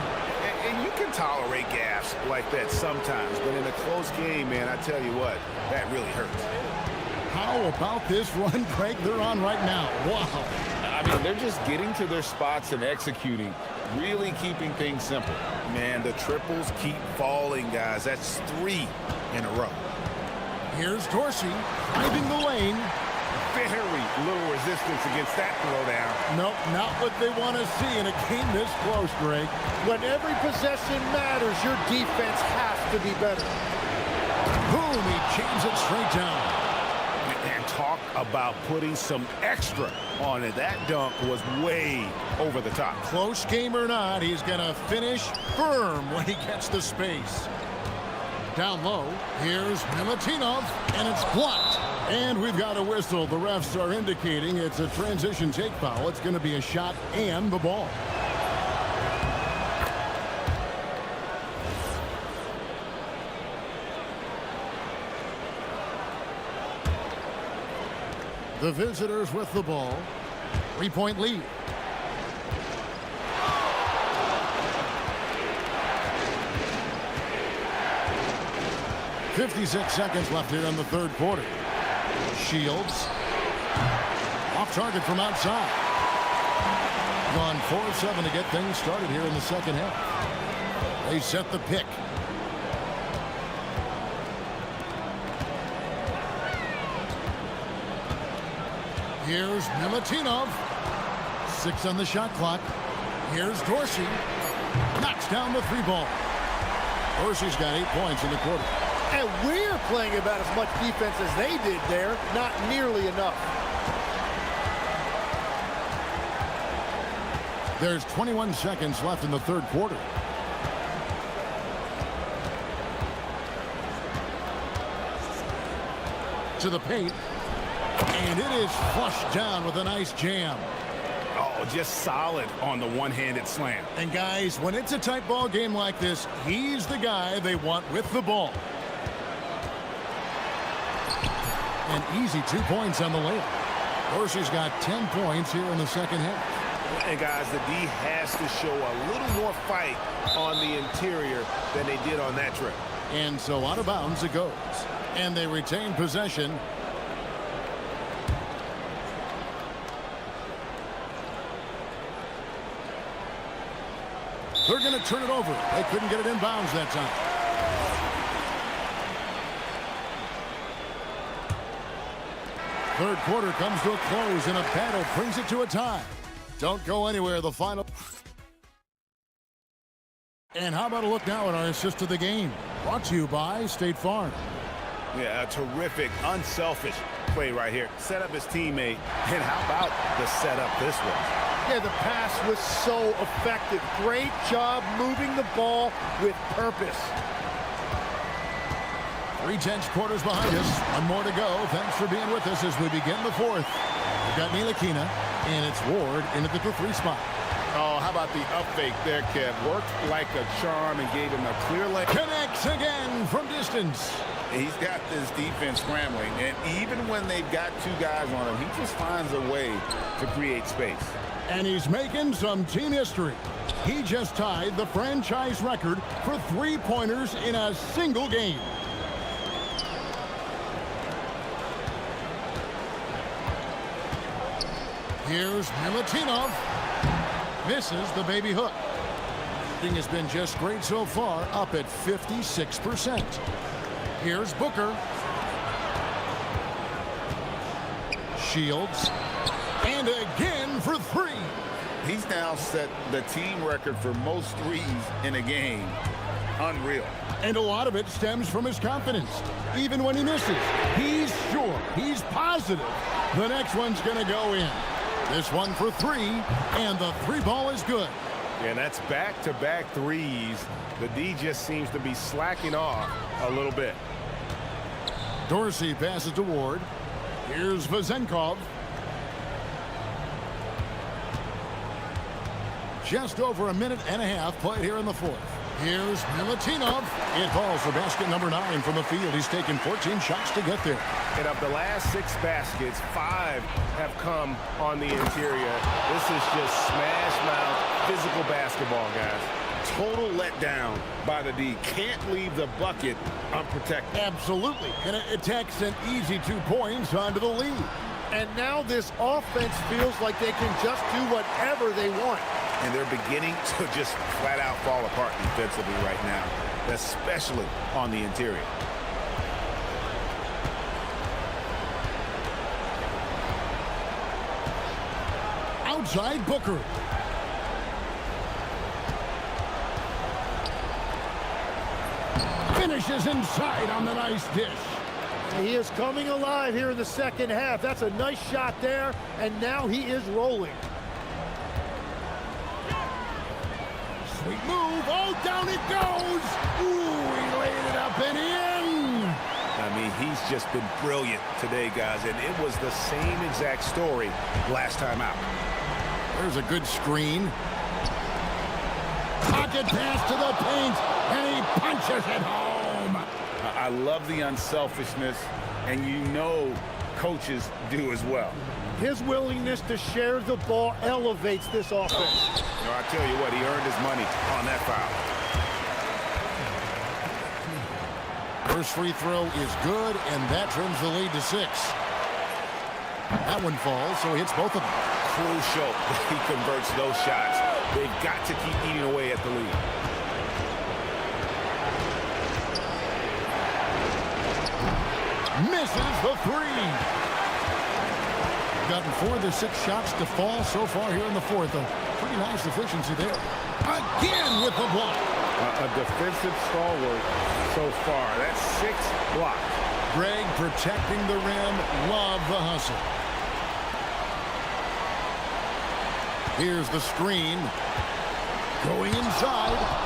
And you can tolerate gaffes like that sometimes, but in a close game, man, I tell you what, that really hurts. How about this run, Craig, they're on right now? Wow. I mean, they're just getting to their spots and executing, really keeping things simple. Man, the triples keep falling, guys. That's 3 in a row. Here's Dorsey finding the lane. Very little resistance against that throwdown. Nope, not what they want to see in a game this close, Greg. When every possession matters, your defense has to be better. Boom, he jams it straight down. And talk about putting some extra on it. That dunk was way over the top. Close game or not, he's going to finish firm when he gets the space. Down low, here's Milutinov, and it's blocked. And we've got a whistle. The refs are indicating it's a transition take foul. It's going to be a shot and the ball. The visitors with the ball. 3-point lead. .56 seconds left here in the third quarter. Shields. Off target from outside. Gone 4 of 7 to get things started here in the second half. They set the pick. Here's Milutinov. 6 on the shot clock. Here's Dorsey. Knocks down the 3-ball. Dorsey's got 8 points in the quarter. And we're playing about as much defense as they did there. Not nearly enough. There's 21 seconds left in the third quarter. To the paint. And it is flushed down with a nice jam. Oh, just solid on the one-handed slam. And guys, when it's a tight ball game like this, he's the guy they want with the ball. An easy 2 points on the layup. Dorsey's got 10 points here in the second half. And guys, the D has to show a little more fight on the interior than they did on that trip. And so out of bounds it goes. And they retain possession. They're going to turn it over. They couldn't get it in bounds that time. Third quarter comes to a close, and a battle brings it to a tie. Don't go anywhere. The final. And how about a look now at our assist of the game? Brought to you by State Farm. Yeah, a terrific, unselfish play right here. Set up his teammate. And how about the setup this one? Yeah, the pass was so effective. Great job moving the ball with purpose. 3/10 quarters behind us. One more to go. Thanks for being with us as we begin the fourth. We've got Ntilikina, and it's Ward into the 3 spot. Oh, how about the up fake there, Kev? Worked like a charm and gave him a clear lane. Connects again from distance. He's got this defense scrambling, and even when they've got 2 guys on him, he just finds a way to create space. And he's making some team history. He just tied the franchise record for 3-pointers in a single game. Here's Milutinov. Misses the baby hook. Shooting has been just great so far, up at 56%. Here's Booker. Shields. And again for 3. He's now set the team record for most threes in a game. Unreal. And a lot of it stems from his confidence. Even when he misses, he's sure, he's positive the next one's going to go in. This one for 3, and the 3 ball is good. And that's back-to-back threes. The D just seems to be slacking off a little bit. Dorsey passes to Ward. Here's Vezenkov. Just over a minute and a half played here in the fourth. Here's Milutinov. It falls for basket number 9 from the field. He's taken 14 shots to get there. And of the last 6 baskets, 5 have come on the interior. This is just smash mouth physical basketball, guys. Total letdown by the D. Can't leave the bucket unprotected. Absolutely. And it takes an easy 2 points onto the lead. And now this offense feels like they can just do whatever they want. And they're beginning to just flat out fall apart defensively right now, especially on the interior. Outside Booker. Finishes inside on the nice dish. He is coming alive here in the second half. That's a nice shot there, and now he is rolling. Sweet move. Oh, down it goes. Ooh, he laid it up and in. I mean, he's just been brilliant today, guys, and it was the same exact story last time out. There's a good screen. Pocket pass to the paint, and he punches it home. I love the unselfishness, and you know coaches do as well. His willingness to share the ball elevates this offense. You know, I tell you what, he earned his money on that foul. First free throw is good, and that trims the lead to 6. That one falls, so he hits both of them. Crucial that he converts those shots. They've got to keep eating away at the lead. Misses the 3. Gotten 4 of the 6 shots to fall so far here in the fourth. A pretty nice efficiency there. Again with the block. A defensive stalwart so far. That's 6 blocks. Greg protecting the rim. Love the hustle. Here's the screen. Going inside.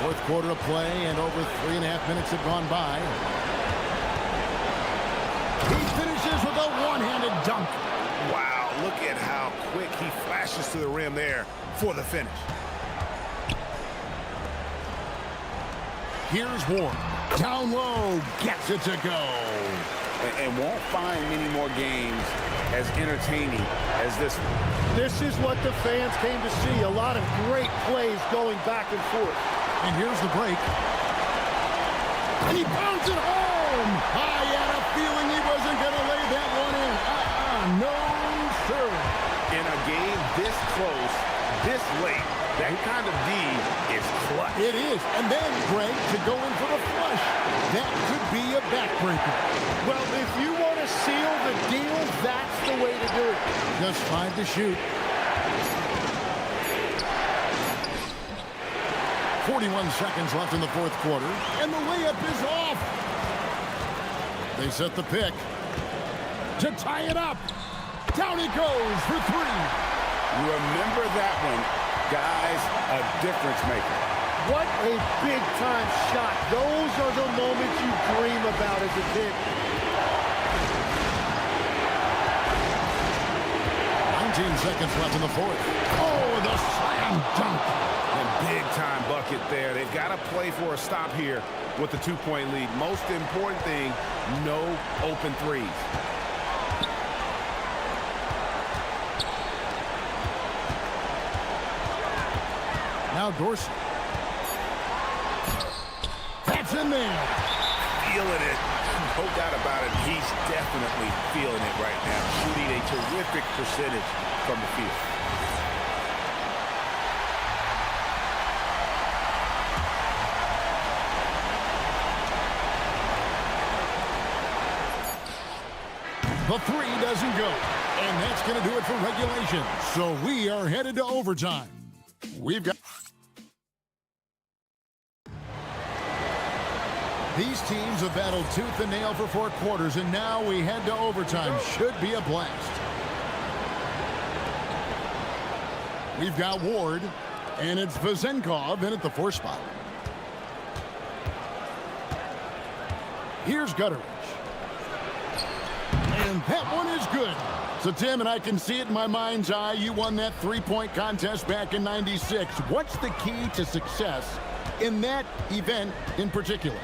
Fourth quarter of play, and over 3.5 minutes have gone by. He finishes with a one-handed dunk. Wow, look at how quick he flashes to the rim there for the finish. Here's Ward. Down low, gets it to go. And won't find many more games as entertaining as this one. This is what the fans came to see. A lot of great plays going back and forth. And here's the break. And he pounds it home. I had a feeling he wasn't going to lay that one in. No, sir. In a game this close, this late, that kind of D is clutch. It is. And then, Greg, to go in for the flush. That could be a backbreaker. Well, if you want to seal the deal, that's the way to do it. Just 5 to shoot. 41 seconds left in the fourth quarter, and the layup is off. They set the pick to tie it up. Down he goes for 3. Remember that one, guys, a difference maker. What a big-time shot. Those are the moments you dream about as a kid. 19 seconds left in the fourth. Oh, the slam dunk. And big-time bucket there. They've got to play for a stop here with the 2-point lead. Most important thing, no open threes. Now Dorsey. That's in there. Feeling it. No doubt about it. He's definitely feeling it right now. Shooting a terrific percentage from the field. The 3 doesn't go. And that's going to do it for regulation. So we are headed to overtime. We've got... These teams have battled tooth and nail for 4 quarters, and now we head to overtime. Should be a blast. We've got Ward, and it's Vazenkov in at the 4 spot. Here's Gutteridge. And that one is good. So, Tim, and I can see it in my mind's eye, you won that 3-point contest back in '96. What's the key to success in that event in particular?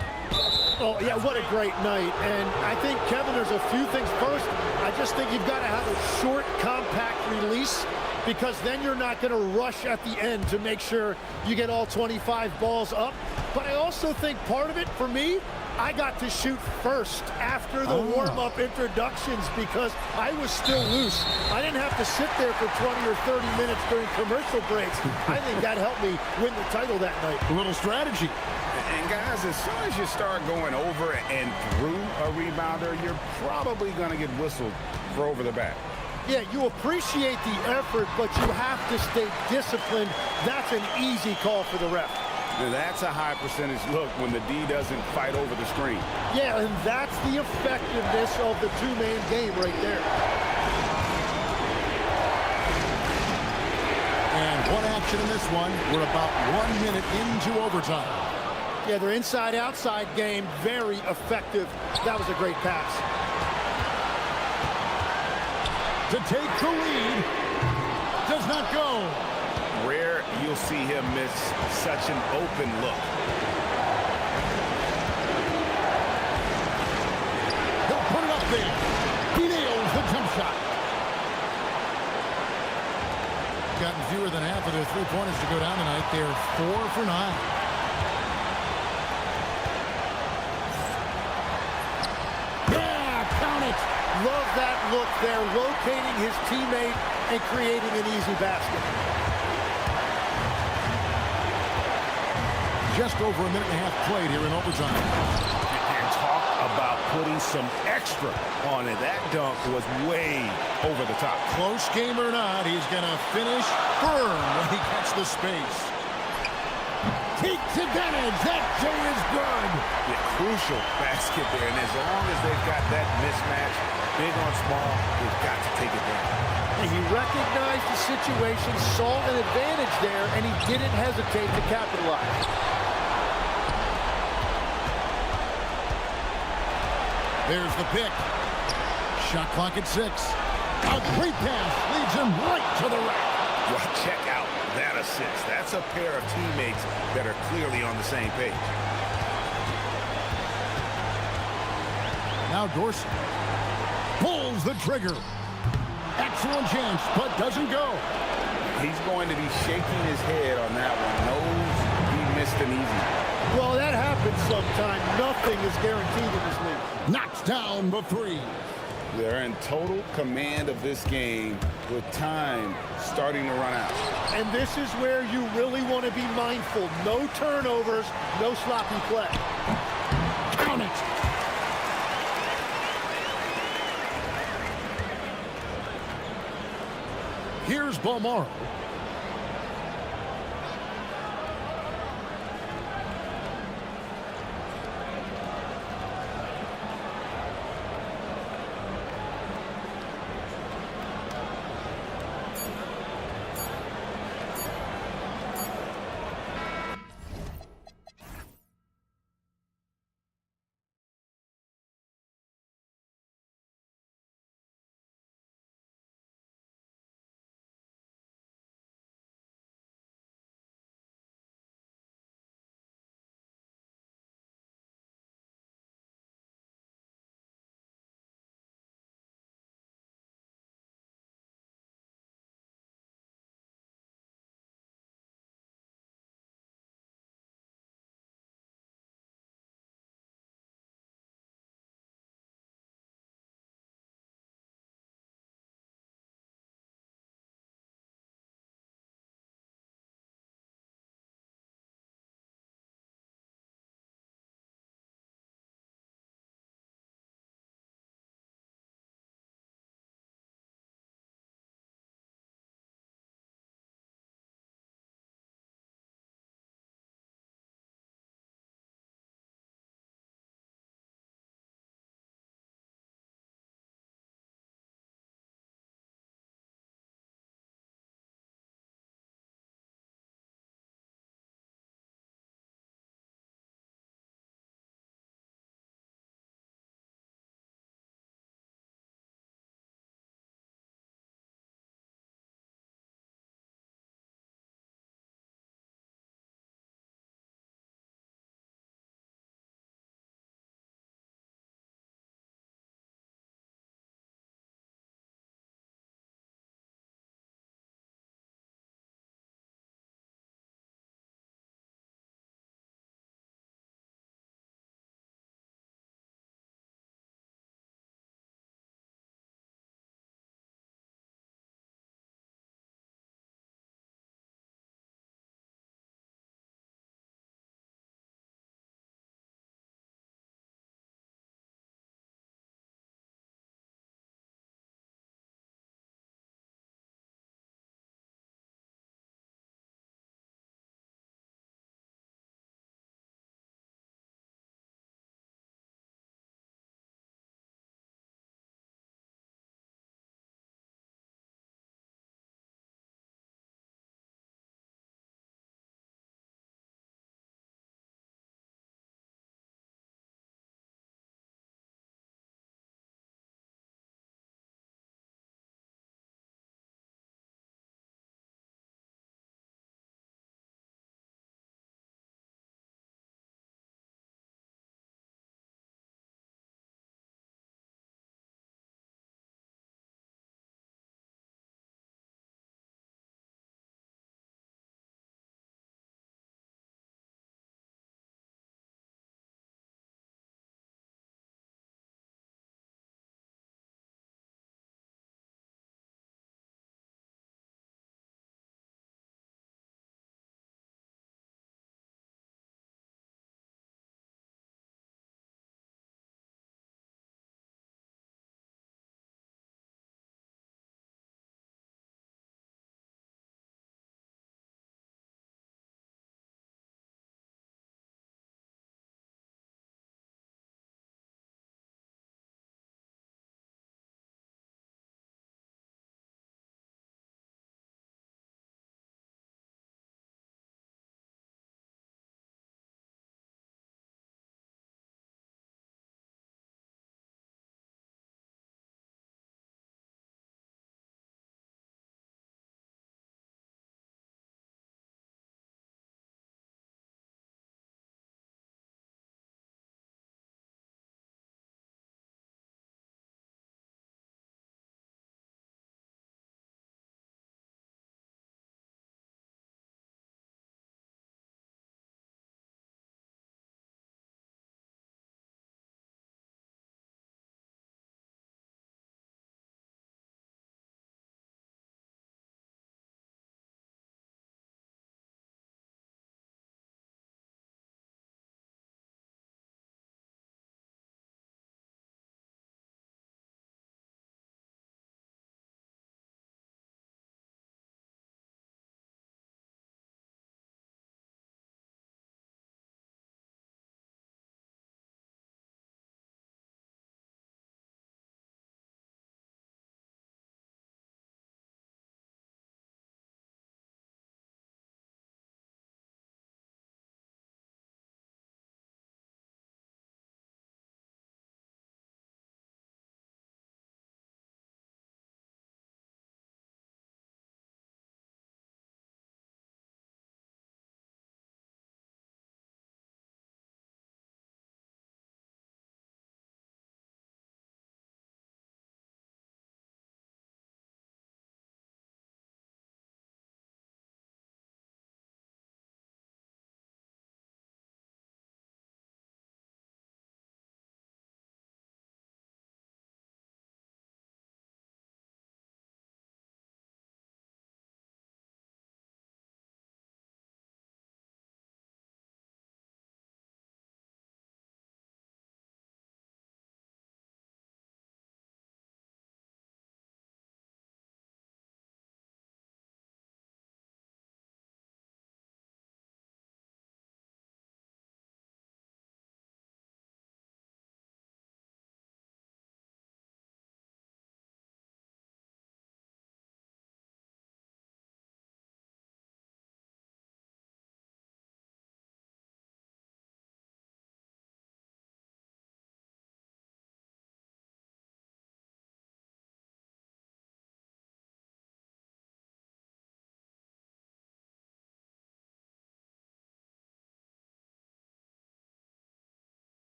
Oh, yeah, what a great night. And I think, Kevin, there's a few things. First, I just think you've got to have a short, compact release, because then you're not going to rush at the end to make sure you get all 25 balls up. But I also think part of it, for me, I got to shoot first after the warm-up introductions because I was still loose. I didn't have to sit there for 20 or 30 minutes during commercial breaks. I think that helped me win the title that night. A little strategy. And guys, as soon as you start going over and through a rebounder, you're probably going to get whistled for over the back. Yeah, you appreciate the effort, but you have to stay disciplined. That's an easy call for the ref. Now that's a high percentage look when the D doesn't fight over the screen. Yeah, and that's the effectiveness of the two-man game right there. And one action in this one. We're about 1 minute into overtime. Yeah, their inside-outside game, very effective. That was a great pass. To take the lead. Does not go. Rare you'll see him miss such an open look. He'll put it up there. He nails the jump shot. Gotten fewer than half of their 3-pointers to go down tonight. They're 4 for 9. Love that look there, locating his teammate and creating an easy basket. Just over a minute and a half played here in overtime. And talk about putting some extra on it. That dunk was way over the top. Close game or not, he's going to finish firm when he gets the space. Takes advantage. That J is good. Yeah, crucial basket there. And as long as they've got that mismatch, big on small, they've got to take it down. And he recognized the situation, saw an advantage there, and he didn't hesitate to capitalize. There's the pick. Shot clock at 6. A great pass leads him right to the rack. Well, check out that assist. That's a pair of teammates that are clearly on the same page. Now Dorsey pulls the trigger. Excellent chance, but doesn't go. He's going to be shaking his head on that one. Knows he missed an easy one. Well, that happens sometime. Nothing is guaranteed in this league. Knocks down the 3. They're in total command of this game with time starting to run out. And this is where you really want to be mindful. No turnovers, no sloppy play. Count it. Here's Balmaro.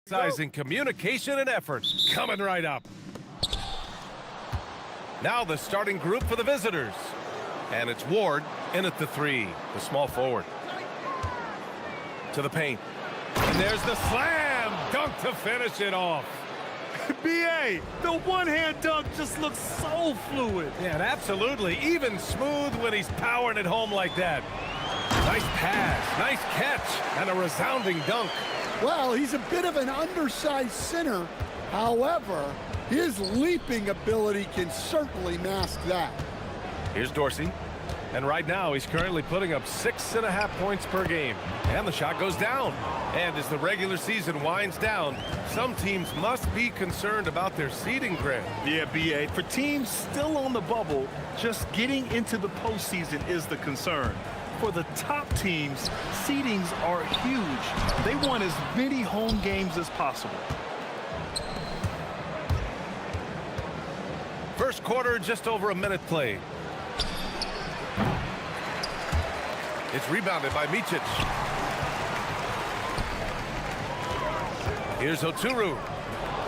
Sizing communication and effort coming right up. Now the starting group for the visitors. And it's Ward in at the 3, the small forward. To the paint. And there's the slam dunk to finish it off. B.A., the one-hand dunk just looks so fluid. Yeah, and absolutely. Even smooth when he's powering it home like that. Nice pass, nice catch, and a resounding dunk. Well, he's a bit of an undersized center. However, his leaping ability can certainly mask that. Here's Dorsey. And right now, he's currently putting up 6.5 points per game. And the shot goes down. And as the regular season winds down, some teams must be concerned about their seeding grid. Yeah, B.A., for teams still on the bubble, just getting into the postseason is the concern. For the top teams, seedings are huge. They want as many home games as possible. First quarter, just over a minute played. It's rebounded by Micic. Here's Oturu.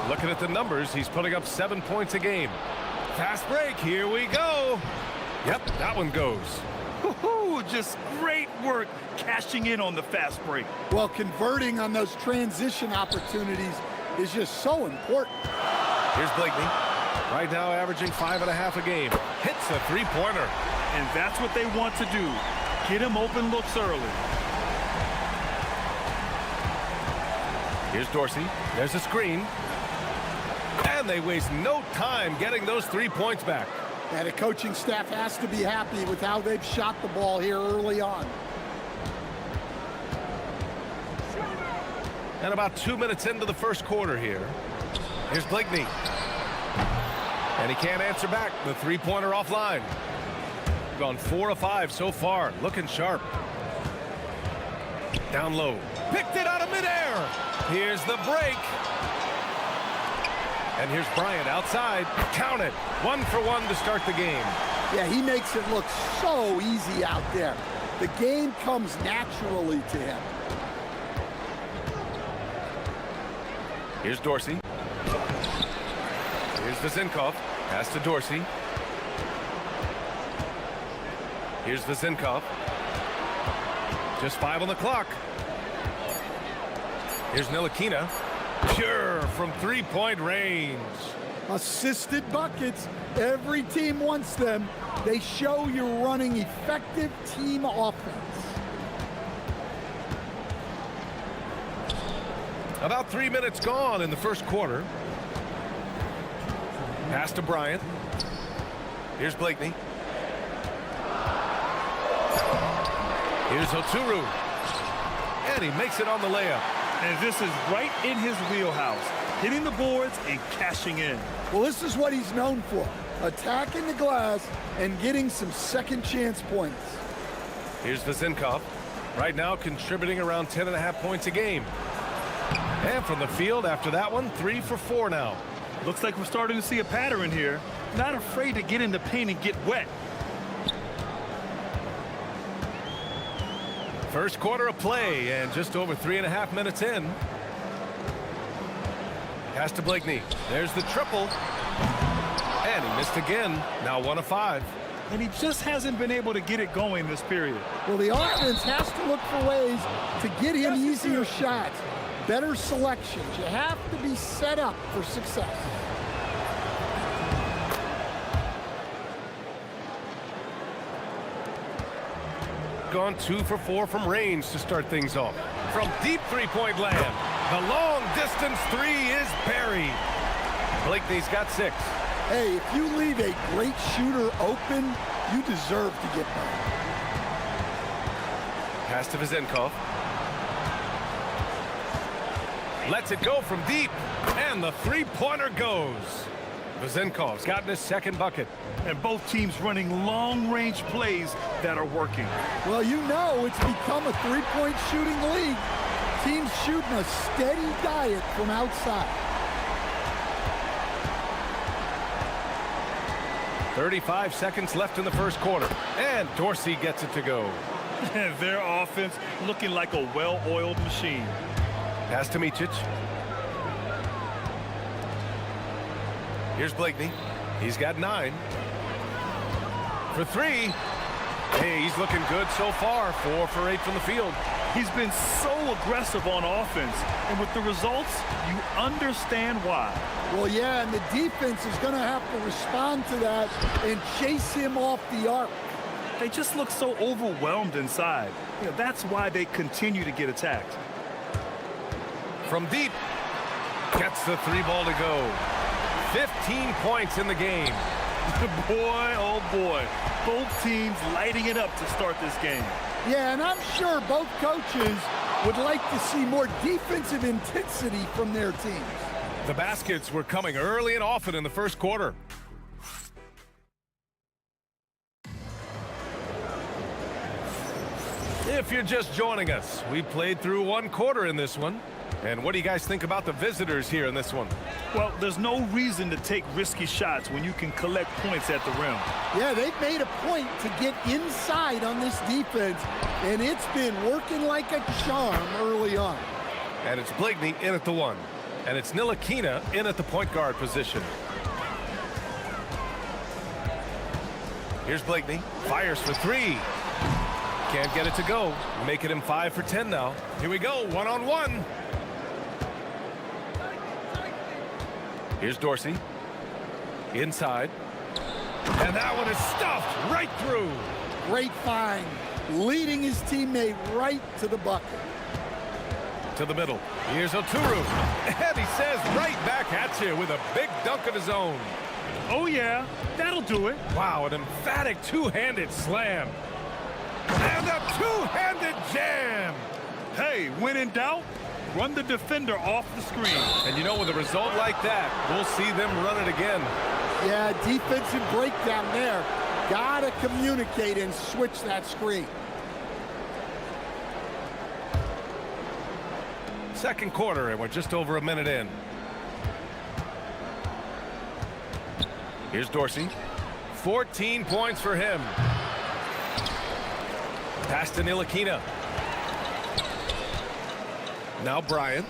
Looking at the numbers, he's putting up 7 points a game. Fast break, here we go. Yep, that one goes. Woohoo, just great work cashing in on the fast break. Well, converting on those transition opportunities is just so important. Here's Blakeney. Right now averaging 5.5 a game. Hits a three-pointer. And that's what they want to do. Get him open looks early. Here's Dorsey. There's a screen. And they waste no time getting those 3 points back. And the coaching staff has to be happy with how they've shot the ball here early on. And about 2 minutes into the first quarter here. Here's Blakeney. And he can't answer back. The three-pointer offline. Gone 4 of 5 so far. Looking sharp. Down low. Picked it out of midair. Here's the break. And here's Bryant outside. Count it. 1 for 1 to start the game. Yeah, he makes it look so easy out there. The game comes naturally to him. Here's Dorsey. Here's Vezinkov. Pass to Dorsey. Here's Vezinkov. Just 5 on the clock. Here's Ntilikina. Pure from three-point range. Assisted buckets. Every team wants them. They show you're running effective team offense. About 3 minutes gone in the first quarter. Pass to Bryant. Here's Blakeney. Here's Oturu. And he makes it on the layup. And this is right in his wheelhouse. Hitting the boards and cashing in. Well, this is what he's known for. Attacking the glass and getting some second chance points. Here's Vezinkov. Right now contributing around 10.5 points a game. And from the field after that one, 3 for 4 now. Looks like we're starting to see a pattern here. Not afraid to get in the paint and get wet. First quarter of play and just over 3.5 minutes in. Pass to Blakeney. There's the triple. And he missed again. Now 1 of 5. And he just hasn't been able to get it going this period. Well, the offense has to look for ways to get him easier shots. Better selections. You have to be set up for success. Gone 2 for 4 from range to start things off. From deep three-point land, the long distance 3 is buried. Blakeney's got 6. Hey, if you leave a great shooter open, you deserve to get by. Pass to Vezinkov. Lets it go from deep, and the three-pointer goes. Vezinkov's gotten his second bucket. And both teams running long-range plays that are working. Well, you know it's become a three-point shooting league. Teams shooting a steady diet from outside. 35 seconds left in the first quarter, and Dorsey gets it to go. Their offense looking like a well-oiled machine. Pass to Micic. Here's Blakeney. He's got 9. For 3. Hey, he's looking good so far. 4 for 8 from the field. He's been so aggressive on offense, and with the results, you understand why. Well, yeah, and the defense is going to have to respond to that and chase him off the arc. They just look so overwhelmed inside. You know, that's why they continue to get attacked. From deep, gets the 3 ball to go. 15 points in the game. Boy, oh boy, both teams lighting it up to start this game. Yeah, and I'm sure both coaches would like to see more defensive intensity from their teams. The baskets were coming early and often in the first quarter. If you're just joining us, we played through 1 quarter in this one. And what do you guys think about the visitors here in this one? Well, there's no reason to take risky shots when you can collect points at the rim. Yeah, they've made a point to get inside on this defense, and it's been working like a charm early on. And it's Blakeney in at the 1. And it's Ntilikina in at the point guard position. Here's Blakeney. Fires for 3. Can't get it to go. Making him 5 for 10 now. Here we go, 1-on-1. Here's Dorsey. Inside. And that one is stuffed right through. Great find. Leading his teammate right to the bucket. To the middle. Here's Oturu. And he says right back at you with a big dunk of his own. Oh, yeah. That'll do it. Wow, an emphatic two-handed slam. And a two-handed jam. Hey, when in doubt, run the defender off the screen. And you know, with a result like that, we'll see them run it again. Yeah, defensive breakdown there. Gotta communicate and switch that screen. Second quarter, and we're just over a minute in. Here's Dorsey. 14 points for him. Pass to Ntilikina. Now Bryant.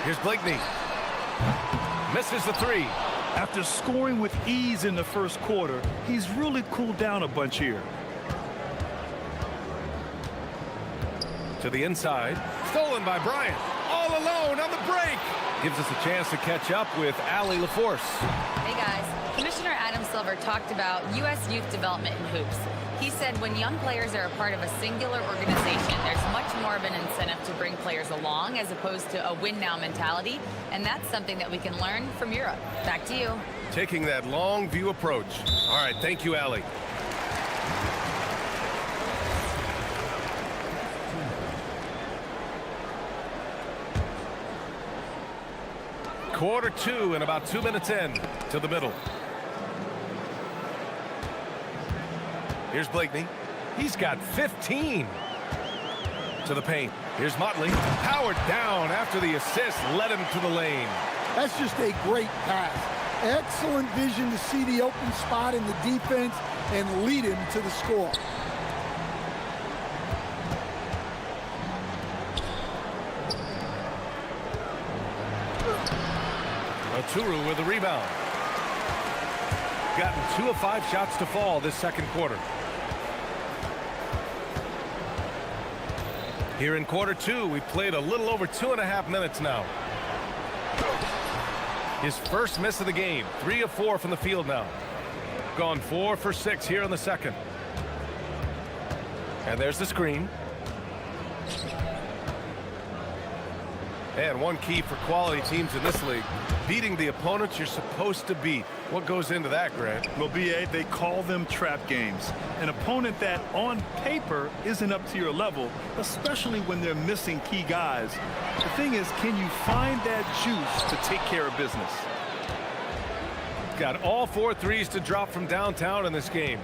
Here's Blakeney. Misses the 3. After scoring with ease in the first quarter, he's really cooled down a bunch here. To the inside. Stolen by Bryant. All alone on the break. Gives us a chance to catch up with Allie LaForce. Hey guys, Commissioner Adam Silver talked about U.S. youth development in hoops. He said when young players are a part of a singular organization, there's much more of an incentive to bring players along as opposed to a win-now mentality, and that's something that we can learn from Europe. Back to you. Taking that long view approach. All right, thank you, Allie. Quarter 2 and about 2 minutes in. To the middle. Here's Blakeney. He's got 15. To the paint. Here's Motley. Powered down after the assist led him to the lane. That's just a great pass. Excellent vision to see the open spot in the defense and lead him to the score. Oturu with the rebound. Gotten 2 of 5 shots to fall this second quarter. Here in quarter 2, we played a little over 2.5 minutes now. His first miss of the game. 3 of 4 from the field now. Gone 4 for 6 here in the second. And there's the screen. And one key for quality teams in this league, beating the opponents you're supposed to beat. What goes into that, Grant? Well, B.A., they call them trap games. An opponent that, on paper, isn't up to your level, especially when they're missing key guys. The thing is, can you find that juice to take care of business? Got all 4 threes to drop from downtown in this game.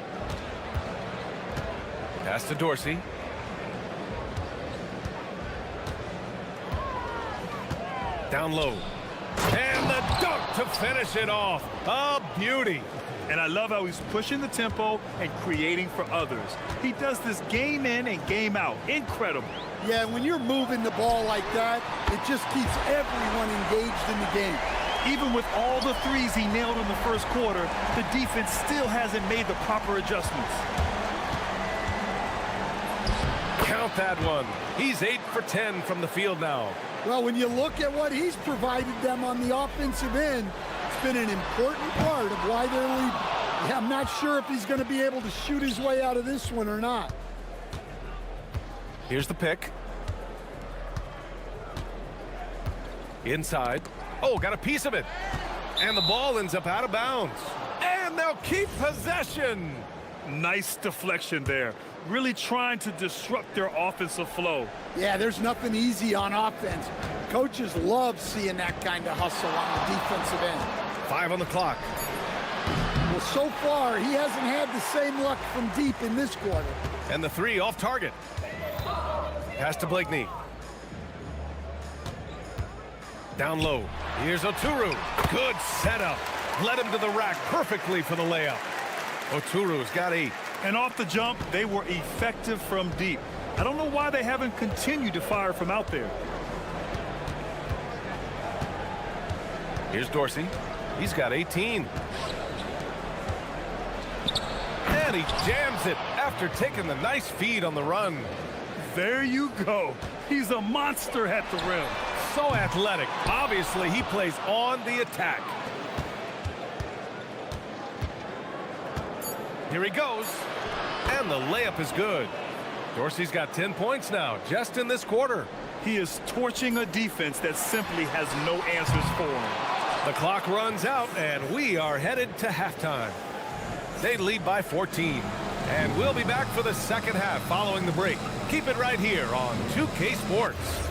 Pass to Dorsey. Down low. And the dunk to finish it off. A beauty. And I love how he's pushing the tempo and creating for others. He does this game in and game out. Incredible. Yeah, when you're moving the ball like that, it just keeps everyone engaged in the game. Even with all the threes he nailed in the first quarter, the defense still hasn't made the proper adjustments. Count that one. He's 8 for 10 from the field now. Well, when you look at what he's provided them on the offensive end, it's been an important part of why they're leading. Yeah, I'm not sure if he's going to be able to shoot his way out of this one or not. Here's the pick. Inside. Oh, got a piece of it. And the ball ends up out of bounds. And they'll keep possession. Nice deflection there. Really trying to disrupt their offensive flow. Yeah, there's nothing easy on offense. Coaches love seeing that kind of hustle on the defensive end. 5 on the clock. Well, so far, he hasn't had the same luck from deep in this quarter. And the 3 off target. Pass to Blakeney. Down low. Here's Oturu. Good setup. Led him to the rack perfectly for the layup. Oturu's got 8. And off the jump, they were effective from deep. I don't know why they haven't continued to fire from out there. Here's Dorsey. He's got 18. And he jams it after taking the nice feed on the run. There you go. He's a monster at the rim. So athletic. Obviously, he plays on the attack. Here he goes. And the layup is good. Dorsey's got 10 points now, just in this quarter. He is torching a defense that simply has no answers for him. The clock runs out, and we are headed to halftime. They lead by 14. And we'll be back for the second half following the break. Keep it right here on 2K Sports.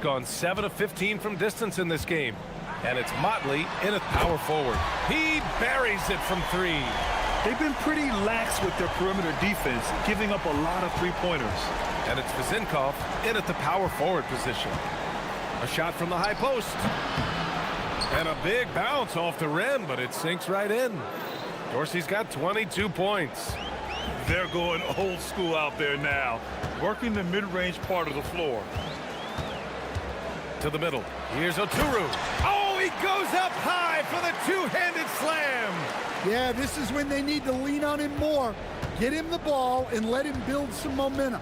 Gone 7 of 15 from distance in this game. And it's Motley in at power forward. He buries it from 3. They've been pretty lax with their perimeter defense, giving up a lot of three-pointers. And it's Vizinkov in at the power forward position. A shot from the high post. And a big bounce off the rim, but it sinks right in. Dorsey's got 22 points. They're going old school out there now, working the mid-range part of the floor. To the middle. Here's Oturu. Oh, he goes up high for the two-handed slam. Yeah, this is when they need to lean on him more. Get him the ball and let him build some momentum.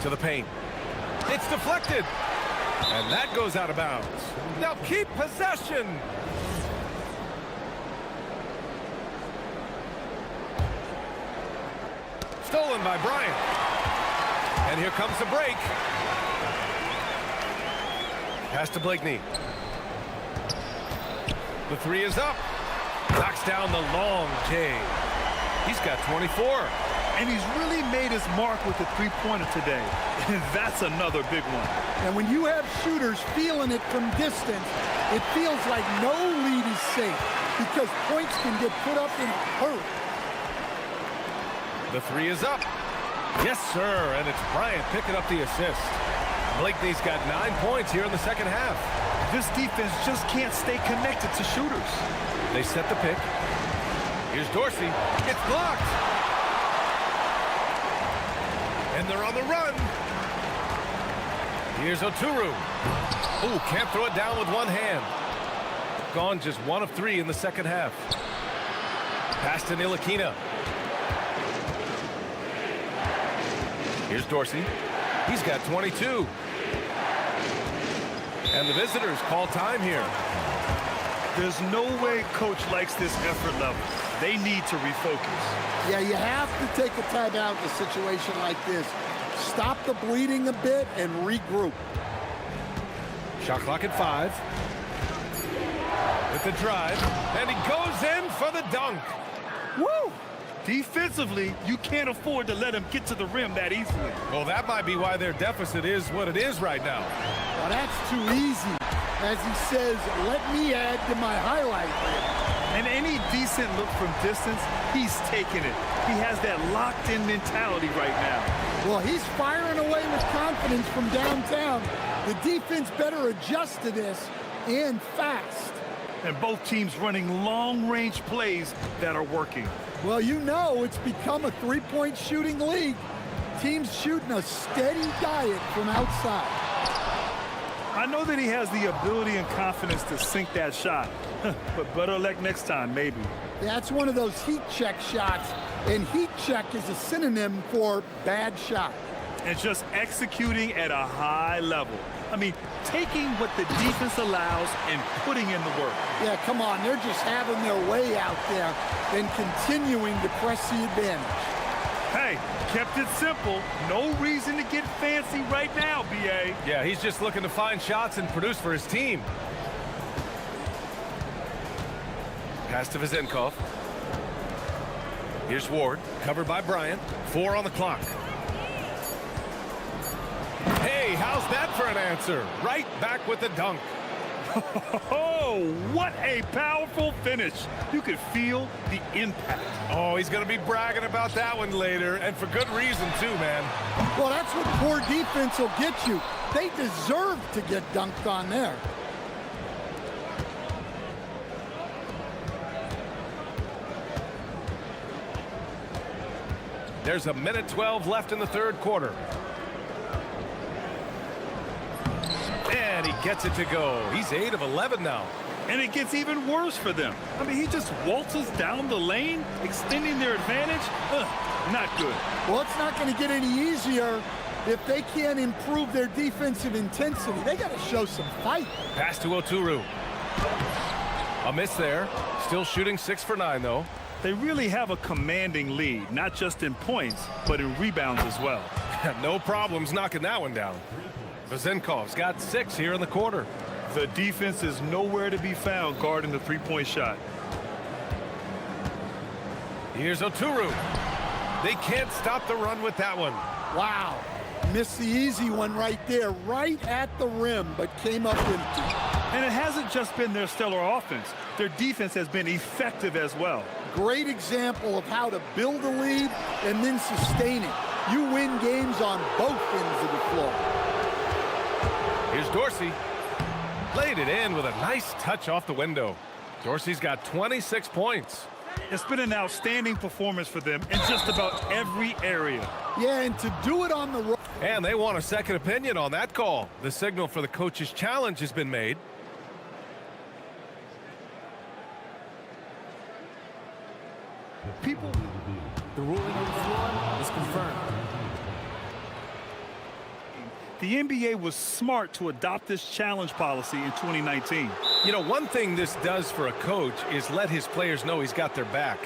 To the paint. It's deflected. And that goes out of bounds. Now keep possession. Stolen by Bryant. And here comes the break. Pass to Blakeney. The 3 is up. Knocks down the long J. He's got 24. And he's really made his mark with the three-pointer today. And that's another big one. And when you have shooters feeling it from distance, it feels like no lead is safe because points can get put up in a hurry. The 3 is up. Yes, sir. And it's Bryant picking up the assist. Blakeney's got 9 points here in the second half. This defense just can't stay connected to shooters. They set the pick. Here's Dorsey. It's blocked. And they're on the run. Here's Oturu. Ooh, can't throw it down with one hand. Gone just 1 of 3 in the second half. Pass to Ntilikina. Here's Dorsey. He's got 22. And the visitors call time here. There's no way coach likes this effort level. They need to refocus. Yeah, you have to take a timeout in a situation like this. Stop the bleeding a bit and regroup. Shot clock at 5. With the drive, and he goes in for the dunk. Woo! Defensively, you can't afford to let him get to the rim that easily. Well, that might be why their deficit is what it is right now. Well, that's too easy. As he says, let me add to my highlight reel. And any decent look from distance, he's taking it. He has that locked-in mentality right now. Well, he's firing away with confidence from downtown. The defense better adjust to this, and fast. And both teams running long-range plays that are working. Well, you know it's become a three-point shooting league. Teams shooting a steady diet from outside. I know that he has the ability and confidence to sink that shot, but better luck next time, maybe. That's one of those heat check shots, and heat check is a synonym for bad shot. And just executing at a high level. I mean, taking what the defense allows and putting in the work. Yeah, come on, they're just having their way out there and continuing to press the advantage. Hey, kept it simple. No reason to get fancy right now, B.A. Yeah, he's just looking to find shots and produce for his team. Pass to Vezenkov. Here's Ward, covered by Bryant. 4 on the clock. Hey, how's that for an answer? Right back with the dunk. Oh, what a powerful finish. You could feel the impact. Oh, he's going to be bragging about that one later, and for good reason, too, man. Well, that's what poor defense will get you. They deserve to get dunked on there. There's a minute 12 left in the third quarter. And he gets it to go. He's 8 of 11 now. And it gets even worse for them. I mean, he just waltzes down the lane, extending their advantage. Not good. Well, it's not going to get any easier if they can't improve their defensive intensity. They got to show some fight. Pass to Oturu. A miss there. Still shooting 6 for 9, though. They really have a commanding lead, not just in points, but in rebounds as well. No problems knocking that one down. Vezenkov's got 6 here in the quarter. The defense is nowhere to be found guarding the three-point shot. Here's Oturu. They can't stop the run with that one. Wow. Missed the easy one right there, right at the rim, but came up empty. And it hasn't just been their stellar offense. Their defense has been effective as well. Great example of how to build a lead and then sustain it. You win games on both ends of the floor. Here's Dorsey. Laid it in with a nice touch off the window. Dorsey's got 26 points. It's been an outstanding performance for them in just about every area. Yeah, and to do it on the road. And they want a second opinion on that call. The signal for the coach's challenge has been made. People, the ruling on the floor is confirmed. The NBA was smart to adopt this challenge policy in 2019. You know, one thing this does for a coach is let his players know he's got their back.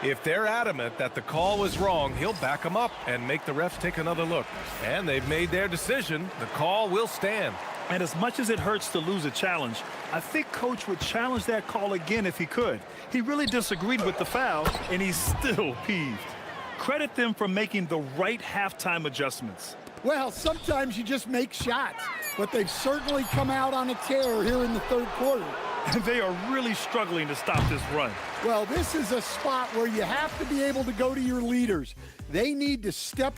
If they're adamant that the call was wrong, he'll back them up and make the refs take another look. And they've made their decision. The call will stand. And as much as it hurts to lose a challenge, I think Coach would challenge that call again if he could. He really disagreed with the foul, and he's still peeved. Credit them for making the right halftime adjustments. Well, sometimes you just make shots, but they've certainly come out on a tear here in the third quarter. And they are really struggling to stop this run. Well, this is a spot where you have to be able to go to your leaders. They need to step.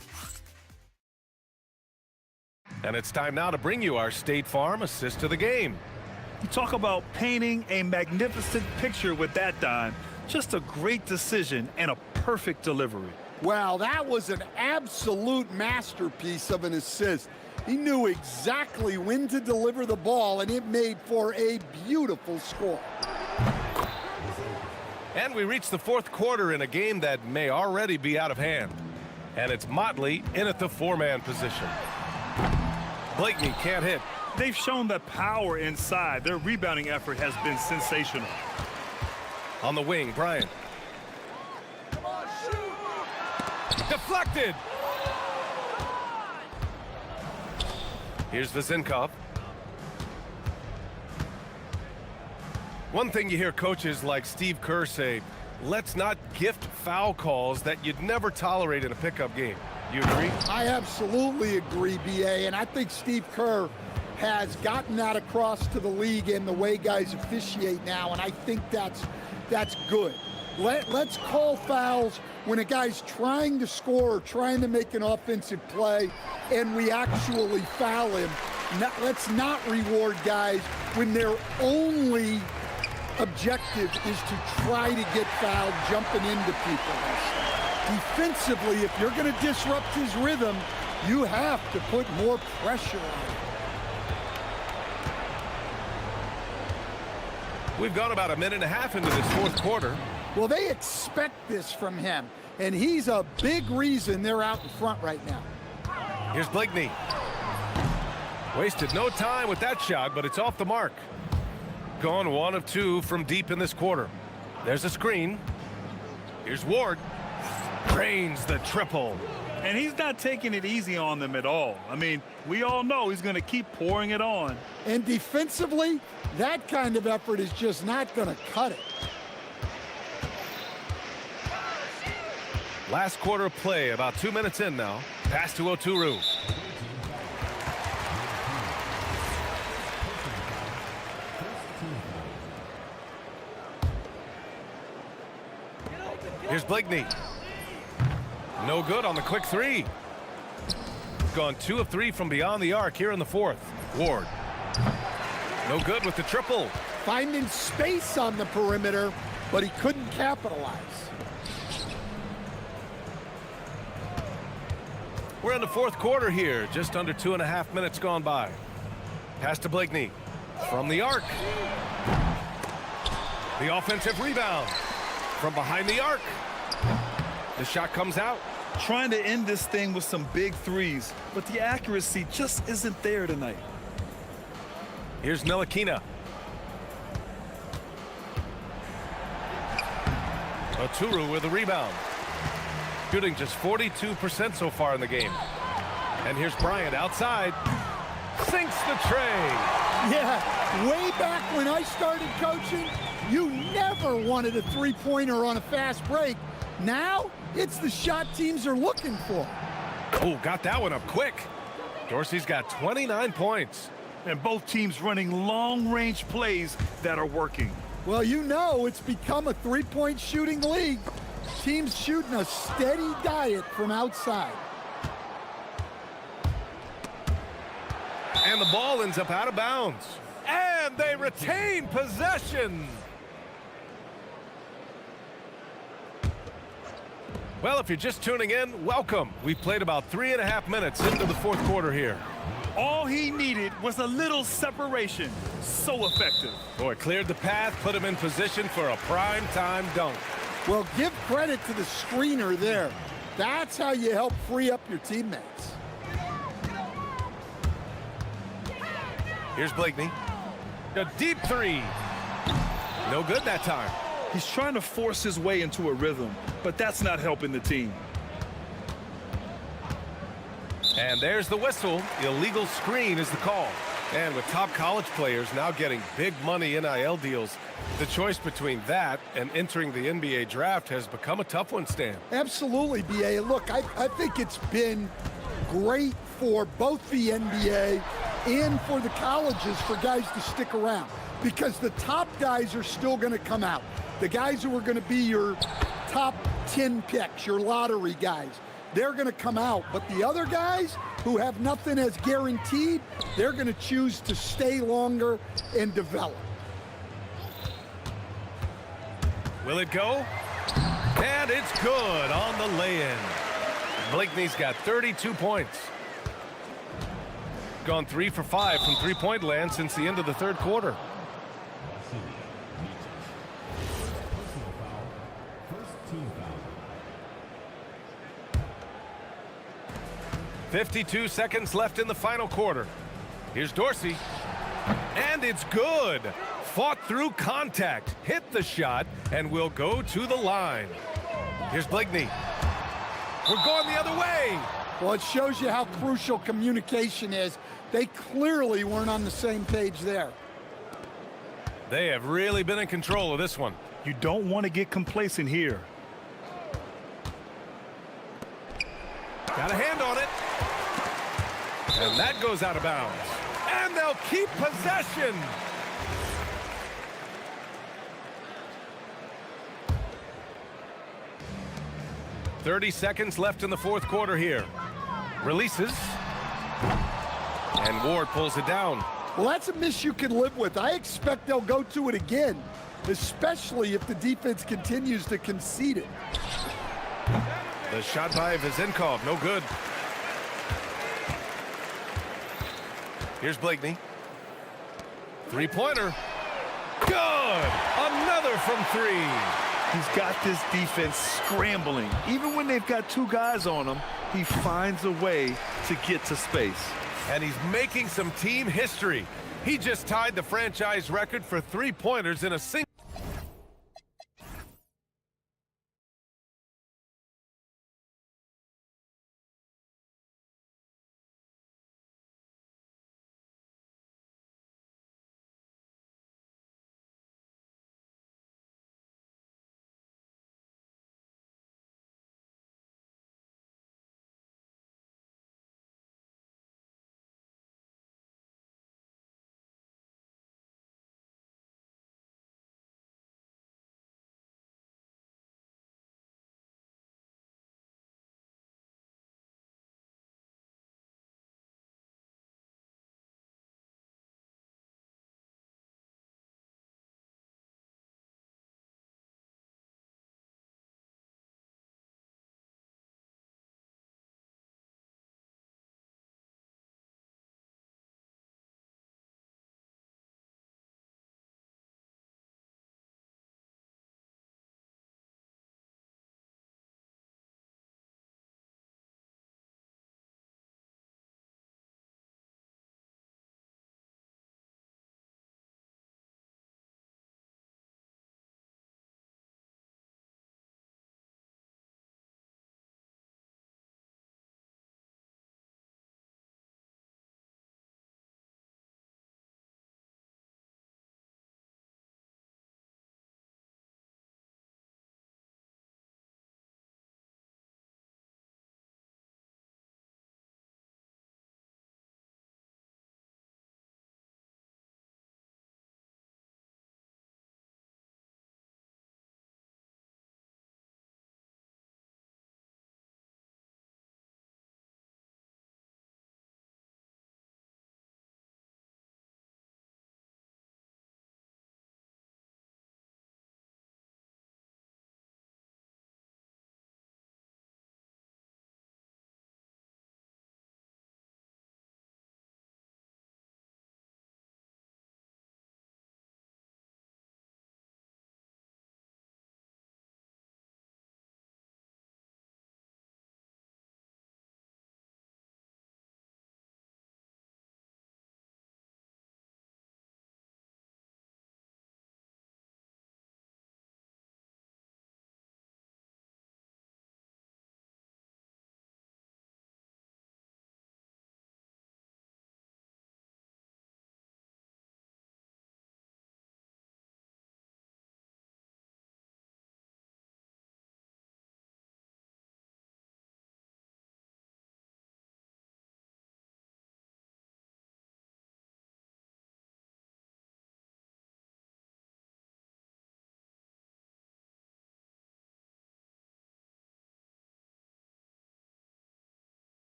And it's time now to bring you our State Farm assist to the game. You talk about painting a magnificent picture with that dime. Just a great decision and a perfect delivery. Wow, that was an absolute masterpiece of an assist. He knew exactly when to deliver the ball, and it made for a beautiful score. And we reach the fourth quarter in a game that may already be out of hand. And it's Motley in at the four-man position. Blakeney can't hit. They've shown the power inside. Their rebounding effort has been sensational. On the wing, Bryant. Deflected. Here's Vezinkov. One thing you hear coaches like Steve Kerr say, let's not gift foul calls that you'd never tolerate in a pickup game. You agree? I absolutely agree, BA, and I think Steve Kerr has gotten that across to the league in the way guys officiate now, and I think that's good. Let's call fouls when a guy's trying to score or trying to make an offensive play and we actually foul him. Let's not reward guys when their only objective is to try to get fouled jumping into people. Defensively, if you're going to disrupt his rhythm, you have to put more pressure on him. We've gone about a minute and a half into this fourth quarter. Well, they expect this from him, and he's a big reason they're out in front right now. Here's Blakeney. Wasted no time with that shot, but it's off the mark. Gone 1 of 2 from deep in this quarter. There's a screen. Here's Ward. Drains the triple. And he's not taking it easy on them at all. I mean, we all know he's going to keep pouring it on. And defensively, that kind of effort is just not going to cut it. Last quarter of play, about 2 minutes in now. Pass to Oturu. Here's Blakeney. No good on the quick three. Gone 2 of 3 from beyond the arc here in the fourth. Ward. No good with the triple. Finding space on the perimeter, but he couldn't capitalize. We're in the fourth quarter here. Just under 2.5 minutes gone by. Pass to Blakeney. From the arc. The offensive rebound. From behind the arc. The shot comes out. Trying to end this thing with some big threes, but the accuracy just isn't there tonight. Here's Ntilikina. Oturu with the rebound. Shooting just 42% so far in the game. And here's Bryant outside. Sinks the tray. Yeah, way back when I started coaching, you never wanted a three-pointer on a fast break. Now, it's the shot teams are looking for. Oh, got that one up quick. Dorsey's got 29 points. And both teams running long-range plays that are working. Well, you know it's become a three-point shooting league. Teams shooting a steady diet from outside. And the ball ends up out of bounds. And they retain possession. Well, if you're just tuning in, welcome. We've played about 3.5 minutes into the fourth quarter here. All he needed was a little separation. So effective. Boy, cleared the path, put him in position for a prime-time dunk. Well, give credit to the screener there. That's how you help free up your teammates. Here's Blakeney. A deep three. No good that time. He's trying to force his way into a rhythm, but that's not helping the team. And there's the whistle. Illegal screen is the call. And with top college players now getting big money NIL deals, the choice between that and entering the NBA draft has become a tough one, Stan. Absolutely, BA. Look, I think it's been great for both the NBA and for the colleges for guys to stick around because the top guys are still going to come out. The guys who are going to be your top 10 picks, your lottery guys, they're going to come out. But the other guys who have nothing as guaranteed, they're going to choose to stay longer and develop. Will it go? And it's good on the lay-in. Blakeney's got 32 points. Gone 3 for 5 from three-point land since the end of the third quarter. 52 seconds left in the final quarter. Here's Dorsey. And it's good. Fought through contact, hit the shot, and will go to the line. Here's Bligney. We're going the other way. Well, it shows you how crucial communication is. They clearly weren't on the same page there. They have really been in control of this one. You don't want to get complacent here. Got a hand on it. And that goes out of bounds. And they'll keep possession. .30 seconds left in the fourth quarter here. Releases. And Ward pulls it down. Well, that's a miss you can live with. I expect they'll go to it again, especially if the defense continues to concede it. The shot by Vezenkov, no good. Here's Blakeney. Three-pointer. Good! Another from three. He's got this defense scrambling. Even when they've got two guys on him, he finds a way to get to space. And he's making some team history. He just tied the franchise record for three-pointers in a single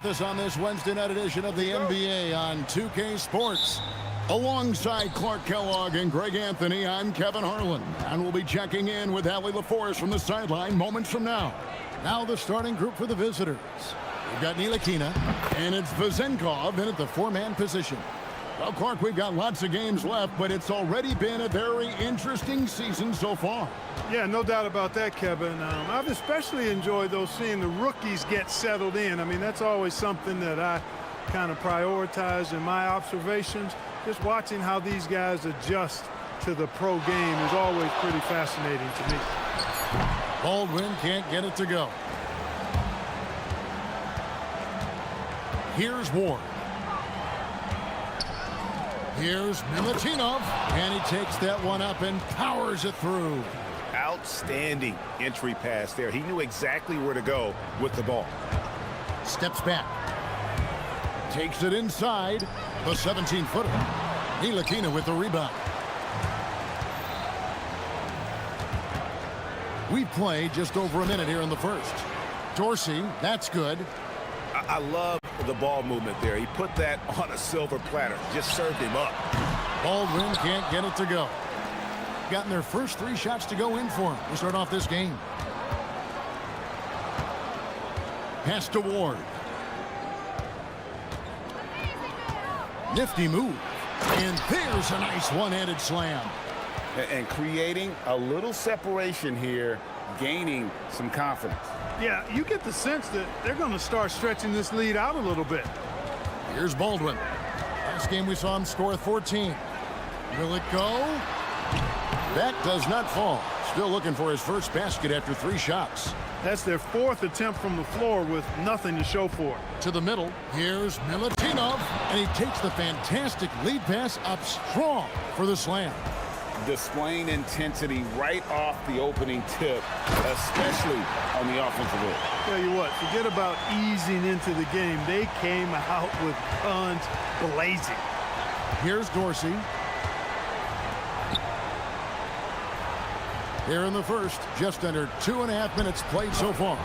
This on this Wednesday night edition of the NBA on 2K Sports. Alongside Clark Kellogg and Greg Anthony, I'm Kevin Harlan, and we'll be checking in with Allie LaForest from the sideline moments from now. Now the starting group for the visitors. We've got Ntilikina, and it's Vezenkov in at the four-man position. Well, Clark, we've got lots of games left, but it's already been a very interesting season so far. Yeah, no doubt about that, Kevin. I've especially enjoyed seeing the rookies get settled in. I mean, that's always something that I kind of prioritize in my observations. Just watching how these guys adjust to the pro game is always pretty fascinating to me. Baldwin can't get it to go. Here's Ward. Here's Milutinov, and he takes that one up and powers it through. Outstanding entry pass there. He knew exactly where to go with the ball. Steps back. Takes it inside. The 17-footer. Ntilikina with the rebound. We play just over a minute here in the first. Dorsey, that's good. I love the ball movement there. He put that on a silver platter. Just served him up. Baldwin can't get it to go. Gotten their first 3 shots to go in for him to start off this game. Pass to Ward. Nifty move. And there's a nice one-handed slam. And creating a little separation here, gaining some confidence. Yeah, you get the sense that they're going to start stretching this lead out a little bit. Here's Baldwin. Last game we saw him score 14. Will it go? That does not fall. Still looking for his first basket after 3 shots. That's their 4th attempt from the floor with nothing to show for it. To the middle. Here's Milutinov, and he takes the fantastic lead pass up strong for the slam. Displaying intensity right off the opening tip, especially on the offensive end. Tell you what, forget about easing into the game. They came out with guns blazing. Here's Dorsey. Here in the first, just under 2.5 minutes played so far.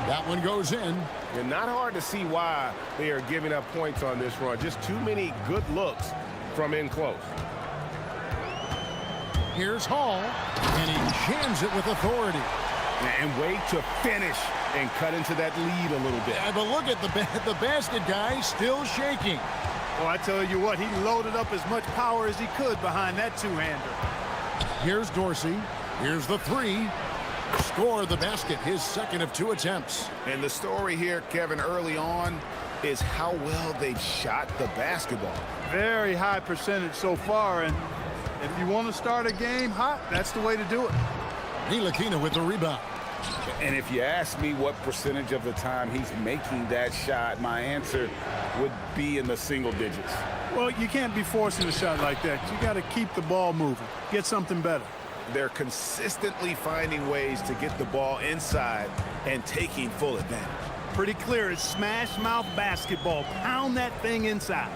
That one goes in. And not hard to see why they are giving up points on this run. Just too many good looks from in close. Here's Hall, and he jams it with authority. And wait to finish and cut into that lead a little bit. Yeah, but look at the basket guy still shaking. Well, I tell you what, he loaded up as much power as he could behind that two-hander. Here's Dorsey. Here's the 3. Score the basket, his second of 2 attempts. And the story here, Kevin, early on is how well they've shot the basketball. Very high percentage so far, and if you want to start a game hot, that's the way to do it. Ntilikina with the rebound. And if you ask me what percentage of the time he's making that shot, my answer would be in the single digits. Well, you can't be forcing a shot like that. You got to keep the ball moving, get something better. They're consistently finding ways to get the ball inside and taking full advantage. Pretty clear, it's smash mouth basketball. Pound that thing inside.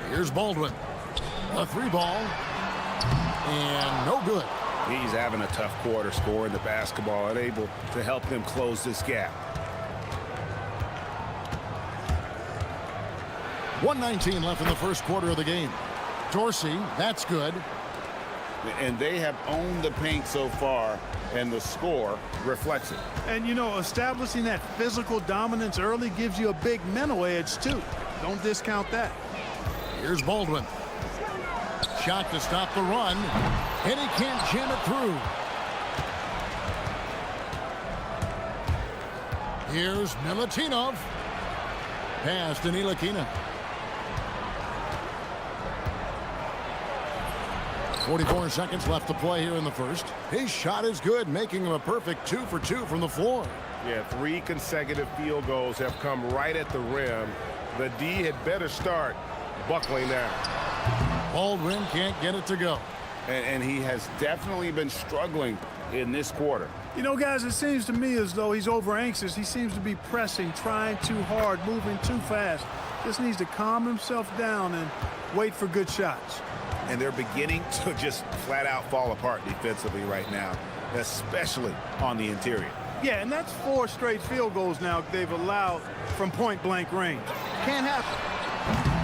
Here's Baldwin. A 3-ball. And no good. He's having a tough quarter scoring the basketball, unable to help them close this gap. 1:19 left in the first quarter of the game. Dorsey, that's good. And they have owned the paint so far, and the score reflects it. And, you know, establishing that physical dominance early gives you a big mental edge, too. Don't discount that. Here's Baldwin. Shot to stop the run, and he can't jam it through. Here's Milutinov. Pass to Ntilikina. 44 seconds left to play here in the first. His shot is good, making him a perfect 2 for 2 from the floor. Yeah, 3 consecutive field goals have come right at the rim. The D had better start buckling down. Baldwin can't get it to go. And he has definitely been struggling in this quarter. You know, guys, it seems to me as though he's over anxious. He seems to be pressing, trying too hard, moving too fast. Just needs to calm himself down and wait for good shots. And they're beginning to just flat out fall apart defensively right now, especially on the interior. Yeah, and that's 4 straight field goals now they've allowed from point-blank range. Can't happen.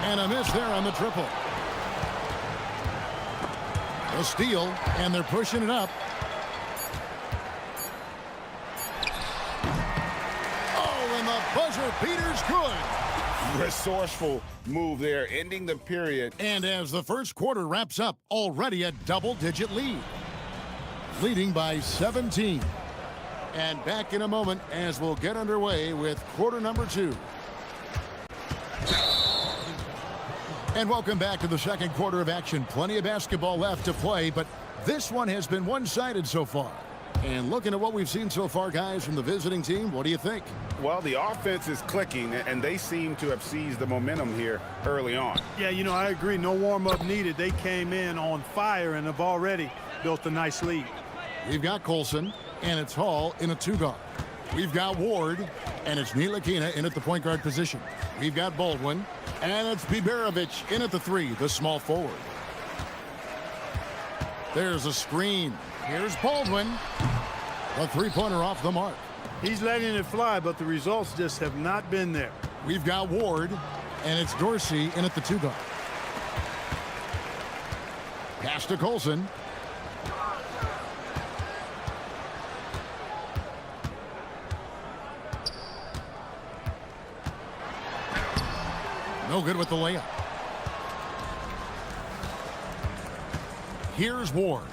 And a miss there on the triple. A steal, and they're pushing it up. Oh, and the buzzer beater's good. Resourceful move there, ending the period. And as the first quarter wraps up, already a double-digit lead. Leading by 17. And back in a moment as we'll get underway with quarter number 2. And welcome back to the second quarter of action. Plenty of basketball left to play, but this one has been one-sided so far. And looking at what we've seen so far, guys, from the visiting team, what do you think? Well, the offense is clicking, and they seem to have seized the momentum here early on. Yeah, you know, I agree. No warm-up needed. They came in on fire and have already built a nice lead. We've got Colson, and it's Hall in a 2-guard. We've got Ward, and it's Ntilikina in at the point guard position. We've got Baldwin, and it's Biberovic in at the 3, the small forward. There's a screen. Here's Baldwin. A 3-pointer off the mark. He's letting it fly, but the results just have not been there. We've got Ward, and it's Dorsey in at the 2-guard. Pass to Colson. No good with the layup. Here's Ward.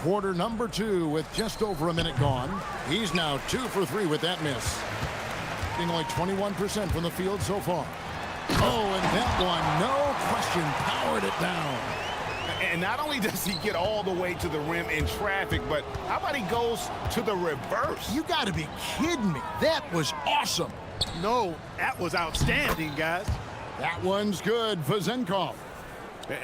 Quarter number 2 with just over a minute gone. He's now 2 for 3 with that miss. Being only 21% from the field so far. Oh, and that one, no question, powered it down. And not only does he get all the way to the rim in traffic, but how about he goes to the reverse? You got to be kidding me. That was awesome. No, that was outstanding, guys. That one's good for Zenkov.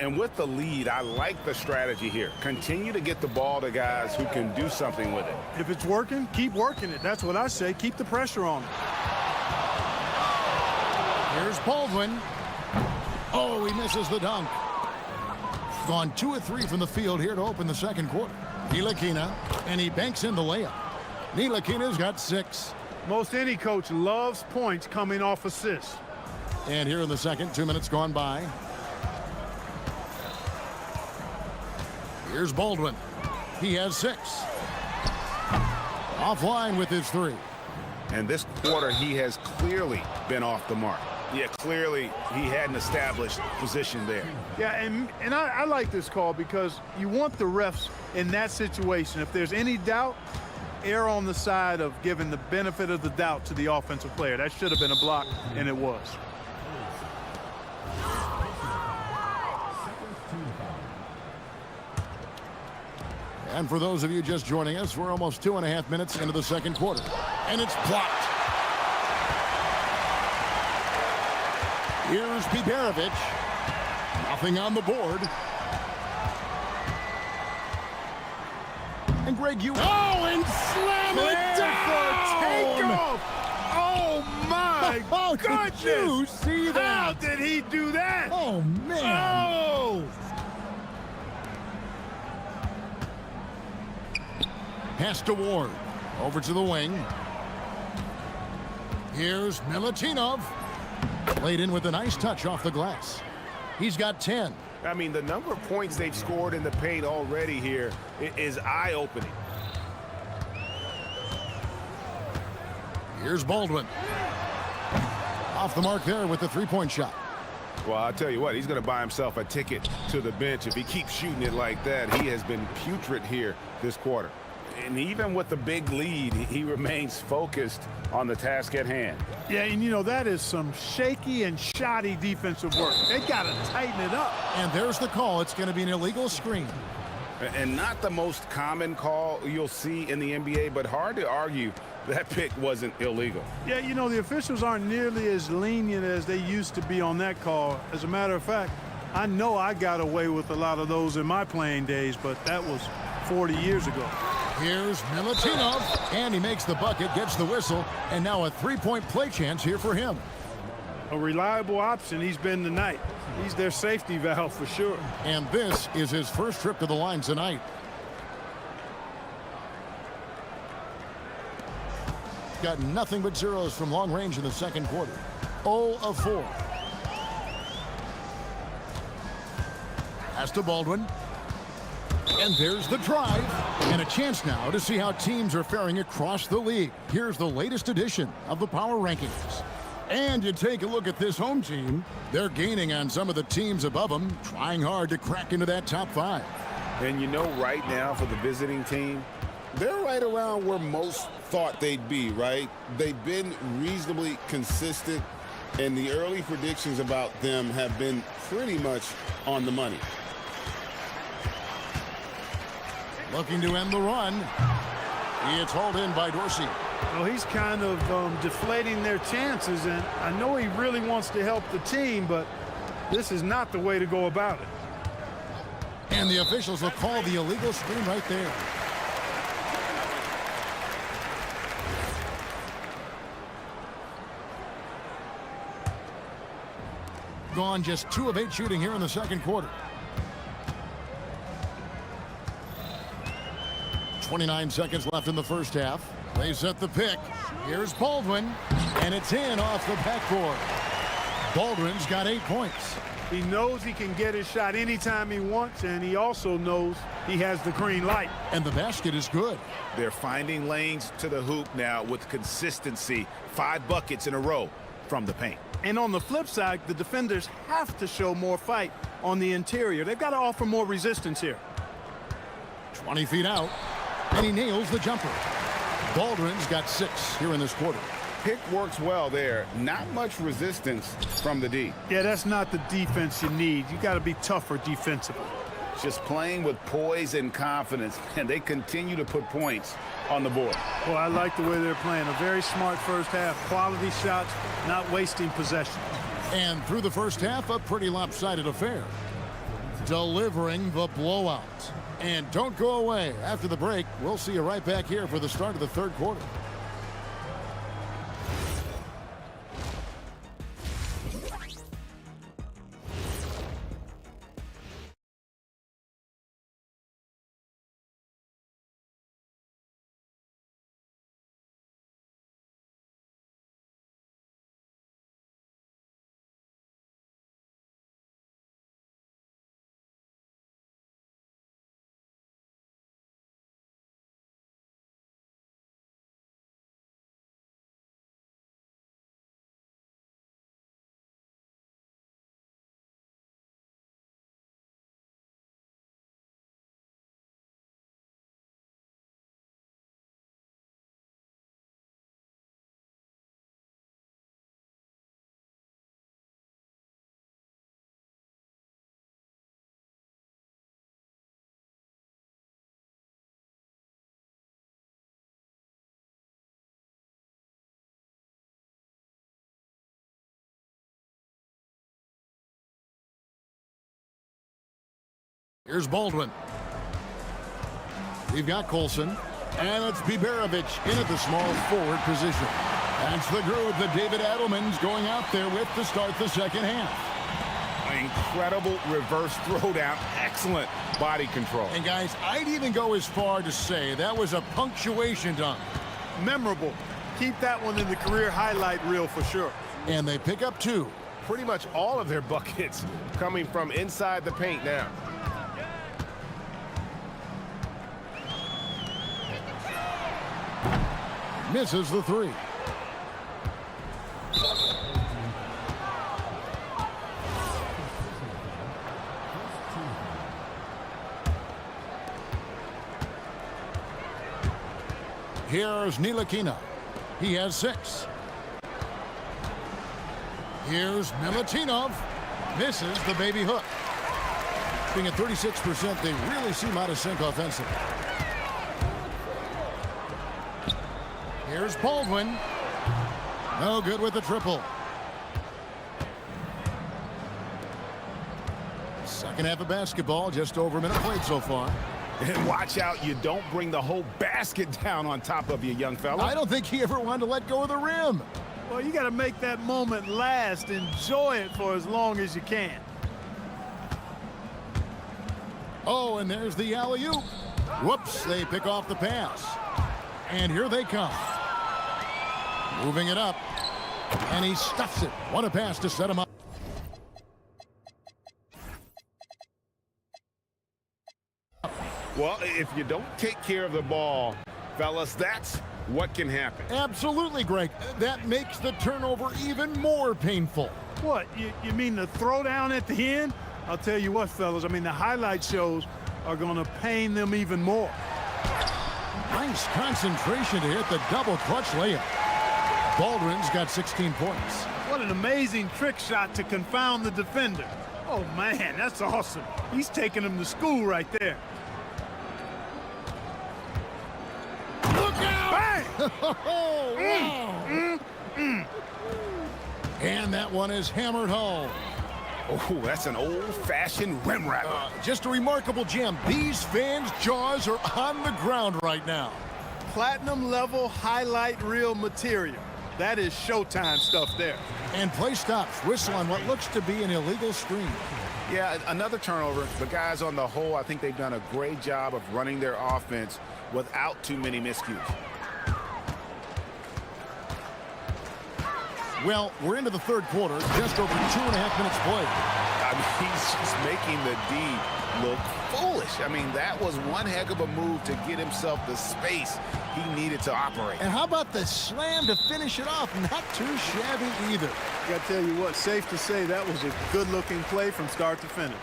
And with the lead, I like the strategy here. Continue to get the ball to guys who can do something with it. If it's working, keep working it. That's what I say. Keep the pressure on. Here's Baldwin. Oh, he misses the dunk. Gone 2 of 3 from the field here to open the second quarter. Ntilikina, and he banks in the layup. Ntilikina's got 6. Most any coach loves points coming off assists. And here in the second, 2 minutes gone by. Here's Baldwin. He has 6. Offline with his 3. And this quarter, he has clearly been off the mark. Yeah, clearly he hadn't established position there. Yeah, and I like this call because you want the refs in that situation. If there's any doubt, err on the side of giving the benefit of the doubt to the offensive player. That should have been a block, and it was. And for those of you just joining us, we're almost 2.5 minutes into the second quarter. And it's blocked. Here's Biberovic. Nothing on the board. And Greg, you... Oh, and slam it down! Takeoff! Oh, my goodness! Did you see that? How did he do that? Oh, man! Oh! Pass to Ward. Over to the wing. Here's Milutinov. Played in with a nice touch off the glass. He's got 10. I mean, the number of points they've scored in the paint already here is eye-opening. Here's Baldwin. Off the mark there with the 3-point shot. Well, I'll tell you what, he's going to buy himself a ticket to the bench. If he keeps shooting it like that, he has been putrid here this quarter. And even with the big lead, he remains focused on the task at hand. Yeah, and you know, that is some shaky and shoddy defensive work. They got to tighten it up. And there's the call. It's going to be an illegal screen. And not the most common call you'll see in the NBA, but hard to argue that pick wasn't illegal. Yeah, you know, the officials aren't nearly as lenient as they used to be on that call. As a matter of fact, I know I got away with a lot of those in my playing days, but that was 40 years ago. Here's Milutinov, and he makes the bucket, gets the whistle, and now a 3-point play chance here for him. A reliable option he's been tonight. He's their safety valve for sure. And this is his first trip to the line tonight. got nothing but zeros from long range in the second quarter. 0 of 4. Pass to Baldwin. And there's the drive. And a chance now to see how teams are faring across the league. Here's the latest edition of the Power Rankings. And you take a look at this home team. They're gaining on some of the teams above them, trying hard to crack into that top 5. And you know, right now for the visiting team, they're right around where most thought they'd be, right? They've been reasonably consistent, and the early predictions about them have been pretty much on the money. Looking to end the run. It's hauled in by Dorsey. Well, he's kind of deflating their chances, and I know he really wants to help the team, but this is not the way to go about it. And the officials will call the illegal screen right there. Gone just 2 of 8 shooting here in the second quarter. 29 seconds left in the first half. They set the pick. Here's Baldwin, and it's in off the backboard. Baldwin's got 8 points. He knows he can get his shot anytime he wants, and he also knows he has the green light. And the basket is good. They're finding lanes to the hoop now with consistency. 5 buckets in a row from the paint. And on the flip side, the defenders have to show more fight on the interior. They've got to offer more resistance here. 20 feet out, and he nails the jumper. Baldwin's got 6 here in this quarter. Pick works well there. Not much resistance from the D. Yeah, that's not the defense you need. You got to be tougher defensively. Just playing with poise and confidence, and they continue to put points on the board. Well, I like the way they're playing. A very smart first half. Quality shots, not wasting possession. And through the first half, a pretty lopsided affair. Delivering the blowout. And don't go away. After the break, we'll see you right back here for the start of the third quarter. Here's Baldwin. We've got Colson. And it's Biberovic in at the small forward position. That's the groove that David Adelman's going out there with to start the second half. Incredible reverse throwdown. Excellent body control. And guys, I'd even go as far to say that was a punctuation dunk. Memorable. Keep that one in the career highlight reel for sure. And they pick up 2. Pretty much all of their buckets coming from inside the paint now. Misses the 3. Here's Ntilikina. He has 6. Here's Milutinov. Misses the baby hook. Being at 36%, they really seem out of sync offensively. Here's Baldwin. No good with the triple. Second half of basketball, just over a minute played so far. And watch out, you don't bring the whole basket down on top of you, young fella. I don't think he ever wanted to let go of the rim. Well, you got to make that moment last. Enjoy it for as long as you can. Oh, and there's the alley-oop. Whoops, they pick off the pass. And here they come. Moving it up. And he stuffs it. What a pass to set him up. Well, if you don't take care of the ball, fellas, that's what can happen. Absolutely, Greg. That makes the turnover even more painful. What, you mean the throwdown at the end? I'll tell you what, fellas, I mean, the highlight shows are going to pain them even more. Nice concentration to hit the double clutch layup. Baldwin's got 16 points. What an amazing trick shot to confound the defender. Oh, man, that's awesome. He's taking him to school right there. Look out! Bang! Wow. And that one is hammered home. Oh, that's an old-fashioned rim wrap. Just a remarkable gem. These fans' jaws are on the ground right now. Platinum level highlight reel material. That is Showtime stuff there. And play stops. Whistle on what looks to be an illegal screen. Yeah, another turnover. The guys on the whole, I think they've done a great job of running their offense without too many miscues. Well, we're into the third quarter, just over 2.5 minutes played. I mean, he's just making the D look foolish. I mean, that was one heck of a move to get himself the space he needed to operate. And how about the slam to finish it off? Not too shabby either. I gotta tell you what, safe to say that was a good-looking play from start to finish.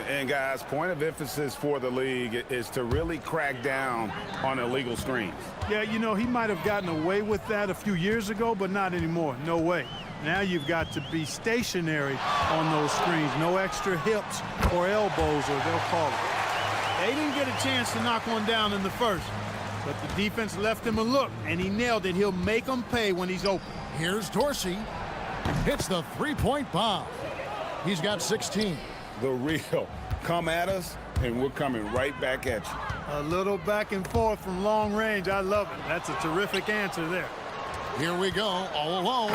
And guys, point of emphasis for the league is to really crack down on illegal screens. Yeah, you know, he might have gotten away with that a few years ago, but not anymore. No way. Now you've got to be stationary on those screens. No extra hips or elbows, or they'll call it. They didn't get a chance to knock one down in the first, but the defense left him a look, and he nailed it. He'll make them pay when he's open. Here's Dorsey. Hits the three-point bomb. He's got 16. The real. Come at us, and we're coming right back at you. A little back and forth from long range. I love it. That's a terrific answer there. Here we go, all alone.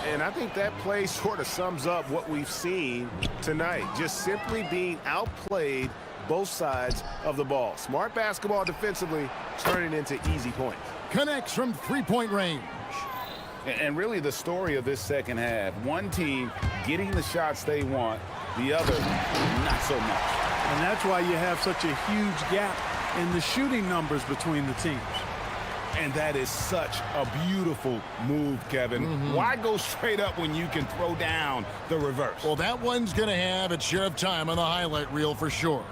And I think that play sort of sums up what we've seen tonight. Just simply being outplayed both sides of the ball. Smart basketball defensively, turning into easy points. Connects from three-point range. And really the story of this second half, one team getting the shots they want, the other not so much. And that's why you have such a huge gap in the shooting numbers between the teams. And that is such a beautiful move, Kevin. Why go straight up when you can throw down the reverse? Well, that one's going to have its share of time on the highlight reel for sure.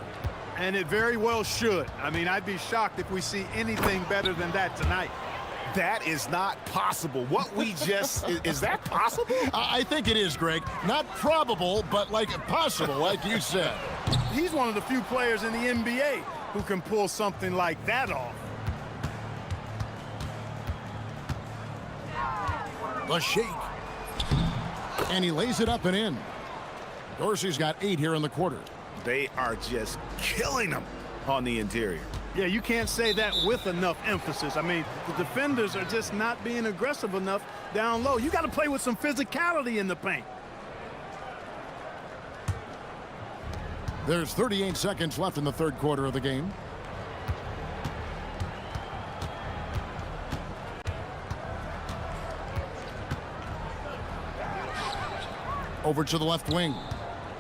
And it very well should. I mean, I'd be shocked if we see anything better than that tonight. That is not possible. What we just, is that possible? I think it is, Greg. Not probable, but like possible, like you said. He's one of the few players in the NBA who can pull something like that off. The shake. And he lays it up and in. Dorsey's got 8 here in the quarter. They are just killing them on the interior. Yeah, you can't say that with enough emphasis. I mean, the defenders are just not being aggressive enough down low. You got to play with some physicality in the paint. There's 38 seconds left in the third quarter of the game. Over to the left wing.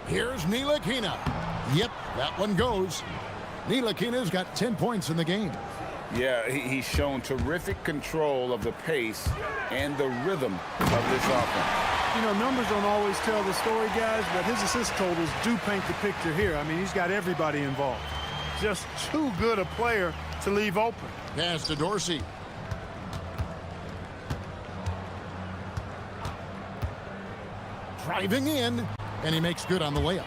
Here's Ntilikina. Yep, that one goes. Ntilikina's got 10 points in the game. Yeah, he's shown terrific control of the pace and the rhythm of this offense. You know, numbers don't always tell the story, guys, but his assist totals do paint the picture here. I mean, he's got everybody involved. Just too good a player to leave open. Pass to Dorsey. Driving in, and he makes good on the layup.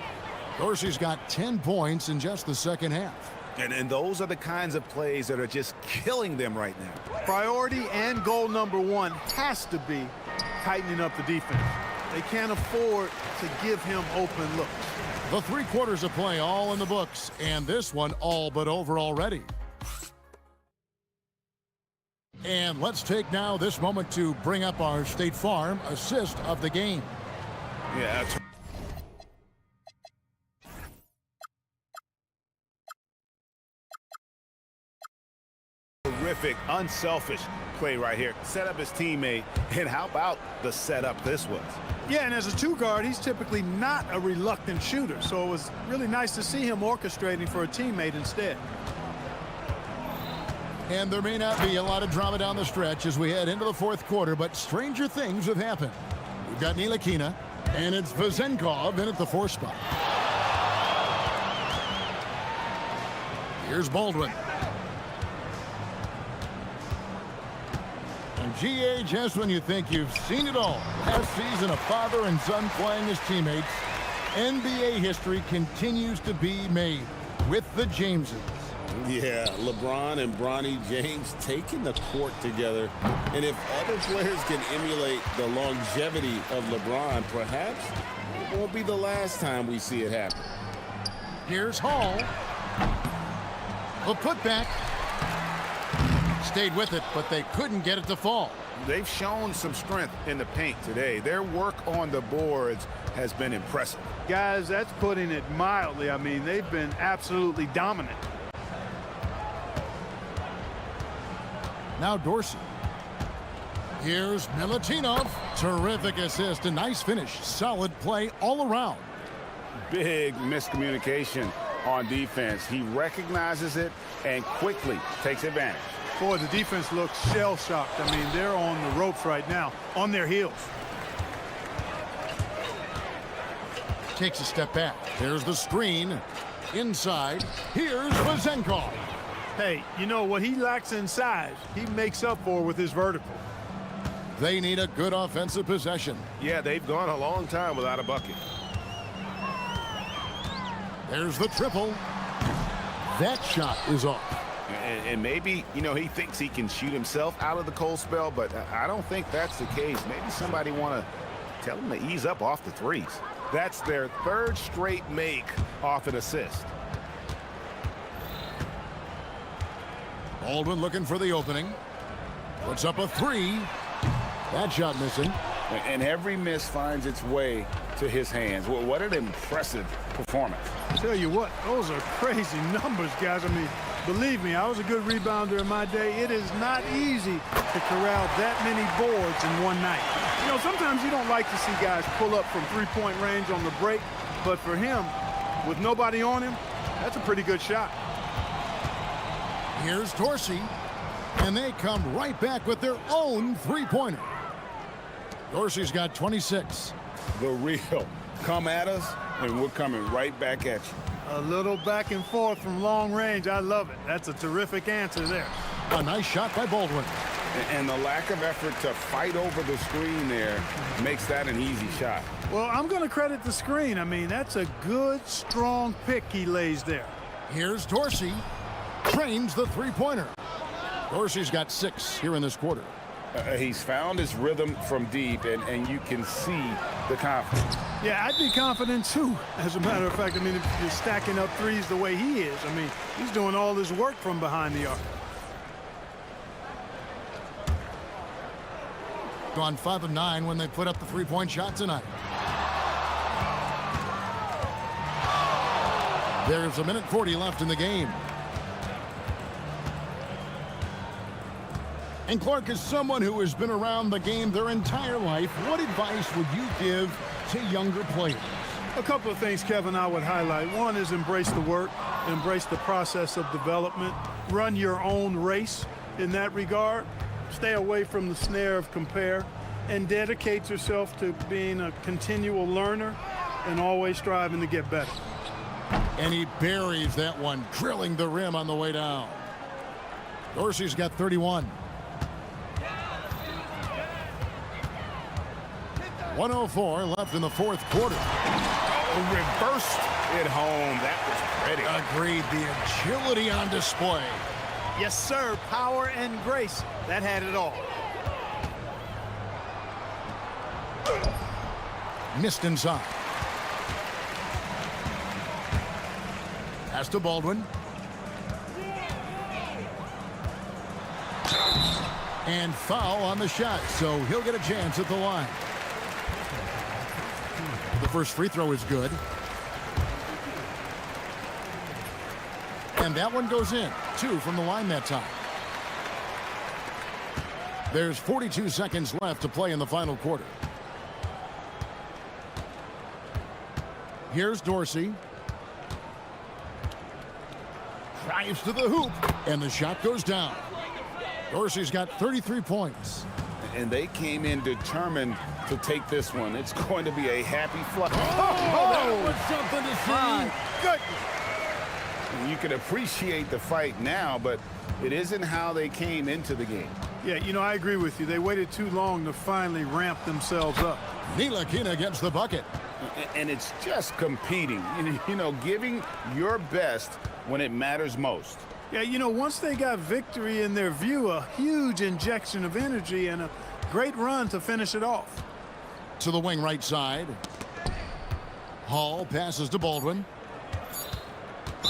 Dorsey's got 10 points in just the second half. And those are the kinds of plays that are just killing them right now. Priority and goal number one has to be tightening up the defense. They can't afford to give him open looks. The 3 quarters of play all in the books, and this one all but over already. And let's take now this moment to bring up our State Farm assist of the game. Yeah. Terrific, unselfish play right here. Set up his teammate, and how about the setup this was? Yeah, and as a two guard, he's typically not a reluctant shooter, so it was really nice to see him orchestrating for a teammate instead. And there may not be a lot of drama down the stretch as we head into the fourth quarter, but stranger things have happened. We've got Ntilikina, and it's Vezenkov in at the 4 spot. Here's Baldwin. And GA, just when you think you've seen it all, last season a father and son playing as teammates, NBA history continues to be made with the Jameses. Yeah, LeBron and Bronny James taking the court together. And if other players can emulate the longevity of LeBron, perhaps it won't be the last time we see it happen. Here's Hall. A putback. Stayed with it, but they couldn't get it to fall. They've shown some strength in the paint today. Their work on the boards has been impressive. Guys, that's putting it mildly. I mean, they've been absolutely dominant. Now Dorsey. Here's Milutinov. Terrific assist, a nice finish. Solid play all around. Big miscommunication on defense. He recognizes it and quickly takes advantage. Boy, the defense looks shell-shocked. I mean, they're on the ropes right now, on their heels. Takes a step back. There's the screen. Inside. Here's Vezenkov. Hey, you know what he lacks in size, he makes up for with his vertical. They need a good offensive possession. Yeah, they've gone a long time without a bucket. There's the triple. That shot is off. And maybe, you know, he thinks he can shoot himself out of the cold spell, but I don't think that's the case. Maybe somebody want to tell him to ease up off the threes. That's their 3rd straight make off an assist. Baldwin looking for the opening. Puts up a 3. That shot missing. And every miss finds its way to his hands. Well, what an impressive performance. Tell you what, those are crazy numbers, guys. I mean, believe me, I was a good rebounder in my day. It is not easy to corral that many boards in one night. You know, sometimes you don't like to see guys pull up from three-point range on the break, but for him, with nobody on him, that's a pretty good shot. Here's Dorsey, and they come right back with their own three-pointer. Dorsey's got 26. The real. Come at us, and we're coming right back at you. A little back and forth from long range. I love it. That's a terrific answer there. A nice shot by Baldwin. And the lack of effort to fight over the screen there makes that an easy shot. Well, I'm going to credit the screen. I mean, that's a good, strong pick he lays there. Here's Dorsey. Trains the three-pointer. Dorsey's got 6 here in this quarter. He's found his rhythm from deep, and you can see the confidence. Yeah, I'd be confident too. As a matter of fact, I mean, if you're stacking up threes the way he is, I mean, he's doing all his work from behind the arc. Gone 5 of 9 when they put up the three-point shot tonight. There's 1:40 left in the game. And Clark, is someone who has been around the game their entire life, what advice would you give to younger players? A couple of things, Kevin, I would highlight. One is embrace the work, embrace the process of development, run your own race in that regard, stay away from the snare of compare, and dedicate yourself to being a continual learner and always striving to get better. And he buries that one, drilling the rim on the way down. Dorsey's got 31. 1:04 left in the fourth quarter. Reversed it home. That was pretty. Agreed. The agility on display. Yes, sir. Power and grace. That had it all. Missed inside. Pass to Baldwin. And foul on the shot, so he'll get a chance at the line. The first free throw is good. And that one goes in. 2 from the line that time. There's 42 seconds left to play in the final quarter. Here's Dorsey. Drives to the hoop, and the shot goes down. Dorsey's got 33 points. And they came in determined to take this one. It's going to be a happy flush. That was something to see. Goodness. You can appreciate the fight now, but it isn't how they came into the game. Yeah, you know, I agree with you. They waited too long to finally ramp themselves up. Ntilikina gets the bucket. And it's just competing, you know, giving your best when it matters most. Yeah, you know, once they got victory in their view, a huge injection of energy and a great run to finish it off. To the wing right side. Hall passes to Baldwin.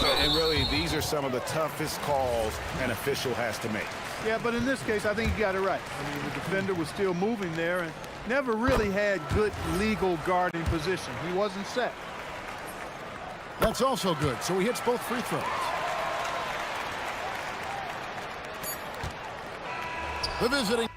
And really, these are some of the toughest calls an official has to make. Yeah, but in this case, I think he got it right. I mean, the defender was still moving there and never really had good legal guarding position. He wasn't set. That's also good, so he hits both free throws. The visiting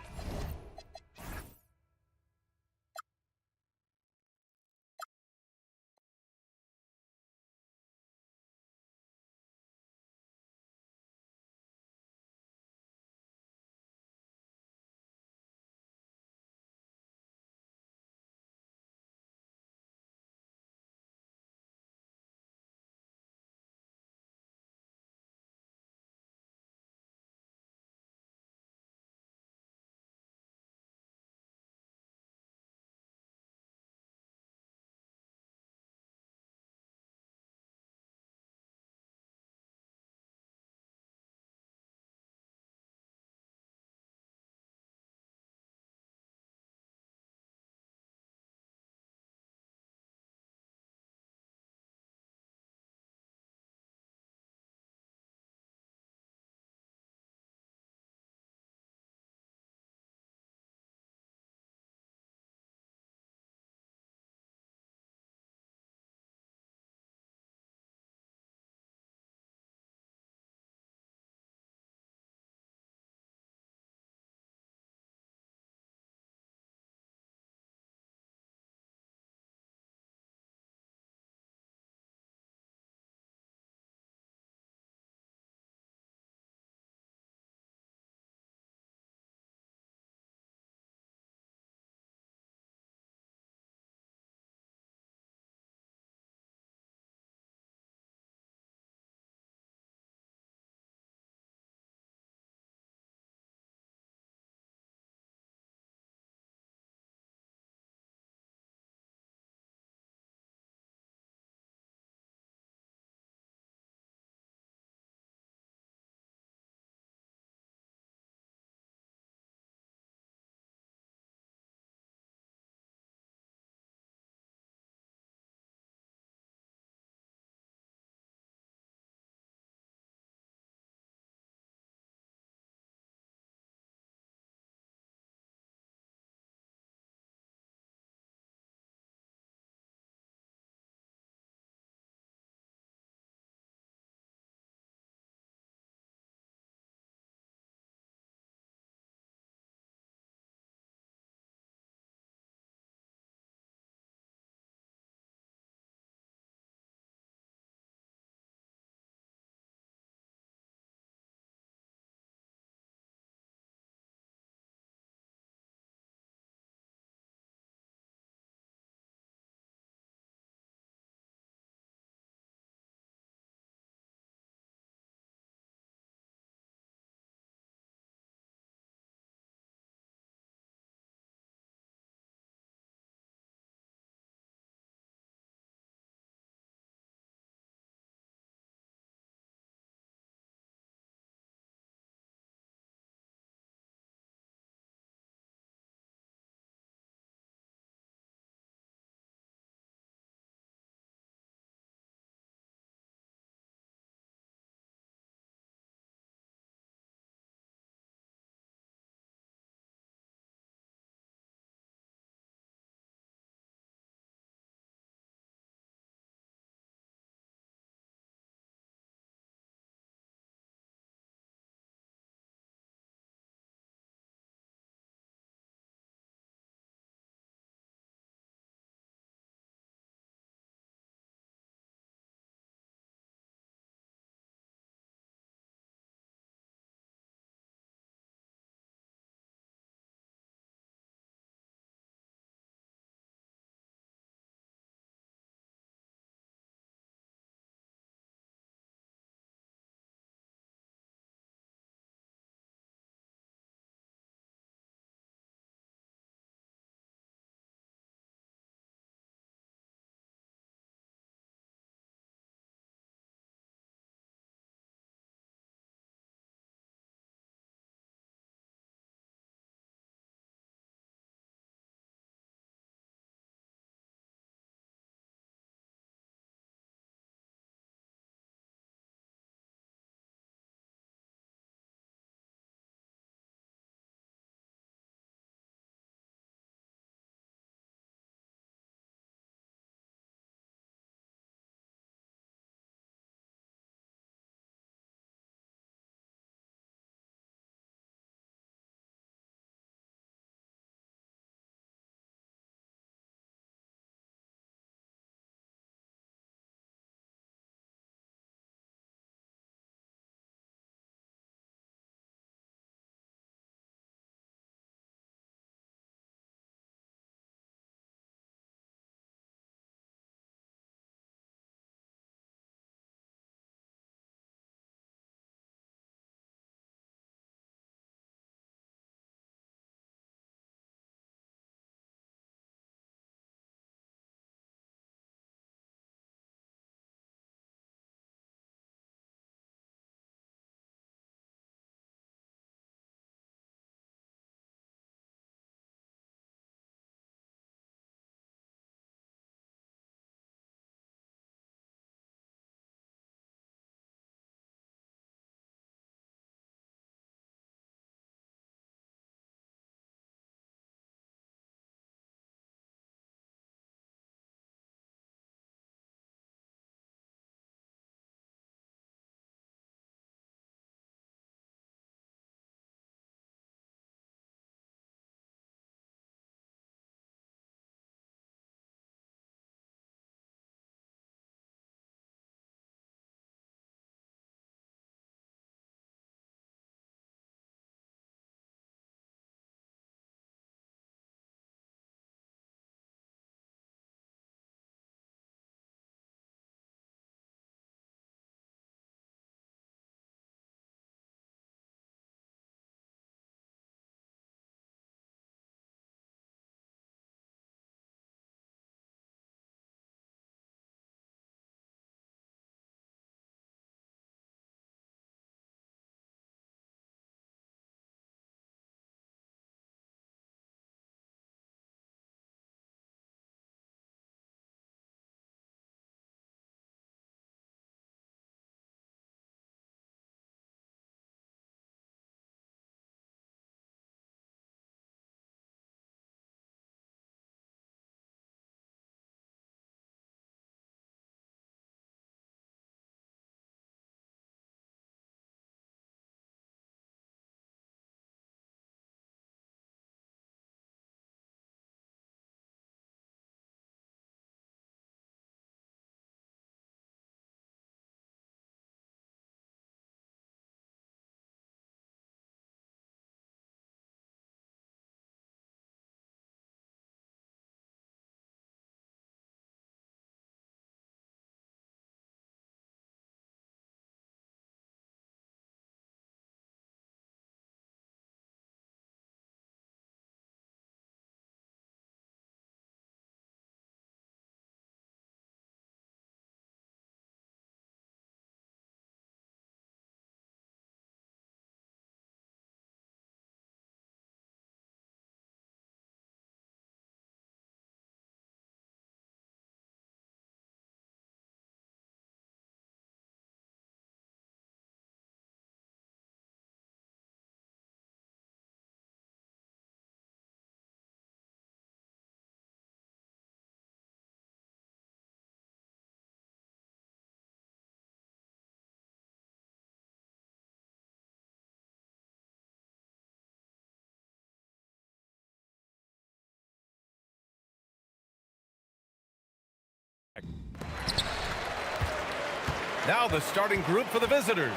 Now the starting group for the visitors.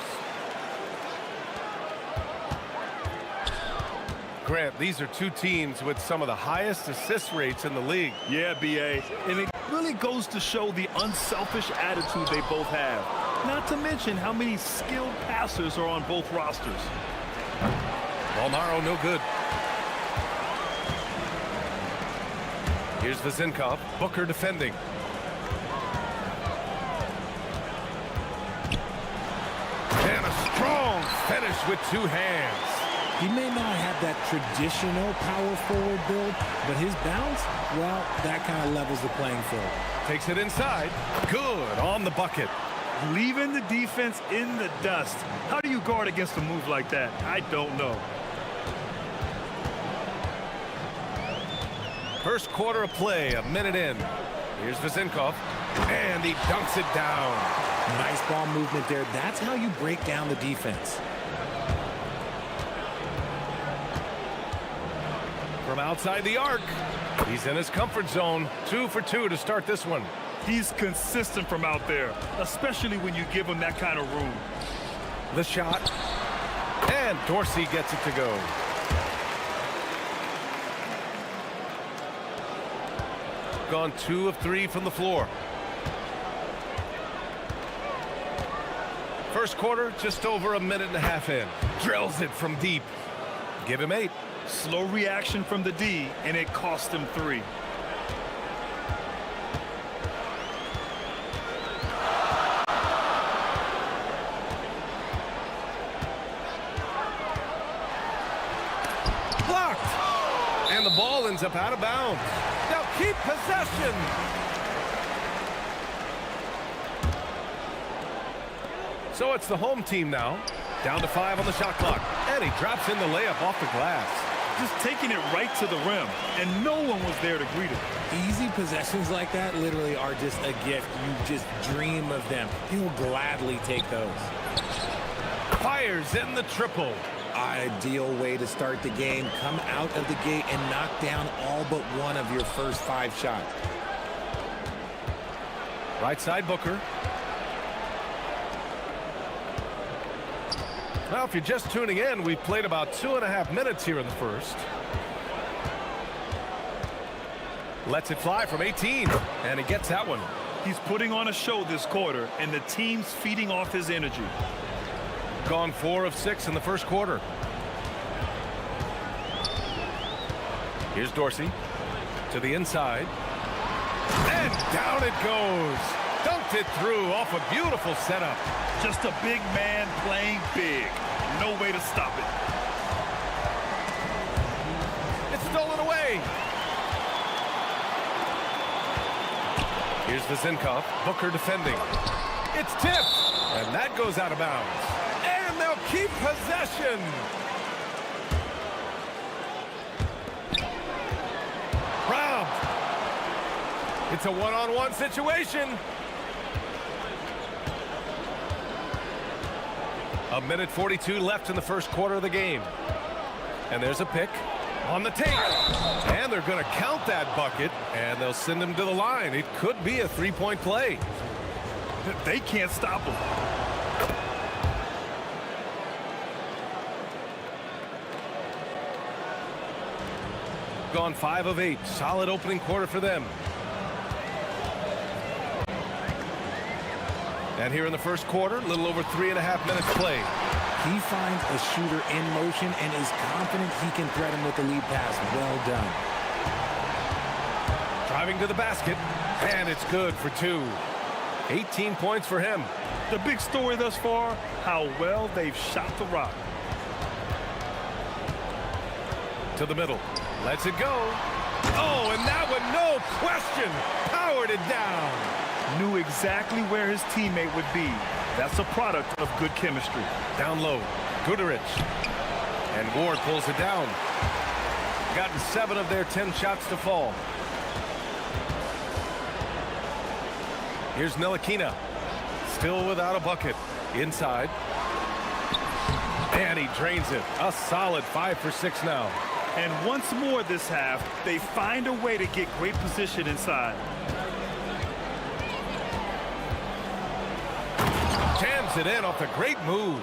Grant, these are two teams with some of the highest assist rates in the league. Yeah, B.A. And it really goes to show the unselfish attitude they both have. Not to mention how many skilled passers are on both rosters. Balnaro, no good. Here's Vezinkov. Booker defending. And a strong finish with two hands. He may not have that traditional power forward build, but his bounce, well, that kind of levels the playing field. Takes it inside. Good on the bucket. Leaving the defense in the dust. How do you guard against a move like that? I don't know. First quarter of play, a minute in. Here's Vezinkov, and he dunks it down. Nice ball movement there. That's how you break down the defense. From outside the arc, he's in his comfort zone. 2 for 2 to start this one. He's consistent from out there, especially when you give him that kind of room. The shot, and Dorsey gets it to go. Gone 2 of 3 from the floor. First quarter, just over a minute and a half in. Drills it from deep. Give him 8. Slow reaction from the D, and it cost him 3. Blocked! And the ball ends up out of bounds. Now keep possession! So it's the home team now. Down to 5 on the shot clock. And he drops in the layup off the glass. Just taking it right to the rim, and no one was there to greet him. Easy possessions like that literally are just a gift. You just dream of them. He'll gladly take those. Fires in the triple. Ideal way to start the game. Come out of the gate and knock down all but one of your first 5 shots. Right side Booker. Well, if you're just tuning in, we've played about 2.5 minutes here in the first. Lets it fly from 18, and he gets that one. He's putting on a show this quarter, and the team's feeding off his energy. Gone 4 of 6 in the first quarter. Here's Dorsey to the inside. And down it goes. Dunked it through off a beautiful setup. Just a big man playing big. No way to stop it. It's stolen away. Here's Vezinkov. Booker defending. It's tipped. And that goes out of bounds. And they'll keep possession. Robbed. It's a one-on-one situation. A minute 42 left in the first quarter of the game. And there's a pick on the tape. And they're going to count that bucket, and they'll send him to the line. It could be a 3-point play. They can't stop him. Gone 5 of 8. Solid opening quarter for them. And here in the first quarter, a little over 3.5 minutes played. He finds a shooter in motion and is confident he can thread him with the lead pass. Well done. Driving to the basket, and it's good for 2. 18 points for him. The big story thus far, how well they've shot the rock. To the middle. Lets it go. Oh, and that one, no question, powered it down. Knew exactly where his teammate would be. That's a product of good chemistry. Down low, Guderich. And Ward pulls it down. Gotten 7 of their 10 shots to fall. Here's Ntilikina. Still without a bucket. Inside. And he drains it. A solid 5 for 6 now. And once more this half, they find a way to get great position inside. Jams it in off a great move.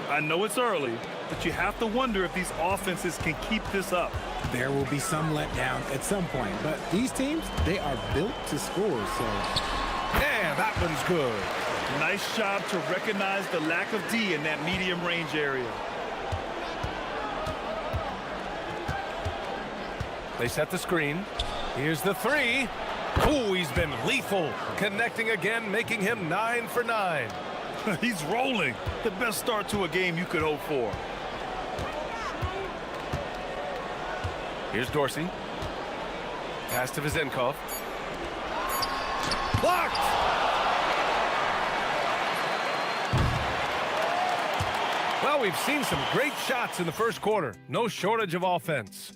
I know it's early, but you have to wonder if these offenses can keep this up. There will be some letdown at some point, but these teams, they are built to score, so. Yeah, that one's good. Nice job to recognize the lack of D in that medium range area. They set the screen. Here's the three. Ooh, he's been lethal. Connecting again, making him 9 for 9. He's rolling. The best start to a game you could hope for. Here's Dorsey. Pass to Vizenkov. Blocked! Well, we've seen some great shots in the first quarter. No shortage of offense.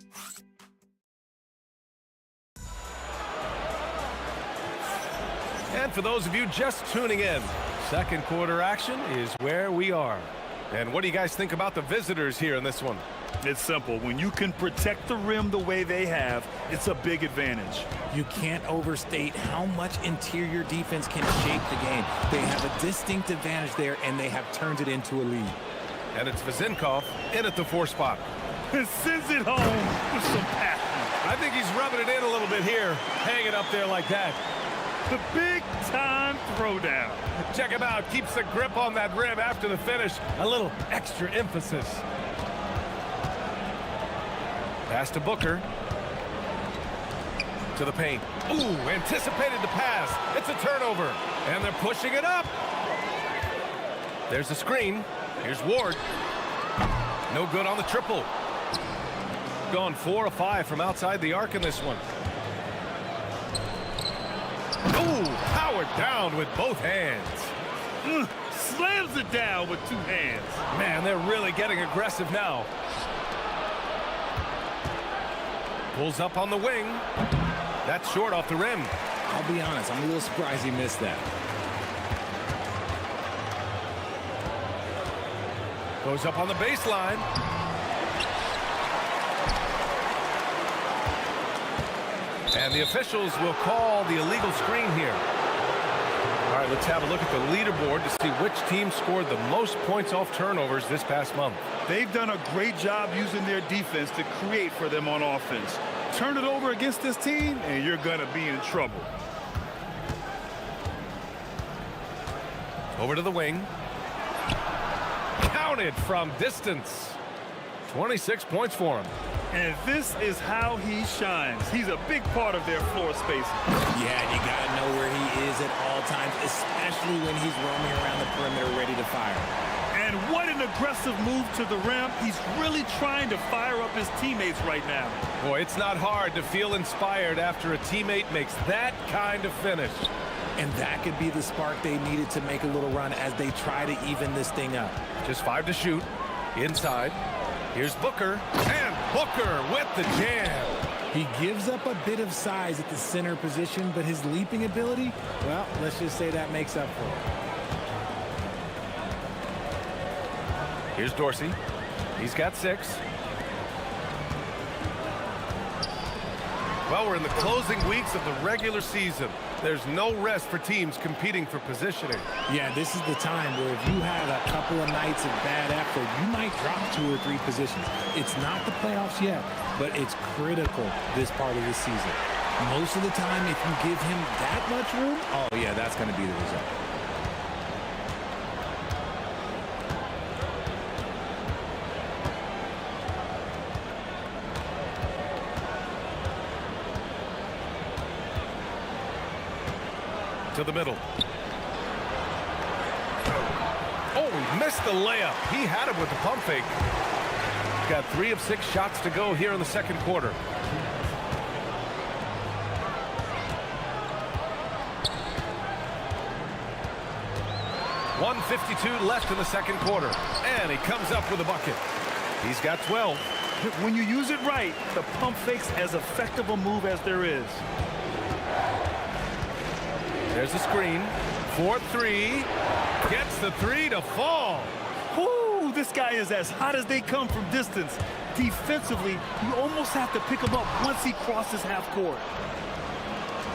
And for those of you just tuning in, second quarter action is where we are. And what do you guys think about the visitors here in this one? It's simple. When you can protect the rim the way they have, it's a big advantage. You can't overstate how much interior defense can shape the game. They have a distinct advantage there, and they have turned it into a lead. And it's Vizenkov in at the 4 spot. Sends it home with some passion. I think he's rubbing it in a little bit here, hanging up there like that. The big-time throwdown. Check him out. Keeps the grip on that rim after the finish. A little extra emphasis. Pass to Booker. To the paint. Ooh, anticipated the pass. It's a turnover. And they're pushing it up. There's the screen. Here's Ward. No good on the triple. Gone 4 of 5 from outside the arc in this one. Ooh, powered down with both hands. Slams it down with 2 hands. Man, they're really getting aggressive now. Pulls up on the wing. That's short off the rim. I'll be honest, I'm a little surprised he missed that. Goes up on the baseline. And the officials will call the illegal screen here. All right, let's have a look at the leaderboard to see which team scored the most points off turnovers this past month. They've done a great job using their defense to create for them on offense. Turn it over against this team, and you're going to be in trouble. Over to the wing. Counted from distance. 26 points for him. And this is how he shines. He's a big part of their floor space. Yeah, you got to know where he is at all times, especially when he's roaming around the perimeter ready to fire. And what an aggressive move to the rim. He's really trying to fire up his teammates right now. Boy, it's not hard to feel inspired after a teammate makes that kind of finish. And that could be the spark they needed to make a little run as they try to even this thing up. Just 5 to shoot. Inside. Here's Booker. And Booker with the jam. He gives up a bit of size at the center position, but his leaping ability, well, let's just say that makes up for it. Here's Dorsey. He's got 6. Well, we're in the closing weeks of the regular season. There's no rest for teams competing for positioning. Yeah, this is the time where if you have a couple of nights of bad effort, you might drop 2 or 3 positions. It's not the playoffs yet, but it's critical this part of the season. Most of the time, if you give him that much room, oh yeah, that's going to be the result. To the middle. Oh, he missed the layup. He had it with the pump fake. Got 3 of 6 shots to go here in the second quarter. .152 left in the second quarter. And he comes up with a bucket. He's got 12. When you use it right, the pump fake's as effective a move as there is. There's the screen. 4-3. Gets the 3 to fall. Whoo, this guy is as hot as they come from distance. Defensively, you almost have to pick him up once he crosses half court.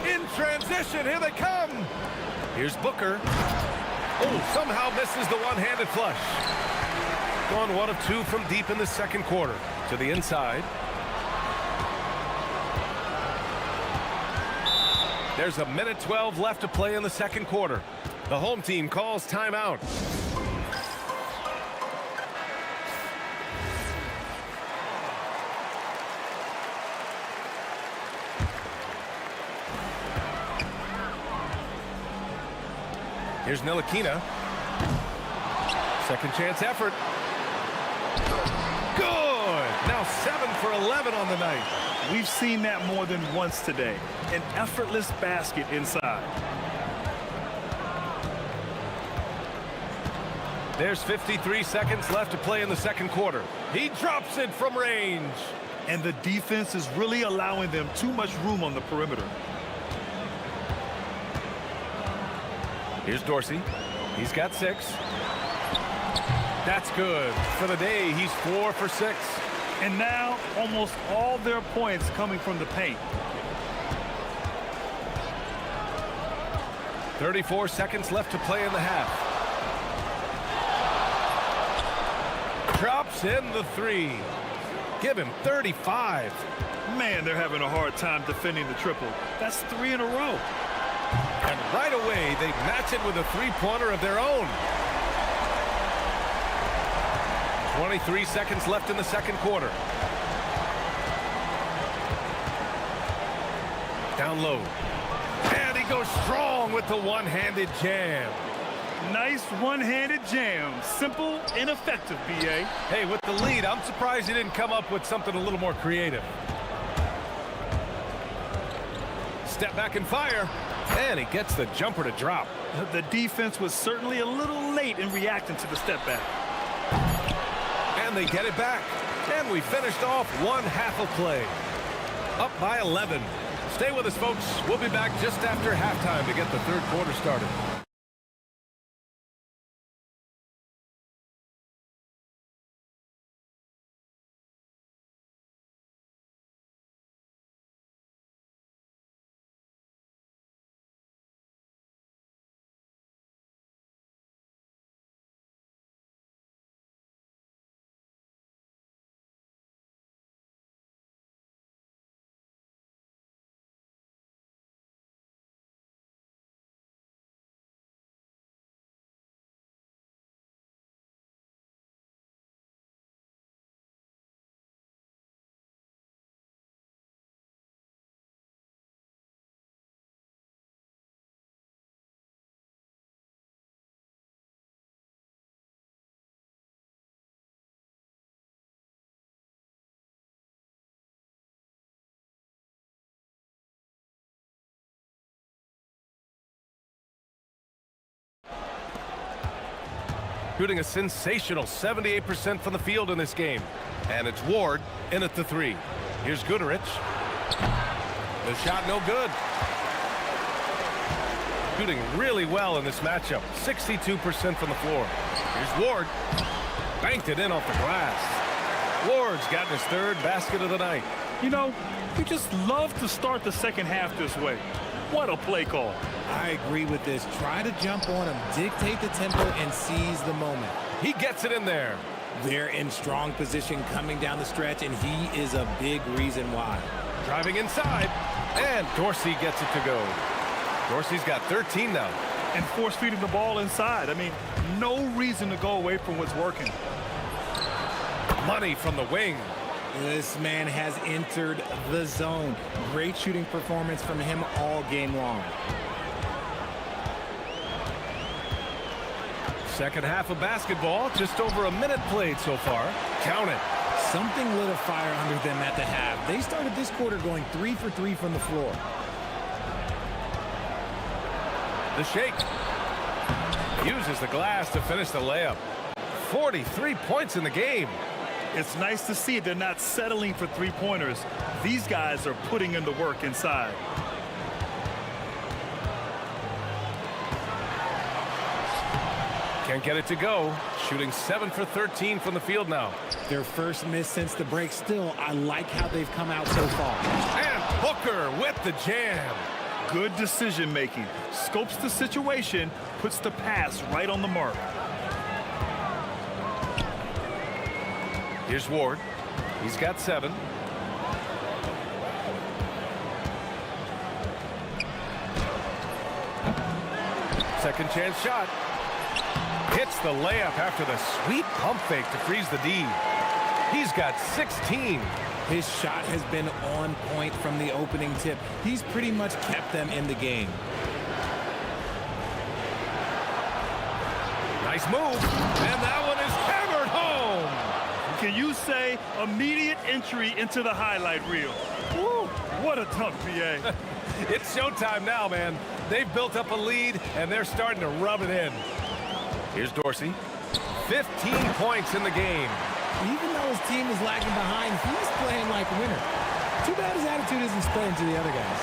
In transition, here they come. Here's Booker. Oh, somehow misses the one-handed flush. Gone 1 of 2 from deep in the second quarter. To the inside. There's 1:12 left to play in the second quarter. The home team calls timeout. Here's Ntilikina. Second chance effort. Good! Now 7 for 11 on the night. We've seen that more than once today. An effortless basket inside. There's 53 seconds left to play in the second quarter. He drops it from range. And the defense is really allowing them too much room on the perimeter. Here's Dorsey. He's got 6. That's good. For the day, he's 4 for 6. And now almost all their points coming from the paint. 34 seconds left to play in the half. Drops in the 3. Give him 35. Man, they're having a hard time defending the triple. That's 3 in a row. And right away, they match it with a three-pointer of their own. 23 seconds left in the second quarter. Down low. And he goes strong with the one-handed jam. Nice one-handed jam. Simple and effective, B.A. Hey, with the lead, I'm surprised he didn't come up with something a little more creative. Step back and fire. And he gets the jumper to drop. The defense was certainly a little late in reacting to the step back. And they get it back. And we finished off one half of play. Up by 11. Stay with us, folks. We'll be back just after halftime to get the third quarter started. Shooting a sensational 78% from the field in this game. And it's Ward in at the 3. Here's Goodrich. The shot no good. Shooting really well in this matchup. 62% from the floor. Here's Ward. Banked it in off the glass. Ward's gotten his third basket of the night. You know, you just love to start the second half this way. What a play call. I agree with this. Try to jump on him, dictate the tempo, and seize the moment. He gets it in there. They're in strong position coming down the stretch, and he is a big reason why. Driving inside, and Dorsey gets it to go. Dorsey's got 13 now. And force-feeding the ball inside. I mean, no reason to go away from what's working. Money from the wing. This man has entered the zone. Great shooting performance from him all game long. Second half of basketball, just over a minute played so far. Count it. Something lit a fire under them at the half. They started this quarter going 3 for 3 from the floor. The shake. Uses the glass to finish the layup. 43 points in the game. It's nice to see they're not settling for three-pointers. These guys are putting in the work inside. Can't get it to go. Shooting 7 for 13 from the field now. Their first miss since the break. Still, I like how they've come out so far. And Booker with the jam. Good decision-making. Scopes the situation, puts the pass right on the mark. Here's Ward. He's got 7. Second chance shot. Hits the layup after the sweet pump fake to freeze the D. He's got 16. His shot has been on point from the opening tip. He's pretty much kept them in the game. Nice move. And that one is hammered home. Can you say immediate entry into the highlight reel? Woo, what a dunk, BA. It's showtime now, man. They've built up a lead, and they're starting to rub it in. Here's Dorsey. 15 points in the game. Even though his team is lagging behind, he's playing like a winner. Too bad his attitude isn't spreading to the other guys.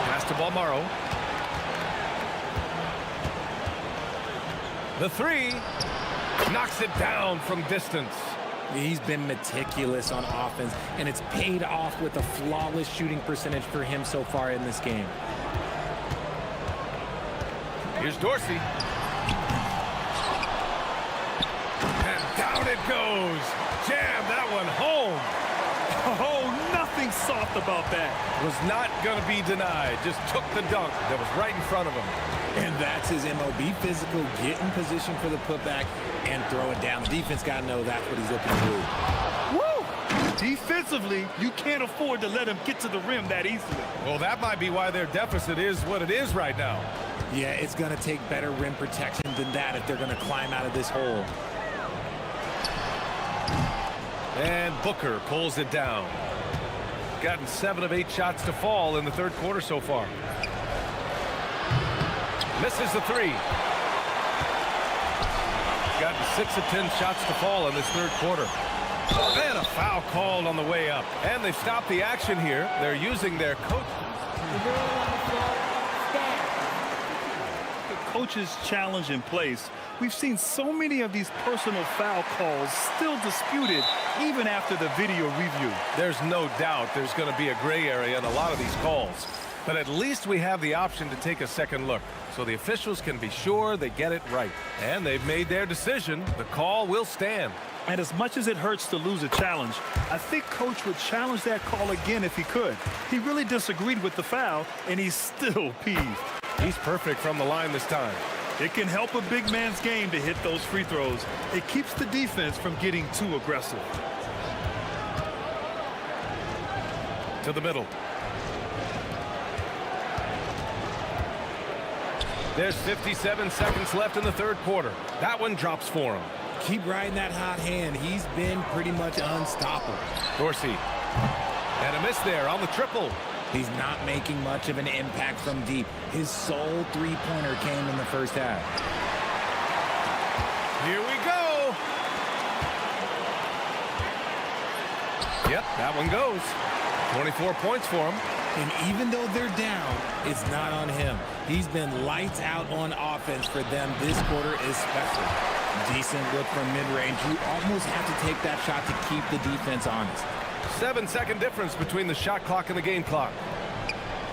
Pass to Balmaro. The 3 knocks it down from distance. He's been meticulous on offense, and it's paid off with a flawless shooting percentage for him so far in this game. Here's Dorsey. And down it goes. Jam that one home. Oh, nothing soft about that. Was not going to be denied. Just took the dunk that was right in front of him. And that's his MO. Be physical, get in position for the putback, and throw it down. The defense got to know that's what he's looking to do. Woo! Defensively, you can't afford to let him get to the rim that easily. Well, that might be why their deficit is what it is right now. Yeah, it's going to take better rim protection than that if they're going to climb out of this hole. And Booker pulls it down. Gotten 7 of 8 shots to fall in the third quarter so far. Misses the 3. Gotten 6 of 10 shots to fall in this third quarter. And a foul called on the way up. And they've stopped the action here. They're using their coach. The coach's challenge in place. We've seen so many of these personal foul calls still disputed even after the video review. There's no doubt there's going to be a gray area in a lot of these calls. But at least we have the option to take a second look, so the officials can be sure they get it right. And they've made their decision. The call will stand. And as much as it hurts to lose a challenge, I think Coach would challenge that call again if he could. He really disagreed with the foul, and he's still peeved. He's perfect from the line this time. It can help a big man's game to hit those free throws. It keeps the defense from getting too aggressive. To the middle. There's 57 seconds left in the third quarter. That one drops for him. Keep riding that hot hand. He's been pretty much unstoppable. Dorsey. And a miss there on the triple. He's not making much of an impact from deep. His sole three-pointer came in the first half. Here we go. Yep, that one goes. 24 points for him. And even though they're down, it's not on him. He's been lights out on offense for them this quarter especially. Decent look from mid-range. You almost have to take that shot to keep the defense honest. 7-second difference between the shot clock and the game clock.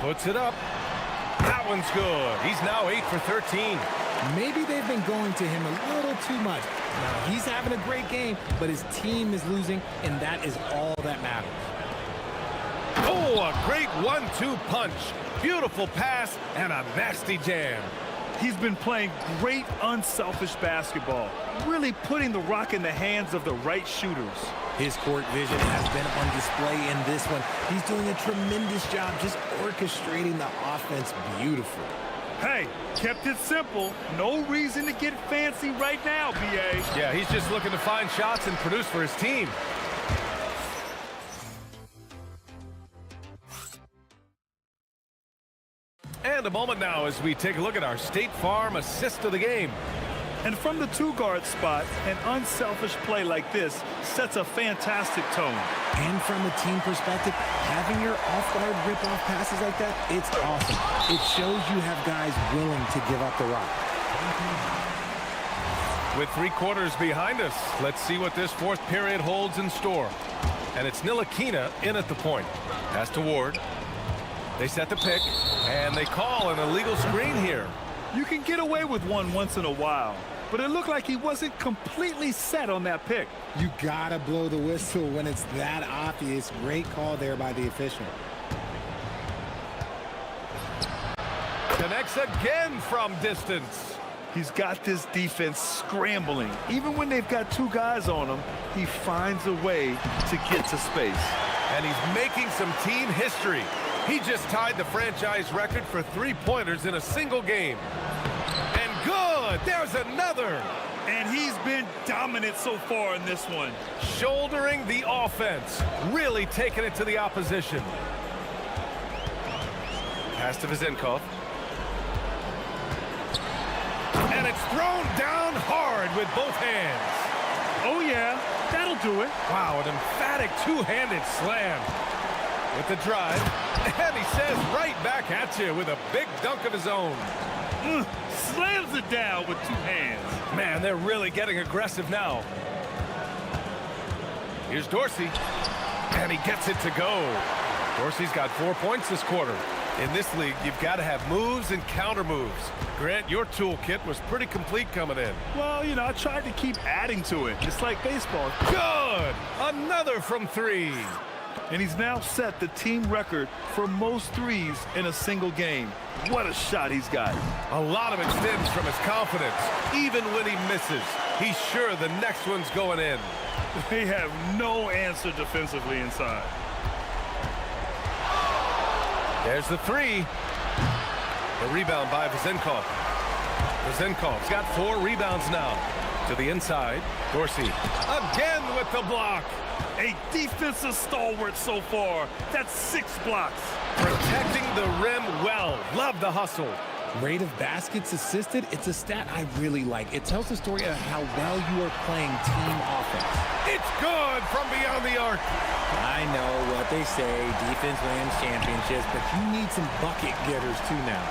Puts it up. That one's good. He's now 8 for 13. Maybe they've been going to him a little too much. Now, he's having a great game, but his team is losing, and that is all that matters. Oh, a great 1-2 punch. Beautiful pass and a nasty jam. He's been playing great unselfish basketball, really putting the rock in the hands of the right shooters. His court vision has been on display in this one. He's doing a tremendous job just orchestrating the offense beautifully. Hey, kept it simple. No reason to get fancy right now, BA. Yeah, he's just looking to find shots and produce for his team. And a moment now as we take a look at our State Farm assist of the game. And from the two-guard spot, an unselfish play like this sets a fantastic tone. And from a team perspective, having your off-guard rip-off passes like that, it's awesome. It shows you have guys willing to give up the rock. With 3 quarters behind us, let's see what this fourth period holds in store. And it's Ntilikina in at the point. Pass to Ward. They set the pick, and they call an illegal screen here. You can get away with one once in a while, but it looked like he wasn't completely set on that pick. You gotta blow the whistle when it's that obvious. Great call there by the official. Connects again from distance. He's got this defense scrambling. Even when they've got two guys on him, he finds a way to get to space. And he's making some team history. He just tied the franchise record for three-pointers in a single game. And good! There's another! And he's been dominant so far in this one. Shouldering the offense. Really taking it to the opposition. Pass to Vezenkov. And it's thrown down hard with both hands. Oh, yeah. That'll do it. Wow, an emphatic two-handed slam. With the drive. And he says right back at you with a big dunk of his own. Slams it down with two hands. Man, they're really getting aggressive now. Here's Dorsey. And he gets it to go. Dorsey's got 4 points this quarter. In this league, you've got to have moves and counter moves. Grant, your toolkit was pretty complete coming in. Well, you know, I tried to keep adding to it. It's like baseball. Good! Another from three. And he's now set the team record for most threes in a single game. What a shot he's got. A lot of it stems from his confidence. Even when he misses, he's sure the next one's going in. They have no answer defensively inside. There's the three. The rebound by Vezenkov. Vezenkov's got 4 rebounds now. To the inside, Dorsey. Again with the block. A defensive stalwart so far. That's 6 blocks. Protecting the rim well. Love the hustle. Rate of baskets assisted, it's a stat I really like. It tells the story of how well you are playing team offense. It's good from beyond the arc. I know what they say, defense wins championships, but you need some bucket getters too now.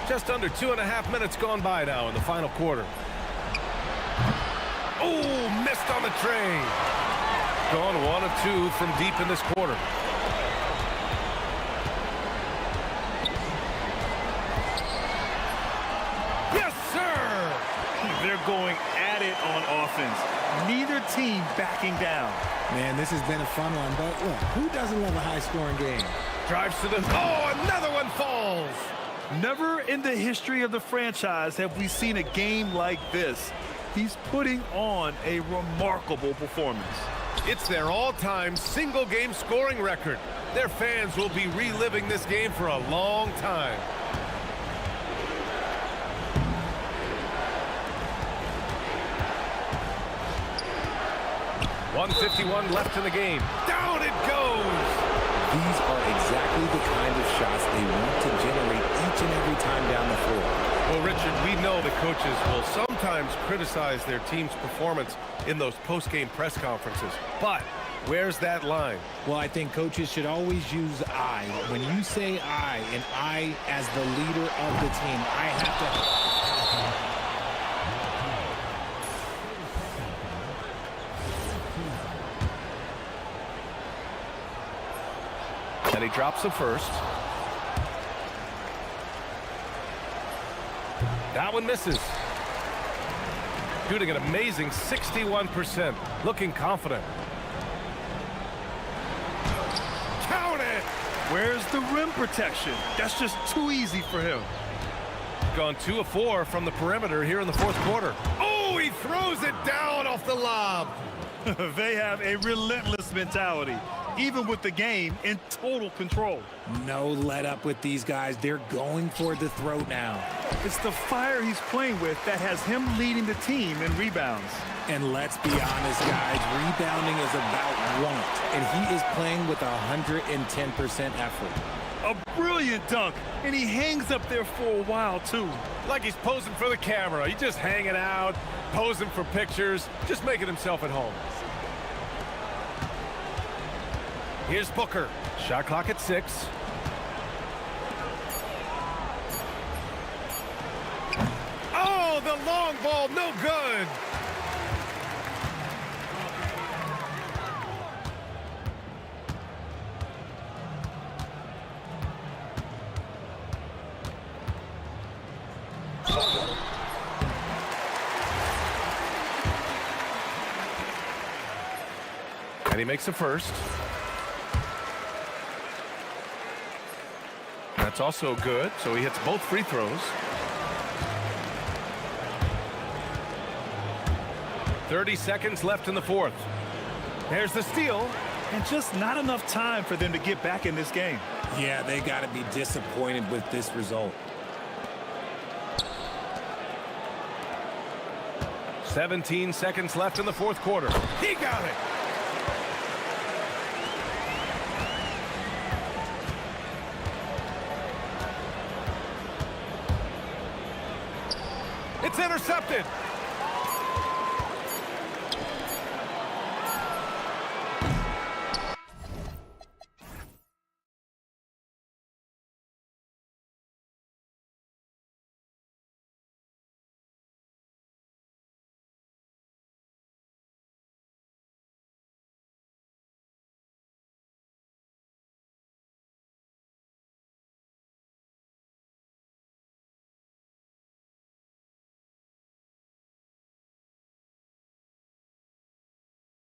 Just under 2.5 minutes gone by now in the final quarter. Oh, missed on the tray. Gone 1 of 2 from deep in this quarter. Yes, sir! They're going at it on offense. Neither team backing down. Man, this has been a fun one, but look, who doesn't love a high-scoring game? Drives to the... Oh, another one falls! Never in the history of the franchise have we seen a game like this. He's putting on a remarkable performance. It's their all-time single-game scoring record. Their fans will be reliving this game for a long time. .151 left in the game. Down it goes! These are exactly the kind of shots they want to generate each and every time down the floor. Well, Richard, we know that coaches will sometimes criticize their team's performance in those post-game press conferences. But where's that line? Well, I think coaches should always use I. When you say I, and I as the leader of the team, I have to... And he drops the first. That one misses. Shooting an amazing 61%. Looking confident. Count it! Where's the rim protection? That's just too easy for him. Gone 2 of 4 from the perimeter here in the fourth quarter. Oh, he throws it down off the lob. They have a relentless mentality, even with the game in total control. No let up with these guys. They're going for the throat now. It's the fire he's playing with that has him leading the team in rebounds. And let's be honest, guys, rebounding is about want, and he is playing with 110% effort. A brilliant dunk, and he hangs up there for a while, too. Like he's posing for the camera. He's just hanging out, posing for pictures, just making himself at home. Here's Booker. Shot clock at 6. Oh, the long ball, no good. And he makes the first. That's also good, so he hits both free throws. 30 seconds left in the fourth. There's the steal. And just not enough time for them to get back in this game. Yeah, they got to be disappointed with this result. 17 seconds left in the fourth quarter. He got it. It's intercepted.